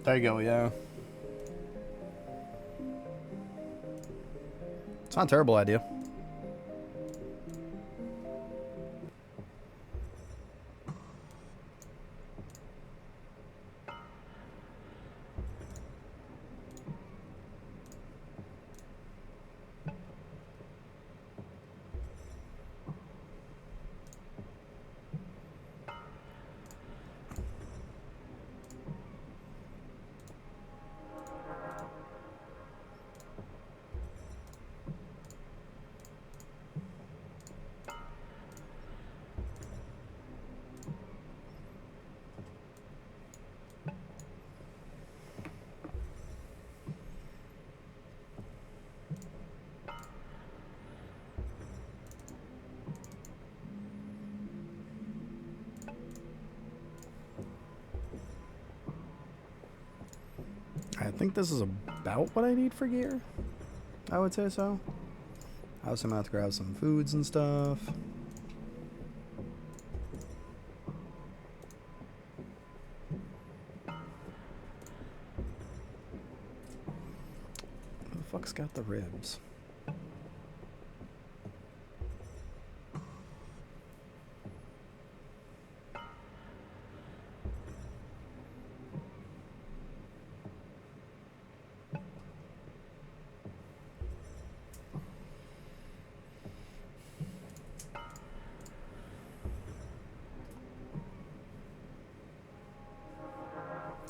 There you go, yeah. It's not a terrible idea. I think this is about what I need for gear. I would say so. I also have to grab some foods and stuff. Who the fuck's got the ribs?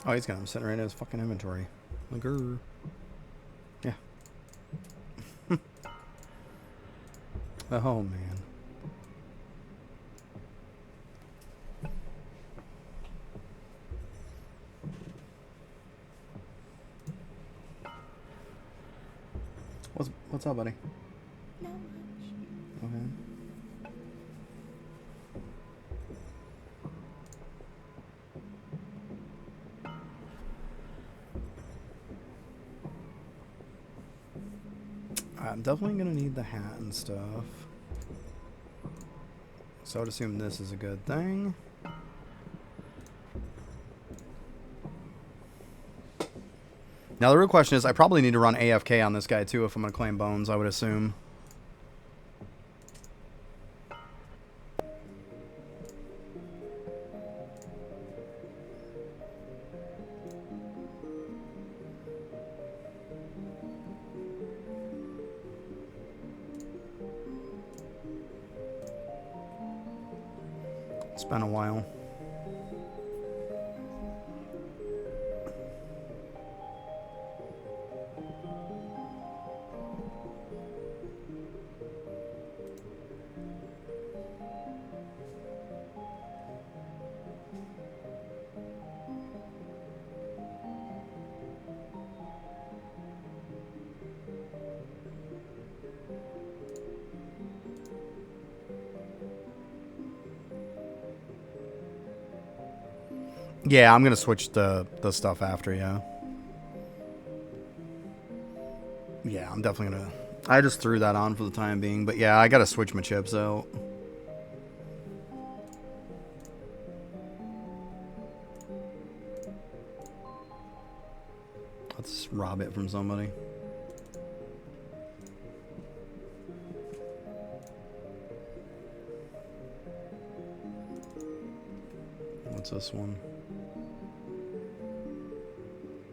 Oh, he's got him sitting right in his fucking inventory. Like, yeah. Oh, man. What's up, buddy? Not much. Okay. I'm definitely gonna need the hat and stuff. So I'd assume this is a good thing. Now the real question is, I probably need to run AFK on this guy too if I'm gonna claim bones, I would assume. It's been a while. Yeah, I'm gonna switch the stuff after, yeah. Yeah, I'm definitely gonna... I just threw that on for the time being, but yeah, I gotta switch my chips out. Let's rob it from somebody. What's this one?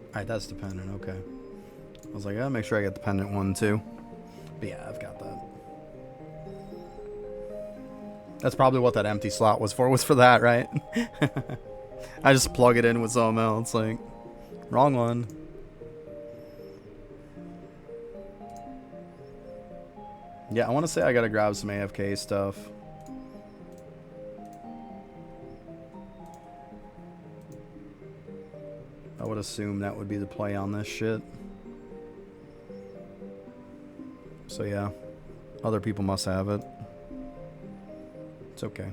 Alright, that's dependent, okay. I was like, I gotta make sure I get the pendant one too. But yeah, I've got that. That's probably what that empty slot was for that, right? I just plug it in with something else, like, wrong one. Yeah, I want to say I gotta grab some AFK stuff. I would assume that would be the play on this shit. So yeah, other people must have it. It's okay.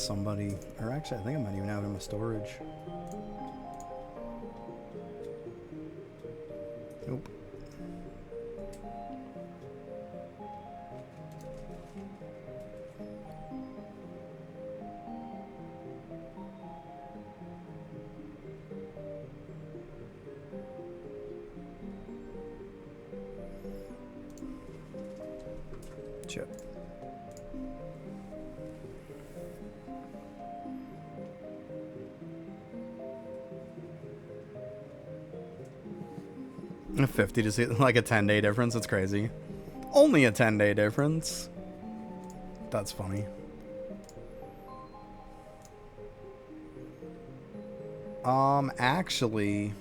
somebody. Or actually, I think I might even have it in my storage. Nope. Chip. A 50 to see like a 10-day difference. It's crazy. Only a 10-day difference. That's funny. Actually,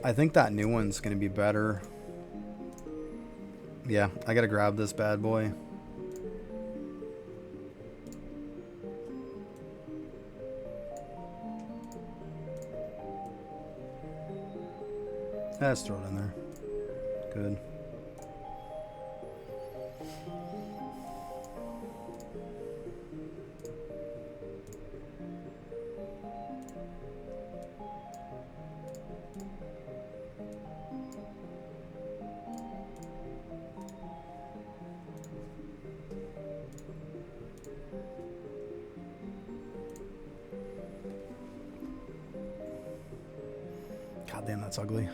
I think that new one's gonna be better. Yeah, I gotta grab this bad boy. Let's throw it in there. Good. God damn, that's ugly.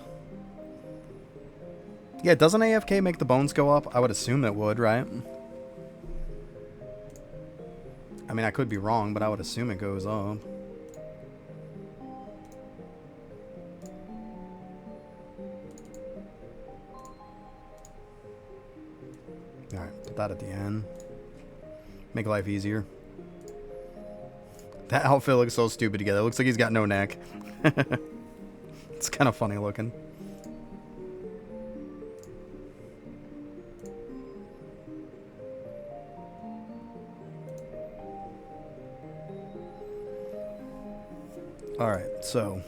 Yeah, doesn't AFK make the bones go up? I would assume it would, right? I mean, I could be wrong, but I would assume it goes up. Alright, put that at the end. Make life easier. That outfit looks so stupid together. It looks like he's got no neck. It's kind of funny looking. Alright, so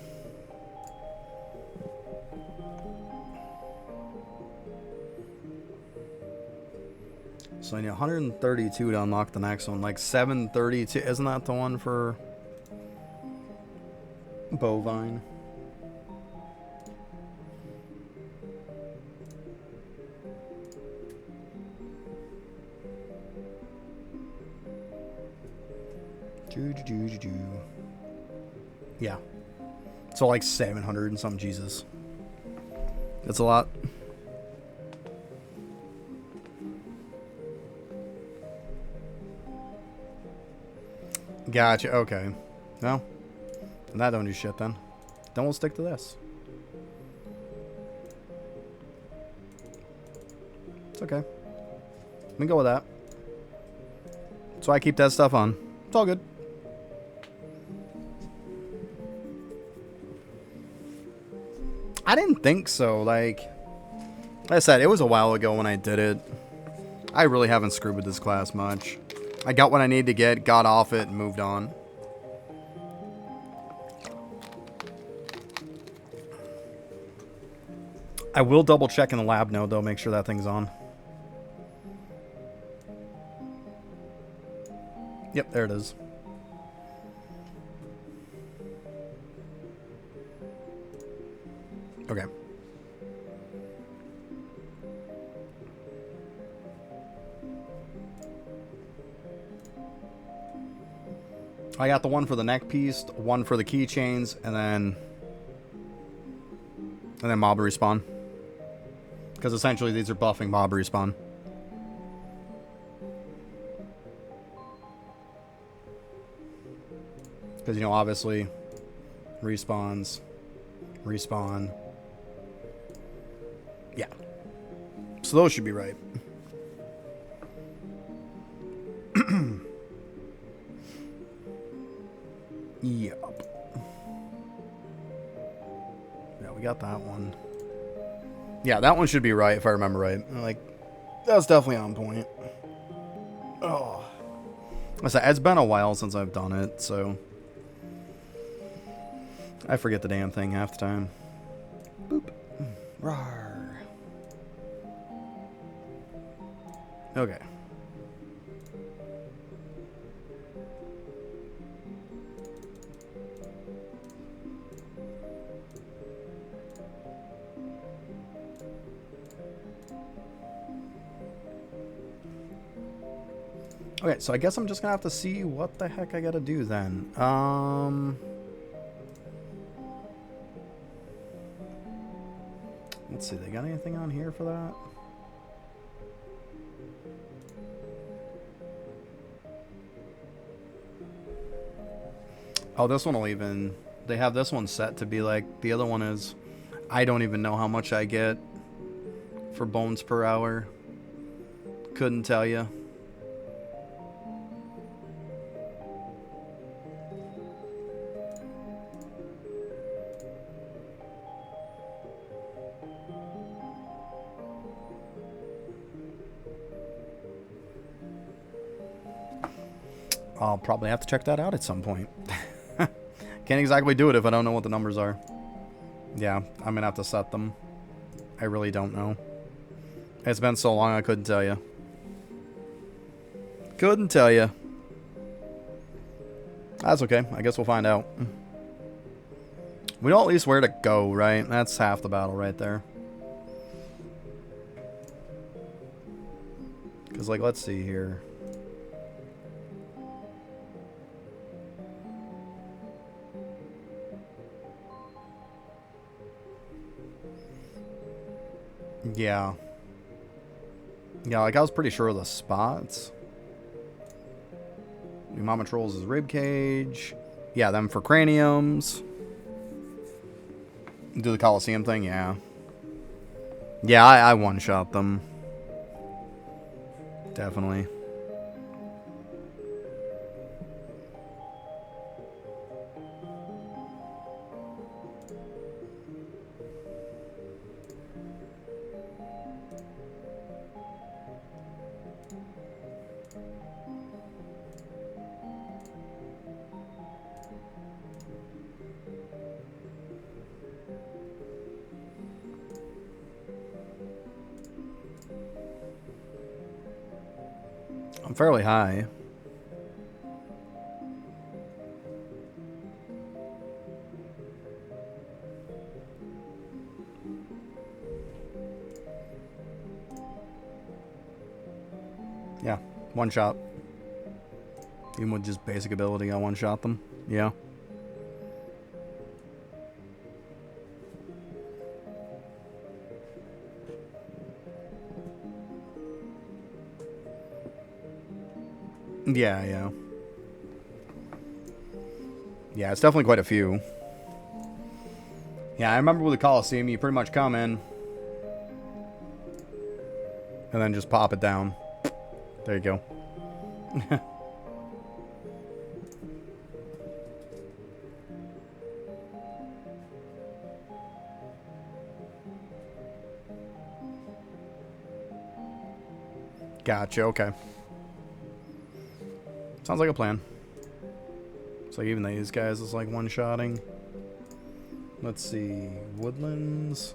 I need 132 to unlock the next one. Like 732. Isn't that the one for bovine? Yeah. So like 700 and some. Jesus. That's a lot. Gotcha. Okay. No. That don't do shit then. Then we'll stick to this. It's okay. We can go with that. So I keep that stuff on. It's all good. I didn't think so. Like I said, it was a while ago when I did it. I really haven't screwed with this class much. I got what I needed to get, got off it, and moved on. I will double check in the lab node, though, make sure that thing's on. Yep, there it is. Okay. I got the one for the neck piece, one for the keychains, and then mob respawn. Because essentially these are buffing mob respawn. Because, you know, obviously respawns, respawn. Yeah. So those should be right. Yup. Yeah, we got that one. Yeah, that one should be right if I remember right. Like, that's definitely on point. Oh. I said, it's been a while since I've done it, so I forget the damn thing half the time. Boop. Rawr. Okay. Okay, so I guess I'm just gonna have to see what the heck I gotta do then. Let's see, they got anything on here for that? Oh, this one will even... They have this one set to be like the other one is. I don't even know how much I get for bones per hour. Couldn't tell you. I'll probably have to check that out at some point. Can't exactly do it if I don't know what the numbers are. Yeah, I'm gonna have to set them. I really don't know. It's been so long I couldn't tell you. Couldn't tell you. That's okay. I guess we'll find out. We know at least where to go, right? That's half the battle right there. Because, like, let's see here. Yeah. Yeah, like I was pretty sure of the spots. New Mama Trolls' rib cage. Yeah, them for craniums. Do the Coliseum thing, yeah. Yeah, I one-shot them. Definitely. I'm fairly high. Yeah, one shot. Even with just basic ability, I one shot them. Yeah. Yeah, yeah. Yeah, it's definitely quite a few. Yeah, I remember with the Coliseum, you pretty much come in and then just pop it down. There you go. Gotcha, okay. Sounds like a plan. So even these guys is like one-shotting. Let's see. Woodlands.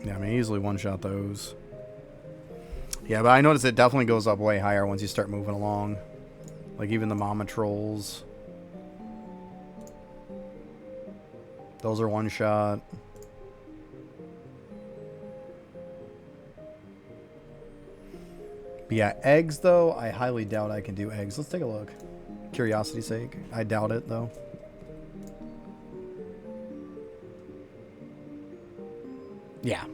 Yeah, I mean, easily one-shot those. Yeah, but I noticed it definitely goes up way higher once you start moving along. Like even the Mama Trolls. Those are one-shot. But yeah, eggs though, I highly doubt I can do eggs. Let's take a look. Curiosity's sake. I doubt it though. Yeah.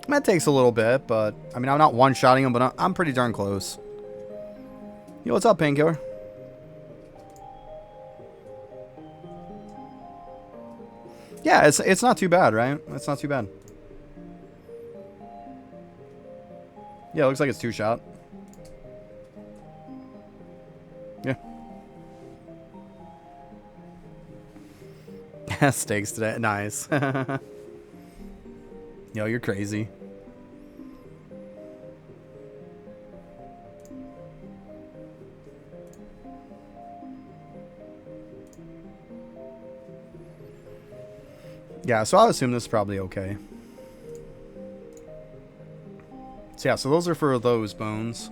That takes a little bit, but I mean, I'm not one-shotting them, but I'm pretty darn close. Yo, what's up, Painkiller? Yeah, it's not too bad, right? It's not too bad. Yeah, it looks like it's two-shot. Yeah. Steaks today. Nice. Yo, you're crazy. Yeah, so I'll assume this is probably okay. So yeah, so those are for those bones.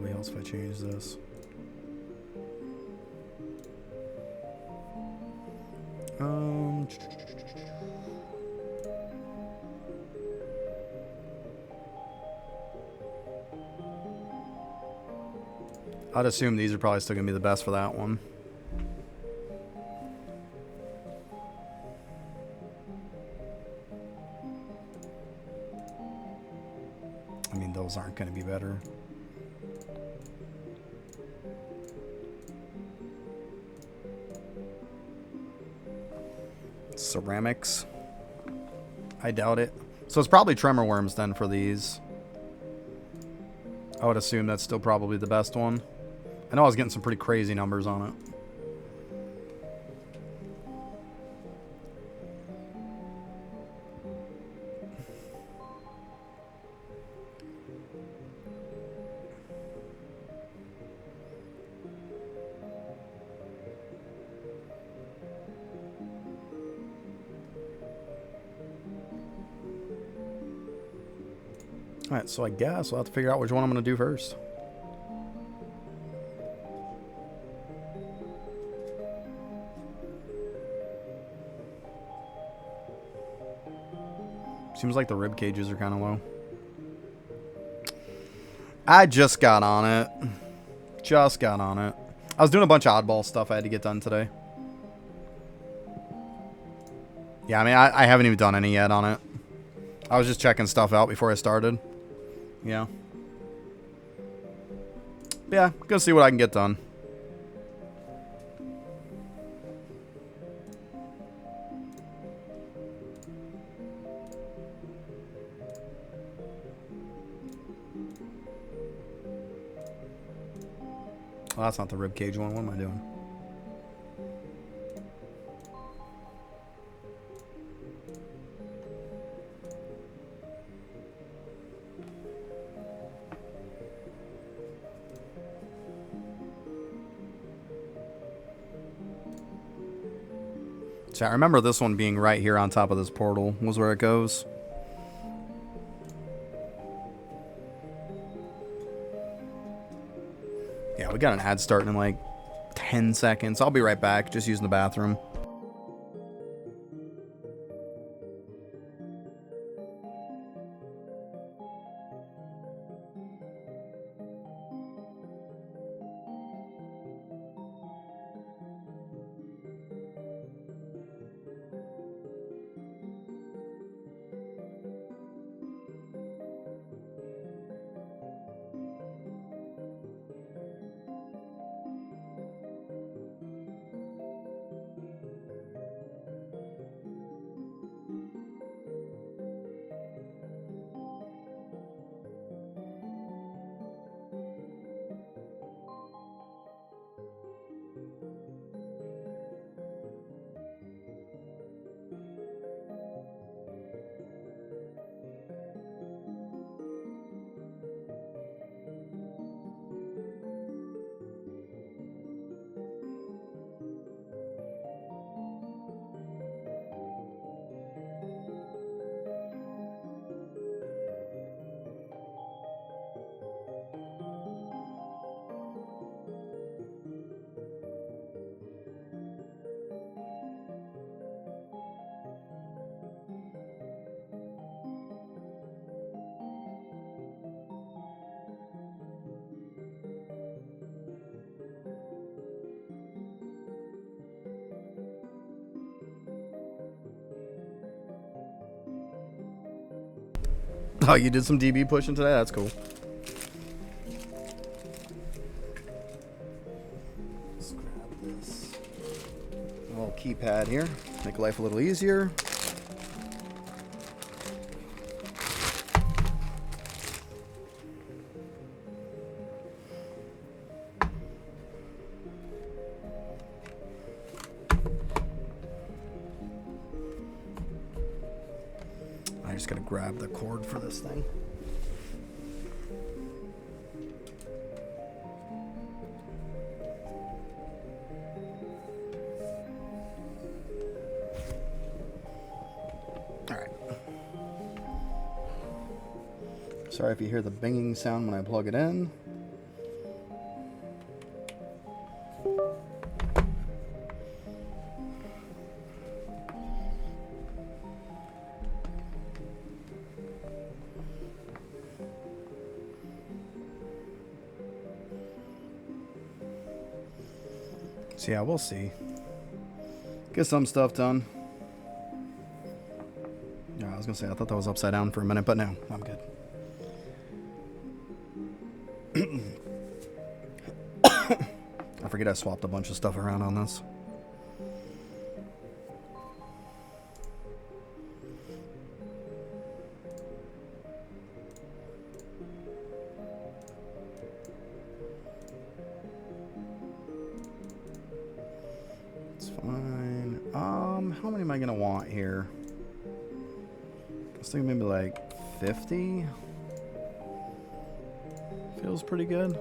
probably helps if I change this. I'd assume these are probably still going to be the best for that one. I mean, those aren't going to be better. Ceramics. I doubt it. So it's probably tremor worms then for these. I would assume that's still probably the best one. I know I was getting some pretty crazy numbers on it. Alright, so I guess we'll have to figure out which one I'm going to do first. Seems like the rib cages are kind of low. I just got on it. Just got on it. I was doing a bunch of oddball stuff I had to get done today. Yeah, I mean, I haven't even done any yet on it. I was just checking stuff out before I started. Yeah. But yeah, gonna see what I can get done. Well, that's not the ribcage one. What am I doing? So I remember this one being right here on top of this portal was where it goes. Yeah, we got an ad starting in like 10 seconds. I'll be right back, just using the bathroom. Oh, you did some DB pushing today? That's cool. Let's grab this little keypad here. Make life a little easier. I just gotta grab the cord for this thing. Alright. Sorry if you hear the binging sound when I plug it in. So yeah, we'll see. Get some stuff done. Yeah, I was gonna say, I thought that was upside down for a minute, but no, I'm good. I forget I swapped a bunch of stuff around on this. It's fine. How many am I gonna want here? I was thinking maybe like 50. Feels pretty good.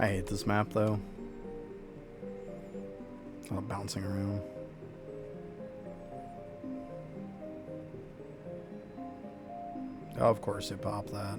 I hate this map though. All bouncing around. Oh, of course it popped that.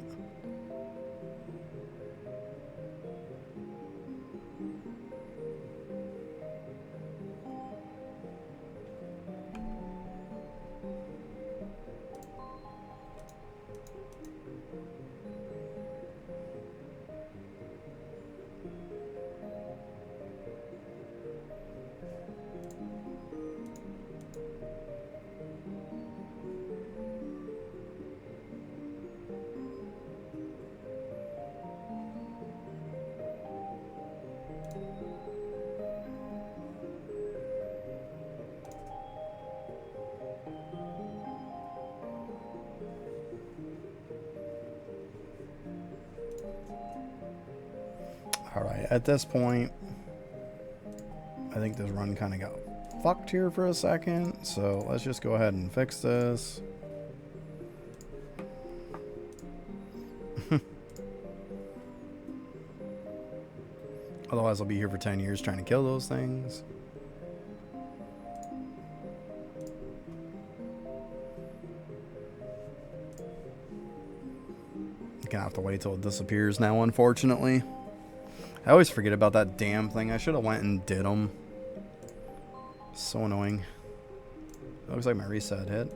Alright, at this point, I think this run kind of got fucked here for a second. So let's just go ahead and fix this. Otherwise, I'll be here for 10 years trying to kill those things. Gonna have to wait till it disappears now, unfortunately. I always forget about that damn thing. I should have went and did them. So annoying. It looks like my reset hit.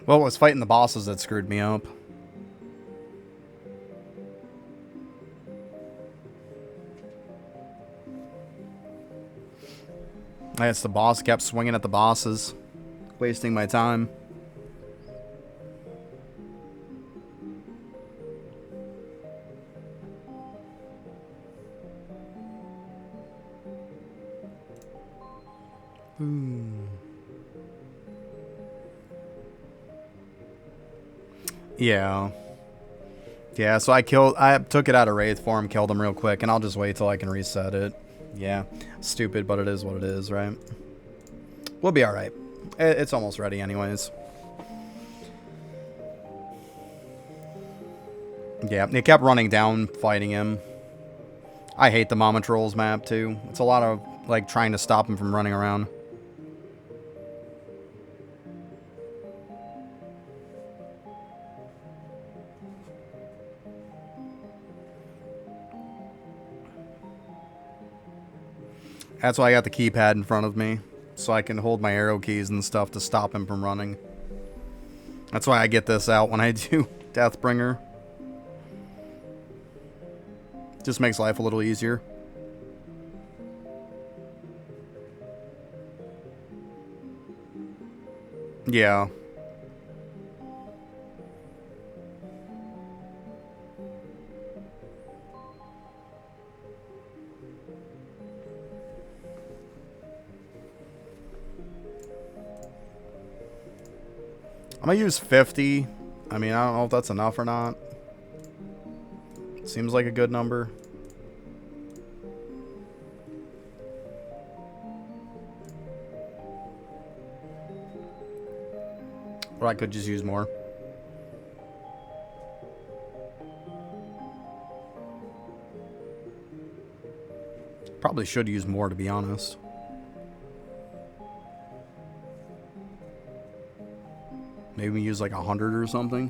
Well, it was fighting the bosses that screwed me up. I guess the boss kept swinging at the bosses, wasting my time. Yeah. Yeah, so I took it out of Wraith form, killed him real quick, and I'll just wait till I can reset it. Yeah, stupid, but it is what it is, right? We'll be alright. It's almost ready anyways. Yeah, it kept running down, fighting him. I hate the Mama Trolls map, too. It's a lot of, like, trying to stop him from running around. That's why I got the keypad in front of me, so I can hold my arrow keys and stuff to stop him from running. That's why I get this out when I do Deathbringer. Just makes life a little easier. Yeah. I'm gonna use 50. I mean, I don't know if that's enough or not. Seems like a good number. Or I could just use more. Probably should use more, to be honest. Maybe use like 100 or something.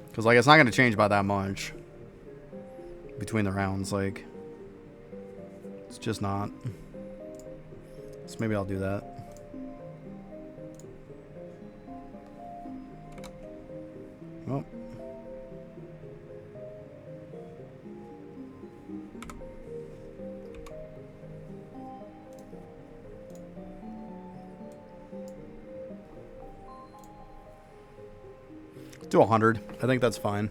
Because, like, it's not going to change by that much between the rounds. Like, it's just not. So maybe I'll do that. Oh. Do 100. I think that's fine.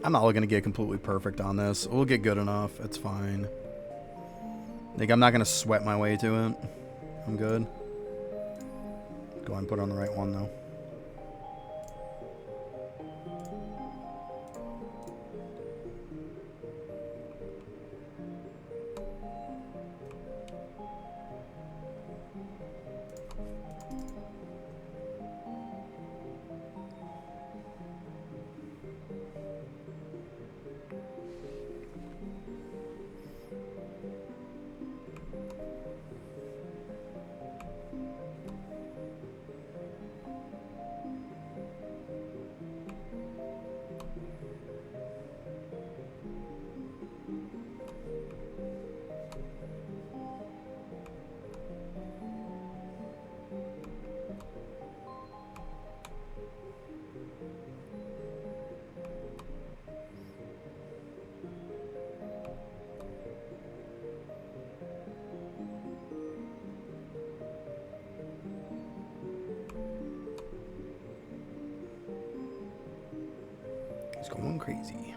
I'm not looking to get completely perfect on this. We'll get good enough. It's fine. Like, I'm not going to sweat my way to it. I'm good. Go ahead and put on the right one, though. He's going crazy.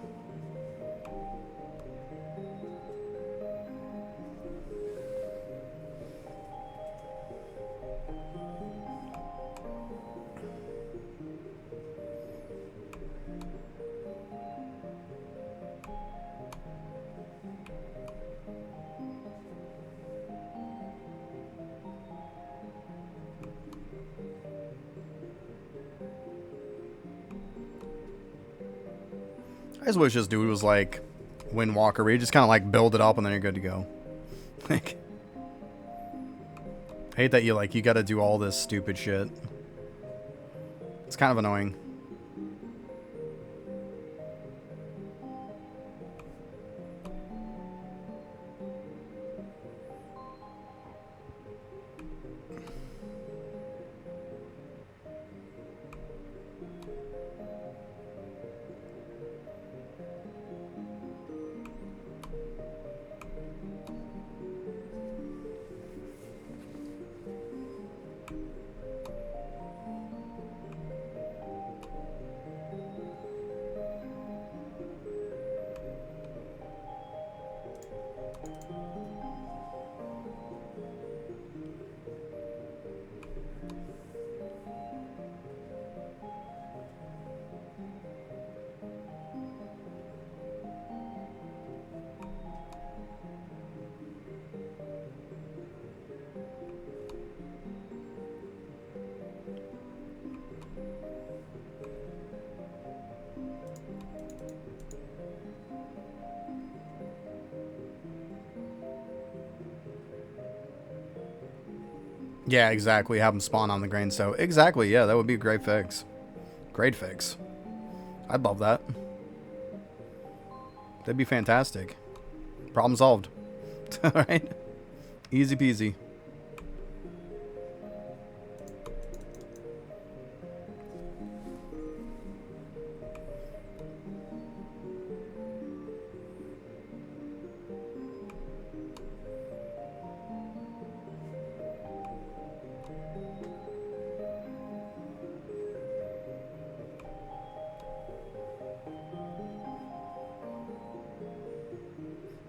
I just wish this dude was like Windwalker, where you just kind of like build it up and then you're good to go. Like, I hate that you got to do all this stupid shit. It's kind of annoying. Yeah, exactly. Have them spawn on the grain stone. Exactly. Yeah, that would be a great fix. Great fix. I'd love that. That'd be fantastic. Problem solved. All right. Easy peasy.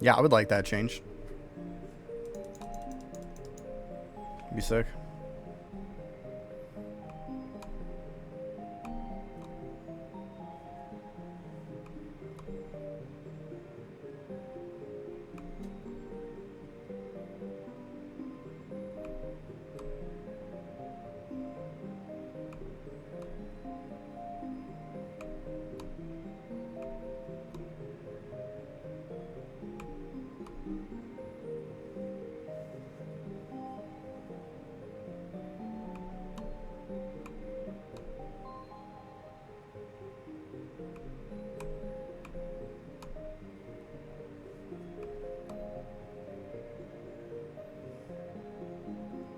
Yeah, I would like that change. Be sick.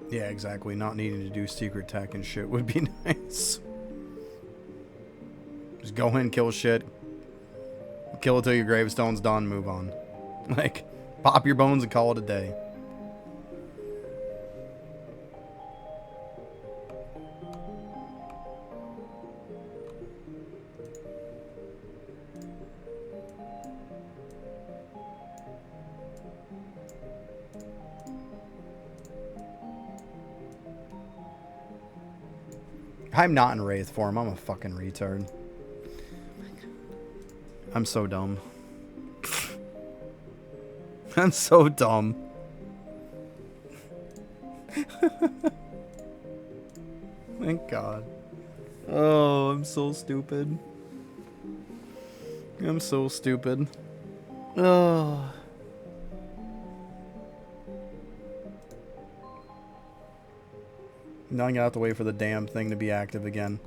Yeah, exactly. Not needing to do secret tech and shit would be nice. Just go in, kill shit. Kill it till your gravestone's done, move on. Like, pop your bones and call it a day. I'm not in Wraith form. I'm a fucking retard. I'm so dumb. I'm so dumb. Thank God. Oh, I'm so stupid. I'm so stupid. Oh. Now I'm gonna have to wait for the damn thing to be active again.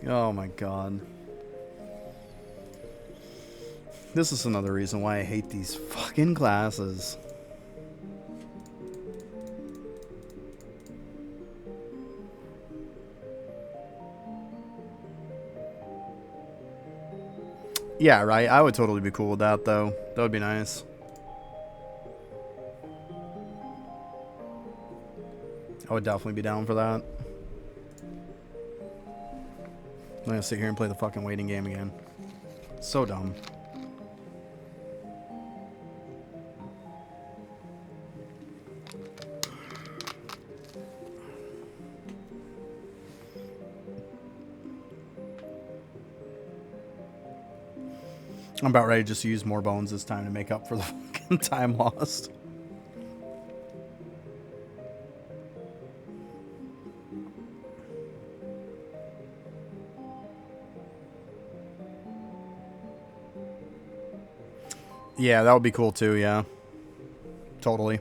Oh my God. This is another reason why I hate these fucking classes. Yeah, right. I would totally be cool with that, though. That would be nice. I would definitely be down for that. I'm gonna sit here and play the fucking waiting game again. So dumb. I'm about ready to just use more bones this time to make up for the fucking time lost. Yeah, that would be cool too, yeah. Totally.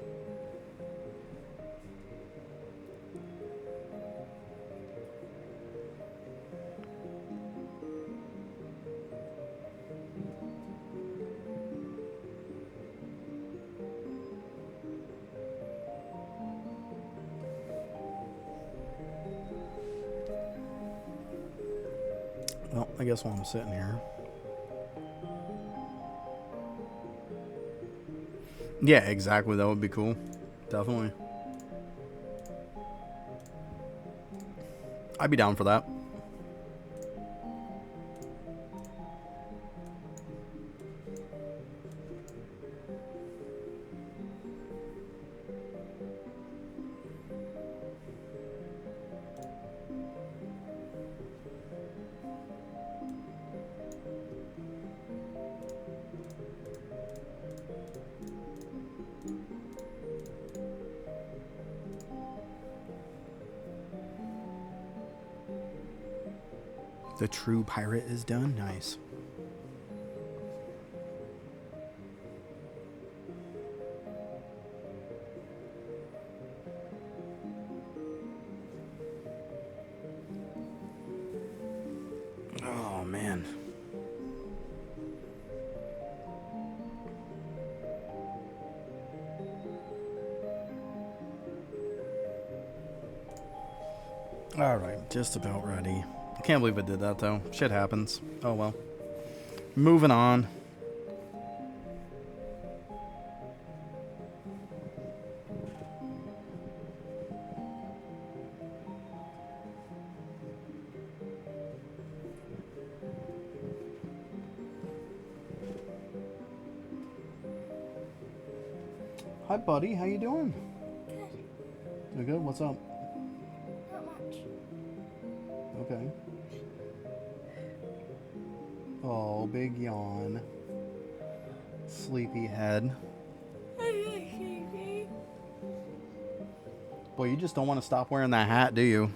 Well, I guess while I'm sitting here. Yeah, exactly. That would be cool. Definitely. I'd be down for that. The true pirate is done. Nice. Oh, man. Alright, just about ready. I can't believe I did that, though. Shit happens. Oh, well. Moving on. Hi, buddy. How you doing? Good. You good? What's up? Not much. Okay. Oh, big yawn. Sleepy head. Boy, you just don't want to stop wearing that hat, do you?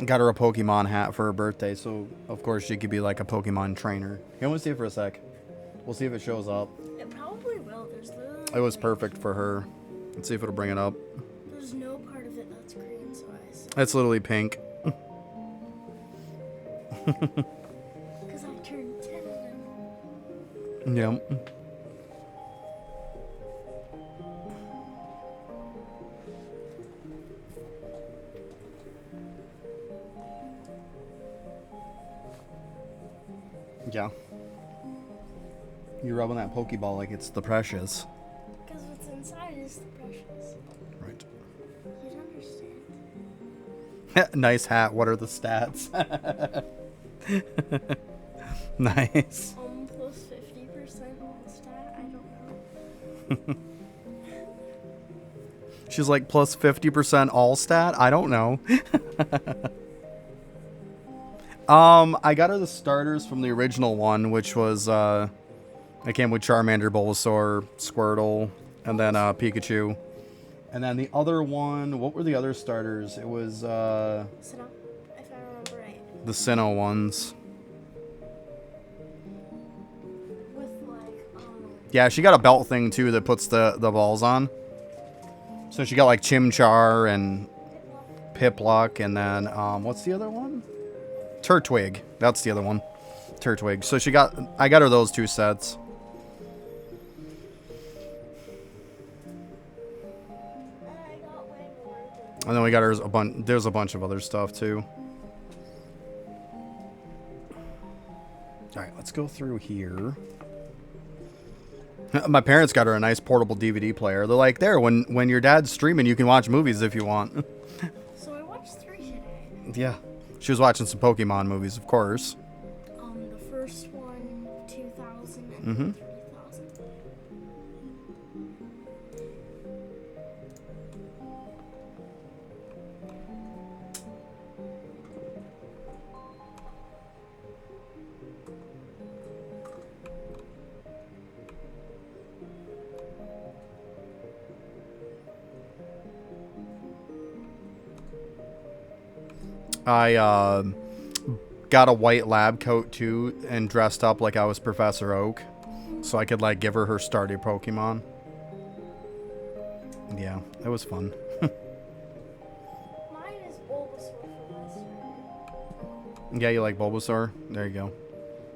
Got her a Pokemon hat for her birthday, so of course she could be like a Pokemon trainer. Here, let's see it for a sec. We'll see if it shows up. It probably will. There's literally. It was perfect for her. Let's see if it'll bring it up. There's no part of it that's green, so I assume. It's literally pink. Because I turned 10 and Yep. Yeah. You're rubbing that Pokeball like it's the precious. because what's inside is the precious. Right. You'd understand. Nice hat. What are the stats? Nice. Plus 50% on the stat. I don't know. She's like plus 50% all stat. I don't know. I got her the starters from the original one, which was it came with Charmander, Bulbasaur, Squirtle, and then Pikachu. And then the other one, what were the other starters? It was Sinnoh, if I remember right. the Sinnoh ones. With Yeah, she got a belt thing too that puts the balls on. So she got like Chimchar and Pipluck, and then what's the other one? Turtwig. That's the other one. Turtwig. So I got her those two sets. I got way more than. And then we got her a bunch. There's a bunch of other stuff too. All right, let's go through here. My parents got her a nice portable DVD player. They're like, there, when your dad's streaming, you can watch movies if you want. So I watched 3 today. Yeah. She was watching some Pokemon movies, of course. The first one, 2000 and Mhm. 3000. I got a white lab coat too and dressed up like I was Professor Oak, so I could like give her her starter Pokemon. Yeah, it was fun. Mine is Bulbasaur for my starter. Yeah, you like Bulbasaur? There you go.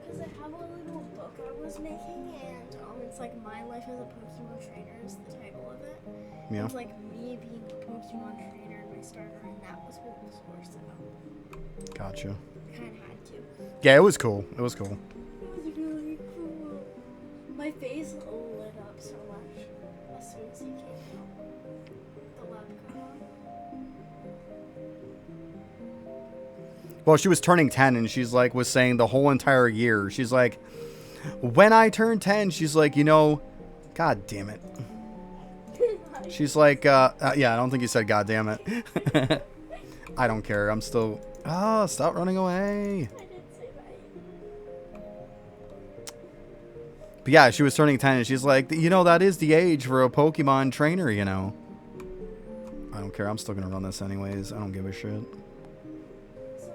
Because I have a little book I was making, and it's like My Life as a Pokemon Trainer is the title of it. Yeah. It's like me being a Pokemon trainer and my starter, and that was Bulbasaur, so Gotcha. I kind of had to. Yeah, it was cool. It was cool. It was really cool. My face lit up so much as soon as he came out. The lab coat on. Well, she was turning 10 and she's like, was saying the whole entire year. She's like, when I turn 10, she's like, God damn it. She's like, yeah, I don't think you said God damn it. I don't care. I'm still, stop running away. I did say that. But yeah, she was turning 10 and she's like, that is the age for a Pokemon trainer, I don't care. I'm still going to run this anyways. I don't give a shit. So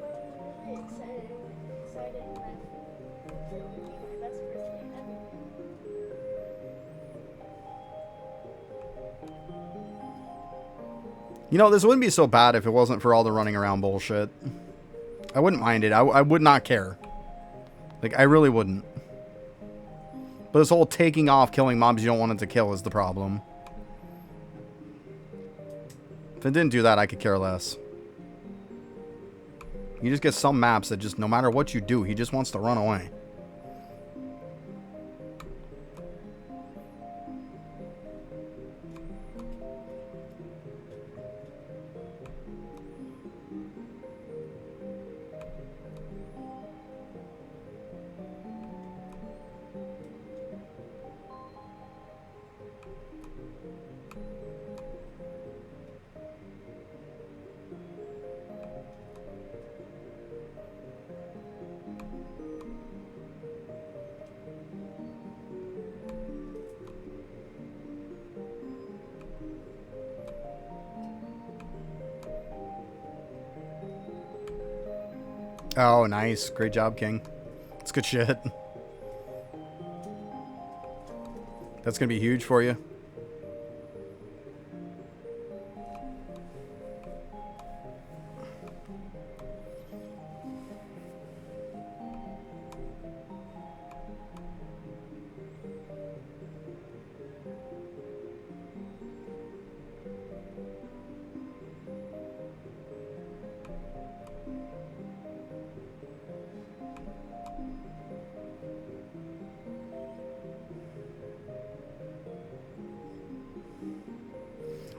I was really excited that it would be my best birthday ever. This wouldn't be so bad if it wasn't for all the running around bullshit. I wouldn't mind it. I would not care. Like, I really wouldn't. But this whole taking off, killing mobs you don't want it to kill is the problem. If it didn't do that, I could care less. You just get some maps that just, no matter what you do, he just wants to run away. Oh, nice. Great job, King. It's good shit. That's going to be huge for you.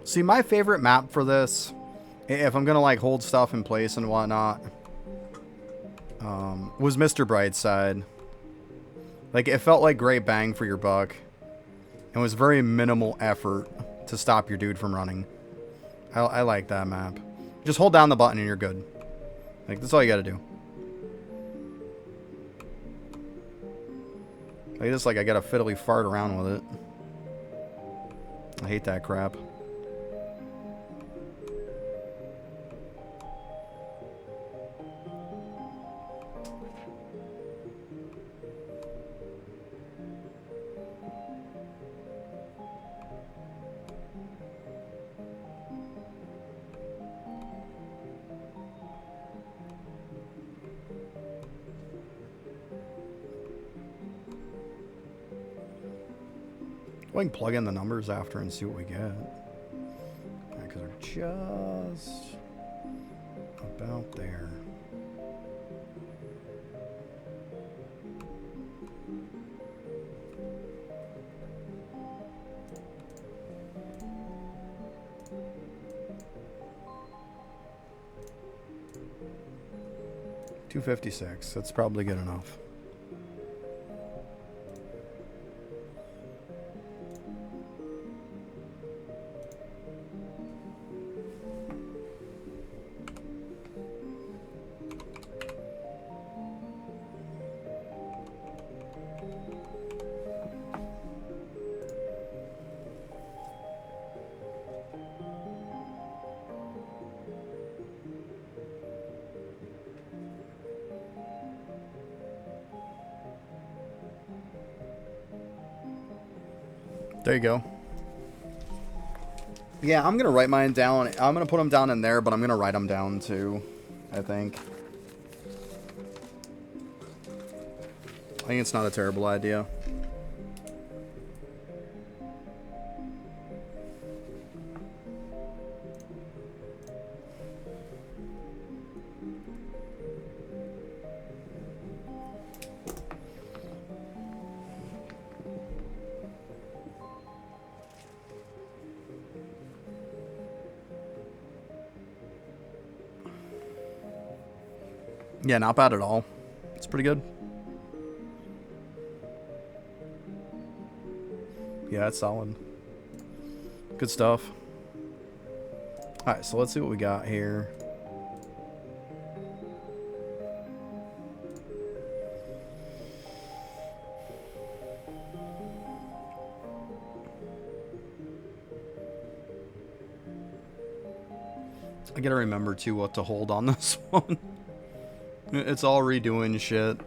See, my favorite map for this, if I'm gonna like hold stuff in place and whatnot, was Mr. Brightside. Like, it felt like great bang for your buck. It was very minimal effort to stop your dude from running. I like that map. Just hold down the button and you're good. Like, that's all you gotta do. Like this, like I gotta fiddly fart around with it. I hate that crap. We can plug in the numbers after and see what we get. Because they're just about there. $256. That's probably good enough. There you go. Yeah, I'm going to write mine down. I'm going to put them down in there, but I'm going to write them down too, I think. I think it's not a terrible idea. Yeah, not bad at all. It's pretty good. Yeah, it's solid. Good stuff. Alright, so let's see what we got here. I gotta remember too what to hold on this one. It's all redoing shit.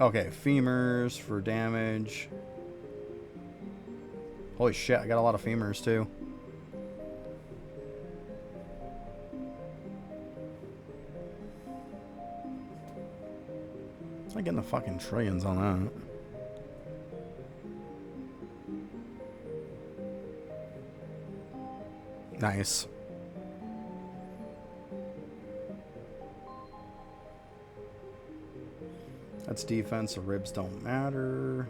Okay, femurs for damage. Holy shit, I got a lot of femurs too. It's like getting the fucking trillions on that. Nice. That's defense, so ribs don't matter.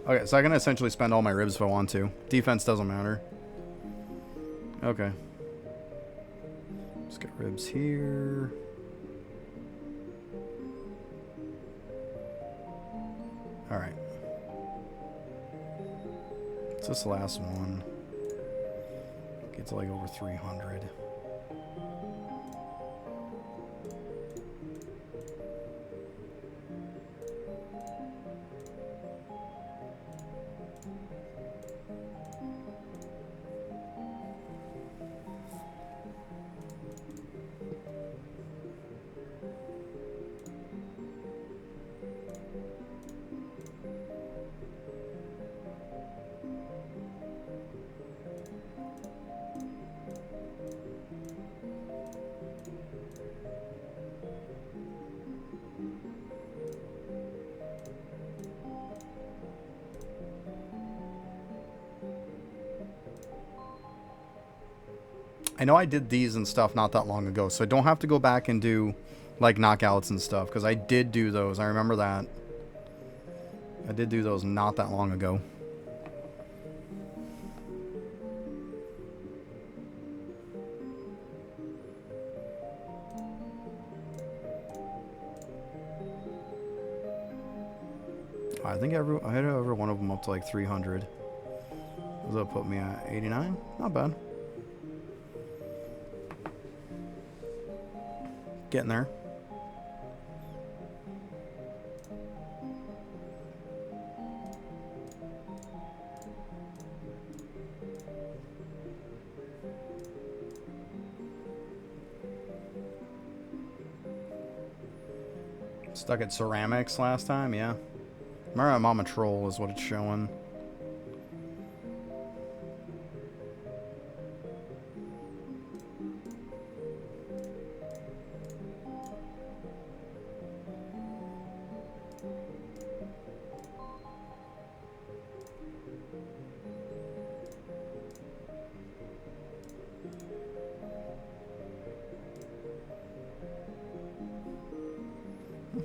Okay, so I can essentially spend all my ribs if I want to. Defense doesn't matter. Okay. Let's get ribs here. Alright. What's this last one? Get to like over 300. I know I did these and stuff not that long ago, so I don't have to go back and do like knockouts and stuff, because I did do those. I remember that. I did do those not that long ago. I think I had every one of them up to like 300. That'll put me at 89. Not bad. Getting there. Stuck at ceramics last time, yeah. Remember I'm on a troll is what it's showing.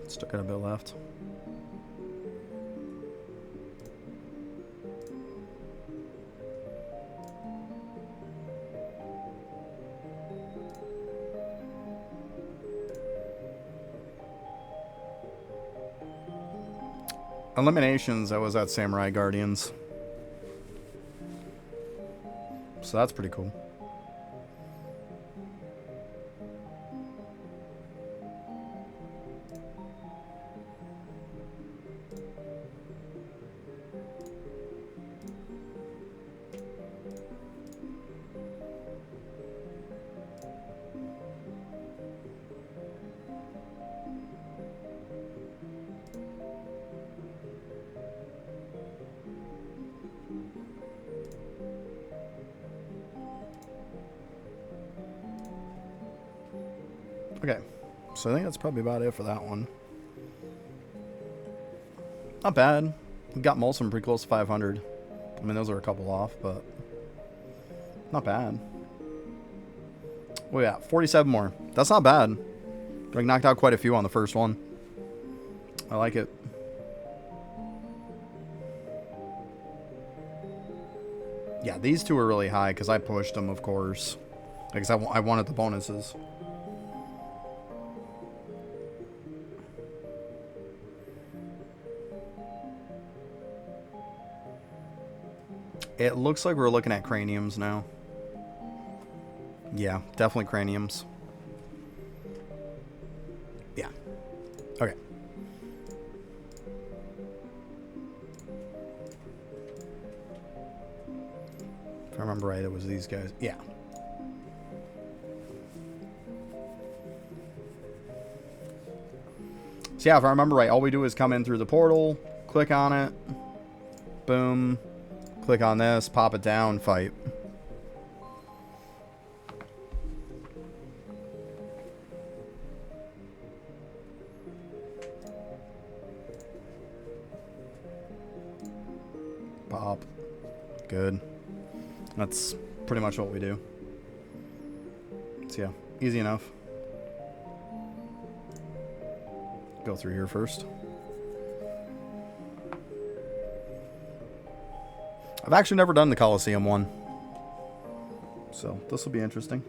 Still got a bit left. Eliminations, I was at Samurai Guardians. So that's pretty cool. Okay, so I think that's probably about it for that one. Not bad. We got most of them pretty close to 500. I mean, those are a couple off, but not bad. Oh yeah, 47 more. That's not bad. Like, knocked out quite a few on the first one. I like it. Yeah, these two are really high because I pushed them, of course. Because I wanted the bonuses. It looks like we're looking at craniums now. Yeah, definitely craniums. Yeah. Okay. If I remember right, it was these guys. Yeah. So yeah, if I remember right, all we do is come in through the portal, click on it, boom. Click on this, pop it down, fight. Pop. Good. That's pretty much what we do. So yeah, easy enough. Go through here first. I've actually never done the Coliseum one. So, this will be interesting.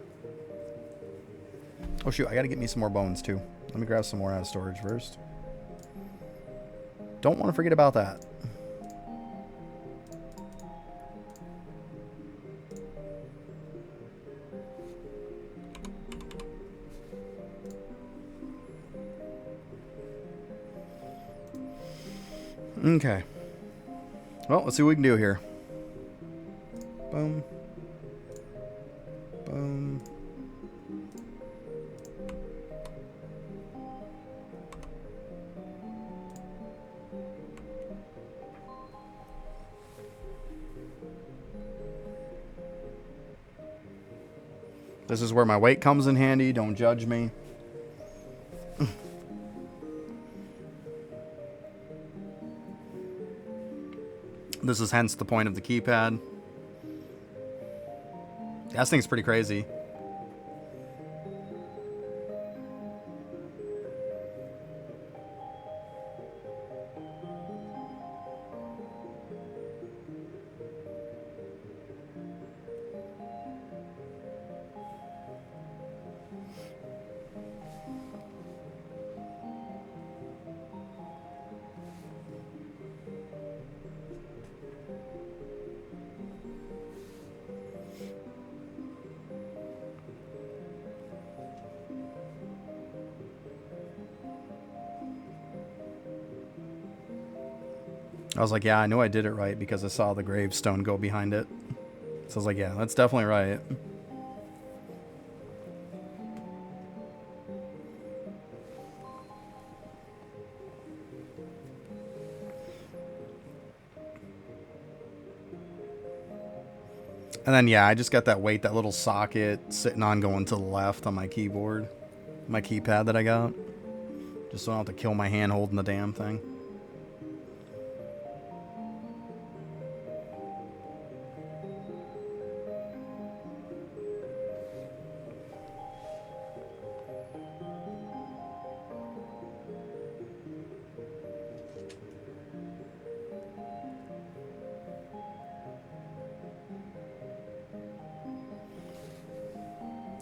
Oh shoot, I gotta get me some more bones too. Let me grab some more out of storage first. Don't want to forget about that. Okay. Well, let's see what we can do here. Boom. Boom. This is where my weight comes in handy. Don't judge me. This is hence the point of the keypad. That thing's pretty crazy. I was like, yeah, I knew I did it right because I saw the gravestone go behind it. So I was like, yeah, that's definitely right. And then, yeah, I just got that weight, that little socket sitting on going to the left on my keyboard. My keypad that I got. Just so I don't have to kill my hand holding the damn thing.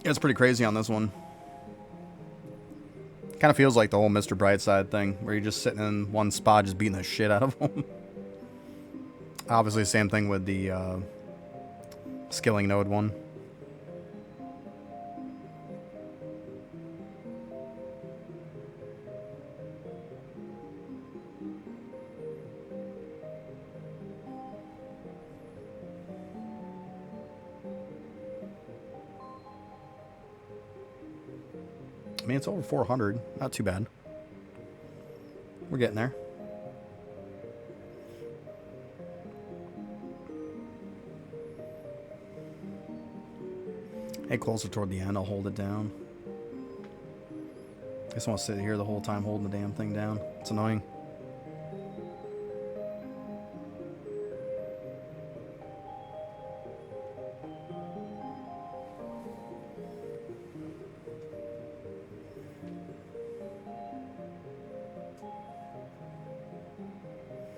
Yeah, it's pretty crazy on this one. Kind of feels like the whole Mr. Brightside thing, where you're just sitting in one spot just beating the shit out of them. Obviously, same thing with the skilling node one. I mean, it's over 400. Not too bad. We're getting there. Hey, closer toward the end, I'll hold it down. I just want to sit here the whole time holding the damn thing down. It's annoying.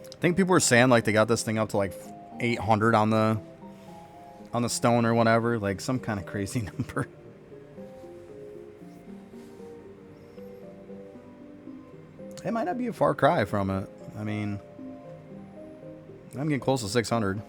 I think people were saying like they got this thing up to like 800 on the stone or whatever, like some kind of crazy number. It might not be a far cry from it. I mean, I'm getting close to 600.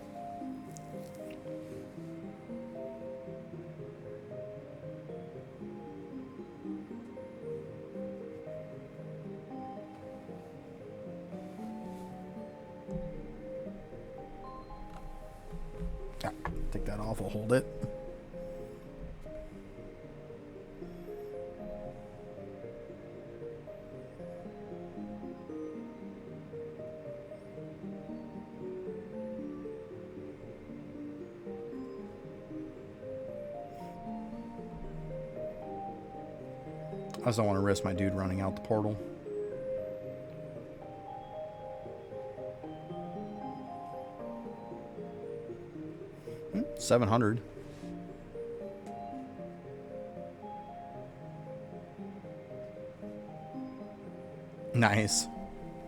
Take that off, I'll hold it. I just don't want to risk my dude running out the portal. Hmm, 700. Nice.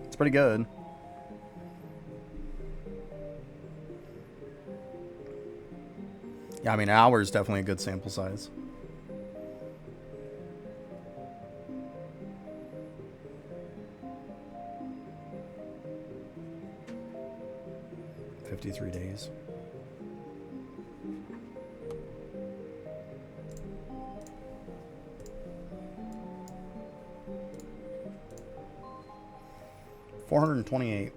It's pretty good. Yeah, I mean, an hour is definitely a good sample size. $53 days. $428.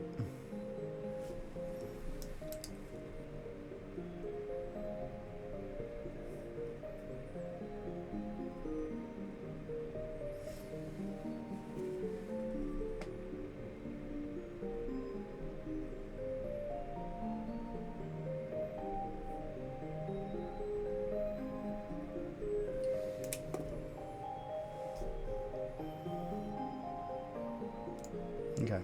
Okay.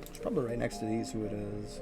It's probably right next to these who it is.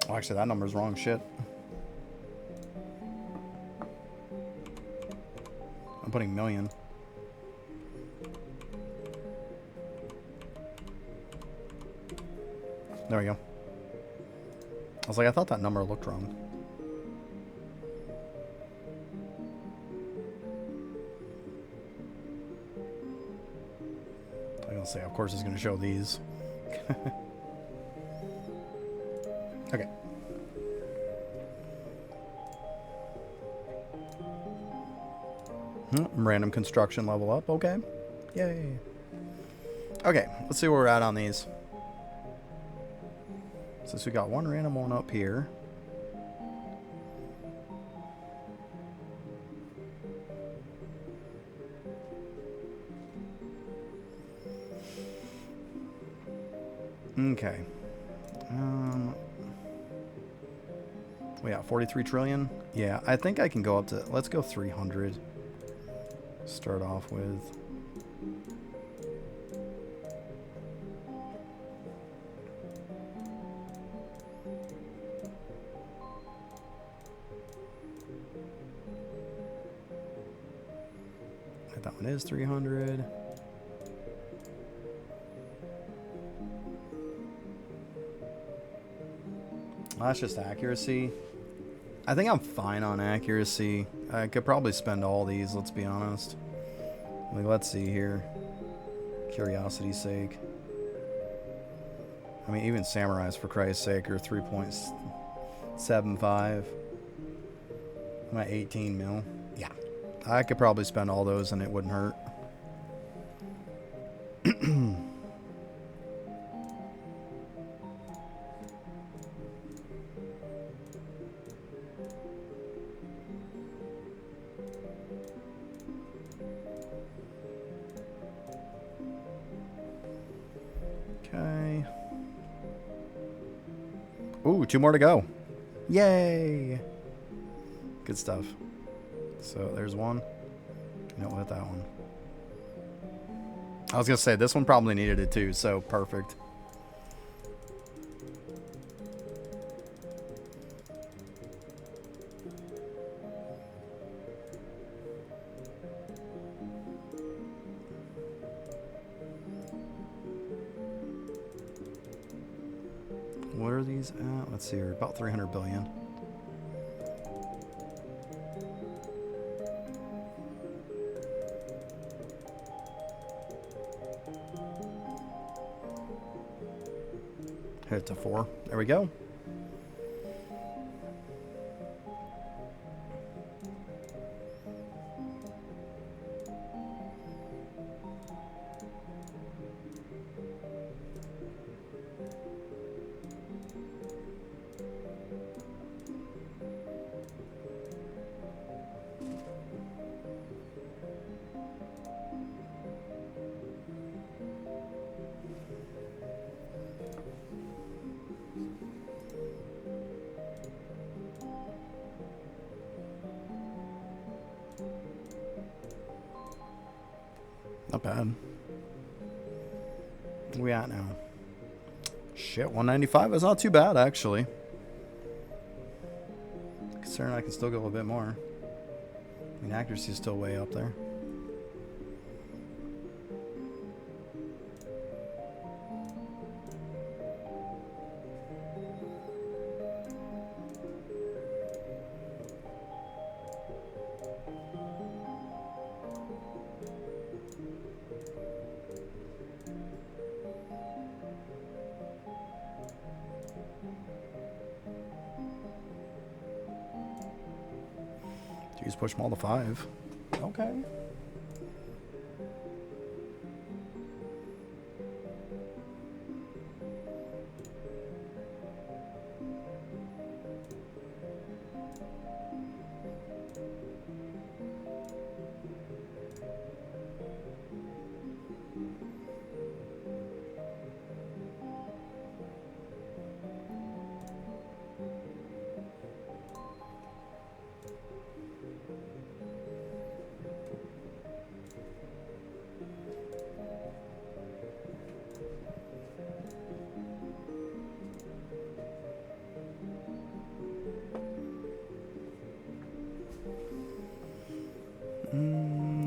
Oh, actually, that number's wrong. Shit. I'm putting million. There we go. I was like, I thought that number looked wrong. I'm gonna say, of course, it's gonna show these. Okay. Random construction level up. Okay. Yay. Okay, let's see where we're at on these. Since we got one random one up here. Okay. We got 43 trillion. Yeah, I think I can go up to, let's go 300. Start off with. That one is 300. That's just accuracy. I think I'm fine on accuracy. I could probably spend all these, let's be honest. Like, let's see here. Curiosity's sake. I mean, even samurais, for Christ's sake, are 3.75. I'm at 18 mil. Yeah. I could probably spend all those and it wouldn't hurt. Okay. Ooh, 2 more to go. Yay! Good stuff. So there's one. No, we'll hit that one. I was gonna say this one probably needed it too, so perfect. What are these at? Let's see here, about 300 billion. Hit it to 4. There we go. Not bad. Where we at now? Shit, 195 is not too bad, actually. Considering I can still go a bit more. I mean, accuracy is still way up there. Jeez, push them all to 5. Okay.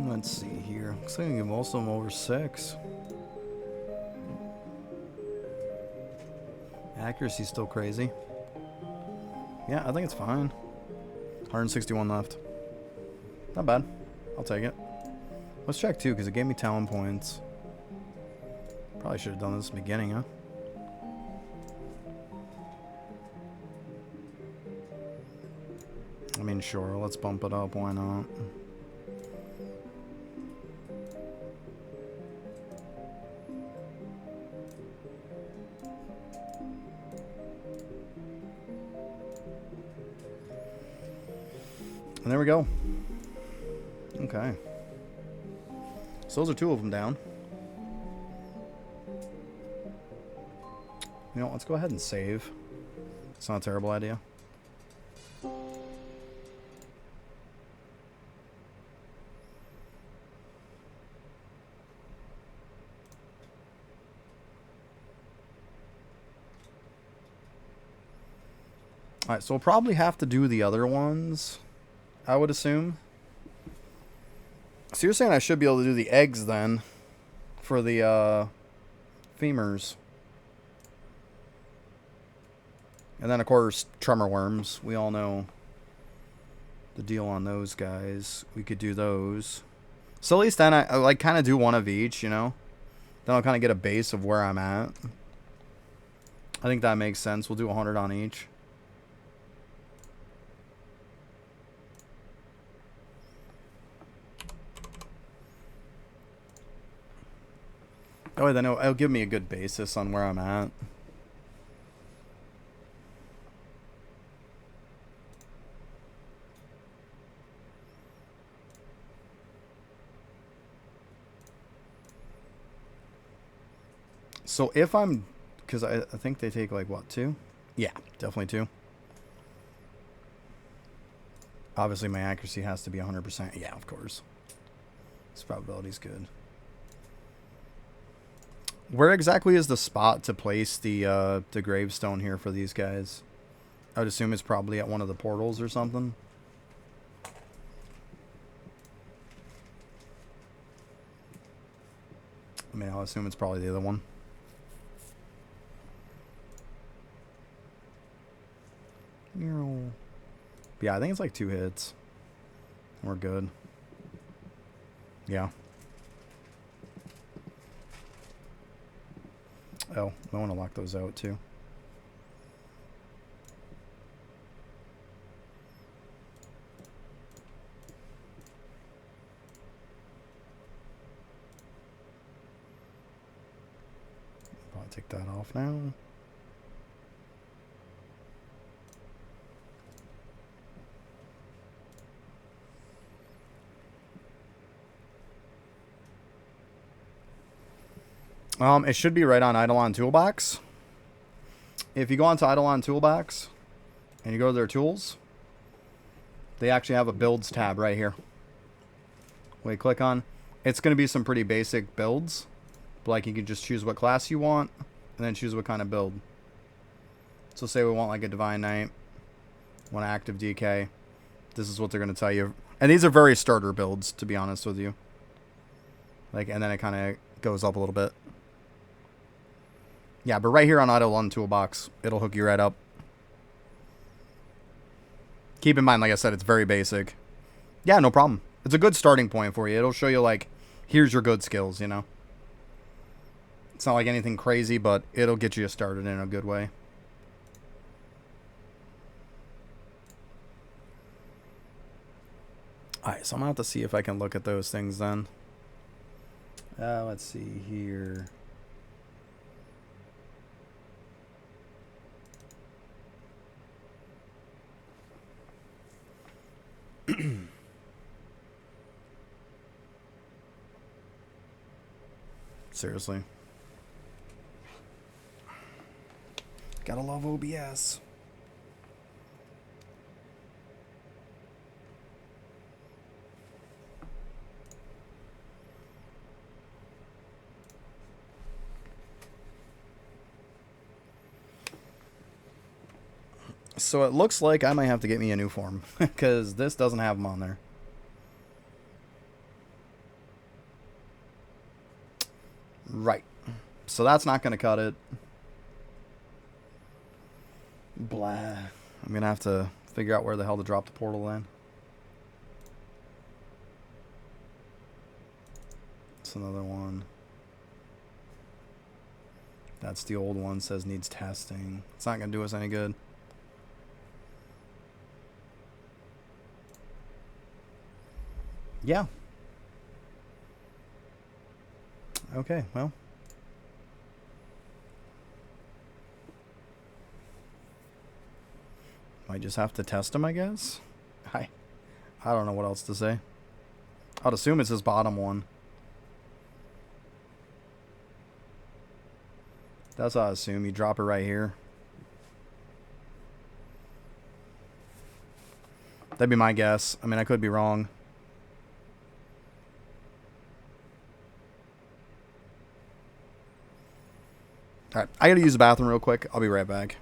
Let's see here. Looks like I can give most of them over 6. Accuracy's still crazy. Yeah, I think it's fine. 161 left. Not bad. I'll take it. Let's check too, because it gave me talent points. Probably should have done this in the beginning, huh? I mean, sure, let's bump it up. Why not? And there we go. Okay. So those are 2 of them down. You know, let's go ahead and save. It's not a terrible idea. Alright, so we'll probably have to do the other ones, I would assume. So you're saying I should be able to do the eggs then for the femurs. And then, of course, tremor worms. We all know the deal on those guys. We could do those. So at least then I like kind of do one of each, you know? Then I'll kind of get a base of where I'm at. I think that makes sense. We'll do 100 on each. Oh, then it'll give me a good basis on where I'm at. So if I'm, because I think they take like what, 2? Yeah, definitely 2. Obviously my accuracy has to be 100%. Yeah, of course. This probability's good. Where exactly is the spot to place the gravestone here for these guys? I would assume it's probably at one of the portals or something. I mean, I'll assume it's probably the other one. Yeah, I think it's like 2 hits. We're good. Yeah. Oh, I want to lock those out too. I'll take that off now. It should be right on Eidolon Toolbox. If you go onto Eidolon Toolbox and you go to their tools, they actually have a builds tab right here. We click on, it's going to be some pretty basic builds. Like you can just choose what class you want and then choose what kind of build. So say we want like a Divine Knight, want active DK. This is what they're going to tell you. And these are very starter builds, to be honest with you. Like, and then it kind of goes up a little bit. Yeah, but right here on Eidolon Toolbox, it'll hook you right up. Keep in mind, like I said, it's very basic. Yeah, no problem. It's a good starting point for you. It'll show you, like, here's your good skills, you know? It's not like anything crazy, but it'll get you started in a good way. Alright, so I'm going to have to see if I can look at those things then. Let's see here. Seriously. Gotta love OBS. So it looks like I might have to get me a new form because this doesn't have them on there. Right. So that's not going to cut it. Blah. I'm going to have to figure out where the hell to drop the portal then. It's another one. That's the old one, says needs testing. It's not going to do us any good. Yeah. Okay, well. Might just have to test him, I guess. I don't know what else to say. I'd assume it's his bottom one. That's what I assume. You drop it right here. That'd be my guess. I mean, I could be wrong. Alright, I gotta use the bathroom real quick. I'll be right back.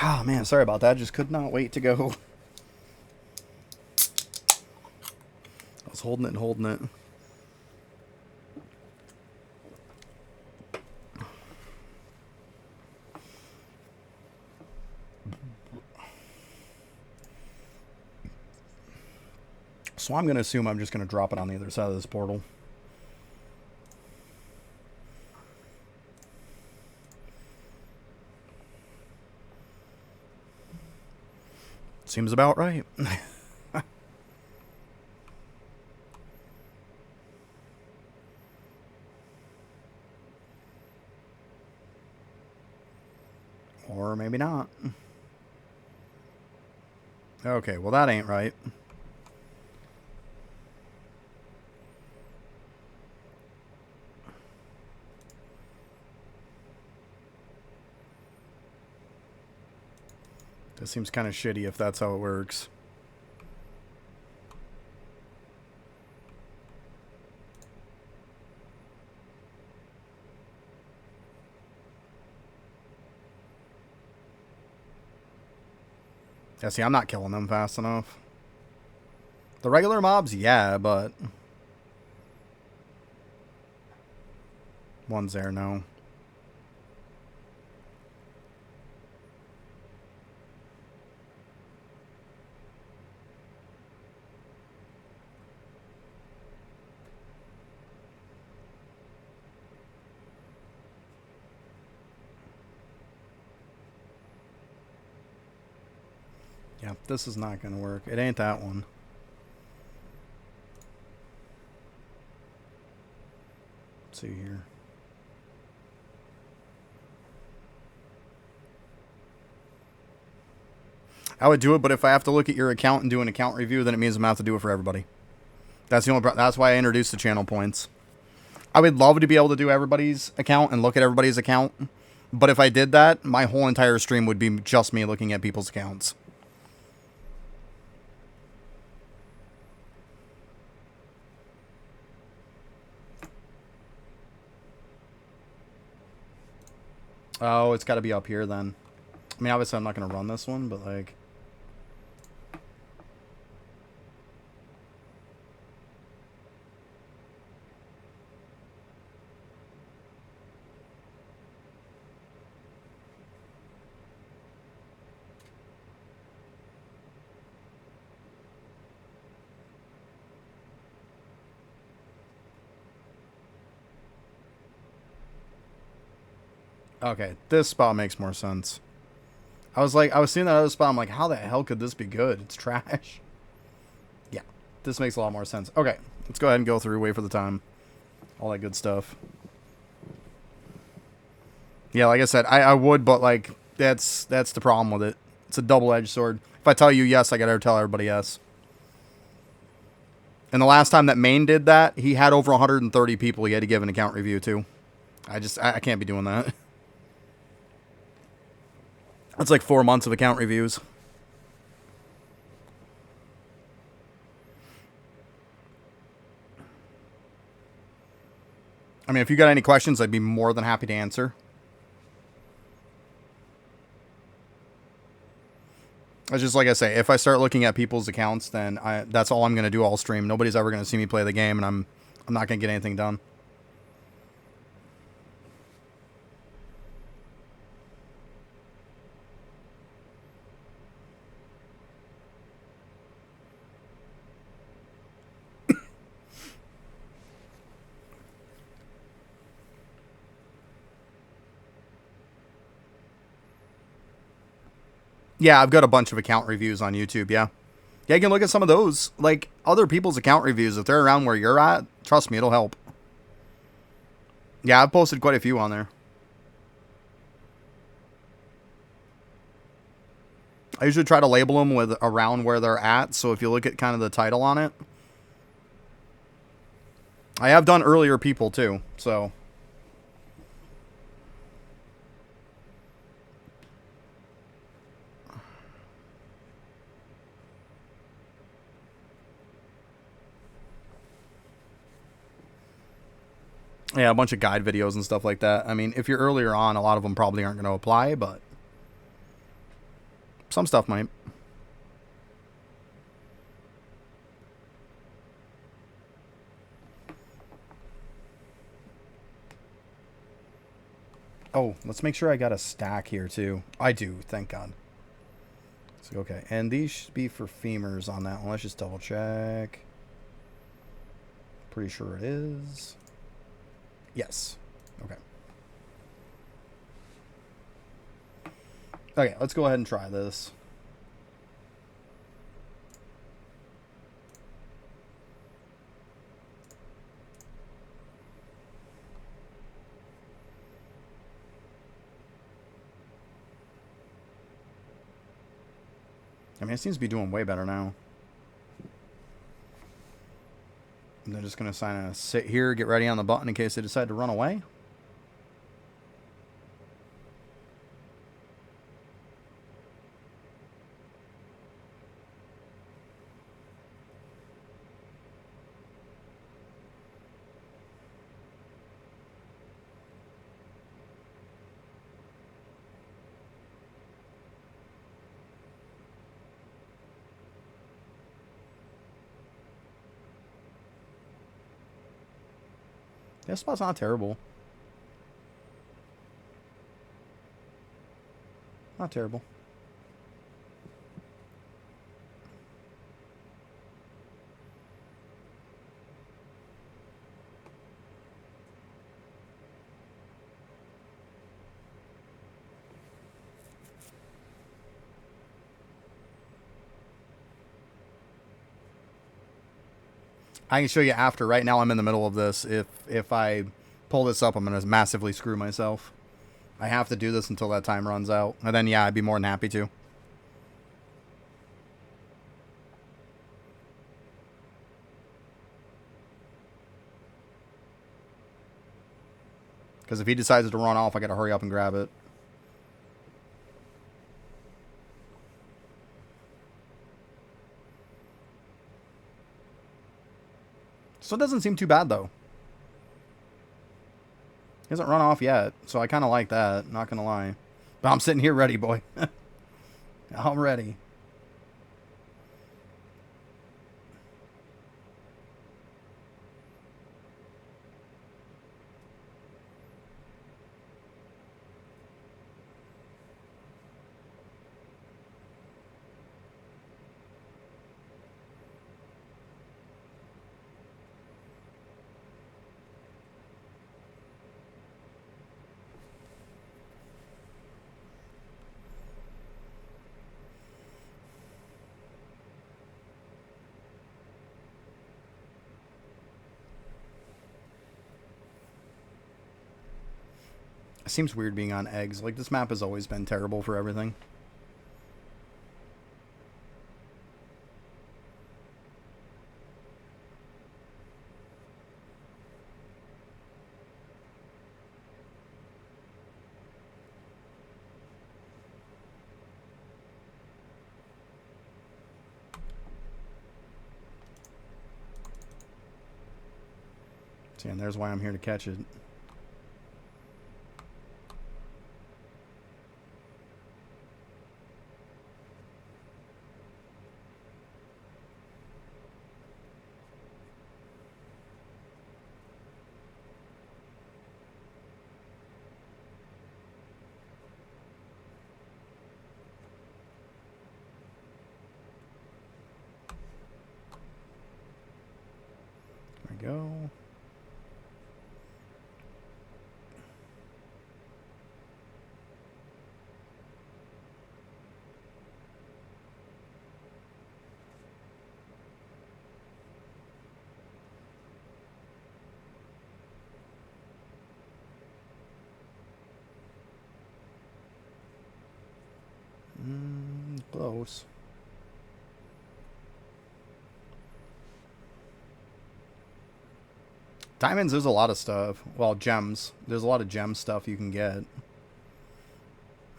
Oh man, sorry about that. Just could not wait to go. I was holding it and holding it. So I'm going to assume I'm just going to drop it on the other side of this portal. Seems about right. Or maybe not. Okay, well that ain't right. This seems kind of shitty if that's how it works. Yeah, see, I'm not killing them fast enough. The regular mobs, yeah, but... One's there, no. Yeah, this is not going to work. It ain't that one. Let's see here. I would do it, but if I have to look at your account and do an account review, then it means I'm going to have to do it for everybody. That's the only. That's why I introduced the channel points. I would love to be able to do everybody's account and look at everybody's account, but if I did that, my whole entire stream would be just me looking at people's accounts. Oh, it's got to be up here then. I mean, obviously I'm not going to run this one, but like... Okay, this spot makes more sense. I was seeing that other spot. I'm like, how the hell could this be good? It's trash. Yeah, this makes a lot more sense. Okay, let's go ahead and go through, wait for the time. All that good stuff. Yeah, like I said, I would, but like, that's the problem with it. It's a double-edged sword. If I tell you yes, I gotta tell everybody yes. And the last time that Maine did that, he had over 130 people he had to give an account review to. I can't be doing that. That's like 4 months of account reviews. I mean, if you got any questions, I'd be more than happy to answer. It's just like I say, if I start looking at people's accounts, then that's all I'm going to do all stream. Nobody's ever going to see me play the game, and I'm not going to get anything done. Yeah, I've got a bunch of account reviews on YouTube, yeah. Yeah, you can look at some of those. Like, other people's account reviews, if they're around where you're at, trust me, it'll help. Yeah, I've posted quite a few on there. I usually try to label them with around where they're at, so if you look at kind of the title on it. I have done earlier people, too, so... Yeah, a bunch of guide videos and stuff like that. I mean, if you're earlier on, a lot of them probably aren't going to apply, but some stuff might. Oh, let's make sure I got a stack here, too. I do, thank God. So, okay, and these should be for femurs on that one. Let's just double check. Pretty sure it is. Yes. Okay. Okay, let's go ahead and try this. I mean, it seems to be doing way better now. And they're just going to sit here, get ready on the button in case they decide to run away. This spot's not terrible. Not terrible. I can show you after. Right now I'm in the middle of this. If I pull this up, I'm going to massively screw myself. I have to do this until that time runs out. And then, yeah, I'd be more than happy to. Because if he decides to run off, I got to hurry up and grab it. So it doesn't seem too bad, though. He hasn't run off yet, so I kind of like that, not gonna lie. But I'm sitting here ready, boy. I'm ready. It seems weird being on eggs. Like, this map has always been terrible for everything. See, and there's why I'm here to catch it. There we go. Close. Diamonds, there's a lot of stuff. Well, gems. There's a lot of gem stuff you can get.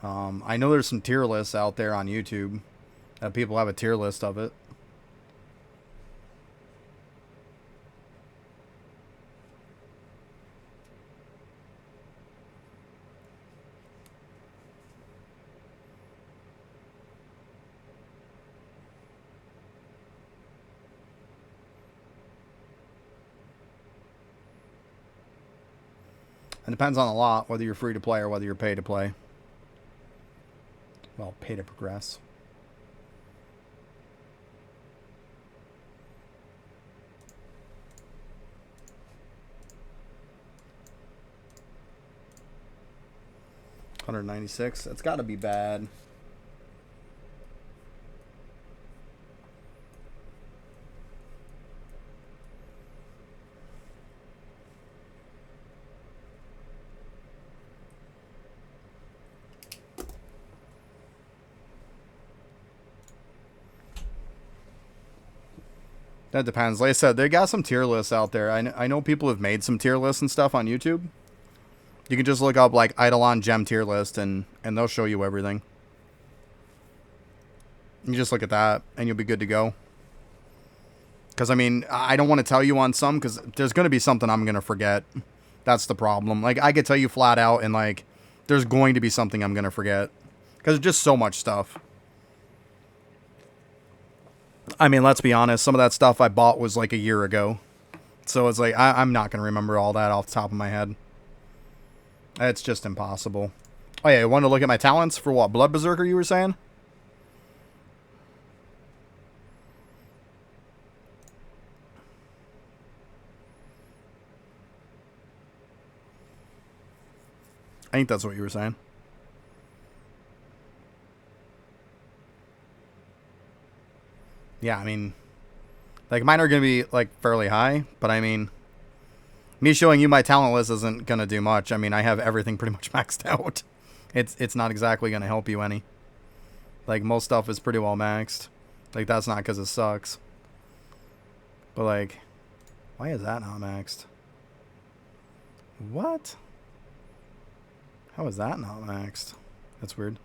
I know there's some tier lists out there on YouTube. That people have a tier list of it. It depends on a lot, whether you're free to play or whether you're pay to play. Well, pay to progress. $196. That's got to be bad. That depends. Like I said, they got some tier lists out there. I know people have made some tier lists and stuff on YouTube. You can just look up like Eidolon Gem tier list and they'll show you everything. You just look at that and you'll be good to go. Because, I mean, I don't want to tell you on some because there's going to be something I'm going to forget. That's the problem. Like, I could tell you flat out and, like, there's going to be something I'm going to forget. Because there's just so much stuff. I mean, let's be honest. Some of that stuff I bought was like a year ago. So it's like, I'm not going to remember all that off the top of my head. It's just impossible. Oh, yeah, you want to look at my talents for what? Blood Berserker, you were saying? I think that's what you were saying. Yeah, I mean, like, mine are going to be, like, fairly high, but I mean, me showing you my talent list isn't going to do much. I mean, I have everything pretty much maxed out. It's not exactly going to help you any. Like, most stuff is pretty well maxed. Like, that's not because it sucks. But, like, why is that not maxed? What? How is that not maxed? That's weird.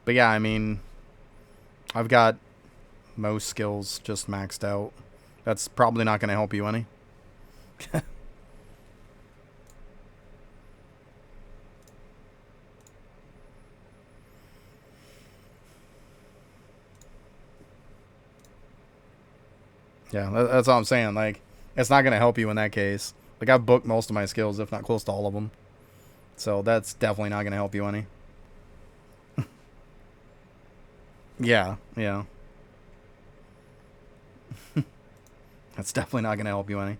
But yeah, I mean, I've got Most skills just maxed out. That's probably not going to help you any. Yeah, that's all I'm saying. Like, it's not going to help you in that case. Like, I've booked most of my skills, if not close to all of them. So that's definitely not going to help you any. Yeah, yeah. That's definitely not going to help you any.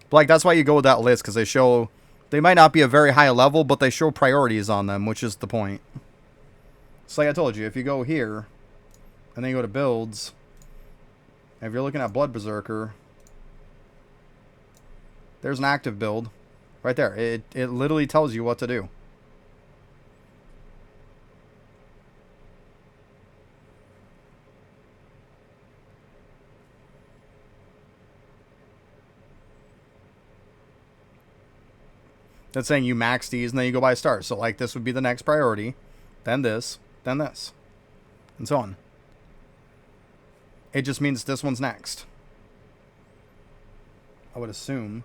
But, like, that's why you go with that list, because they show... They might not be a very high level, but they show priorities on them, which is the point. So like I told you, if you go here, and then you go to builds, if you're looking at Blood Berserker, there's an active build. Right there. It literally tells you what to do. That's saying you max these and then you go by stars. So like this would be the next priority, then this, and so on. It just means this one's next. I would assume.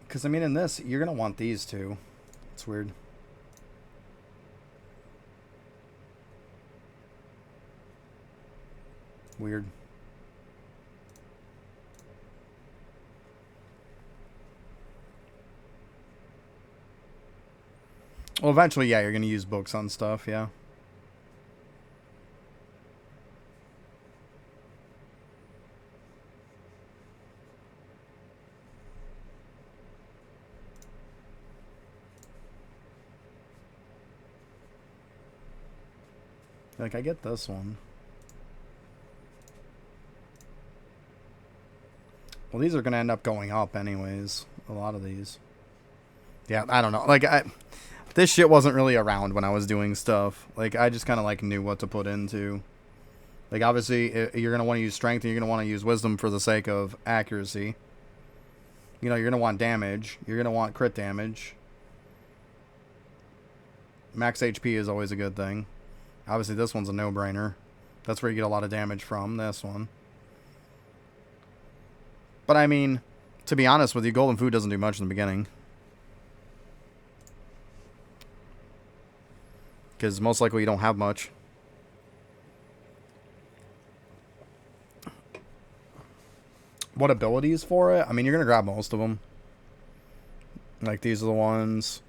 Because, I mean, in this, you're going to want these two. It's weird. Weird. Well, eventually, yeah, you're going to use books on stuff, yeah. Like, I get this one. Well, these are going to end up going up anyways. A lot of these. Yeah, I don't know. Like, this shit wasn't really around when I was doing stuff. Like, I just kind of, like, knew what to put into. Like, obviously, you're going to want to use strength and you're going to want to use wisdom for the sake of accuracy. You know, you're going to want damage. You're going to want crit damage. Max HP is always a good thing. Obviously, this one's a no-brainer. That's where you get a lot of damage from, this one. But, I mean, to be honest with you, golden food doesn't do much in the beginning. Because most likely you don't have much. What abilities for it? I mean, you're going to grab most of them. Like, these are the ones.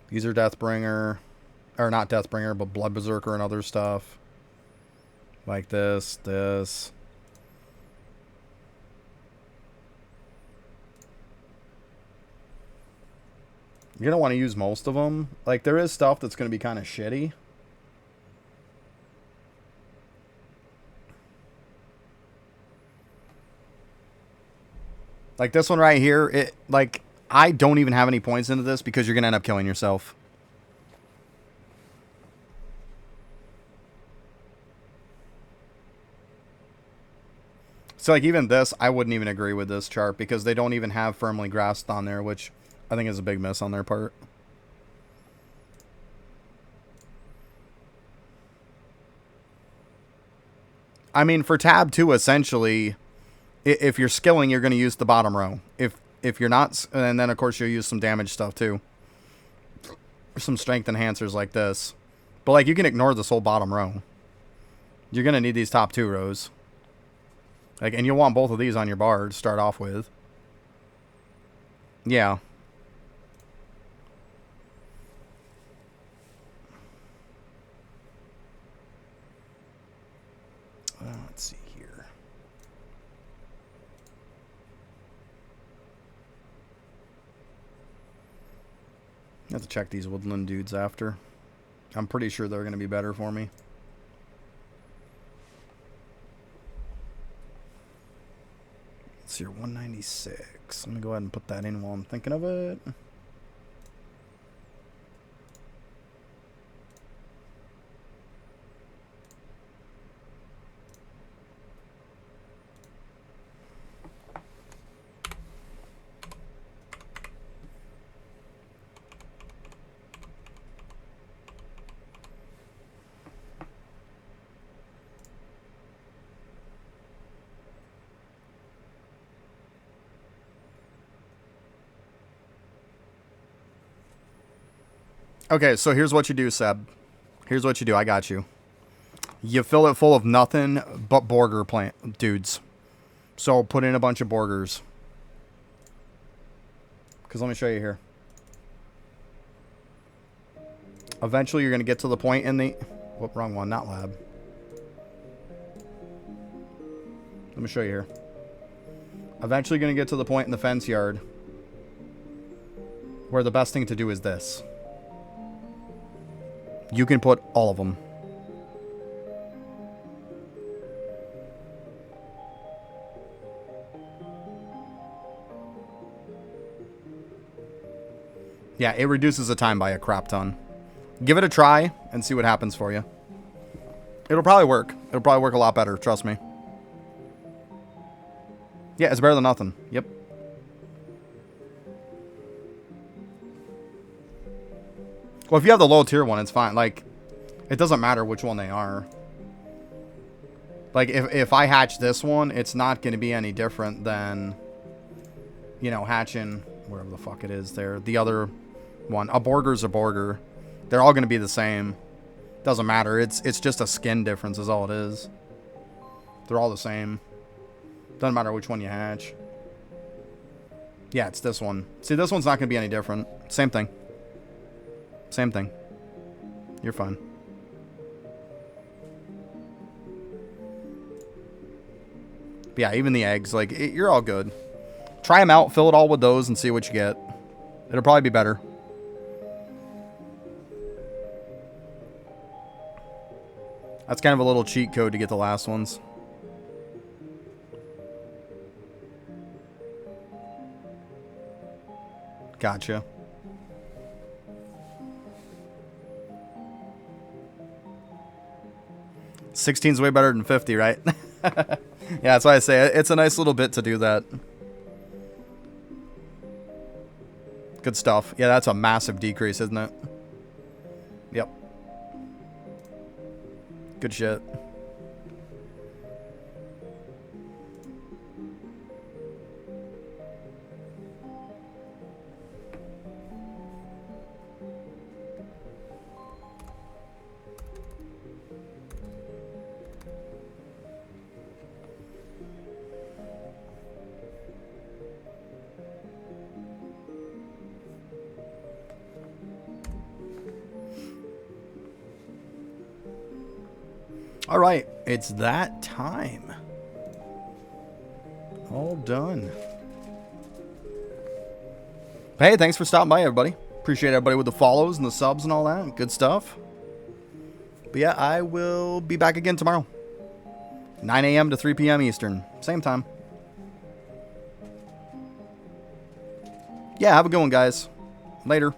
These are Deathbringer. Or not Deathbringer, but Blood Berserker and other stuff. Like this. You're going to want to use most of them. Like, there is stuff that's going to be kind of shitty. Like, this one right here, like, I don't even have any points into this because you're going to end up killing yourself. So, like, even this, I wouldn't even agree with this chart because they don't even have firmly grasped on there, which I think is a big miss on their part. I mean, for tab 2, essentially, if you're skilling, you're going to use the bottom row. If you're not, and then, of course, you'll use some damage stuff, too. Some strength enhancers like this. But, like, you can ignore this whole bottom row. You're going to need these top 2 rows. Like, and you'll want both of these on your bar to start off with. Yeah. Let's see here. I have to check these woodland dudes after. I'm pretty sure they're going to be better for me. So you're 196. Let me go ahead and put that in while I'm thinking of it. Okay, so here's what you do, Seb. Here's what you do. I got you. You fill it full of nothing but burger plant dudes. So put in a bunch of burgers. Because let me show you here. Eventually, you're going to get to the point in the... Whoop, wrong one. Not lab. Let me show you here. Eventually, you're going to get to the point in the fence yard where the best thing to do is this. You can put all of them. Yeah, it reduces the time by a crap ton. Give it a try and see what happens for you. It'll probably work. It'll probably work a lot better, trust me. Yeah, it's better than nothing. Yep. Well, if you have the low tier one, it's fine. Like, it doesn't matter which one they are. Like, if I hatch this one, it's not going to be any different than, you know, hatching wherever the fuck it is there. The other one. A Borger's a Borger. They're all going to be the same. Doesn't matter. It's just a skin difference is all it is. They're all the same. Doesn't matter which one you hatch. Yeah, it's this one. See, this one's not going to be any different. Same thing. Same thing. You're fine. But yeah, even the eggs, like, you're all good. Try them out, fill it all with those, and see what you get. It'll probably be better. That's kind of a little cheat code to get the last ones. Gotcha. $16's way better than 50, right? Yeah, that's why I say it's a nice little bit to do that. Good stuff. Yeah, that's a massive decrease, isn't it? Yep. Good shit. All right, it's that time. All done. Hey, thanks for stopping by, everybody. Appreciate everybody with the follows and the subs and all that. Good stuff. But yeah, I will be back again tomorrow. 9 a.m. to 3 p.m. Eastern. Same time. Yeah, have a good one, guys. Later.